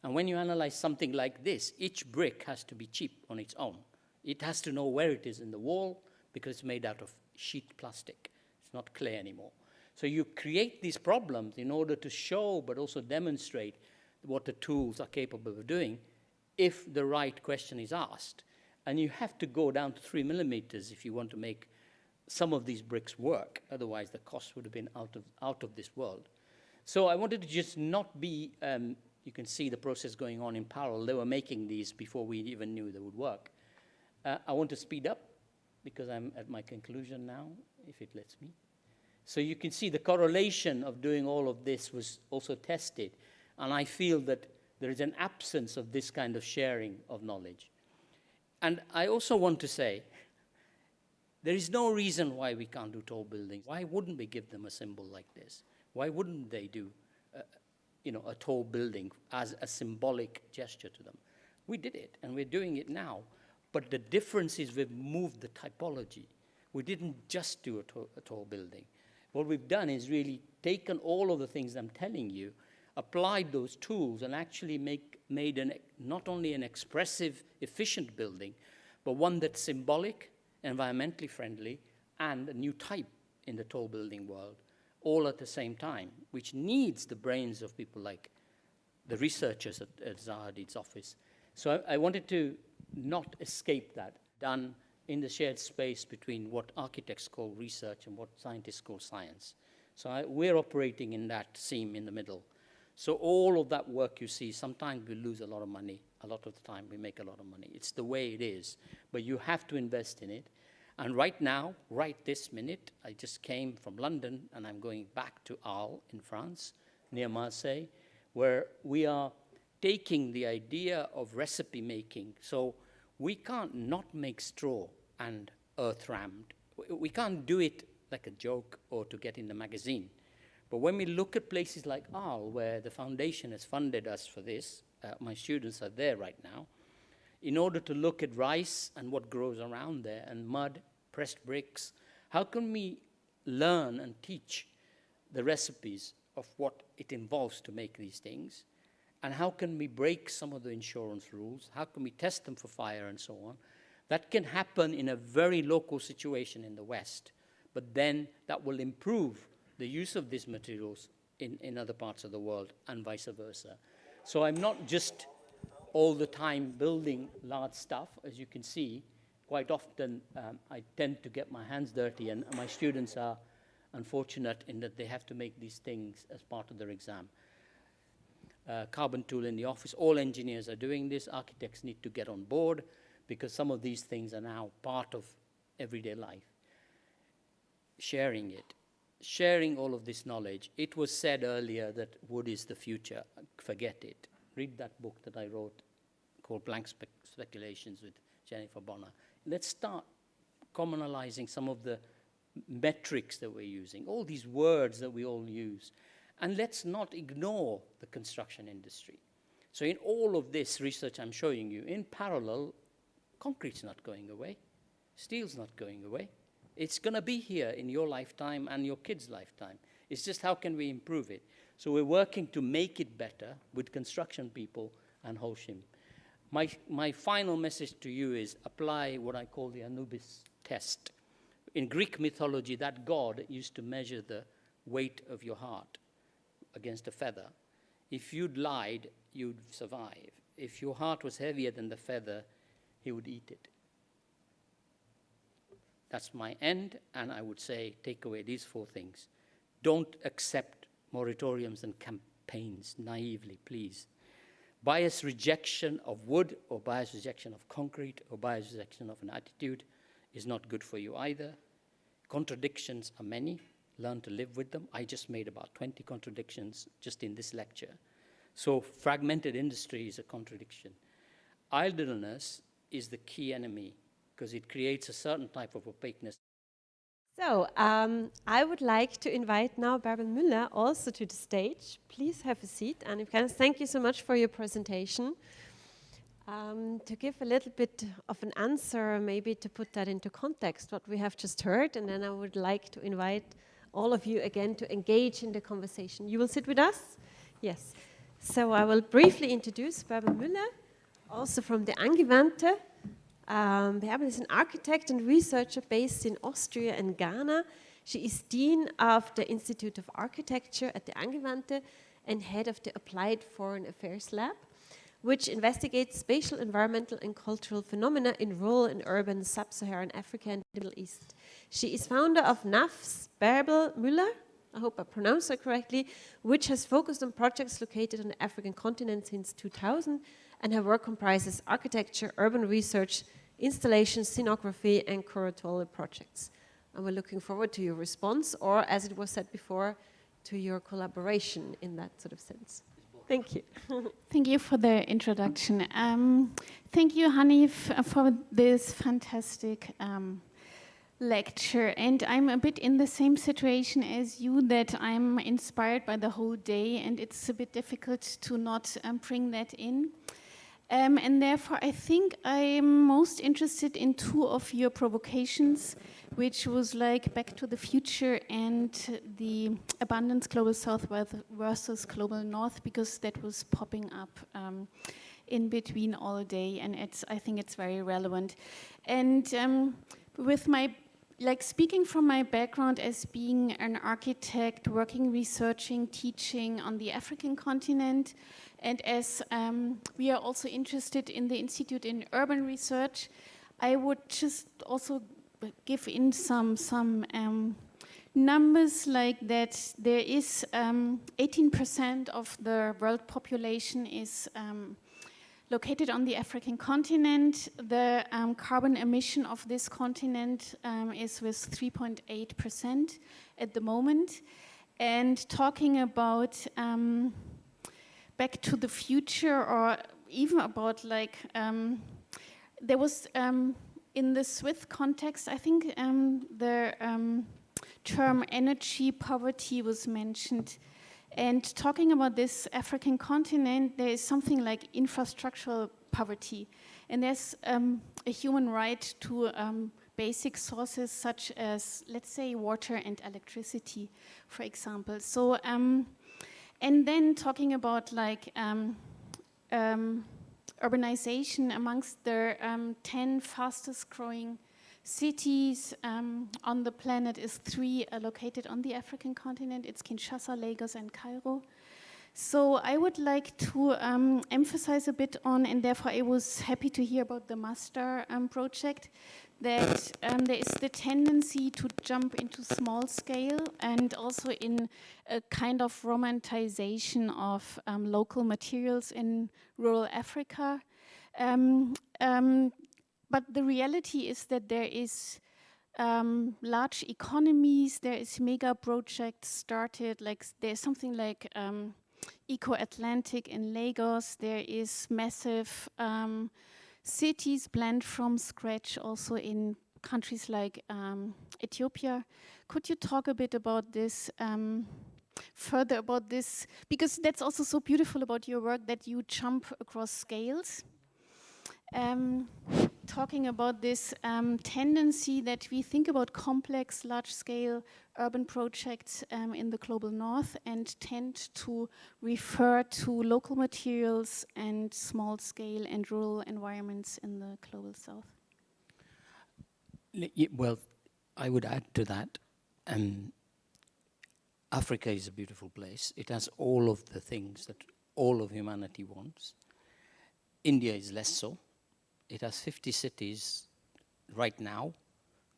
And when you analyze something like this, each brick has to be cheap on its own. It has to know where it is in the wall because it's made out of sheet plastic. It's not clay anymore. So you create these problems in order to show but also demonstrate what the tools are capable of doing if the right question is asked. And you have to go down to 3 millimeters if you want to make some of these bricks work. Otherwise, the cost would have been out of this world. So I wanted to just not be, you can see the process going on in parallel. They were making these before we even knew they would work. I want to speed up because I'm at my conclusion now, if it lets me. So you can see the correlation of doing all of this was also tested. And I feel that there is an absence of this kind of sharing of knowledge. And I also want to say, there is no reason why we can't do tall buildings. Why wouldn't we give them a symbol like this? Why wouldn't they do a tall building as a symbolic gesture to them? We did it, and we're doing it now. But the difference is we've moved the typology. We didn't just do a tall building. What we've done is really taken all of the things I'm telling you, applied those tools, and actually made not only an expressive, efficient building, but one that's symbolic, environmentally friendly, and a new type in the tall building world, all at the same time, which needs the brains of people like the researchers at Zaha Hadid's office. So I wanted to not escape that, done in the shared space between what architects call research and what scientists call science. So we're operating in that seam in the middle. So all of that work you see, sometimes we lose a lot of money. A lot of the time we make a lot of money. It's the way it is. But you have to invest in it. And right now, right this minute, I just came from London and I'm going back to Arles in France, near Marseille, where we are taking the idea of recipe making. So we can't not make straw and earth rammed. We can't do it like a joke or to get in the magazine. But when we look at places like Arles, where the foundation has funded us for this, my students are there right now, in order to look at rice and what grows around there, and mud, pressed bricks, how can we learn and teach the recipes of what it involves to make these things? And how can we break some of the insurance rules? How can we test them for fire and so on? That can happen in a very local situation in the West, but then that will improve the use of these materials in other parts of the world and vice versa. So I'm not just all the time building large stuff. As you can see, quite often I tend to get my hands dirty, and my students are unfortunate in that they have to make these things as part of their exam. Carbon tool in the office, all engineers are doing this, architects need to get on board because some of these things are now part of everyday life. Sharing it, sharing all of this knowledge. It was said earlier that wood is the future, forget it. Read that book that I wrote called Blank Speculations with Jennifer Bonner. Let's start commonalizing some of the metrics that we're using, all these words that we all use. And let's not ignore the construction industry. So in all of this research I'm showing you, in parallel, concrete's not going away, steel's not going away. It's going to be here in your lifetime and your kids' lifetime. It's just how can we improve it? So we're working to make it better with construction people and Holcim. My final message to you is apply what I call the Anubis test. In Greek mythology, that god used to measure the weight of your heart against a feather. If you'd lied, you'd survive. If your heart was heavier than the feather, he would eat it. That's my end, and I would say take away these 4 things. Don't accept moratoriums and campaigns naively, please. Bias rejection of wood or bias rejection of concrete or bias rejection of an attitude is not good for you either. Contradictions are many. Learn to live with them. I just made about 20 contradictions just in this lecture. So fragmented industry is a contradiction. Idleness is the key enemy because it creates a certain type of opaqueness. So I would like to invite now Bergh Müller also to the stage. Please have a seat. And thank you so much for your presentation. To give a little bit of an answer, maybe to put that into context, what we have just heard, and then I would like to invite all of you again to engage in the conversation. You will sit with us? Yes. So I will briefly introduce Bergh Müller, also from the Angewandte. Bergh is an architect and researcher based in Austria and Ghana. She is Dean of the Institute of Architecture at the Angewandte and head of the Applied Foreign Affairs Lab, which investigates spatial, environmental, and cultural phenomena in rural and urban sub-Saharan Africa and the Middle East. She is founder of NAF's Bergh Müller, I hope I pronounced that correctly, which has focused on projects located on the African continent since 2000, and her work comprises architecture, urban research, installations, scenography, and curatorial projects. And we're looking forward to your response, or as it was said before, to your collaboration in that sort of sense. Thank you. Thank you for the introduction. Thank you, Hanif, for this fantastic lecture. And I'm a bit in the same situation as you, that I'm inspired by the whole day, and it's a bit difficult to not bring that in. And therefore, I think I'm most interested in 2 of your provocations, which was like Back to the Future and the abundance Global South versus Global North, because that was popping up in between all day, and I think it's very relevant. And with my, speaking from my background as being an architect, working, researching, teaching on the African continent, and as we are also interested in the Institute in Urban Research, I would just also give in some numbers like that. There is 18% of the world population is located on the African continent. The carbon emission of this continent is with 3.8% at the moment. And talking about Back to the Future, or even about there was in the Swiss context, I think the term energy poverty was mentioned. And talking about this African continent, there is something like infrastructural poverty. And there's a human right to basic sources such as, let's say, water and electricity, for example. So, and then talking about urbanization amongst the 10 fastest growing cities on the planet is 3 located on the African continent. It's Kinshasa, Lagos, and Cairo. So I would like to emphasize a bit on, and therefore I was happy to hear about the master project, that there is the tendency to jump into small scale and also in a kind of romanticization of local materials in rural Africa. But the reality is that there is large economies, there is mega projects started, like there's something like Eco-Atlantic in Lagos, there is massive cities planned from scratch also in countries like Ethiopia. Could you talk a bit about this, further about this? Because that's also so beautiful about your work, that you jump across scales. Talking about this tendency that we think about complex, large-scale urban projects in the global north and tend to refer to local materials and small-scale and rural environments in the global south. Well, I would add to that. Africa is a beautiful place. It has all of the things that all of humanity wants. India is less so. It has 50 cities right now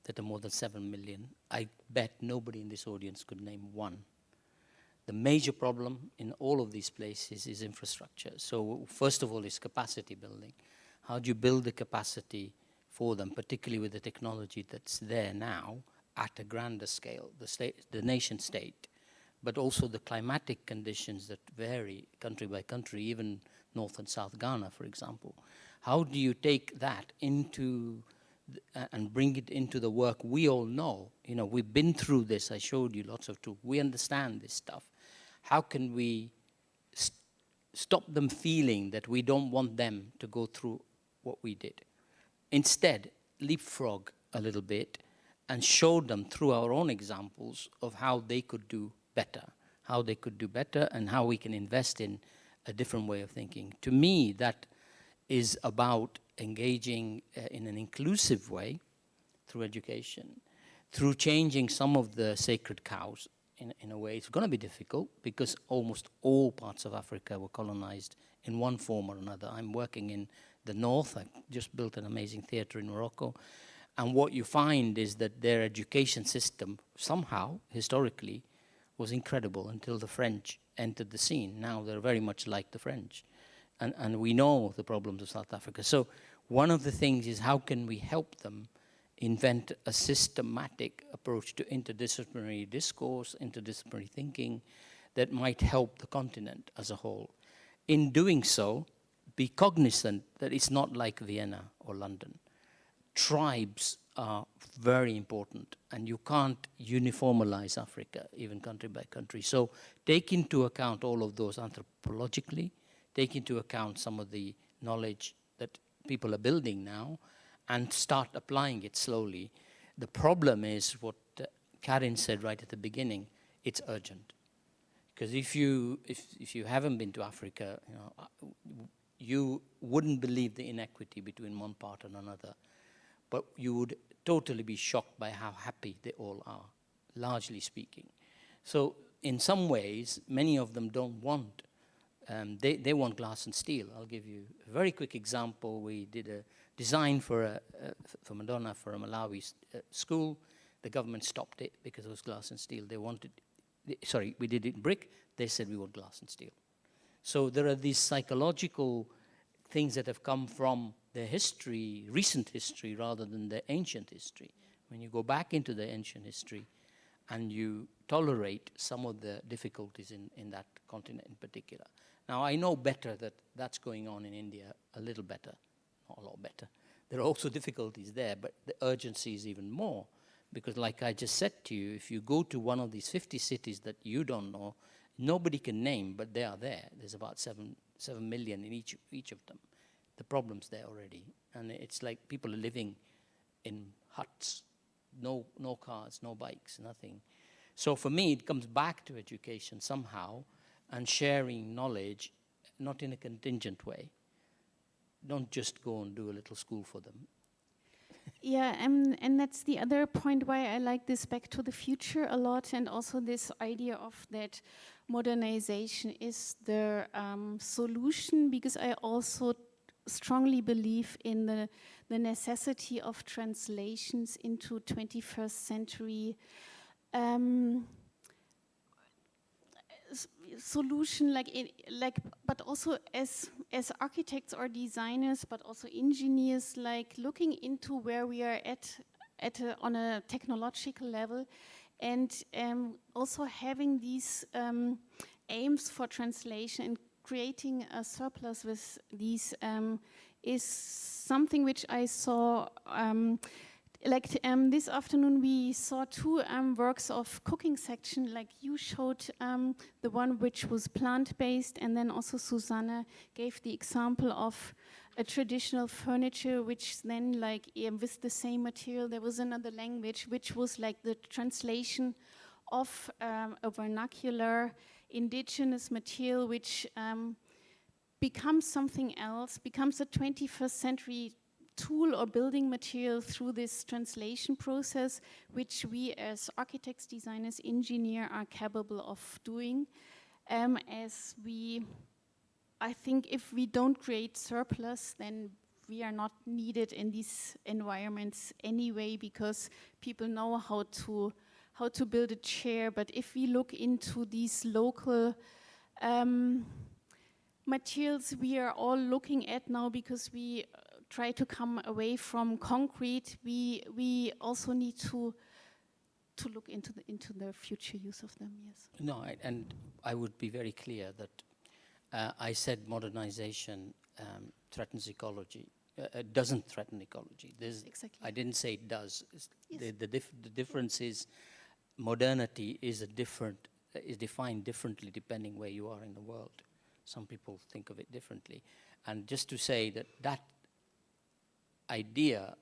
that are more than 7 million. I bet nobody in this audience could name one. The major problem in all of these places is infrastructure. So first of all is capacity building. How do you build the capacity for them, particularly with the technology that's there now at a grander scale, the nation state, but also the climatic conditions that vary country by country, even North and South Ghana, for example. How do you take that into and bring it into the work we all know? You know, we've been through this. I showed you lots of tools. We understand this stuff. How can we stop them feeling that we don't want them to go through what we did? Instead, leapfrog a little bit and show them through our own examples of how they could do better, and how we can invest in a different way of thinking. To me, that is about engaging in an inclusive way through education, through changing some of the sacred cows in a way. It's going to be difficult because almost all parts of Africa were colonized in one form or another. I'm working in the north. I just built an amazing theater in Morocco. And what you find is that their education system somehow, historically, was incredible until the French entered the scene. Now they're very much like the French. And we know the problems of South Africa. So one of the things is how can we help them invent a systematic approach to interdisciplinary discourse, interdisciplinary thinking that might help the continent as a whole. In doing so, be cognizant that it's not like Vienna or London. Tribes are very important, and you can't uniformalize Africa, even country by country. So take into account all of those anthropologically, take into account some of the knowledge that people are building now, and start applying it slowly. The problem is what Karin said right at the beginning, it's urgent. Because if you haven't been to Africa, you wouldn't believe the inequity between one part and another, but you would totally be shocked by how happy they all are, largely speaking. So in some ways, many of them don't want, they want glass and steel. I'll give you a very quick example. We did a design for Madonna for a Malawi school. The government stopped it because it was glass and steel. They wanted, we did it in brick. They said we want glass and steel. So there are these psychological things that have come from their history, recent history, rather than the ancient history. When you go back into the ancient history and you tolerate some of the difficulties in that continent in particular. Now, I know better that that's going on in India a little better, not a lot better. There are also difficulties there, but the urgency is even more. Because like I just said to you, if you go to one of these 50 cities that you don't know, nobody can name, but they are there. There's about 7 million in each of them. The problem's there already. And it's like people are living in huts, no cars, no bikes, nothing. So for me, it comes back to education somehow and sharing knowledge, not in a contingent way. Don't just go and do a little school for them. Yeah, and that's the other point why I like this Back to the Future a lot, and also this idea of that modernization is the solution, because I also strongly believe in the necessity of translations into 21st century solution, but also as architects or designers, but also engineers, like looking into where we are on a technological level, and also having these aims for translation and creating a surplus with these is something which I saw. This afternoon we saw two works of cooking section, like you showed the one which was plant-based, and then also Susanne gave the example of a traditional furniture which then with the same material there was another language which was like the translation of a vernacular indigenous material which becomes something else, becomes a 21st century tool or building material through this translation process, which we as architects, designers, engineers are capable of doing. I think if we don't create surplus, then we are not needed in these environments anyway, because people know how to build a chair. But if we look into these local materials we are all looking at now, because we try to come away from concrete, we also need to look into the future use of them. Yes. No, and I would be very clear that I said modernization threatens ecology. Doesn't threaten ecology. Exactly. I didn't say it does. Yes. The difference is modernity is defined differently depending where you are in the world. Some people think of it differently. And just to say that idea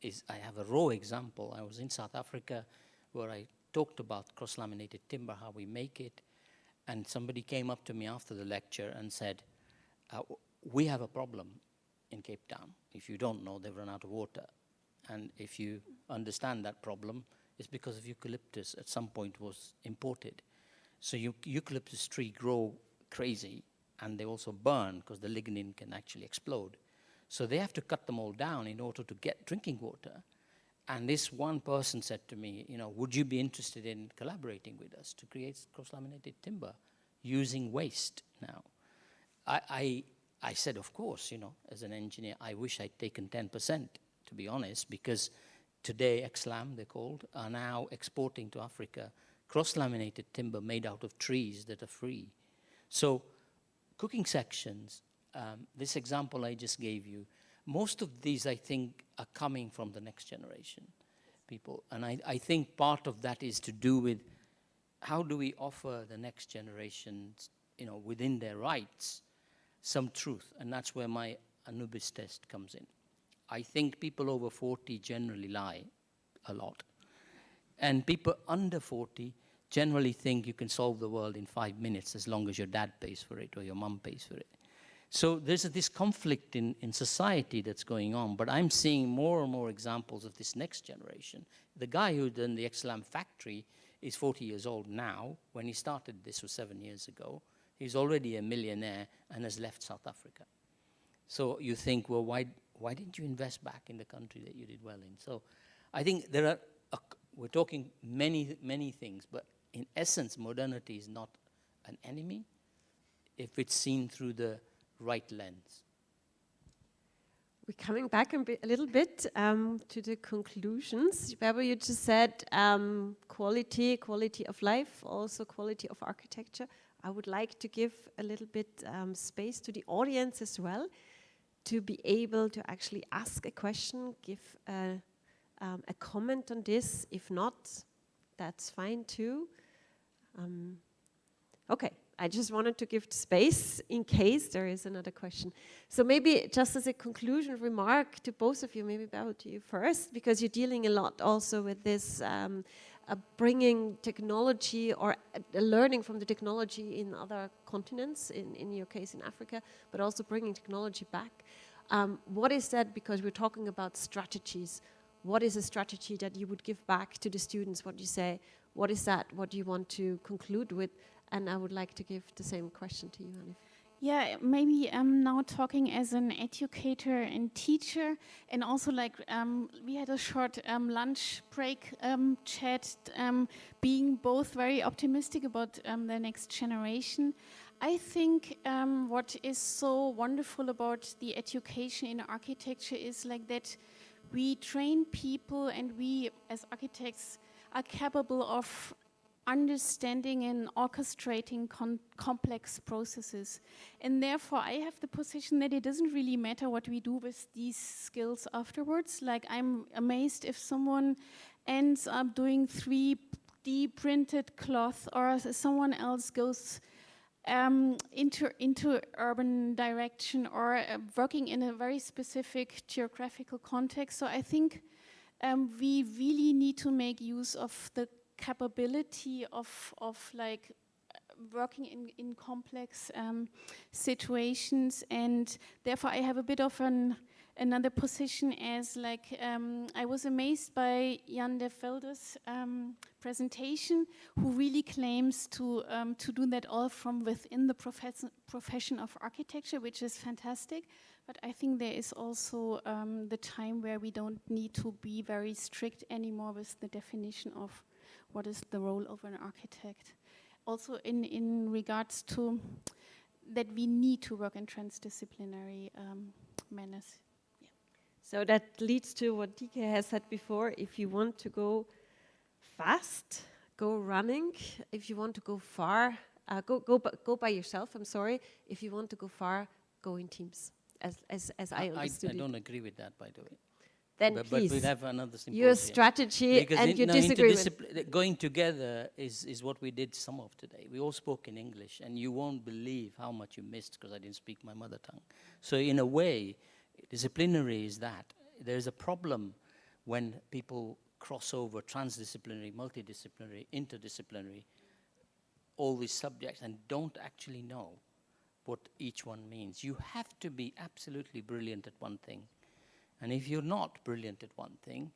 is, I have a raw example. I was in South Africa where I talked about cross-laminated timber, how we make it, and somebody came up to me after the lecture and said, we have a problem in Cape Town. If you don't know, they've run out of water. And if you understand that problem, it's because of eucalyptus at some point was imported. So eucalyptus tree grow crazy, and they also burn because the lignin can actually explode. So they have to cut them all down in order to get drinking water. And this one person said to me, would you be interested in collaborating with us to create cross-laminated timber using waste now? I said, of course, as an engineer, I wish I'd taken 10%, to be honest, because today XLAM, they're called, are now exporting to Africa cross-laminated timber made out of trees that are free. So cooking sections, this example I just gave you, most of these, I think, are coming from the next generation people. And I think part of that is to do with how do we offer the next generations, within their rights, some truth. And that's where my Anubis test comes in. I think people over 40 generally lie a lot. And people under 40 generally think you can solve the world in 5 minutes as long as your dad pays for it or your mom pays for it. So there's this conflict in society that's going on, but I'm seeing more and more examples of this next generation. The guy who done the XLAM factory is 40 years old now. When he started, this was 7 years ago. He's already a millionaire and has left South Africa. So you think, well, why didn't you invest back in the country that you did well in? So I think there are, we're talking many things, but in essence, modernity is not an enemy if it's seen through the right lens. We're coming back a little bit to the conclusions. Bergh, you just said quality of life, also quality of architecture. I would like to give a little bit space to the audience as well, to be able to actually ask a question, give a comment on this. If not, that's fine too. Okay. I just wanted to give space in case there is another question. So maybe just as a conclusion remark to both of you, maybe Bergh to you first, because you're dealing a lot also with this bringing technology or learning from the technology in other continents, in your case in Africa, but also bringing technology back. What is that, because we're talking about strategies, what is a strategy that you would give back to the students? What do you say? What is that? What do you want to conclude with? And I would like to give the same question to you, Hanif. Yeah, maybe I'm now talking as an educator and teacher, and also like we had a short lunch break chat, being both very optimistic about the next generation. I think what is so wonderful about the education in architecture is like that we train people, and we as architects are capable of understanding and orchestrating complex processes. And therefore, I have the position that it doesn't really matter what we do with these skills afterwards. Like, I'm amazed if someone ends up doing 3D printed cloth, or someone else goes into urban direction, or working in a very specific geographical context. So I think we really need to make use of the capability of like working in complex situations, and therefore I have a bit of another position as like I was amazed by Jan de Velde's presentation, who really claims to do that all from within the profession of architecture, which is fantastic. But I think there is also the time where we don't need to be very strict anymore with the definition of what is the role of an architect. Also in regards to that we need to work in transdisciplinary manners. Yeah. So that leads to what DK has said before. If you want to go fast, go running. If you want to go far, go by yourself, I'm sorry. If you want to go far, go in teams, as I understood I don't agree with that, by the way. Then but please, we'll have another symposium. your strategy because and your disagreement. Going together is what we did some of today. We all spoke in English, and you won't believe how much you missed because I didn't speak my mother tongue. So in a way, disciplinary is that. There's a problem when people cross over transdisciplinary, multidisciplinary, interdisciplinary, all these subjects, and don't actually know what each one means. You have to be absolutely brilliant at one thing. And if you're not brilliant at one thing,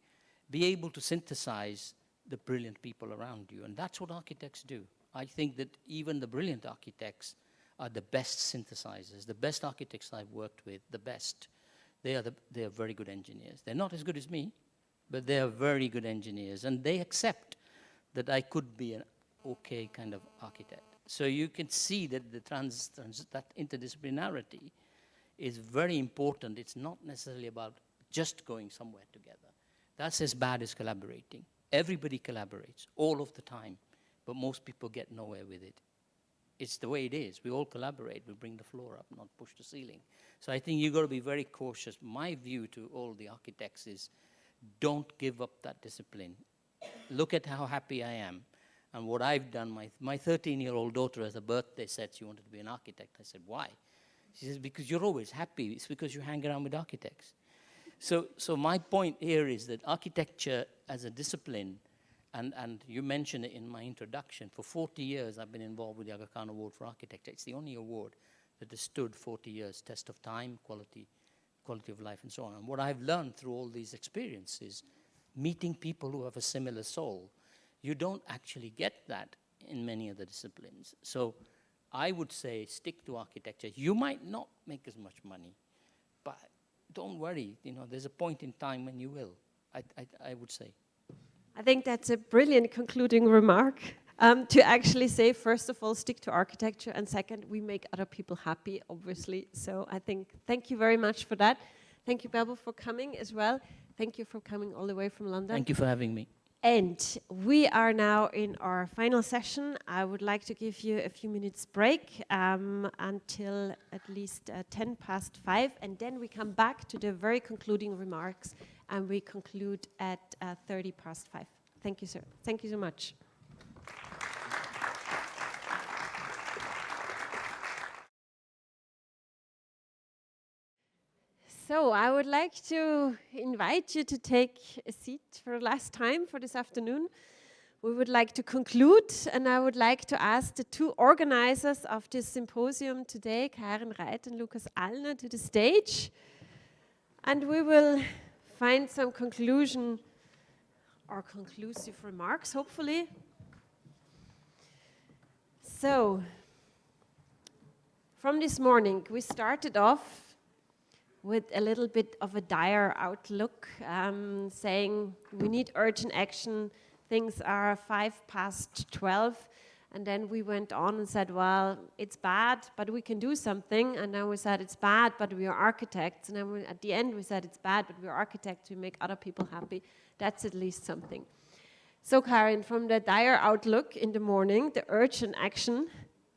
be able to synthesize the brilliant people around you. And that's what architects do. I think that even the brilliant architects are the best synthesizers. The best architects I've worked with, the best, they are very good engineers. They're not as good as me, but they are very good engineers. And they accept that I could be an okay kind of architect. So you can see that that interdisciplinarity is very important. It's not necessarily about just going somewhere together. That's as bad as collaborating. Everybody collaborates all of the time, but most people get nowhere with it. It's the way it is. We all collaborate. We bring the floor up, not push the ceiling. So I think you've got to be very cautious. My view to all the architects is don't give up that discipline. Look at how happy I am. And what I've done, my 13-year-old daughter as a birthday said she wanted to be an architect. I said, why? She says, because you're always happy. It's because you hang around with architects. So my point here is that architecture as a discipline, and you mentioned it in my introduction, for 40 years I've been involved with the Aga Khan Award for Architecture. It's the only award that has stood 40 years, test of time, quality of life, and so on. And what I've learned through all these experiences, meeting people who have a similar soul, you don't actually get that in many other disciplines. So I would say stick to architecture. You might not make as much money, but don't worry. There's a point in time when you will, I would say. I think that's a brilliant concluding remark, to actually say, first of all, stick to architecture, and second, we make other people happy, obviously. So I think, thank you very much for that. Thank you, Bergh, for coming as well. Thank you for coming all the way from London. Thank you for having me. And we are now in our final session. I would like to give you a few minutes break until at least 5:10, and then we come back to the very concluding remarks, and we conclude at 5:30. Thank you, sir. Thank you so much. So I would like to invite you to take a seat for the last time for this afternoon. We would like to conclude, and I would like to ask the two organizers of this symposium today, Karin, Raith and Lukas, Allner, to the stage. And we will find some conclusion or conclusive remarks, hopefully. So, from this morning, we started off with a little bit of a dire outlook, saying we need urgent action. Things are 12:05. And then we went on and said, well, it's bad, but we can do something. And then we said, it's bad, but we are architects. And then at the end, we said, it's bad, but we are architects. We make other people happy. That's at least something. So, Karin, from the dire outlook in the morning, the urgent action,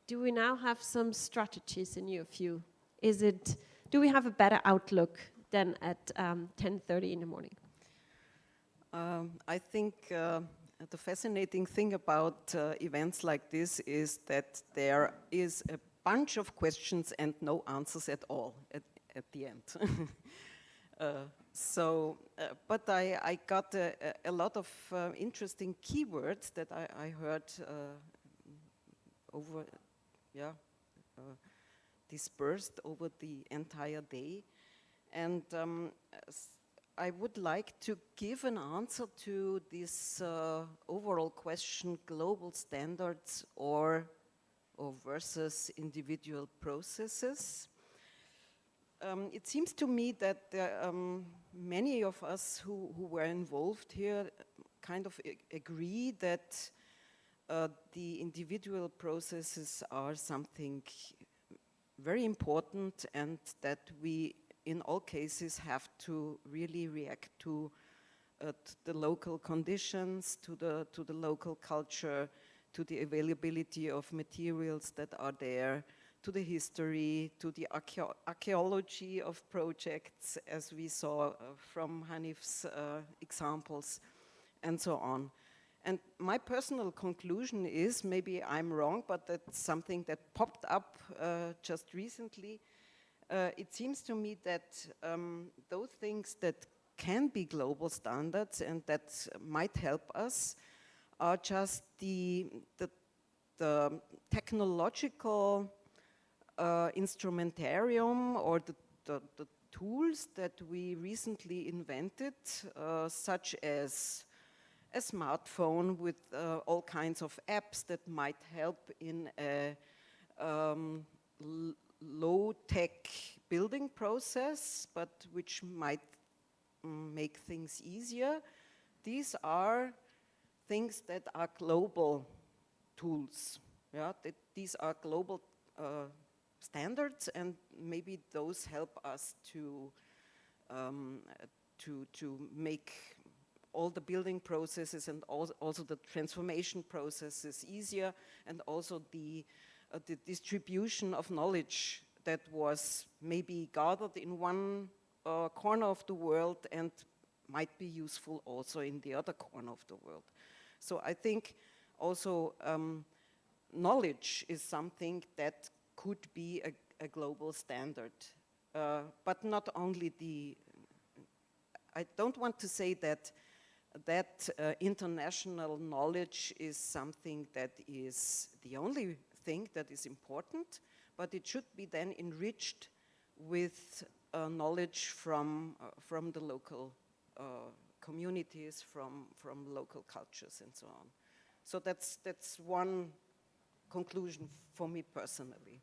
do we now have some strategies in your view? Do we have a better outlook than at 10:30 in the morning? I think the fascinating thing about events like this is that there is a bunch of questions and no answers at all at the end. But I got a lot of interesting keywords that I heard dispersed over the entire day. And I would like to give an answer to this overall question, global standards or versus individual processes. It seems to me that many of us who were involved here kind of agree that the individual processes are something very important, and that we in all cases have to really react to the local conditions, to the local culture, to the availability of materials that are there, to the history, to the archaeology of projects, as we saw from Hanif's examples, and so on. And my personal conclusion is, maybe I'm wrong, but that's something that popped up just recently. It seems to me that those things that can be global standards and that might help us are just the technological instrumentarium or the tools that we recently invented, such as a smartphone with all kinds of apps that might help in a low-tech building process, but which might make things easier. These are things that are global tools. Yeah, these are global standards, and maybe those help us to make all the building processes and also the transformation processes easier, and also the distribution of knowledge that was maybe gathered in one corner of the world and might be useful also in the other corner of the world. So I think also knowledge is something that could be a global standard, but not only I don't want to say that international knowledge is something that is the only thing that is important, but it should be then enriched with knowledge from the local communities, from local cultures and so on. So that's one conclusion for me personally.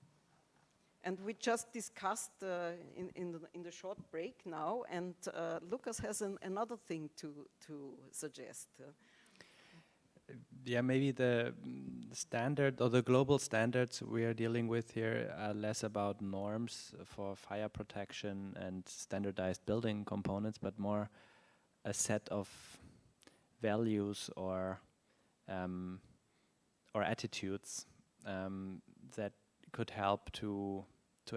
And we just discussed in the short break now, and Lukas has another thing to suggest. Yeah, maybe the standard or the global standards we are dealing with here are less about norms for fire protection and standardized building components, but more a set of values or attitudes that could help to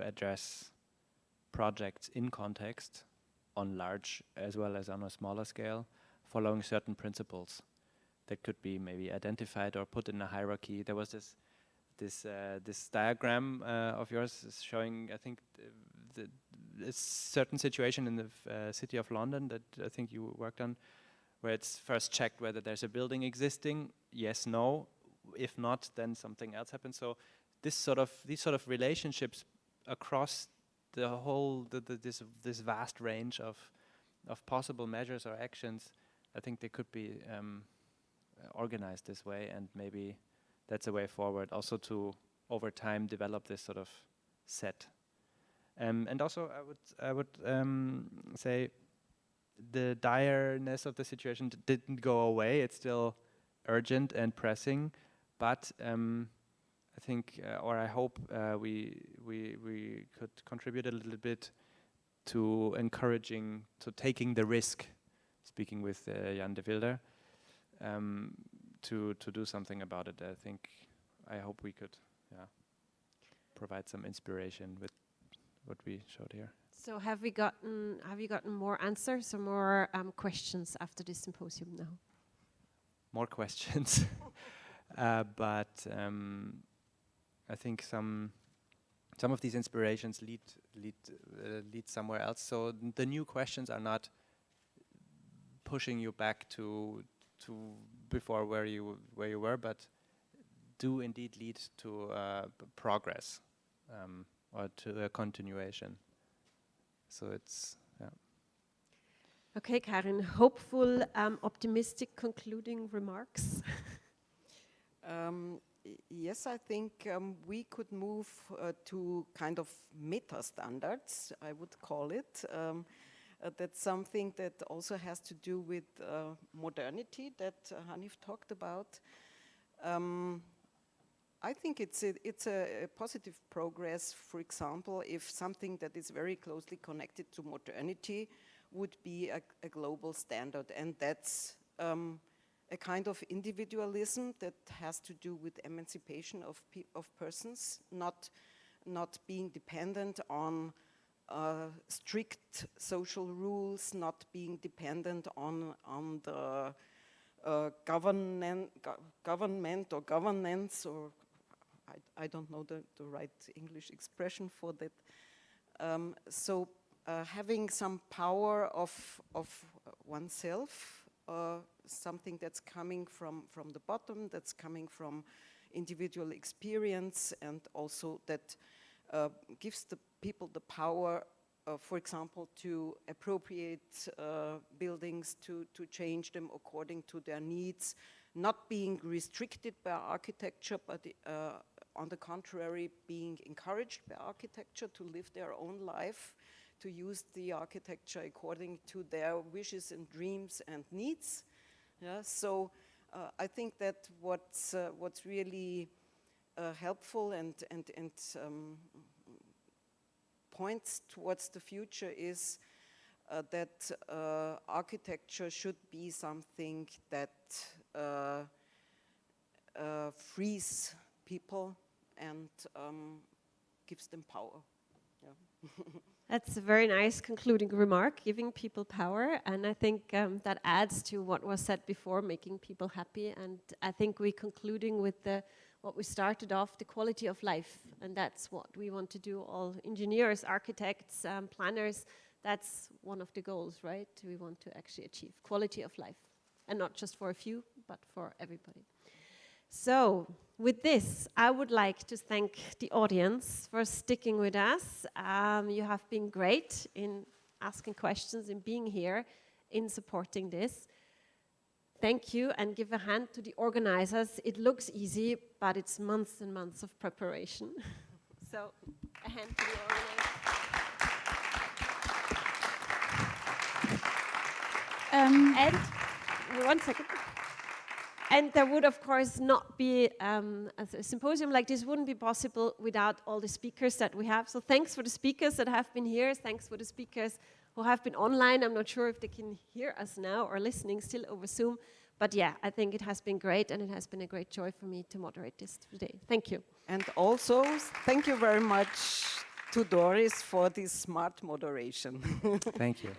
address projects in context on large as well as on a smaller scale, following certain principles that could be maybe identified or put in a hierarchy. There was this diagram of yours showing, I think, a certain situation in the city of London that I think you worked on, where it's first checked whether there's a building existing, yes, no. If not, then something else happens. So these sort of relationships across the whole this vast range of possible measures or actions, I think they could be organized this way, and maybe that's a way forward. Also to over time develop this sort of set. And also, I would say the direness of the situation didn't go away. It's still urgent and pressing, but I think, or I hope, we could contribute a little bit to encouraging, to taking the risk. Speaking with Jan de Vylder, to do something about it. I hope we could, provide some inspiration with what we showed here. So have you gotten more answers or more questions after this symposium now? More questions, but I think some of these inspirations lead somewhere else. So the new questions are not pushing you back to before where you were, but do indeed lead to progress or to a continuation. So it's Okay, Karin. Hopeful, optimistic concluding remarks. Yes, I think we could move to kind of meta standards, I would call it. That's something that also has to do with modernity that Hanif talked about. I think it's a positive progress, for example, if something that is very closely connected to modernity would be a global standard, and that's a kind of individualism that has to do with emancipation of persons, not being dependent on strict social rules, not being dependent on the government or governance, or I don't know the right English expression for that. So having some power of oneself, something that's coming from the bottom, that's coming from individual experience, and also that gives the people the power, for example, to appropriate buildings, to change them according to their needs, not being restricted by architecture, but on the contrary, being encouraged by architecture to live their own life, to use the architecture according to their wishes and dreams and needs. Yeah, so I think that what's really helpful and points towards the future is that architecture should be something that frees people and gives them power. Yeah. That's a very nice concluding remark, giving people power, and I think that adds to what was said before, making people happy. And I think we're concluding with what we started off, the quality of life, and that's what we want to do. All engineers, architects, planners, that's one of the goals, right? We want to actually achieve quality of life, and not just for a few, but for everybody. So, with this, I would like to thank the audience for sticking with us. You have been great in asking questions, in being here, in supporting this. Thank you, and give a hand to the organizers. It looks easy, but it's months and months of preparation. So, a hand to the organizers. And, 1 second. And there would, of course, not be a symposium like this wouldn't be possible without all the speakers that we have. So thanks for the speakers that have been here. Thanks for the speakers who have been online. I'm not sure if they can hear us now or listening still over Zoom. But yeah, I think it has been great, and it has been a great joy for me to moderate this today. Thank you. And also, thank you very much to Doris for this smart moderation. Thank you.